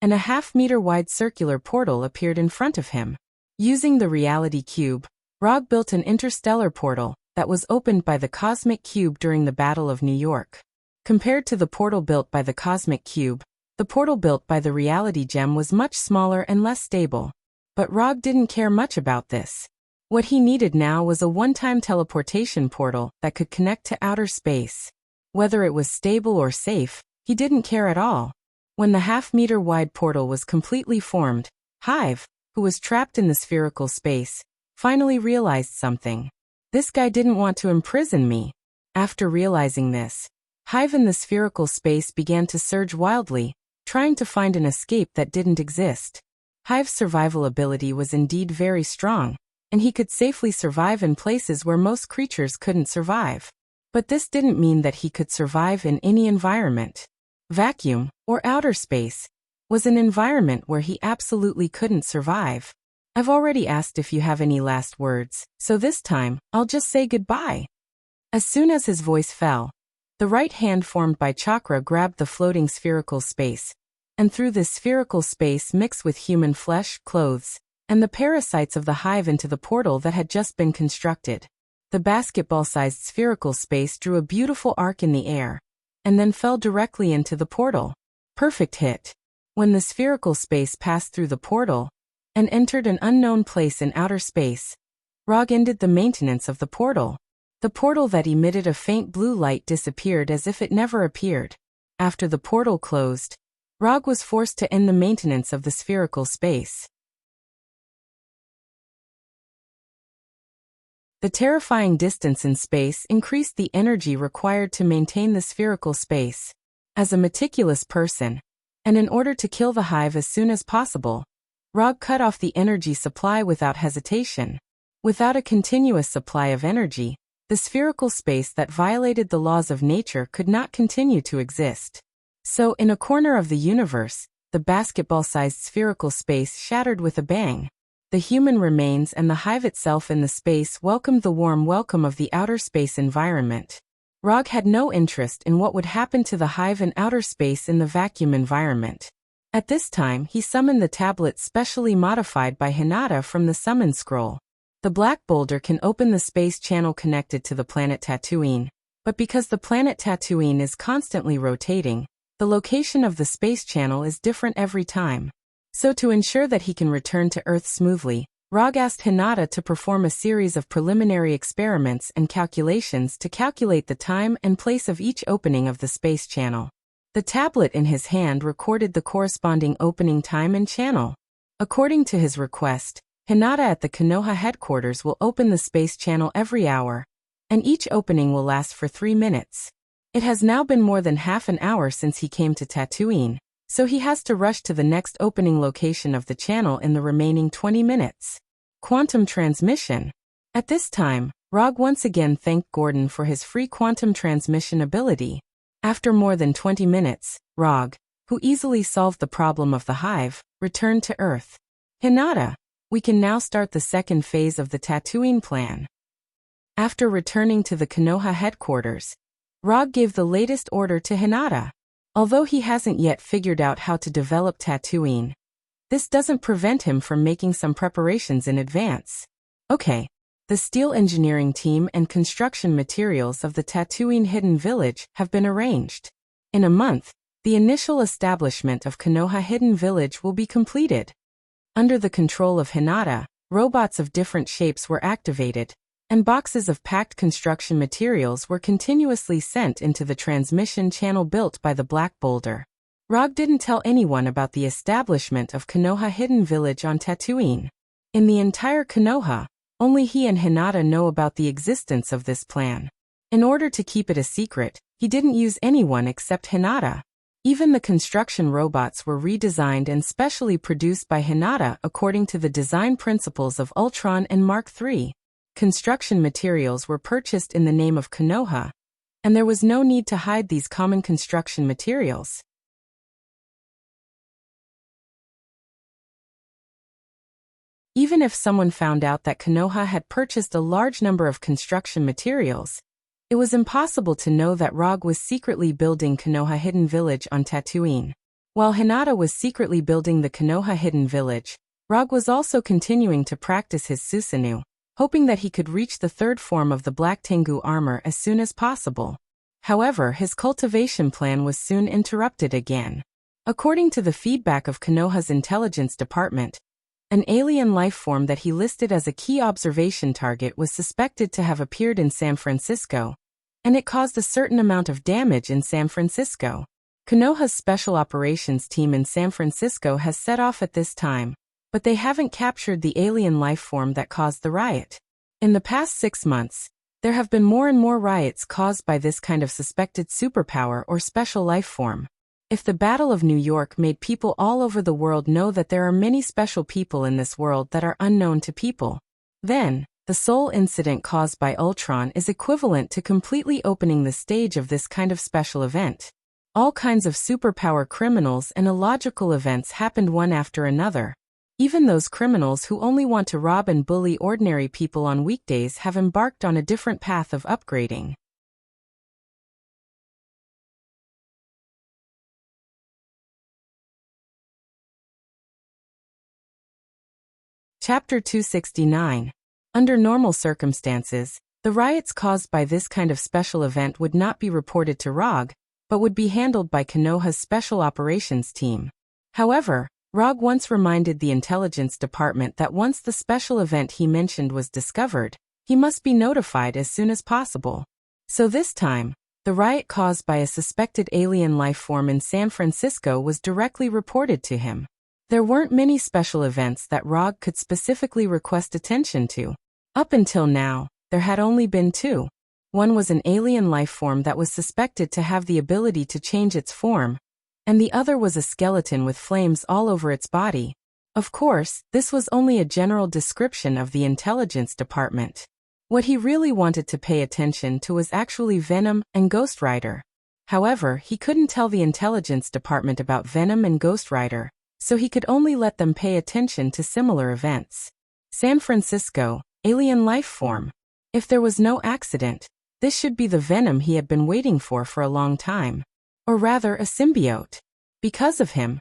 and a half-meter wide circular portal appeared in front of him. Using the reality cube, Rog built an interstellar portal that was opened by the cosmic cube during the Battle of New York. Compared to the portal built by the cosmic cube, the portal built by the reality gem was much smaller and less stable. But Rog didn't care much about this. What he needed now was a one-time teleportation portal that could connect to outer space. Whether it was stable or safe, he didn't care at all. When the half-meter-wide portal was completely formed, Hive, who was trapped in the spherical space, finally realized something. This guy didn't want to imprison me. After realizing this, Hive in the spherical space began to surge wildly, trying to find an escape that didn't exist. Hive's survival ability was indeed very strong, and he could safely survive in places where most creatures couldn't survive. But this didn't mean that he could survive in any environment. Vacuum, or outer space, was an environment where he absolutely couldn't survive. I've already asked if you have any last words, so this time, I'll just say goodbye. As soon as his voice fell, the right hand formed by chakra grabbed the floating spherical space, and through this spherical space mixed with human flesh, clothes, and the parasites of the hive into the portal that had just been constructed. The basketball-sized spherical space drew a beautiful arc in the air, and then fell directly into the portal. Perfect hit. When the spherical space passed through the portal and entered an unknown place in outer space, Rog ended the maintenance of the portal. The portal that emitted a faint blue light disappeared as if it never appeared. After the portal closed, Rog was forced to end the maintenance of the spherical space. The terrifying distance in space increased the energy required to maintain the spherical space. As a meticulous person, and in order to kill the hive as soon as possible, Rog cut off the energy supply without hesitation. Without a continuous supply of energy, the spherical space that violated the laws of nature could not continue to exist. So, in a corner of the universe, the basketball-sized spherical space shattered with a bang. The human remains and the hive itself in the space welcomed the warm welcome of the outer space environment. Rog had no interest in what would happen to the hive in outer space in the vacuum environment. At this time, he summoned the tablet specially modified by Hinata from the summon scroll. The black boulder can open the space channel connected to the planet Tatooine, but because the planet Tatooine is constantly rotating, the location of the space channel is different every time. So to ensure that he can return to Earth smoothly, Rog asked Hinata to perform a series of preliminary experiments and calculations to calculate the time and place of each opening of the space channel. The tablet in his hand recorded the corresponding opening time and channel. According to his request, Hinata at the Konoha headquarters will open the space channel every hour, and each opening will last for 3 minutes. It has now been more than half an hour since he came to Tatooine, so he has to rush to the next opening location of the channel in the remaining 20 minutes. Quantum transmission. At this time, Rog once again thanked Gordon for his free quantum transmission ability. After more than 20 minutes, Rog, who easily solved the problem of the hive, returned to Earth. Hinata, we can now start the second phase of the Tatooine plan. After returning to the Konoha headquarters, Rog gave the latest order to Hinata. Although he hasn't yet figured out how to develop Tatooine, this doesn't prevent him from making some preparations in advance. Okay, the steel engineering team and construction materials of the Tatooine Hidden Village have been arranged. In a month, the initial establishment of Konoha Hidden Village will be completed. Under the control of Hinata, robots of different shapes were activated, and boxes of packed construction materials were continuously sent into the transmission channel built by the Black Boulder. Rog didn't tell anyone about the establishment of Konoha Hidden Village on Tatooine. In the entire Konoha, only he and Hinata know about the existence of this plan. In order to keep it a secret, he didn't use anyone except Hinata. Even the construction robots were redesigned and specially produced by Hinata according to the design principles of Ultron and Mark III. Construction materials were purchased in the name of Konoha, and there was no need to hide these common construction materials. Even if someone found out that Konoha had purchased a large number of construction materials, it was impossible to know that Rog was secretly building Konoha Hidden Village on Tatooine. While Hinata was secretly building the Konoha Hidden Village, Rog was also continuing to practice his Susanoo, hoping that he could reach the third form of the Black Tengu armor as soon as possible. However, his cultivation plan was soon interrupted again. According to the feedback of Konoha's intelligence department, an alien life form that he listed as a key observation target was suspected to have appeared in San Francisco, and it caused a certain amount of damage in San Francisco. Konoha's special operations team in San Francisco has set off at this time, but they haven't captured the alien life form that caused the riot. In the past 6 months, there have been more and more riots caused by this kind of suspected superpower or special life form. If the Battle of New York made people all over the world know that there are many special people in this world that are unknown to people, then, the Seoul incident caused by Ultron is equivalent to completely opening the stage of this kind of special event. All kinds of superpower criminals and illogical events happened one after another. Even those criminals who only want to rob and bully ordinary people on weekdays have embarked on a different path of upgrading. Chapter 269. Under normal circumstances, the riots caused by this kind of special event would not be reported to ROG, but would be handled by Konoha's special operations team. However, ROG once reminded the intelligence department that once the special event he mentioned was discovered, he must be notified as soon as possible. So this time, the riot caused by a suspected alien life form in San Francisco was directly reported to him. There weren't many special events that ROG could specifically request attention to. Up until now, there had only been 2. One was an alien life form that was suspected to have the ability to change its form, and the other was a skeleton with flames all over its body. Of course, this was only a general description of the intelligence department. What he really wanted to pay attention to was actually Venom and Ghost Rider. However, he couldn't tell the intelligence department about Venom and Ghost Rider, so he could only let them pay attention to similar events. San Francisco, alien life form. If there was no accident, this should be the Venom he had been waiting for a long time. Or rather, a symbiote. Because of him,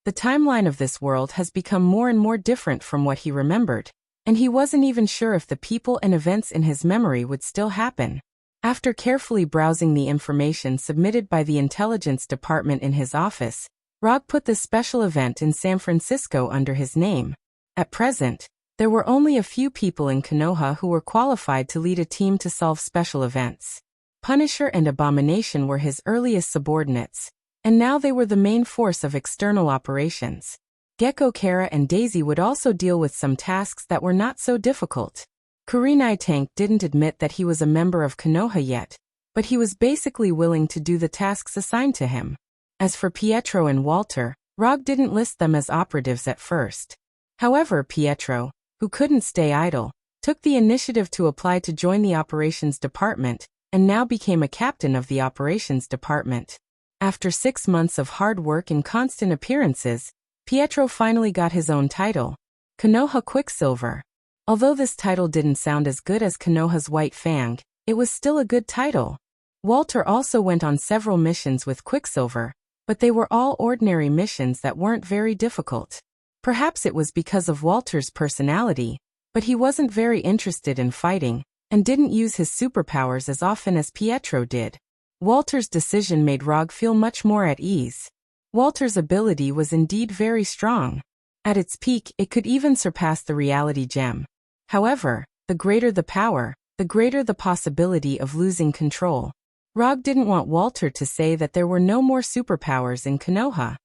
the timeline of this world has become more and more different from what he remembered, and he wasn't even sure if the people and events in his memory would still happen. After carefully browsing the information submitted by the intelligence department in his office, ROG put this special event in San Francisco under his name. At present, there were only a few people in Konoha who were qualified to lead a team to solve special events. Punisher and Abomination were his earliest subordinates, and now they were the main force of external operations. Gecko Kara and Daisy would also deal with some tasks that were not so difficult. Kurenai Tank didn't admit that he was a member of Konoha yet, but he was basically willing to do the tasks assigned to him. As for Pietro and Walter, ROG didn't list them as operatives at first. However, Pietro, who couldn't stay idle, took the initiative to apply to join the operations department, and now became a captain of the operations department. After 6 months of hard work and constant appearances, Pietro finally got his own title, Konoha Quicksilver. Although this title didn't sound as good as Konoha's White Fang, it was still a good title. Walter also went on several missions with Quicksilver, but they were all ordinary missions that weren't very difficult. Perhaps it was because of Walter's personality, but he wasn't very interested in fighting, and didn't use his superpowers as often as Pietro did. Walter's decision made ROG feel much more at ease. Walter's ability was indeed very strong. At its peak, it could even surpass the reality gem. However, the greater the power, the greater the possibility of losing control. ROG didn't want Walter to say that there were no more superpowers in Konoha.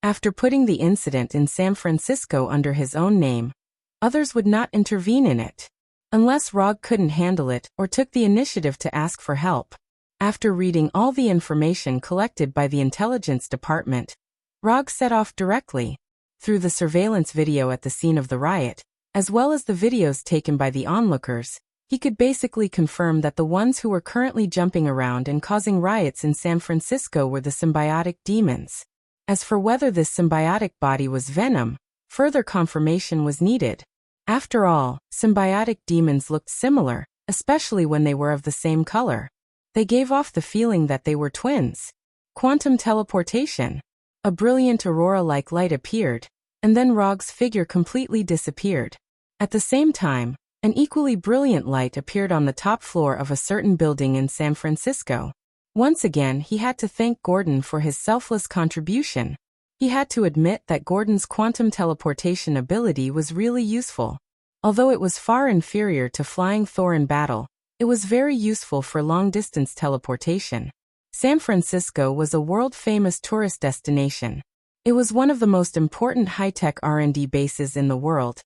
After putting the incident in San Francisco under his own name, others would not intervene in it, unless ROG couldn't handle it or took the initiative to ask for help. After reading all the information collected by the intelligence department, ROG set off directly. Through the surveillance video at the scene of the riot, as well as the videos taken by the onlookers, he could basically confirm that the ones who were currently jumping around and causing riots in San Francisco were the symbiotic demons. As for whether this symbiotic body was Venom, further confirmation was needed. After all, symbiotic demons looked similar, especially when they were of the same color. They gave off the feeling that they were twins. Quantum teleportation. A brilliant aurora-like light appeared, and then Rog's figure completely disappeared. At the same time, an equally brilliant light appeared on the top floor of a certain building in San Francisco. Once again, he had to thank Gordon for his selfless contribution. He had to admit that Gordon's quantum teleportation ability was really useful. Although it was far inferior to flying Thor in battle, it was very useful for long-distance teleportation. San Francisco was a world-famous tourist destination. It was one of the most important high-tech R&D bases in the world,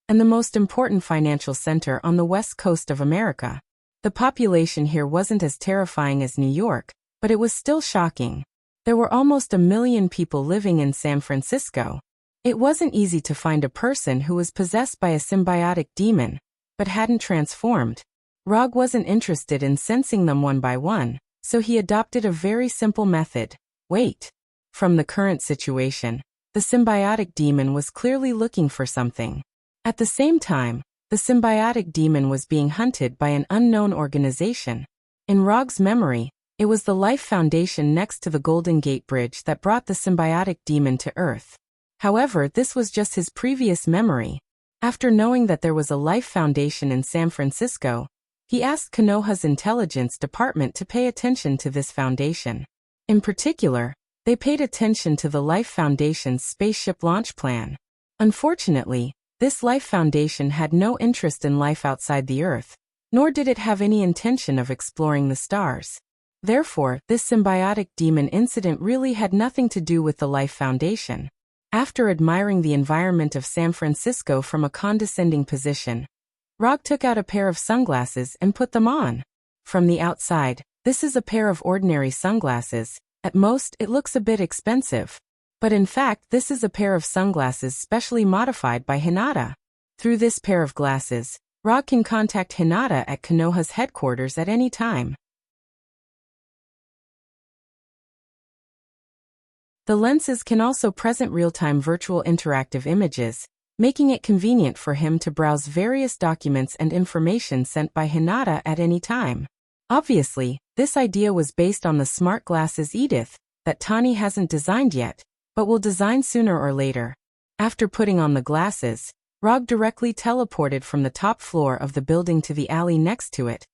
and the most important financial center on the west coast of America. The population here wasn't as terrifying as New York, but it was still shocking. There were almost 1 million people living in San Francisco. It wasn't easy to find a person who was possessed by a symbiotic demon, but hadn't transformed. Rog wasn't interested in sensing them one by one, so he adopted a very simple method: wait. From the current situation, the symbiotic demon was clearly looking for something. At the same time, the symbiotic demon was being hunted by an unknown organization. In Rog's memory, it was the Life Foundation next to the Golden Gate Bridge that brought the symbiotic demon to Earth. However, this was just his previous memory. After knowing that there was a Life Foundation in San Francisco, he asked Konoha's intelligence department to pay attention to this foundation. In particular, they paid attention to the Life Foundation's spaceship launch plan. Unfortunately, this Life Foundation had no interest in life outside the Earth, nor did it have any intention of exploring the stars. Therefore, this symbiotic demon incident really had nothing to do with the Life Foundation. After admiring the environment of San Francisco from a condescending position, Rog took out a pair of sunglasses and put them on. From the outside, this is a pair of ordinary sunglasses. At most, it looks a bit expensive. But in fact, this is a pair of sunglasses specially modified by Hinata. Through this pair of glasses, Rog can contact Hinata at Konoha's headquarters at any time. The lenses can also present real-time virtual interactive images, making it convenient for him to browse various documents and information sent by Hinata at any time. Obviously, this idea was based on the smart glasses Edith, that Tani hasn't designed yet, but will design sooner or later. After putting on the glasses, Rog directly teleported from the top floor of the building to the alley next to it,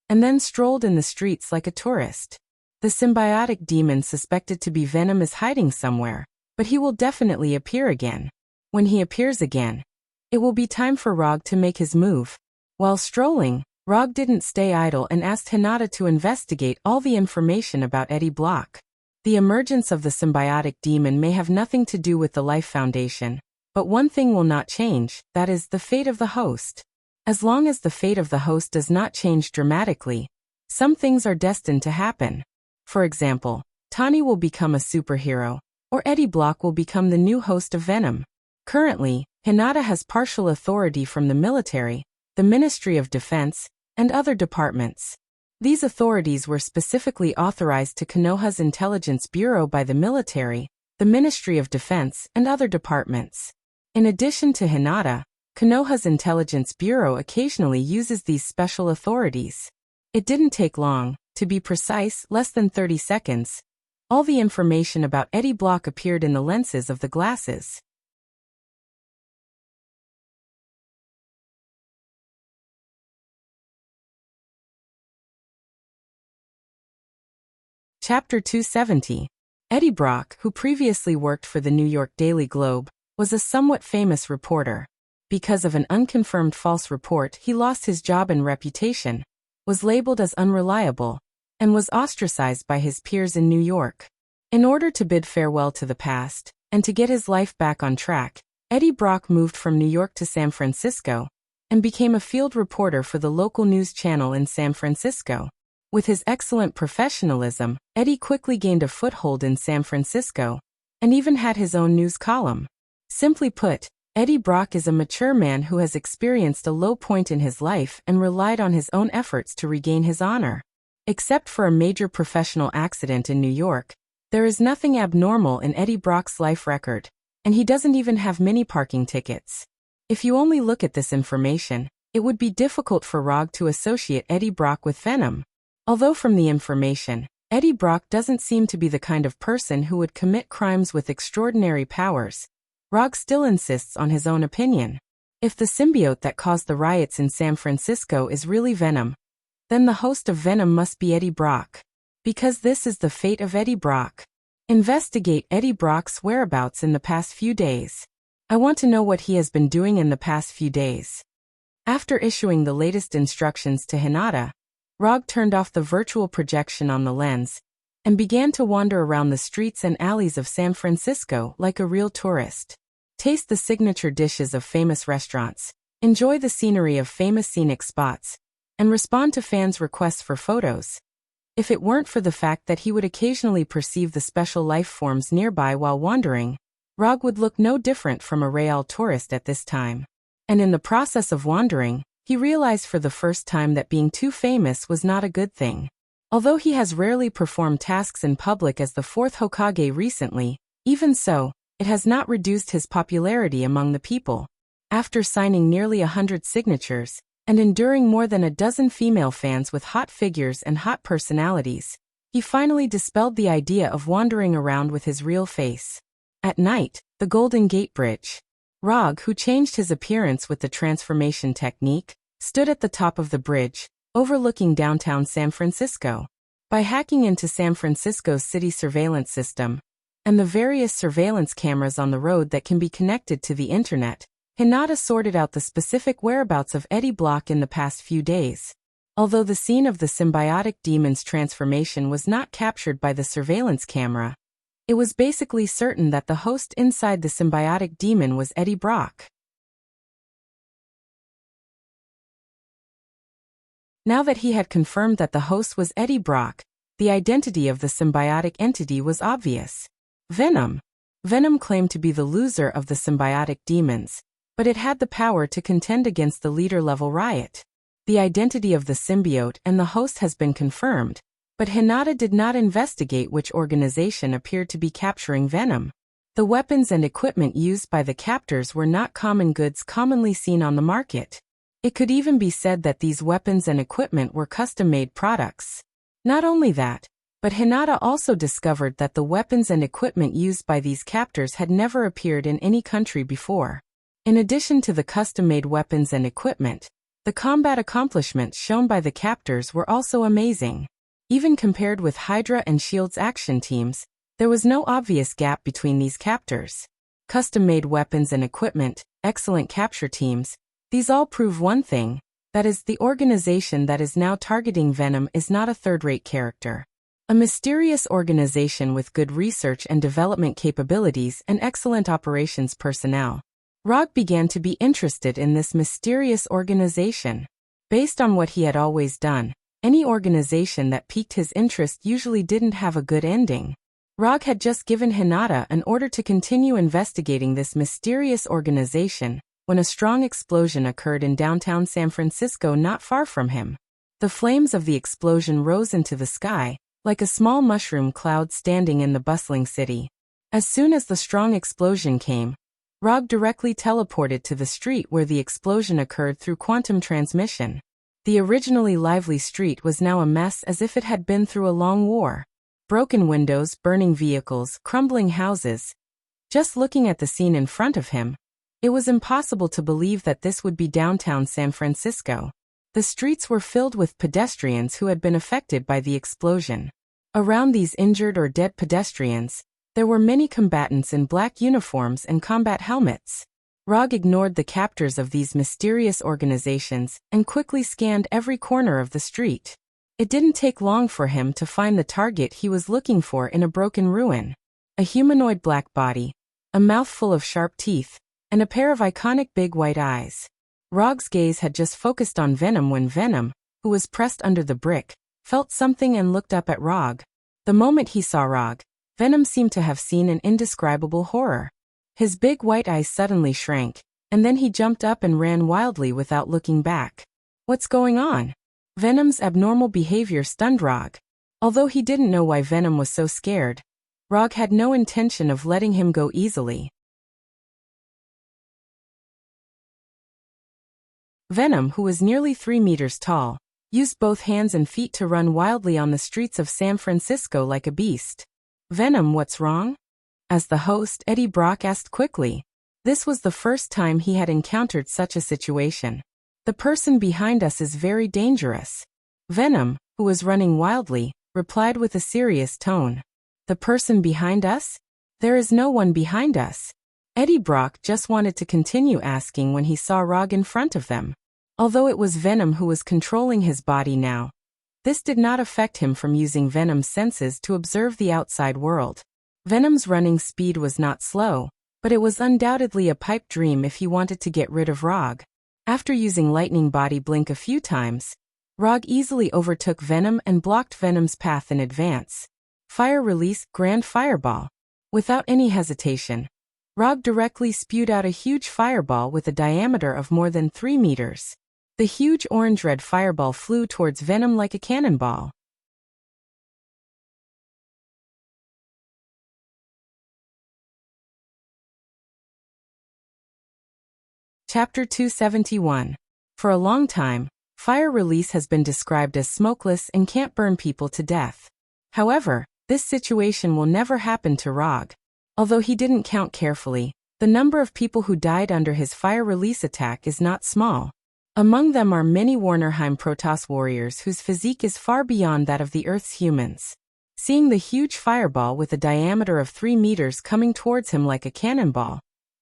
and then strolled in the streets like a tourist. The symbiotic demon suspected to be Venom is hiding somewhere, but he will definitely appear again. When he appears again, it will be time for Rog to make his move. While strolling, Rog didn't stay idle and asked Hinata to investigate all the information about Eddie Block. The emergence of the symbiotic demon may have nothing to do with the Life Foundation, but one thing will not change, that is, the fate of the host. As long as the fate of the host does not change dramatically, some things are destined to happen. For example, Tani will become a superhero, or Eddie Block will become the new host of Venom. Currently, Hinata has partial authority from the military, the Ministry of Defense, and other departments. These authorities were specifically authorized to Konoha's Intelligence Bureau by the military, the Ministry of Defense, and other departments. In addition to Hinata, Konoha's Intelligence Bureau occasionally uses these special authorities. It didn't take long, to be precise, less than 30 seconds. All the information about Eddie Block appeared in the lenses of the glasses. Chapter 270. Eddie Brock, who previously worked for the New York Daily Globe, was a somewhat famous reporter. Because of an unconfirmed false report, he lost his job and reputation, was labeled as unreliable, and was ostracized by his peers in New York. In order to bid farewell to the past, and to get his life back on track, Eddie Brock moved from New York to San Francisco, and became a field reporter for the local news channel in San Francisco. With his excellent professionalism, Eddie quickly gained a foothold in San Francisco, and even had his own news column. Simply put, Eddie Brock is a mature man who has experienced a low point in his life and relied on his own efforts to regain his honor. Except for a major professional accident in New York, there is nothing abnormal in Eddie Brock's life record, and he doesn't even have many parking tickets. If you only look at this information, it would be difficult for Rog to associate Eddie Brock with Venom. Although from the information, Eddie Brock doesn't seem to be the kind of person who would commit crimes with extraordinary powers. Rog still insists on his own opinion. If the symbiote that caused the riots in San Francisco is really Venom, then the host of Venom must be Eddie Brock. Because this is the fate of Eddie Brock. Investigate Eddie Brock's whereabouts in the past few days. I want to know what he has been doing in the past few days. After issuing the latest instructions to Hinata, Rog turned off the virtual projection on the lens and began to wander around the streets and alleys of San Francisco like a real tourist. Taste the signature dishes of famous restaurants, enjoy the scenery of famous scenic spots, and respond to fans' requests for photos. If it weren't for the fact that he would occasionally perceive the special life forms nearby while wandering, Rog would look no different from a real tourist at this time. And in the process of wandering, he realized for the first time that being too famous was not a good thing. Although he has rarely performed tasks in public as the fourth Hokage recently, even so, it has not reduced his popularity among the people. After signing nearly 100 signatures, and enduring more than a dozen female fans with hot figures and hot personalities, he finally dispelled the idea of wandering around with his real face. At night, the Golden Gate Bridge. Rog, who changed his appearance with the transformation technique, stood at the top of the bridge, overlooking downtown San Francisco. By hacking into San Francisco's city surveillance system, and the various surveillance cameras on the road that can be connected to the internet, Hinata sorted out the specific whereabouts of Eddie Brock in the past few days. Although the scene of the symbiotic demon's transformation was not captured by the surveillance camera, it was basically certain that the host inside the symbiotic demon was Eddie Brock. Now that he had confirmed that the host was Eddie Brock, the identity of the symbiotic entity was obvious. Venom. Venom claimed to be the loser of the symbiotic demons, but it had the power to contend against the leader-level riot. The identity of the symbiote and the host has been confirmed, but Hinata did not investigate which organization appeared to be capturing Venom. The weapons and equipment used by the captors were not common goods commonly seen on the market. It could even be said that these weapons and equipment were custom-made products. Not only that, but Hinata also discovered that the weapons and equipment used by these captors had never appeared in any country before. In addition to the custom-made weapons and equipment, the combat accomplishments shown by the captors were also amazing. Even compared with Hydra and S.H.I.E.L.D.'s action teams, there was no obvious gap between these captors. Custom-made weapons and equipment, excellent capture teams, these all prove one thing, that is, the organization that is now targeting Venom is not a third-rate character. A mysterious organization with good research and development capabilities and excellent operations personnel. Rog began to be interested in this mysterious organization. Based on what he had always done, any organization that piqued his interest usually didn't have a good ending. Rog had just given Hinata an order to continue investigating this mysterious organization, when a strong explosion occurred in downtown San Francisco not far from him. The flames of the explosion rose into the sky, like a small mushroom cloud standing in the bustling city. As soon as the strong explosion came, Rog directly teleported to the street where the explosion occurred through quantum transmission. The originally lively street was now a mess as if it had been through a long war. Broken windows, burning vehicles, crumbling houses. Just looking at the scene in front of him, it was impossible to believe that this would be downtown San Francisco. The streets were filled with pedestrians who had been affected by the explosion. Around these injured or dead pedestrians, there were many combatants in black uniforms and combat helmets. Rog ignored the captors of these mysterious organizations and quickly scanned every corner of the street. It didn't take long for him to find the target he was looking for in a broken ruin. A humanoid black body, a mouth full of sharp teeth, and a pair of iconic big white eyes. Rog's gaze had just focused on Venom when Venom, who was pressed under the brick, felt something and looked up at Rog. The moment he saw Rog, Venom seemed to have seen an indescribable horror. His big white eyes suddenly shrank, and then he jumped up and ran wildly without looking back. What's going on? Venom's abnormal behavior stunned Rog. Although he didn't know why Venom was so scared, Rog had no intention of letting him go easily. Venom, who was nearly 3 meters tall, used both hands and feet to run wildly on the streets of San Francisco like a beast. Venom, what's wrong? As the host, Eddie Brock asked quickly. This was the first time he had encountered such a situation. The person behind us is very dangerous. Venom, who was running wildly, replied with a serious tone. The person behind us? There is no one behind us. Eddie Brock just wanted to continue asking when he saw Rog in front of them. Although it was Venom who was controlling his body now, this did not affect him from using Venom's senses to observe the outside world. Venom's running speed was not slow, but it was undoubtedly a pipe dream if he wanted to get rid of Rog. After using Lightning Body Blink a few times, Rog easily overtook Venom and blocked Venom's path in advance. Fire Release, Grand Fireball. Without any hesitation, Rog directly spewed out a huge fireball with a diameter of more than 3 meters. The huge orange-red fireball flew towards Venom like a cannonball. Chapter 271. For a long time, Fire Release has been described as smokeless and can't burn people to death. However, this situation will never happen to Rog. Although he didn't count carefully, the number of people who died under his Fire Release attack is not small. Among them are many Warnerheim Protoss warriors whose physique is far beyond that of the Earth's humans. Seeing the huge fireball with a diameter of 3 meters coming towards him like a cannonball,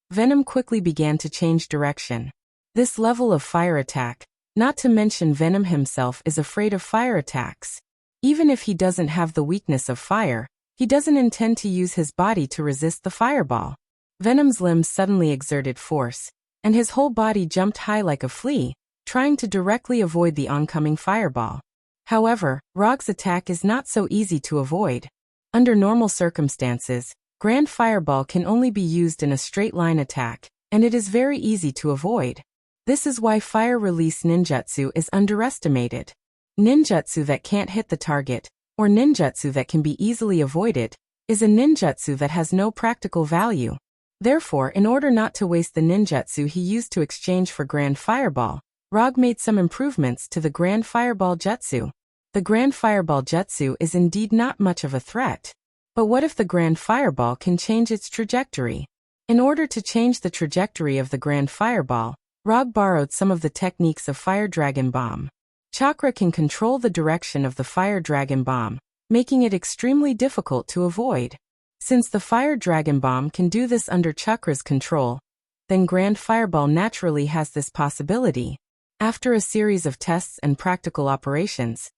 Venom quickly began to change direction. This level of fire attack, not to mention Venom himself, is afraid of fire attacks. Even if he doesn't have the weakness of fire, he doesn't intend to use his body to resist the fireball. Venom's limbs suddenly exerted force, and his whole body jumped high like a flea, trying to directly avoid the oncoming fireball. However, Rog's attack is not so easy to avoid. Under normal circumstances, Grand Fireball can only be used in a straight-line attack, and it is very easy to avoid. This is why Fire Release Ninjutsu is underestimated. Ninjutsu that can't hit the target, or ninjutsu that can be easily avoided, is a ninjutsu that has no practical value. Therefore, in order not to waste the ninjutsu he used to exchange for Grand Fireball, Rog made some improvements to the Grand Fireball Jutsu. The Grand Fireball Jutsu is indeed not much of a threat. But what if the Grand Fireball can change its trajectory? In order to change the trajectory of the Grand Fireball, Rog borrowed some of the techniques of Fire Dragon Bomb. Chakra can control the direction of the Fire Dragon Bomb, making it extremely difficult to avoid. Since the Fire Dragon Bomb can do this under Chakra's control, then Grand Fireball naturally has this possibility. After a series of tests and practical operations,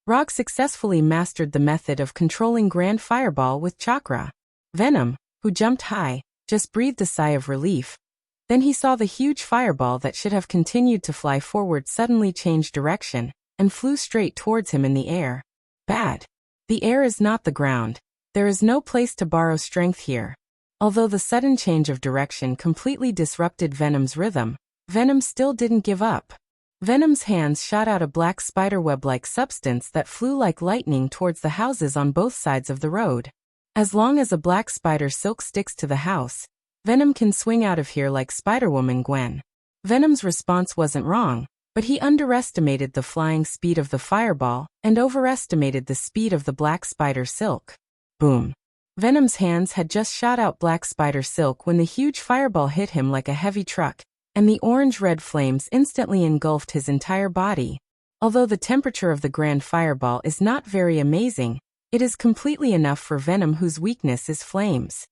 Rog successfully mastered the method of controlling Grand Fireball with Chakra. Venom, who jumped high, just breathed a sigh of relief. Then he saw the huge fireball that should have continued to fly forward suddenly change direction, and flew straight towards him in the air. Bad. The air is not the ground. There is no place to borrow strength here. Although the sudden change of direction completely disrupted Venom's rhythm, Venom still didn't give up. Venom's hands shot out a black spiderweb-like substance that flew like lightning towards the houses on both sides of the road. As long as a black spider silk sticks to the house, Venom can swing out of here like Spider-Woman Gwen. Venom's response wasn't wrong, but he underestimated the flying speed of the fireball and overestimated the speed of the black spider silk. Boom. Venom's hands had just shot out black spider silk when the huge fireball hit him like a heavy truck, and the orange-red flames instantly engulfed his entire body. Although the temperature of the Grand Fireball is not very amazing, it is completely enough for Venom, whose weakness is flames.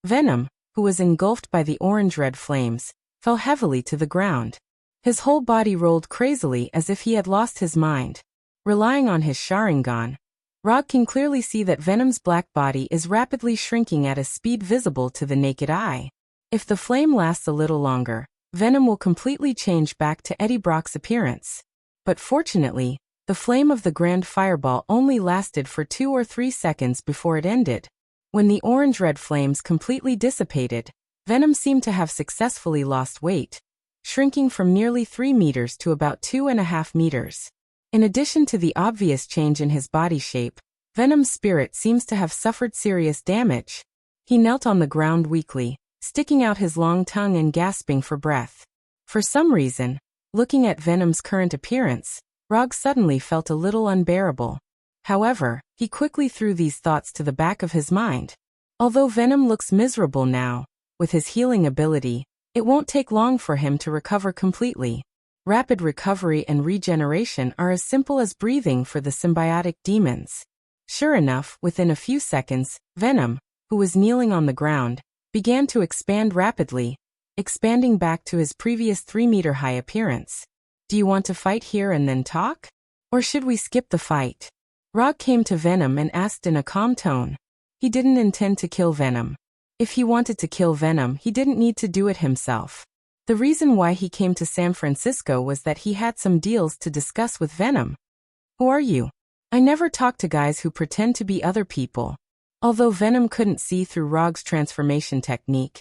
Venom, who was engulfed by the orange-red flames, fell heavily to the ground. His whole body rolled crazily as if he had lost his mind. Relying on his Sharingan, Rog can clearly see that Venom's black body is rapidly shrinking at a speed visible to the naked eye. If the flame lasts a little longer, Venom will completely change back to Eddie Brock's appearance. But fortunately, the flame of the Grand Fireball only lasted for 2 or 3 seconds before it ended. When the orange-red flames completely dissipated, Venom seemed to have successfully lost weight, shrinking from nearly 3 meters to about 2.5 meters. In addition to the obvious change in his body shape, Venom's spirit seems to have suffered serious damage. He knelt on the ground weakly, sticking out his long tongue and gasping for breath. For some reason, looking at Venom's current appearance, Rog suddenly felt a little unbearable. However, he quickly threw these thoughts to the back of his mind. Although Venom looks miserable now, with his healing ability, it won't take long for him to recover completely. Rapid recovery and regeneration are as simple as breathing for the symbiotic demons. Sure enough, within a few seconds, Venom, who was kneeling on the ground, began to expand rapidly, expanding back to his previous 3-meter-high appearance. Do you want to fight here and then talk? Or should we skip the fight? Rog came to Venom and asked in a calm tone. He didn't intend to kill Venom. If he wanted to kill Venom, he didn't need to do it himself. The reason why he came to San Francisco was that he had some deals to discuss with Venom. Who are you? I never talk to guys who pretend to be other people. Although Venom couldn't see through Rog's transformation technique,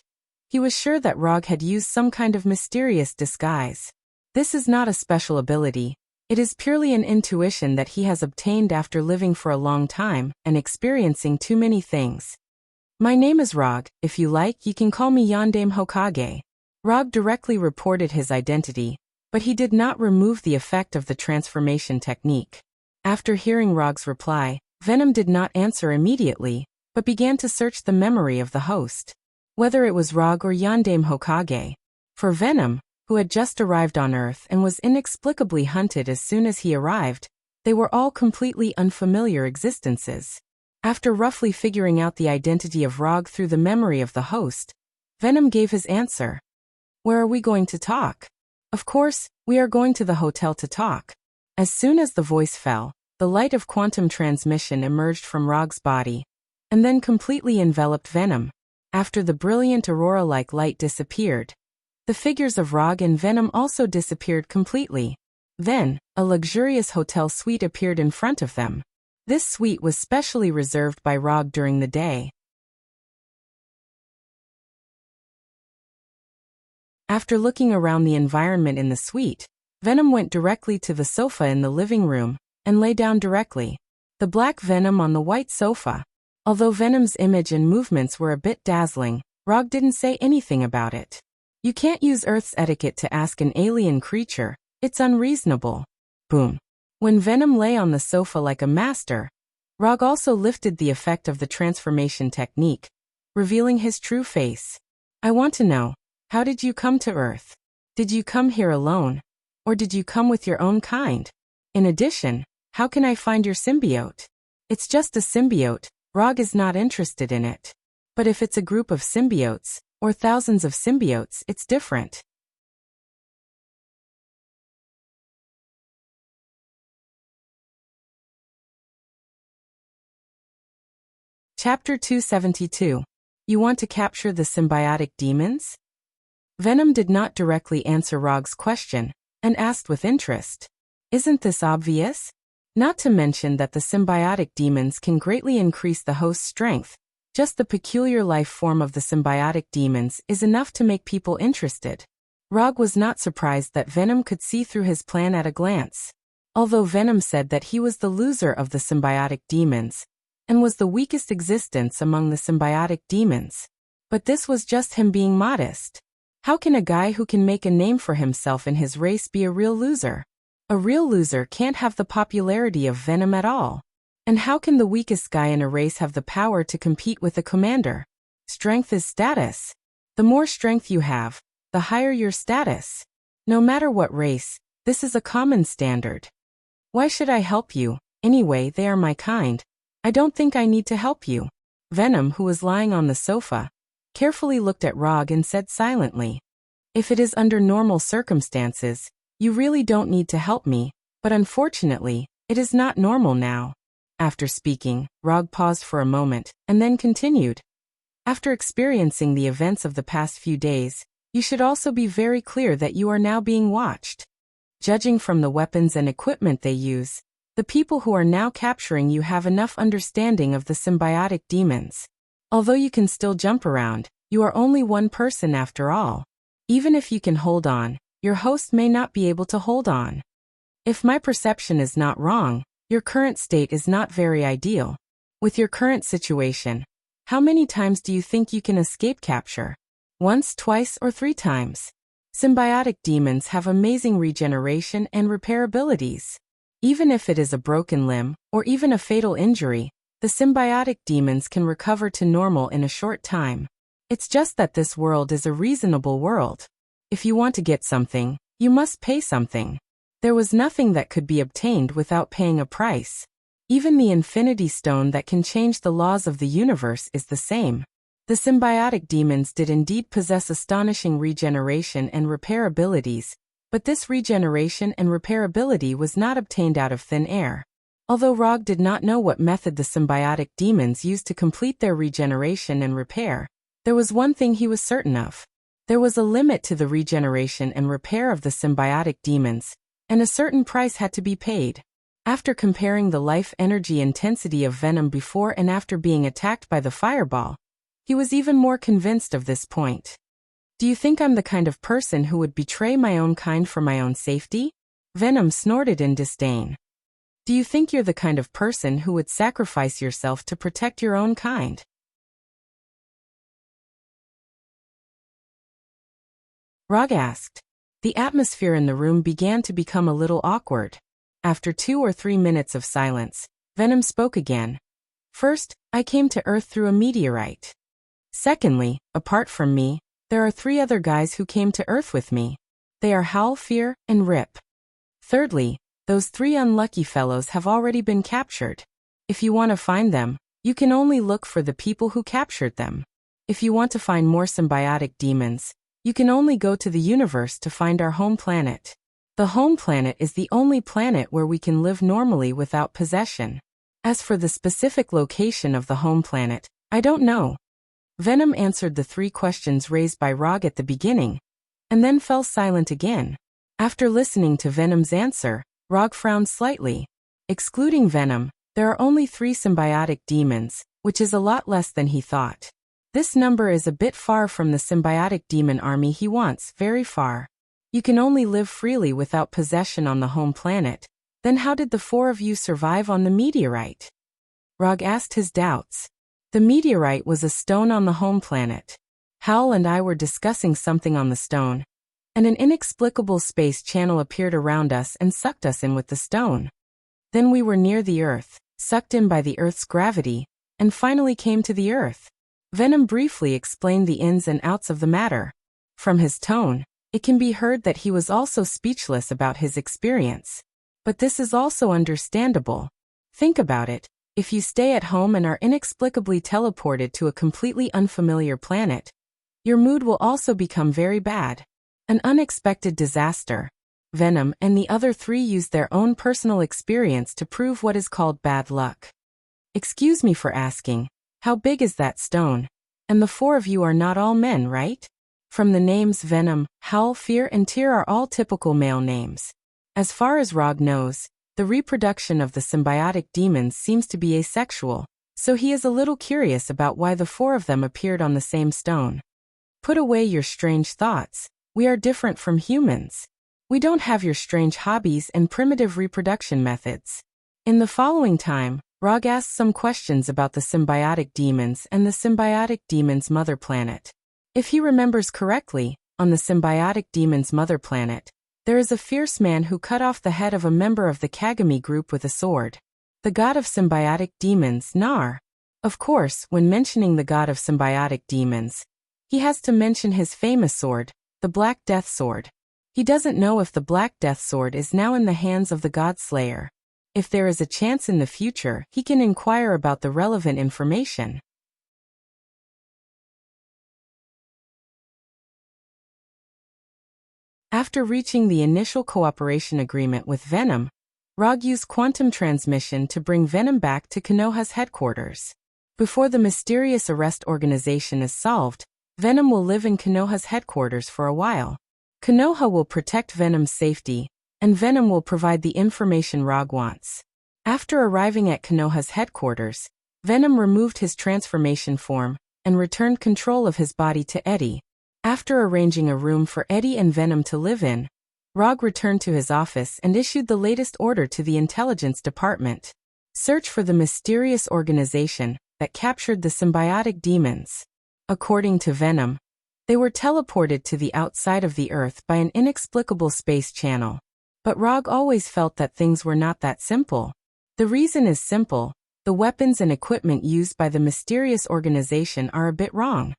he was sure that Rog had used some kind of mysterious disguise. This is not a special ability. It is purely an intuition that he has obtained after living for a long time and experiencing too many things. My name is Rog. If you like, you can call me Yondaime Hokage. Rog directly reported his identity, but he did not remove the effect of the transformation technique. After hearing Rog's reply, Venom did not answer immediately, but began to search the memory of the host. Whether it was Rog or Yondaime Hokage. For Venom, who had just arrived on Earth and was inexplicably hunted as soon as he arrived, they were all completely unfamiliar existences. After roughly figuring out the identity of Rog through the memory of the host, Venom gave his answer. Where are we going to talk? Of course, we are going to the hotel to talk. As soon as the voice fell, the light of quantum transmission emerged from Rog's body, and then completely enveloped Venom. After the brilliant aurora-like light disappeared, the figures of Rog and Venom also disappeared completely. Then, a luxurious hotel suite appeared in front of them. This suite was specially reserved by Rog during the day. After looking around the environment in the suite, Venom went directly to the sofa in the living room and lay down directly. The black Venom on the white sofa. Although Venom's image and movements were a bit dazzling, Rog didn't say anything about it. You can't use Earth's etiquette to ask an alien creature. It's unreasonable. Boom. When Venom lay on the sofa like a master, Rog also lifted the effect of the transformation technique, revealing his true face. I want to know, how did you come to Earth? Did you come here alone? Or did you come with your own kind? In addition, how can I find your symbiote? It's just a symbiote. Rog is not interested in it. But if it's a group of symbiotes, or thousands of symbiotes, it's different. Chapter 272. You want to capture the symbiotic demons? Venom did not directly answer Rog's question, and asked with interest. Isn't this obvious? Not to mention that the symbiotic demons can greatly increase the host's strength. Just the peculiar life form of the symbiotic demons is enough to make people interested. Rog was not surprised that Venom could see through his plan at a glance. Although Venom said that he was the loser of the symbiotic demons, and was the weakest existence among the symbiotic demons. But this was just him being modest. How can a guy who can make a name for himself in his race be a real loser? A real loser can't have the popularity of Venom at all. And how can the weakest guy in a race have the power to compete with a commander? Strength is status. The more strength you have, the higher your status. No matter what race, this is a common standard. Why should I help you? Anyway, they are my kind. I don't think I need to help you. Venom, who was lying on the sofa, carefully looked at Rog and said silently. If it is under normal circumstances, you really don't need to help me, but unfortunately, it is not normal now. After speaking, Rog paused for a moment, and then continued. After experiencing the events of the past few days, you should also be very clear that you are now being watched. Judging from the weapons and equipment they use, the people who are now capturing you have enough understanding of the symbiotic demons. Although you can still jump around, you are only one person after all. Even if you can hold on, your host may not be able to hold on. If my perception is not wrong, your current state is not very ideal. With your current situation, how many times do you think you can escape capture? Once, twice, or 3 times. Symbiotic demons have amazing regeneration and repair abilities. Even if it is a broken limb, or even a fatal injury, the symbiotic demons can recover to normal in a short time. It's just that this world is a reasonable world. If you want to get something, you must pay something. There was nothing that could be obtained without paying a price. Even the Infinity Stone that can change the laws of the universe is the same. The symbiotic demons did indeed possess astonishing regeneration and repair abilities, but this regeneration and repair ability was not obtained out of thin air. Although Rog did not know what method the symbiotic demons used to complete their regeneration and repair, there was one thing he was certain of. There was a limit to the regeneration and repair of the symbiotic demons, and a certain price had to be paid. After comparing the life energy intensity of Venom before and after being attacked by the fireball, he was even more convinced of this point. Do you think I'm the kind of person who would betray my own kind for my own safety? Venom snorted in disdain. Do you think you're the kind of person who would sacrifice yourself to protect your own kind? Rog asked. The atmosphere in the room began to become a little awkward. After 2 or 3 minutes of silence, Venom spoke again. First, I came to Earth through a meteorite. Secondly, apart from me, there are 3 other guys who came to Earth with me. They are Howl, Fear, and Rip. Thirdly, those 3 unlucky fellows have already been captured. If you want to find them, you can only look for the people who captured them. If you want to find more symbiotic demons, you can only go to the universe to find our home planet. The home planet is the only planet where we can live normally without possession. As for the specific location of the home planet, I don't know. Venom answered the 3 questions raised by Rog at the beginning, and then fell silent again. After listening to Venom's answer, Rog frowned slightly. Excluding Venom, there are only 3 symbiotic demons, which is a lot less than he thought. This number is a bit far from the symbiotic demon army he wants, very far. You can only live freely without possession on the home planet. Then how did the 4 of you survive on the meteorite? Rog asked his doubts. The meteorite was a stone on the home planet. Howl and I were discussing something on the stone, and an inexplicable space channel appeared around us and sucked us in with the stone. Then we were near the Earth, sucked in by the Earth's gravity, and finally came to the Earth. Venom briefly explained the ins and outs of the matter. From his tone, it can be heard that he was also speechless about his experience. But this is also understandable. Think about it. If you stay at home and are inexplicably teleported to a completely unfamiliar planet, your mood will also become very bad. An unexpected disaster. Venom and the other 3 used their own personal experience to prove what is called bad luck. Excuse me for asking, how big is that stone? And the 4 of you are not all men, right? From the names Venom, Howl, Fear, and Tear are all typical male names. As far as Rog knows, the reproduction of the symbiotic demons seems to be asexual, so he is a little curious about why the 4 of them appeared on the same stone. Put away your strange thoughts. We are different from humans. We don't have your strange hobbies and primitive reproduction methods. In the following time, Rog asked some questions about the symbiotic demons and the symbiotic demon's mother planet. If he remembers correctly, on the symbiotic demon's mother planet, there is a fierce man who cut off the head of a member of the Kagami group with a sword. The god of symbiotic demons, Nar. Of course, when mentioning the god of symbiotic demons, he has to mention his famous sword, the Black Death Sword. He doesn't know if the Black Death Sword is now in the hands of the God Slayer. If there is a chance in the future, he can inquire about the relevant information. After reaching the initial cooperation agreement with Venom, Rog used quantum transmission to bring Venom back to Konoha's headquarters. Before the mysterious arrest organization is solved, Venom will live in Konoha's headquarters for a while. Konoha will protect Venom's safety, and Venom will provide the information Rog wants. After arriving at Konoha's headquarters, Venom removed his transformation form and returned control of his body to Eddie. After arranging a room for Eddie and Venom to live in, Rog returned to his office and issued the latest order to the intelligence department. Search for the mysterious organization that captured the symbiotic demons. According to Venom, They were teleported to the outside of the Earth by an inexplicable space channel. But Rog always felt that things were not that simple. The reason is simple: the weapons and equipment used by the mysterious organization are a bit wrong.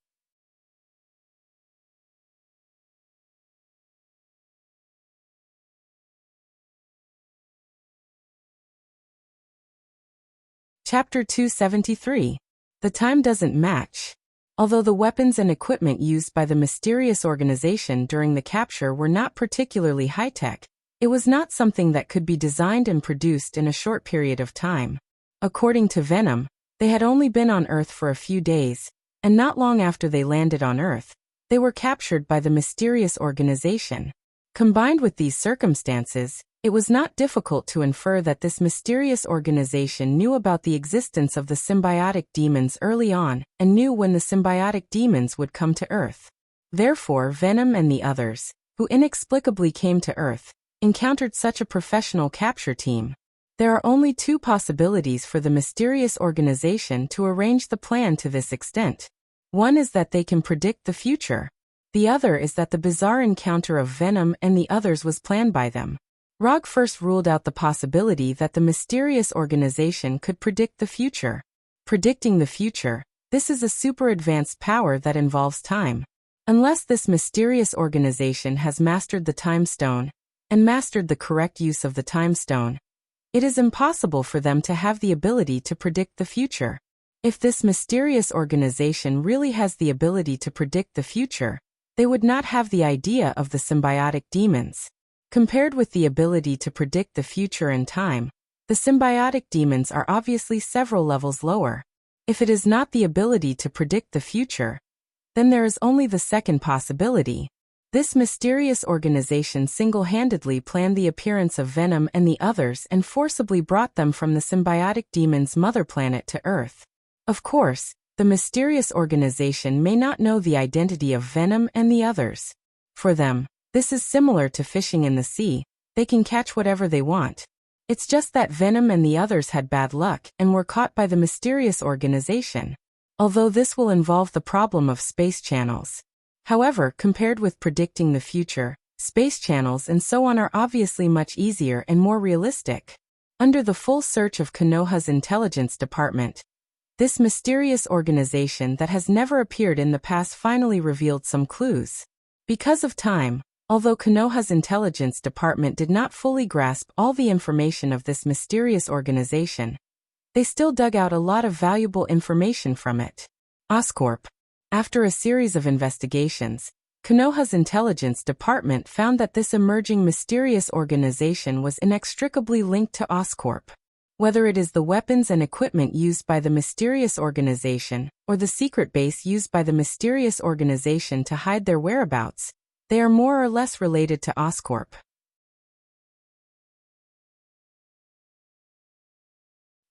Chapter 273. The time doesn't match. Although the weapons and equipment used by the mysterious organization during the capture were not particularly high-tech, it was not something that could be designed and produced in a short period of time. According to Venom, they had only been on Earth for a few days, and not long after they landed on Earth, they were captured by the mysterious organization. Combined with these circumstances, it was not difficult to infer that this mysterious organization knew about the existence of the symbiotic demons early on and knew when the symbiotic demons would come to Earth. Therefore, Venom and the others, who inexplicably came to Earth, encountered such a professional capture team. There are only two possibilities for the mysterious organization to arrange the plan to this extent. One is that they can predict the future. The other is that the bizarre encounter of Venom and the others was planned by them. Rog first ruled out the possibility that the mysterious organization could predict the future. Predicting the future, this is a super advanced power that involves time. Unless this mysterious organization has mastered the time stone, and mastered the correct use of the time stone, it is impossible for them to have the ability to predict the future. If this mysterious organization really has the ability to predict the future, they would not have the idea of the symbiotic demons. Compared with the ability to predict the future and time, the symbiotic demons are obviously several levels lower. If it is not the ability to predict the future, then there is only the second possibility. This mysterious organization single-handedly planned the appearance of Venom and the others and forcibly brought them from the symbiotic demon's mother planet to Earth. Of course, the mysterious organization may not know the identity of Venom and the others. For them, this is similar to fishing in the sea. They can catch whatever they want. It's just that Venom and the others had bad luck and were caught by the mysterious organization. Although this will involve the problem of space channels. However, compared with predicting the future, space channels and so on are obviously much easier and more realistic. Under the full search of Konoha's intelligence department, this mysterious organization that has never appeared in the past finally revealed some clues. Because of time, although Konoha's intelligence department did not fully grasp all the information of this mysterious organization, they still dug out a lot of valuable information from it. Oscorp. After a series of investigations, Konoha's intelligence department found that this emerging mysterious organization was inextricably linked to Oscorp. Whether it is the weapons and equipment used by the mysterious organization, or the secret base used by the mysterious organization to hide their whereabouts, they are more or less related to Oscorp.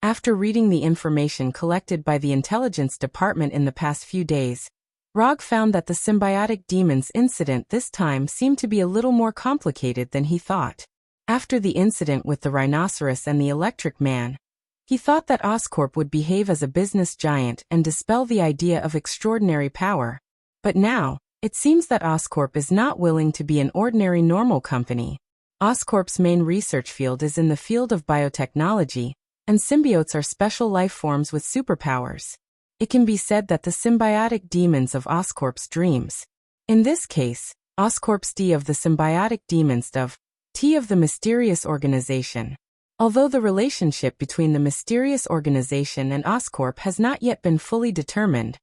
After reading the information collected by the intelligence department in the past few days, Rog found that the symbiotic demons incident this time seemed to be a little more complicated than he thought. After the incident with the rhinoceros and the electric man, he thought that Oscorp would behave as a business giant and dispel the idea of extraordinary power. But now, it seems that Oscorp is not willing to be an ordinary normal company. Oscorp's main research field is in the field of biotechnology, and symbiotes are special life forms with superpowers. It can be said that the symbiotic demons of Oscorp's dreams. In this case, Oscorp's D of the symbiotic demons of T of the mysterious organization. Although the relationship between the mysterious organization and Oscorp has not yet been fully determined,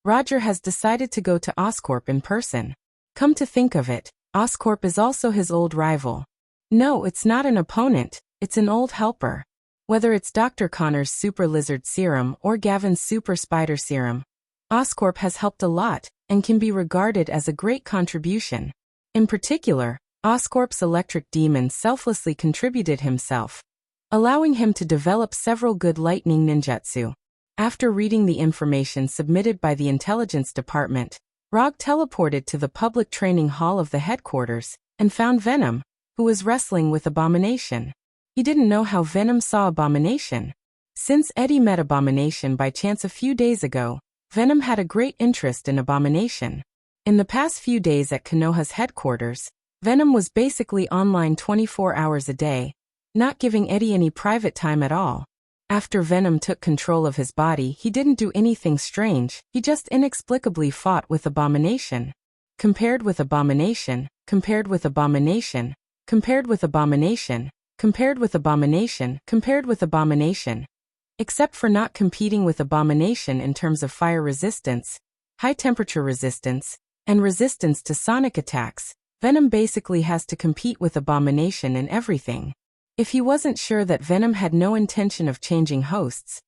Roger has decided to go to Oscorp in person. Come to think of it, Oscorp is also his old rival. No, it's not an opponent, it's an old helper. Whether it's Dr. Connor's Super Lizard Serum or Gavin's Super Spider Serum, Oscorp has helped a lot and can be regarded as a great contribution. In particular, Oscorp's electric demon selflessly contributed himself, allowing him to develop several good lightning ninjutsu. After reading the information submitted by the intelligence department, Rog teleported to the public training hall of the headquarters and found Venom, who was wrestling with Abomination. He didn't know how Venom saw Abomination. Since Eddie met Abomination by chance a few days ago, Venom had a great interest in Abomination. In the past few days at Konoha's headquarters, Venom was basically online 24 hours a day, not giving Eddie any private time at all. After Venom took control of his body, he didn't do anything strange, he just inexplicably fought with Abomination. Compared with Abomination, compared with Abomination, compared with Abomination, compared with Abomination, compared with Abomination. Except for not competing with Abomination in terms of fire resistance, high temperature resistance, and resistance to sonic attacks, Venom basically has to compete with Abomination in everything. If he wasn't sure that Venom had no intention of changing hosts,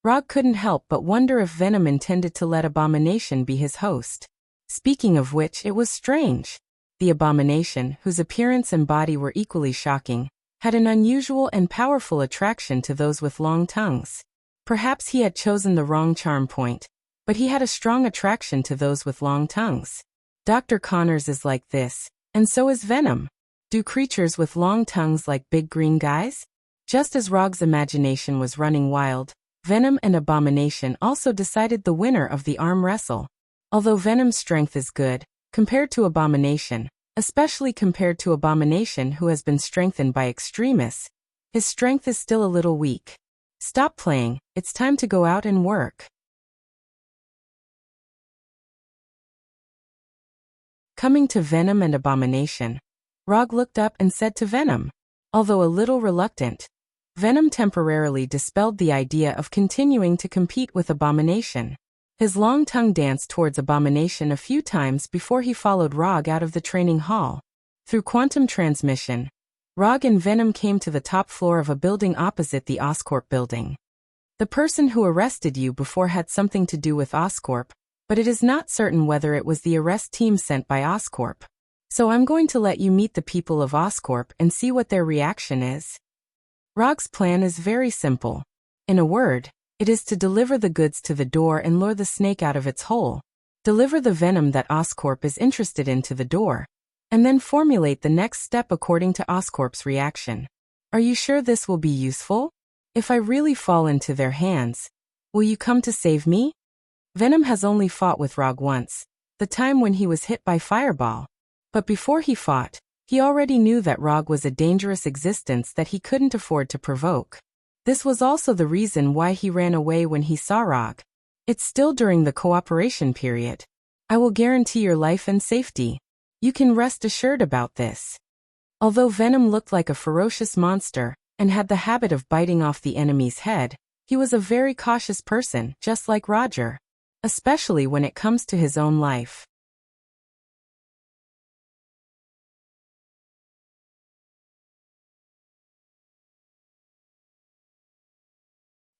Rog couldn't help but wonder if Venom intended to let Abomination be his host. Speaking of which, it was strange. The Abomination, whose appearance and body were equally shocking, had an unusual and powerful attraction to those with long tongues. Perhaps he had chosen the wrong charm point, but he had a strong attraction to those with long tongues. Dr. Connors is like this, and so is Venom. Do creatures with long tongues like big green guys? Just as Rog's imagination was running wild, Venom and Abomination also decided the winner of the arm wrestle. Although Venom's strength is good, compared to Abomination, especially compared to Abomination who has been strengthened by extremists, his strength is still a little weak. Stop playing, it's time to go out and work. Coming to Venom and Abomination, Rog looked up and said to Venom. Although a little reluctant, Venom temporarily dispelled the idea of continuing to compete with Abomination. His long tongue danced towards Abomination a few times before he followed Rog out of the training hall. Through quantum transmission, Rog and Venom came to the top floor of a building opposite the Oscorp building. The person who arrested you before had something to do with Oscorp, but it is not certain whether it was the arrest team sent by Oscorp. So I'm going to let you meet the people of Oscorp and see what their reaction is. Rog's plan is very simple. In a word, it is to deliver the goods to the door and lure the snake out of its hole. Deliver the venom that Oscorp is interested in to the door, and then formulate the next step according to Oscorp's reaction. Are you sure this will be useful? If I really fall into their hands, will you come to save me? Venom has only fought with Rog once, the time when he was hit by Fireball. But before he fought, he already knew that Rog was a dangerous existence that he couldn't afford to provoke. This was also the reason why he ran away when he saw Rog. It's still during the cooperation period. I will guarantee your life and safety. You can rest assured about this. Although Venom looked like a ferocious monster and had the habit of biting off the enemy's head, he was a very cautious person, just like Roger. Especially when it comes to his own life.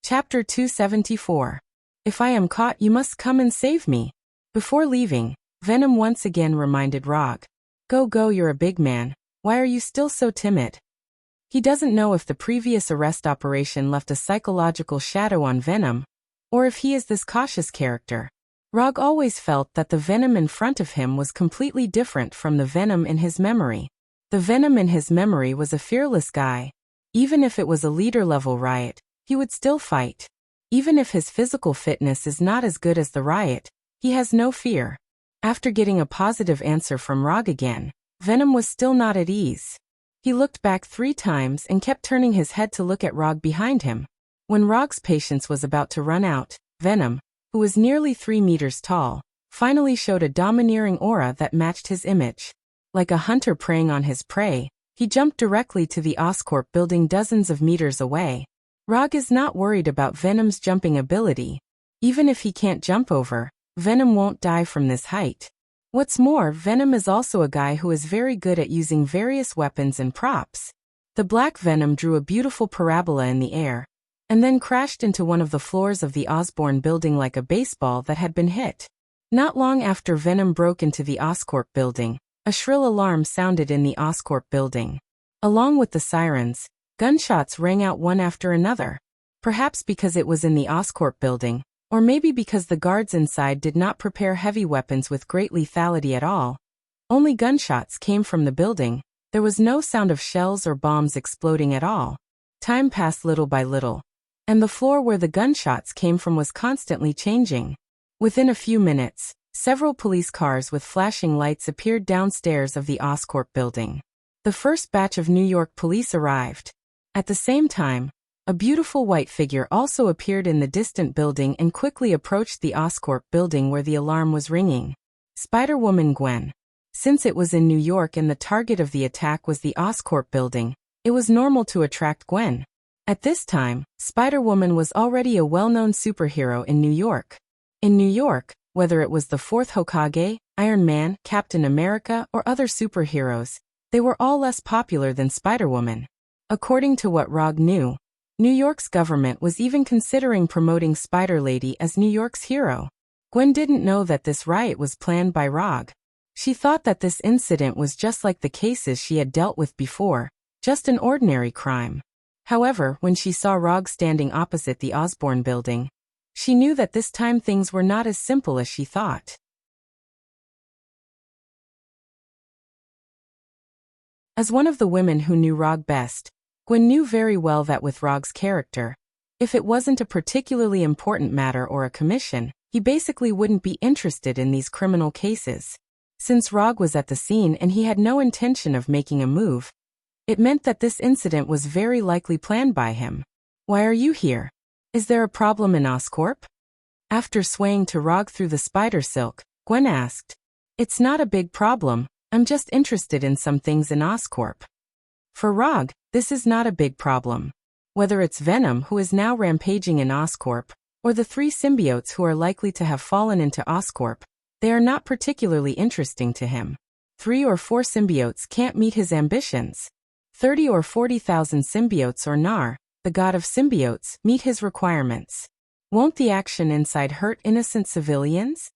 Chapter 274. If I am caught, you must come and save me. Before leaving, Venom once again reminded Rog. Go, you're a big man. Why are you still so timid? He doesn't know if the previous arrest operation left a psychological shadow on Venom, or if he is this cautious character. Rog always felt that the Venom in front of him was completely different from the Venom in his memory. The Venom in his memory was a fearless guy. Even if it was a leader-level riot, he would still fight. Even if his physical fitness is not as good as the riot, he has no fear. After getting a positive answer from Rog again, Venom was still not at ease. He looked back 3 times and kept turning his head to look at Rog behind him. When Rog's patience was about to run out, Venom, who was nearly 3 meters tall, finally showed a domineering aura that matched his image. Like a hunter preying on his prey, he jumped directly to the Oscorp building dozens of meters away. Rog is not worried about Venom's jumping ability. Even if he can't jump over, Venom won't die from this height. What's more, Venom is also a guy who is very good at using various weapons and props. The black Venom drew a beautiful parabola in the air, and then crashed into one of the floors of the Osborn building like a baseball that had been hit. Not long after Venom broke into the Oscorp building, a shrill alarm sounded in the Oscorp building. Along with the sirens, gunshots rang out one after another. Perhaps because it was in the Oscorp building, or maybe because the guards inside did not prepare heavy weapons with great lethality at all. Only gunshots came from the building. There was no sound of shells or bombs exploding at all. Time passed little by little, and the floor where the gunshots came from was constantly changing. Within a few minutes, Several police cars with flashing lights appeared downstairs of the Oscorp building. The first batch of New York police arrived. At the same time, a beautiful white figure also appeared in the distant building and quickly approached the Oscorp building where the alarm was ringing. Spider-Woman Gwen. Since it was in New York and the target of the attack was the Oscorp building, it was normal to attract Gwen. At this time, Spider-Woman was already a well-known superhero in New York. In New York, whether it was the Fourth Hokage, Iron Man, Captain America, or other superheroes, they were all less popular than Spider-Woman. According to what Rog knew, New York's government was even considering promoting Spider-Lady as New York's hero. Gwen didn't know that this riot was planned by Rog. She thought that this incident was just like the cases she had dealt with before, just an ordinary crime. However, when she saw Rog standing opposite the Osborn building, she knew that this time things were not as simple as she thought. As one of the women who knew Rog best, Gwen knew very well that with Rog's character, if it wasn't a particularly important matter or a commission, he basically wouldn't be interested in these criminal cases. Since Rog was at the scene and he had no intention of making a move, it meant that this incident was very likely planned by him. "Why are you here? Is there a problem in Oscorp?" After swaying to Rog through the spider silk, Gwen asked. "It's not a big problem, I'm just interested in some things in Oscorp." For Rog, this is not a big problem. Whether it's Venom, who is now rampaging in Oscorp, or the 3 symbiotes who are likely to have fallen into Oscorp, they are not particularly interesting to him. 3 or 4 symbiotes can't meet his ambitions. 30 or 40,000 symbiotes or Nar, the god of symbiotes, meet his requirements. Won't the action inside hurt innocent civilians?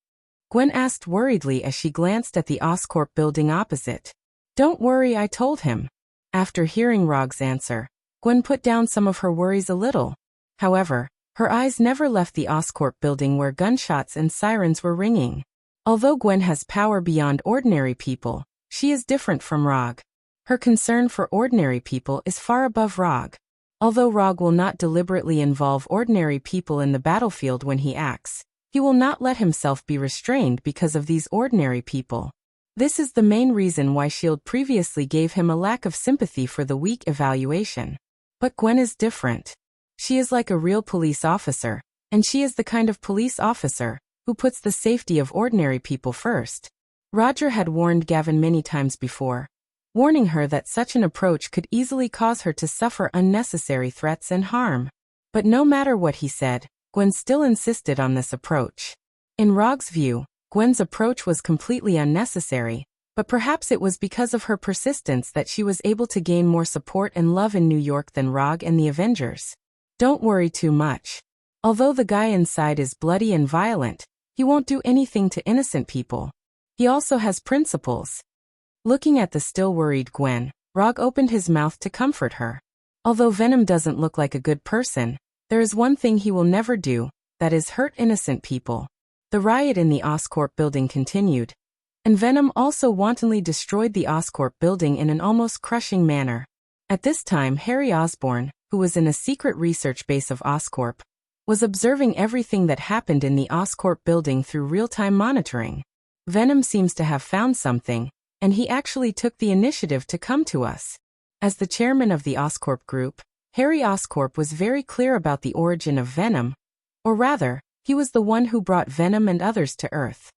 Gwen asked worriedly as she glanced at the Oscorp building opposite. "Don't worry," I told him. After hearing Rog's answer, Gwen put down some of her worries a little. However, her eyes never left the Oscorp building where gunshots and sirens were ringing. Although Gwen has power beyond ordinary people, she is different from Rog. Her concern for ordinary people is far above Rog. Although Rog will not deliberately involve ordinary people in the battlefield when he acts, he will not let himself be restrained because of these ordinary people. This is the main reason why S.H.I.E.L.D. previously gave him a lack of sympathy for the weak evaluation. But Gwen is different. She is like a real police officer, and she is the kind of police officer who puts the safety of ordinary people first. Roger had warned Gavin many times before, warning her that such an approach could easily cause her to suffer unnecessary threats and harm. But no matter what he said, Gwen still insisted on this approach. In Rog's view, Gwen's approach was completely unnecessary, but perhaps it was because of her persistence that she was able to gain more support and love in New York than Rog and the Avengers. Don't worry too much. Although the guy inside is bloody and violent, he won't do anything to innocent people. He also has principles. Looking at the still worried Gwen, Rog opened his mouth to comfort her. Although Venom doesn't look like a good person, there is one thing he will never do, that is hurt innocent people. The riot in the Oscorp building continued, and Venom also wantonly destroyed the Oscorp building in an almost crushing manner. At this time, Harry Osborn, who was in a secret research base of Oscorp, was observing everything that happened in the Oscorp building through real-time monitoring. Venom seems to have found something, and he actually took the initiative to come to us. As the chairman of the Oscorp group, Harry Oscorp was very clear about the origin of Venom, or rather, he was the one who brought Venom and others to Earth.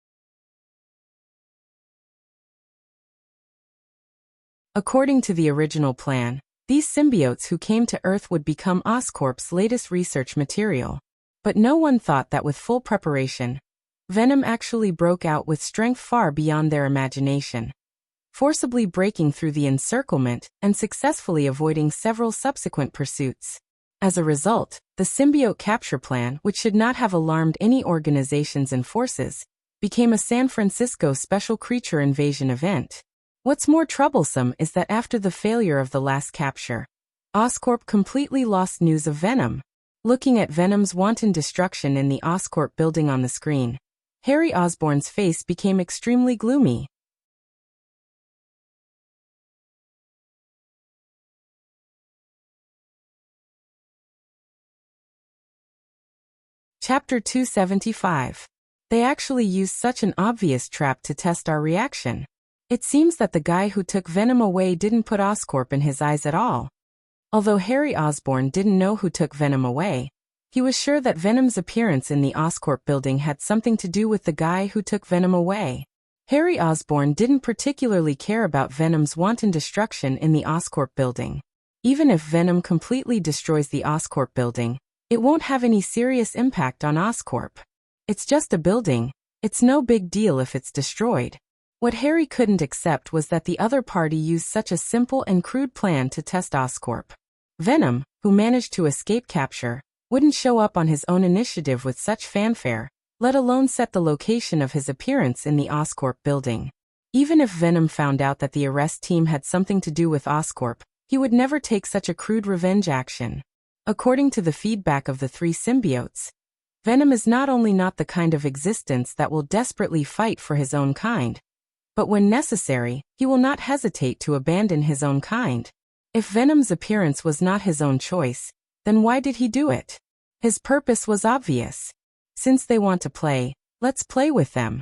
According to the original plan, these symbiotes who came to Earth would become Oscorp's latest research material. But no one thought that with full preparation, Venom actually broke out with strength far beyond their imagination, forcibly breaking through the encirclement and successfully avoiding several subsequent pursuits. As a result, the symbiote capture plan, which should not have alarmed any organizations and forces, became a San Francisco special creature invasion event. What's more troublesome is that after the failure of the last capture, Oscorp completely lost news of Venom. Looking at Venom's wanton destruction in the Oscorp building on the screen, Harry Osborn's face became extremely gloomy. Chapter 275. They actually used such an obvious trap to test our reaction. It seems that the guy who took Venom away didn't put Oscorp in his eyes at all. Although Harry Osborn didn't know who took Venom away, he was sure that Venom's appearance in the Oscorp building had something to do with the guy who took Venom away. Harry Osborn didn't particularly care about Venom's wanton destruction in the Oscorp building. Even if Venom completely destroys the Oscorp building, it won't have any serious impact on Oscorp. It's just a building, it's no big deal if it's destroyed. What Harry couldn't accept was that the other party used such a simple and crude plan to test Oscorp. Venom, who managed to escape capture, wouldn't show up on his own initiative with such fanfare, let alone set the location of his appearance in the Oscorp building. Even if Venom found out that the arrest team had something to do with Oscorp, he would never take such a crude revenge action. According to the feedback of the three symbiotes, Venom is not only not the kind of existence that will desperately fight for his own kind, but when necessary, he will not hesitate to abandon his own kind. If Venom's appearance was not his own choice, then why did he do it? His purpose was obvious. Since they want to play, let's play with them.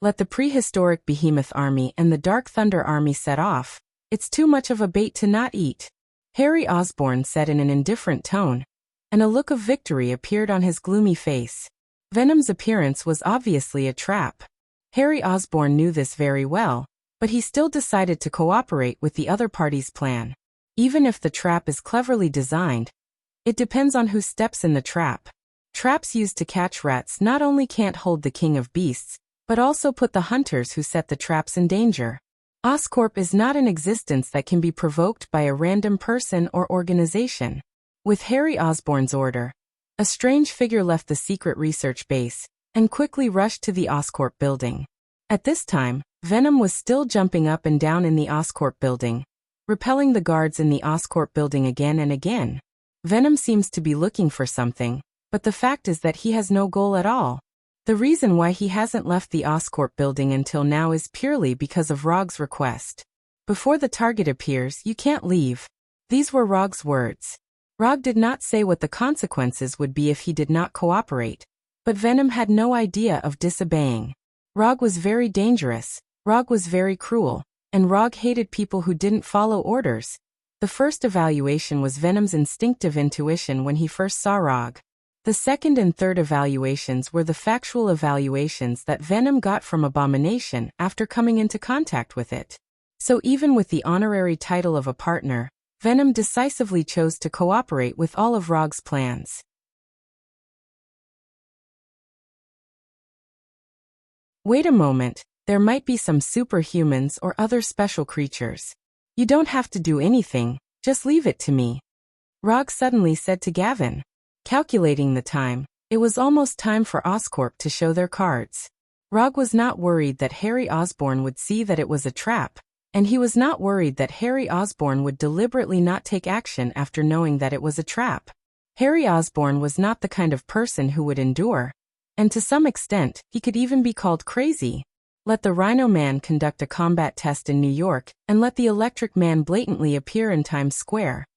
Let the prehistoric Behemoth Army and the Dark Thunder Army set off. It's too much of a bait to not eat, Harry Osborn said in an indifferent tone, and a look of victory appeared on his gloomy face. Venom's appearance was obviously a trap. Harry Osborn knew this very well, but he still decided to cooperate with the other party's plan. Even if the trap is cleverly designed, it depends on who steps in the trap. Traps used to catch rats not only can't hold the king of beasts, but also put the hunters who set the traps in danger. Oscorp is not an existence that can be provoked by a random person or organization. With Harry Osborn's order, a strange figure left the secret research base and quickly rushed to the Oscorp building. At this time, Venom was still jumping up and down in the Oscorp building, repelling the guards in the Oscorp building again and again. Venom seems to be looking for something, but the fact is that he has no goal at all. The reason why he hasn't left the Oscorp building until now is purely because of Rog's request. Before the target appears, you can't leave. These were Rog's words. Rog did not say what the consequences would be if he did not cooperate, but Venom had no idea of disobeying. Rog was very dangerous, Rog was very cruel, and Rog hated people who didn't follow orders. The first evaluation was Venom's instinctive intuition when he first saw Rog. The second and third evaluations were the factual evaluations that Venom got from Abomination after coming into contact with it. So even with the honorary title of a partner, Venom decisively chose to cooperate with all of Rog's plans. Wait a moment, there might be some superhumans or other special creatures. You don't have to do anything, just leave it to me, Rog suddenly said to Gavin. Calculating the time, it was almost time for Oscorp to show their cards. Rog was not worried that Harry Osborn would see that it was a trap, and he was not worried that Harry Osborn would deliberately not take action after knowing that it was a trap. Harry Osborn was not the kind of person who would endure, and to some extent, he could even be called crazy. Let the Rhino Man conduct a combat test in New York, and let the Electric Man blatantly appear in Times Square.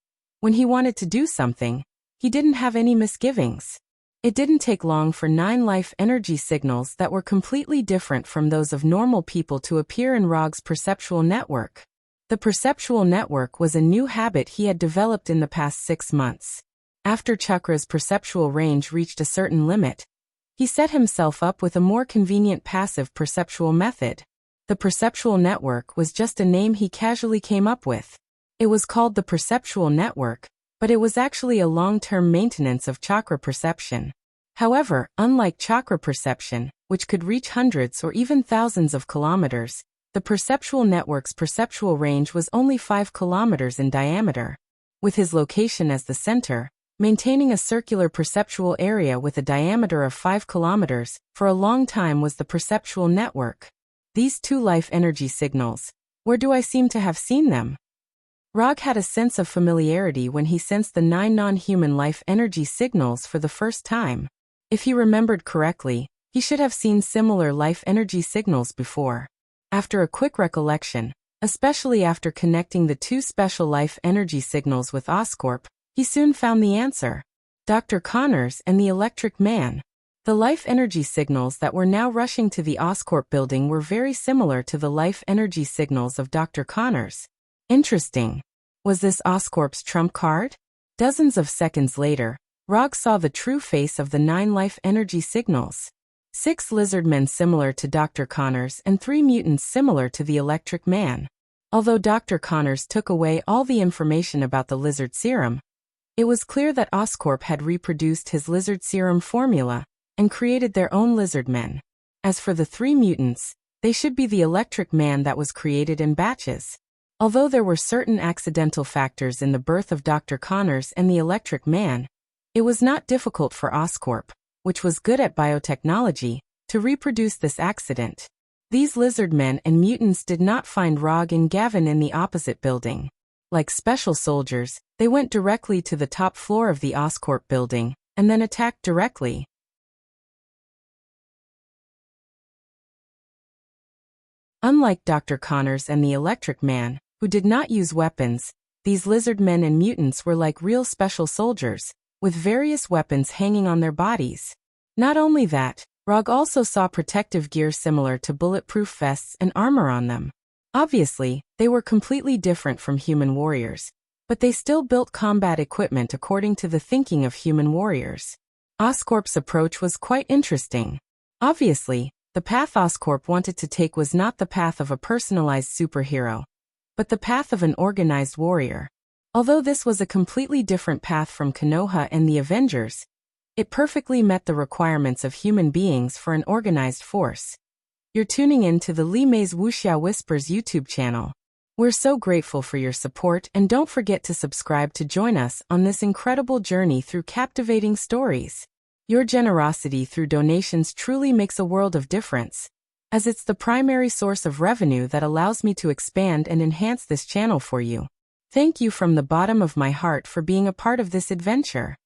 When he wanted to do something, he didn't have any misgivings. It didn't take long for 9 life energy signals that were completely different from those of normal people to appear in Rog's perceptual network. The perceptual network was a new habit he had developed in the past 6 months. After Chakra's perceptual range reached a certain limit, he set himself up with a more convenient passive perceptual method. The perceptual network was just a name he casually came up with. It was called the perceptual network, but it was actually a long-term maintenance of chakra perception. However, unlike chakra perception, which could reach hundreds or even thousands of kilometers, the perceptual network's perceptual range was only 5 kilometers in diameter. With his location as the center, maintaining a circular perceptual area with a diameter of 5 kilometers for a long time was the perceptual network. These 2 life energy signals, where do I seem to have seen them? Rog had a sense of familiarity when he sensed the 9 non-human life energy signals for the first time. If he remembered correctly, he should have seen similar life energy signals before. After a quick recollection, especially after connecting the 2 special life energy signals with Oscorp, he soon found the answer. Dr. Connors and the Electric Man. The life energy signals that were now rushing to the Oscorp building were very similar to the life energy signals of Dr. Connors. Interesting. Was this Oscorp's trump card? Dozens of seconds later, Rog saw the true face of the 9 life energy signals. 6 lizard men similar to Dr. Connors and 3 mutants similar to the Electric Man. Although Dr. Connors took away all the information about the lizard serum, it was clear that Oscorp had reproduced his lizard serum formula and created their own lizard men. As for the 3 mutants, they should be the Electric Man that was created in batches. Although there were certain accidental factors in the birth of Dr. Connors and the Electric Man, it was not difficult for Oscorp, which was good at biotechnology, to reproduce this accident. These lizard men and mutants did not find Rog and Gavin in the opposite building. Like special soldiers, they went directly to the top floor of the Oscorp building, and then attacked directly. Unlike Dr. Connors and the Electric Man, who did not use weapons, these lizard men and mutants were like real special soldiers, with various weapons hanging on their bodies. Not only that, Rog also saw protective gear similar to bulletproof vests and armor on them. Obviously, they were completely different from human warriors, but they still built combat equipment according to the thinking of human warriors. Oscorp's approach was quite interesting. Obviously, the path Oscorp wanted to take was not the path of a personalized superhero, but the path of an organized warrior. Although this was a completely different path from Konoha and the Avengers, it perfectly met the requirements of human beings for an organized force. You're tuning in to the Li Mei's Wuxia Whispers YouTube channel. We're so grateful for your support, and don't forget to subscribe to join us on this incredible journey through captivating stories. Your generosity through donations truly makes a world of difference, as it's the primary source of revenue that allows me to expand and enhance this channel for you. Thank you from the bottom of my heart for being a part of this adventure.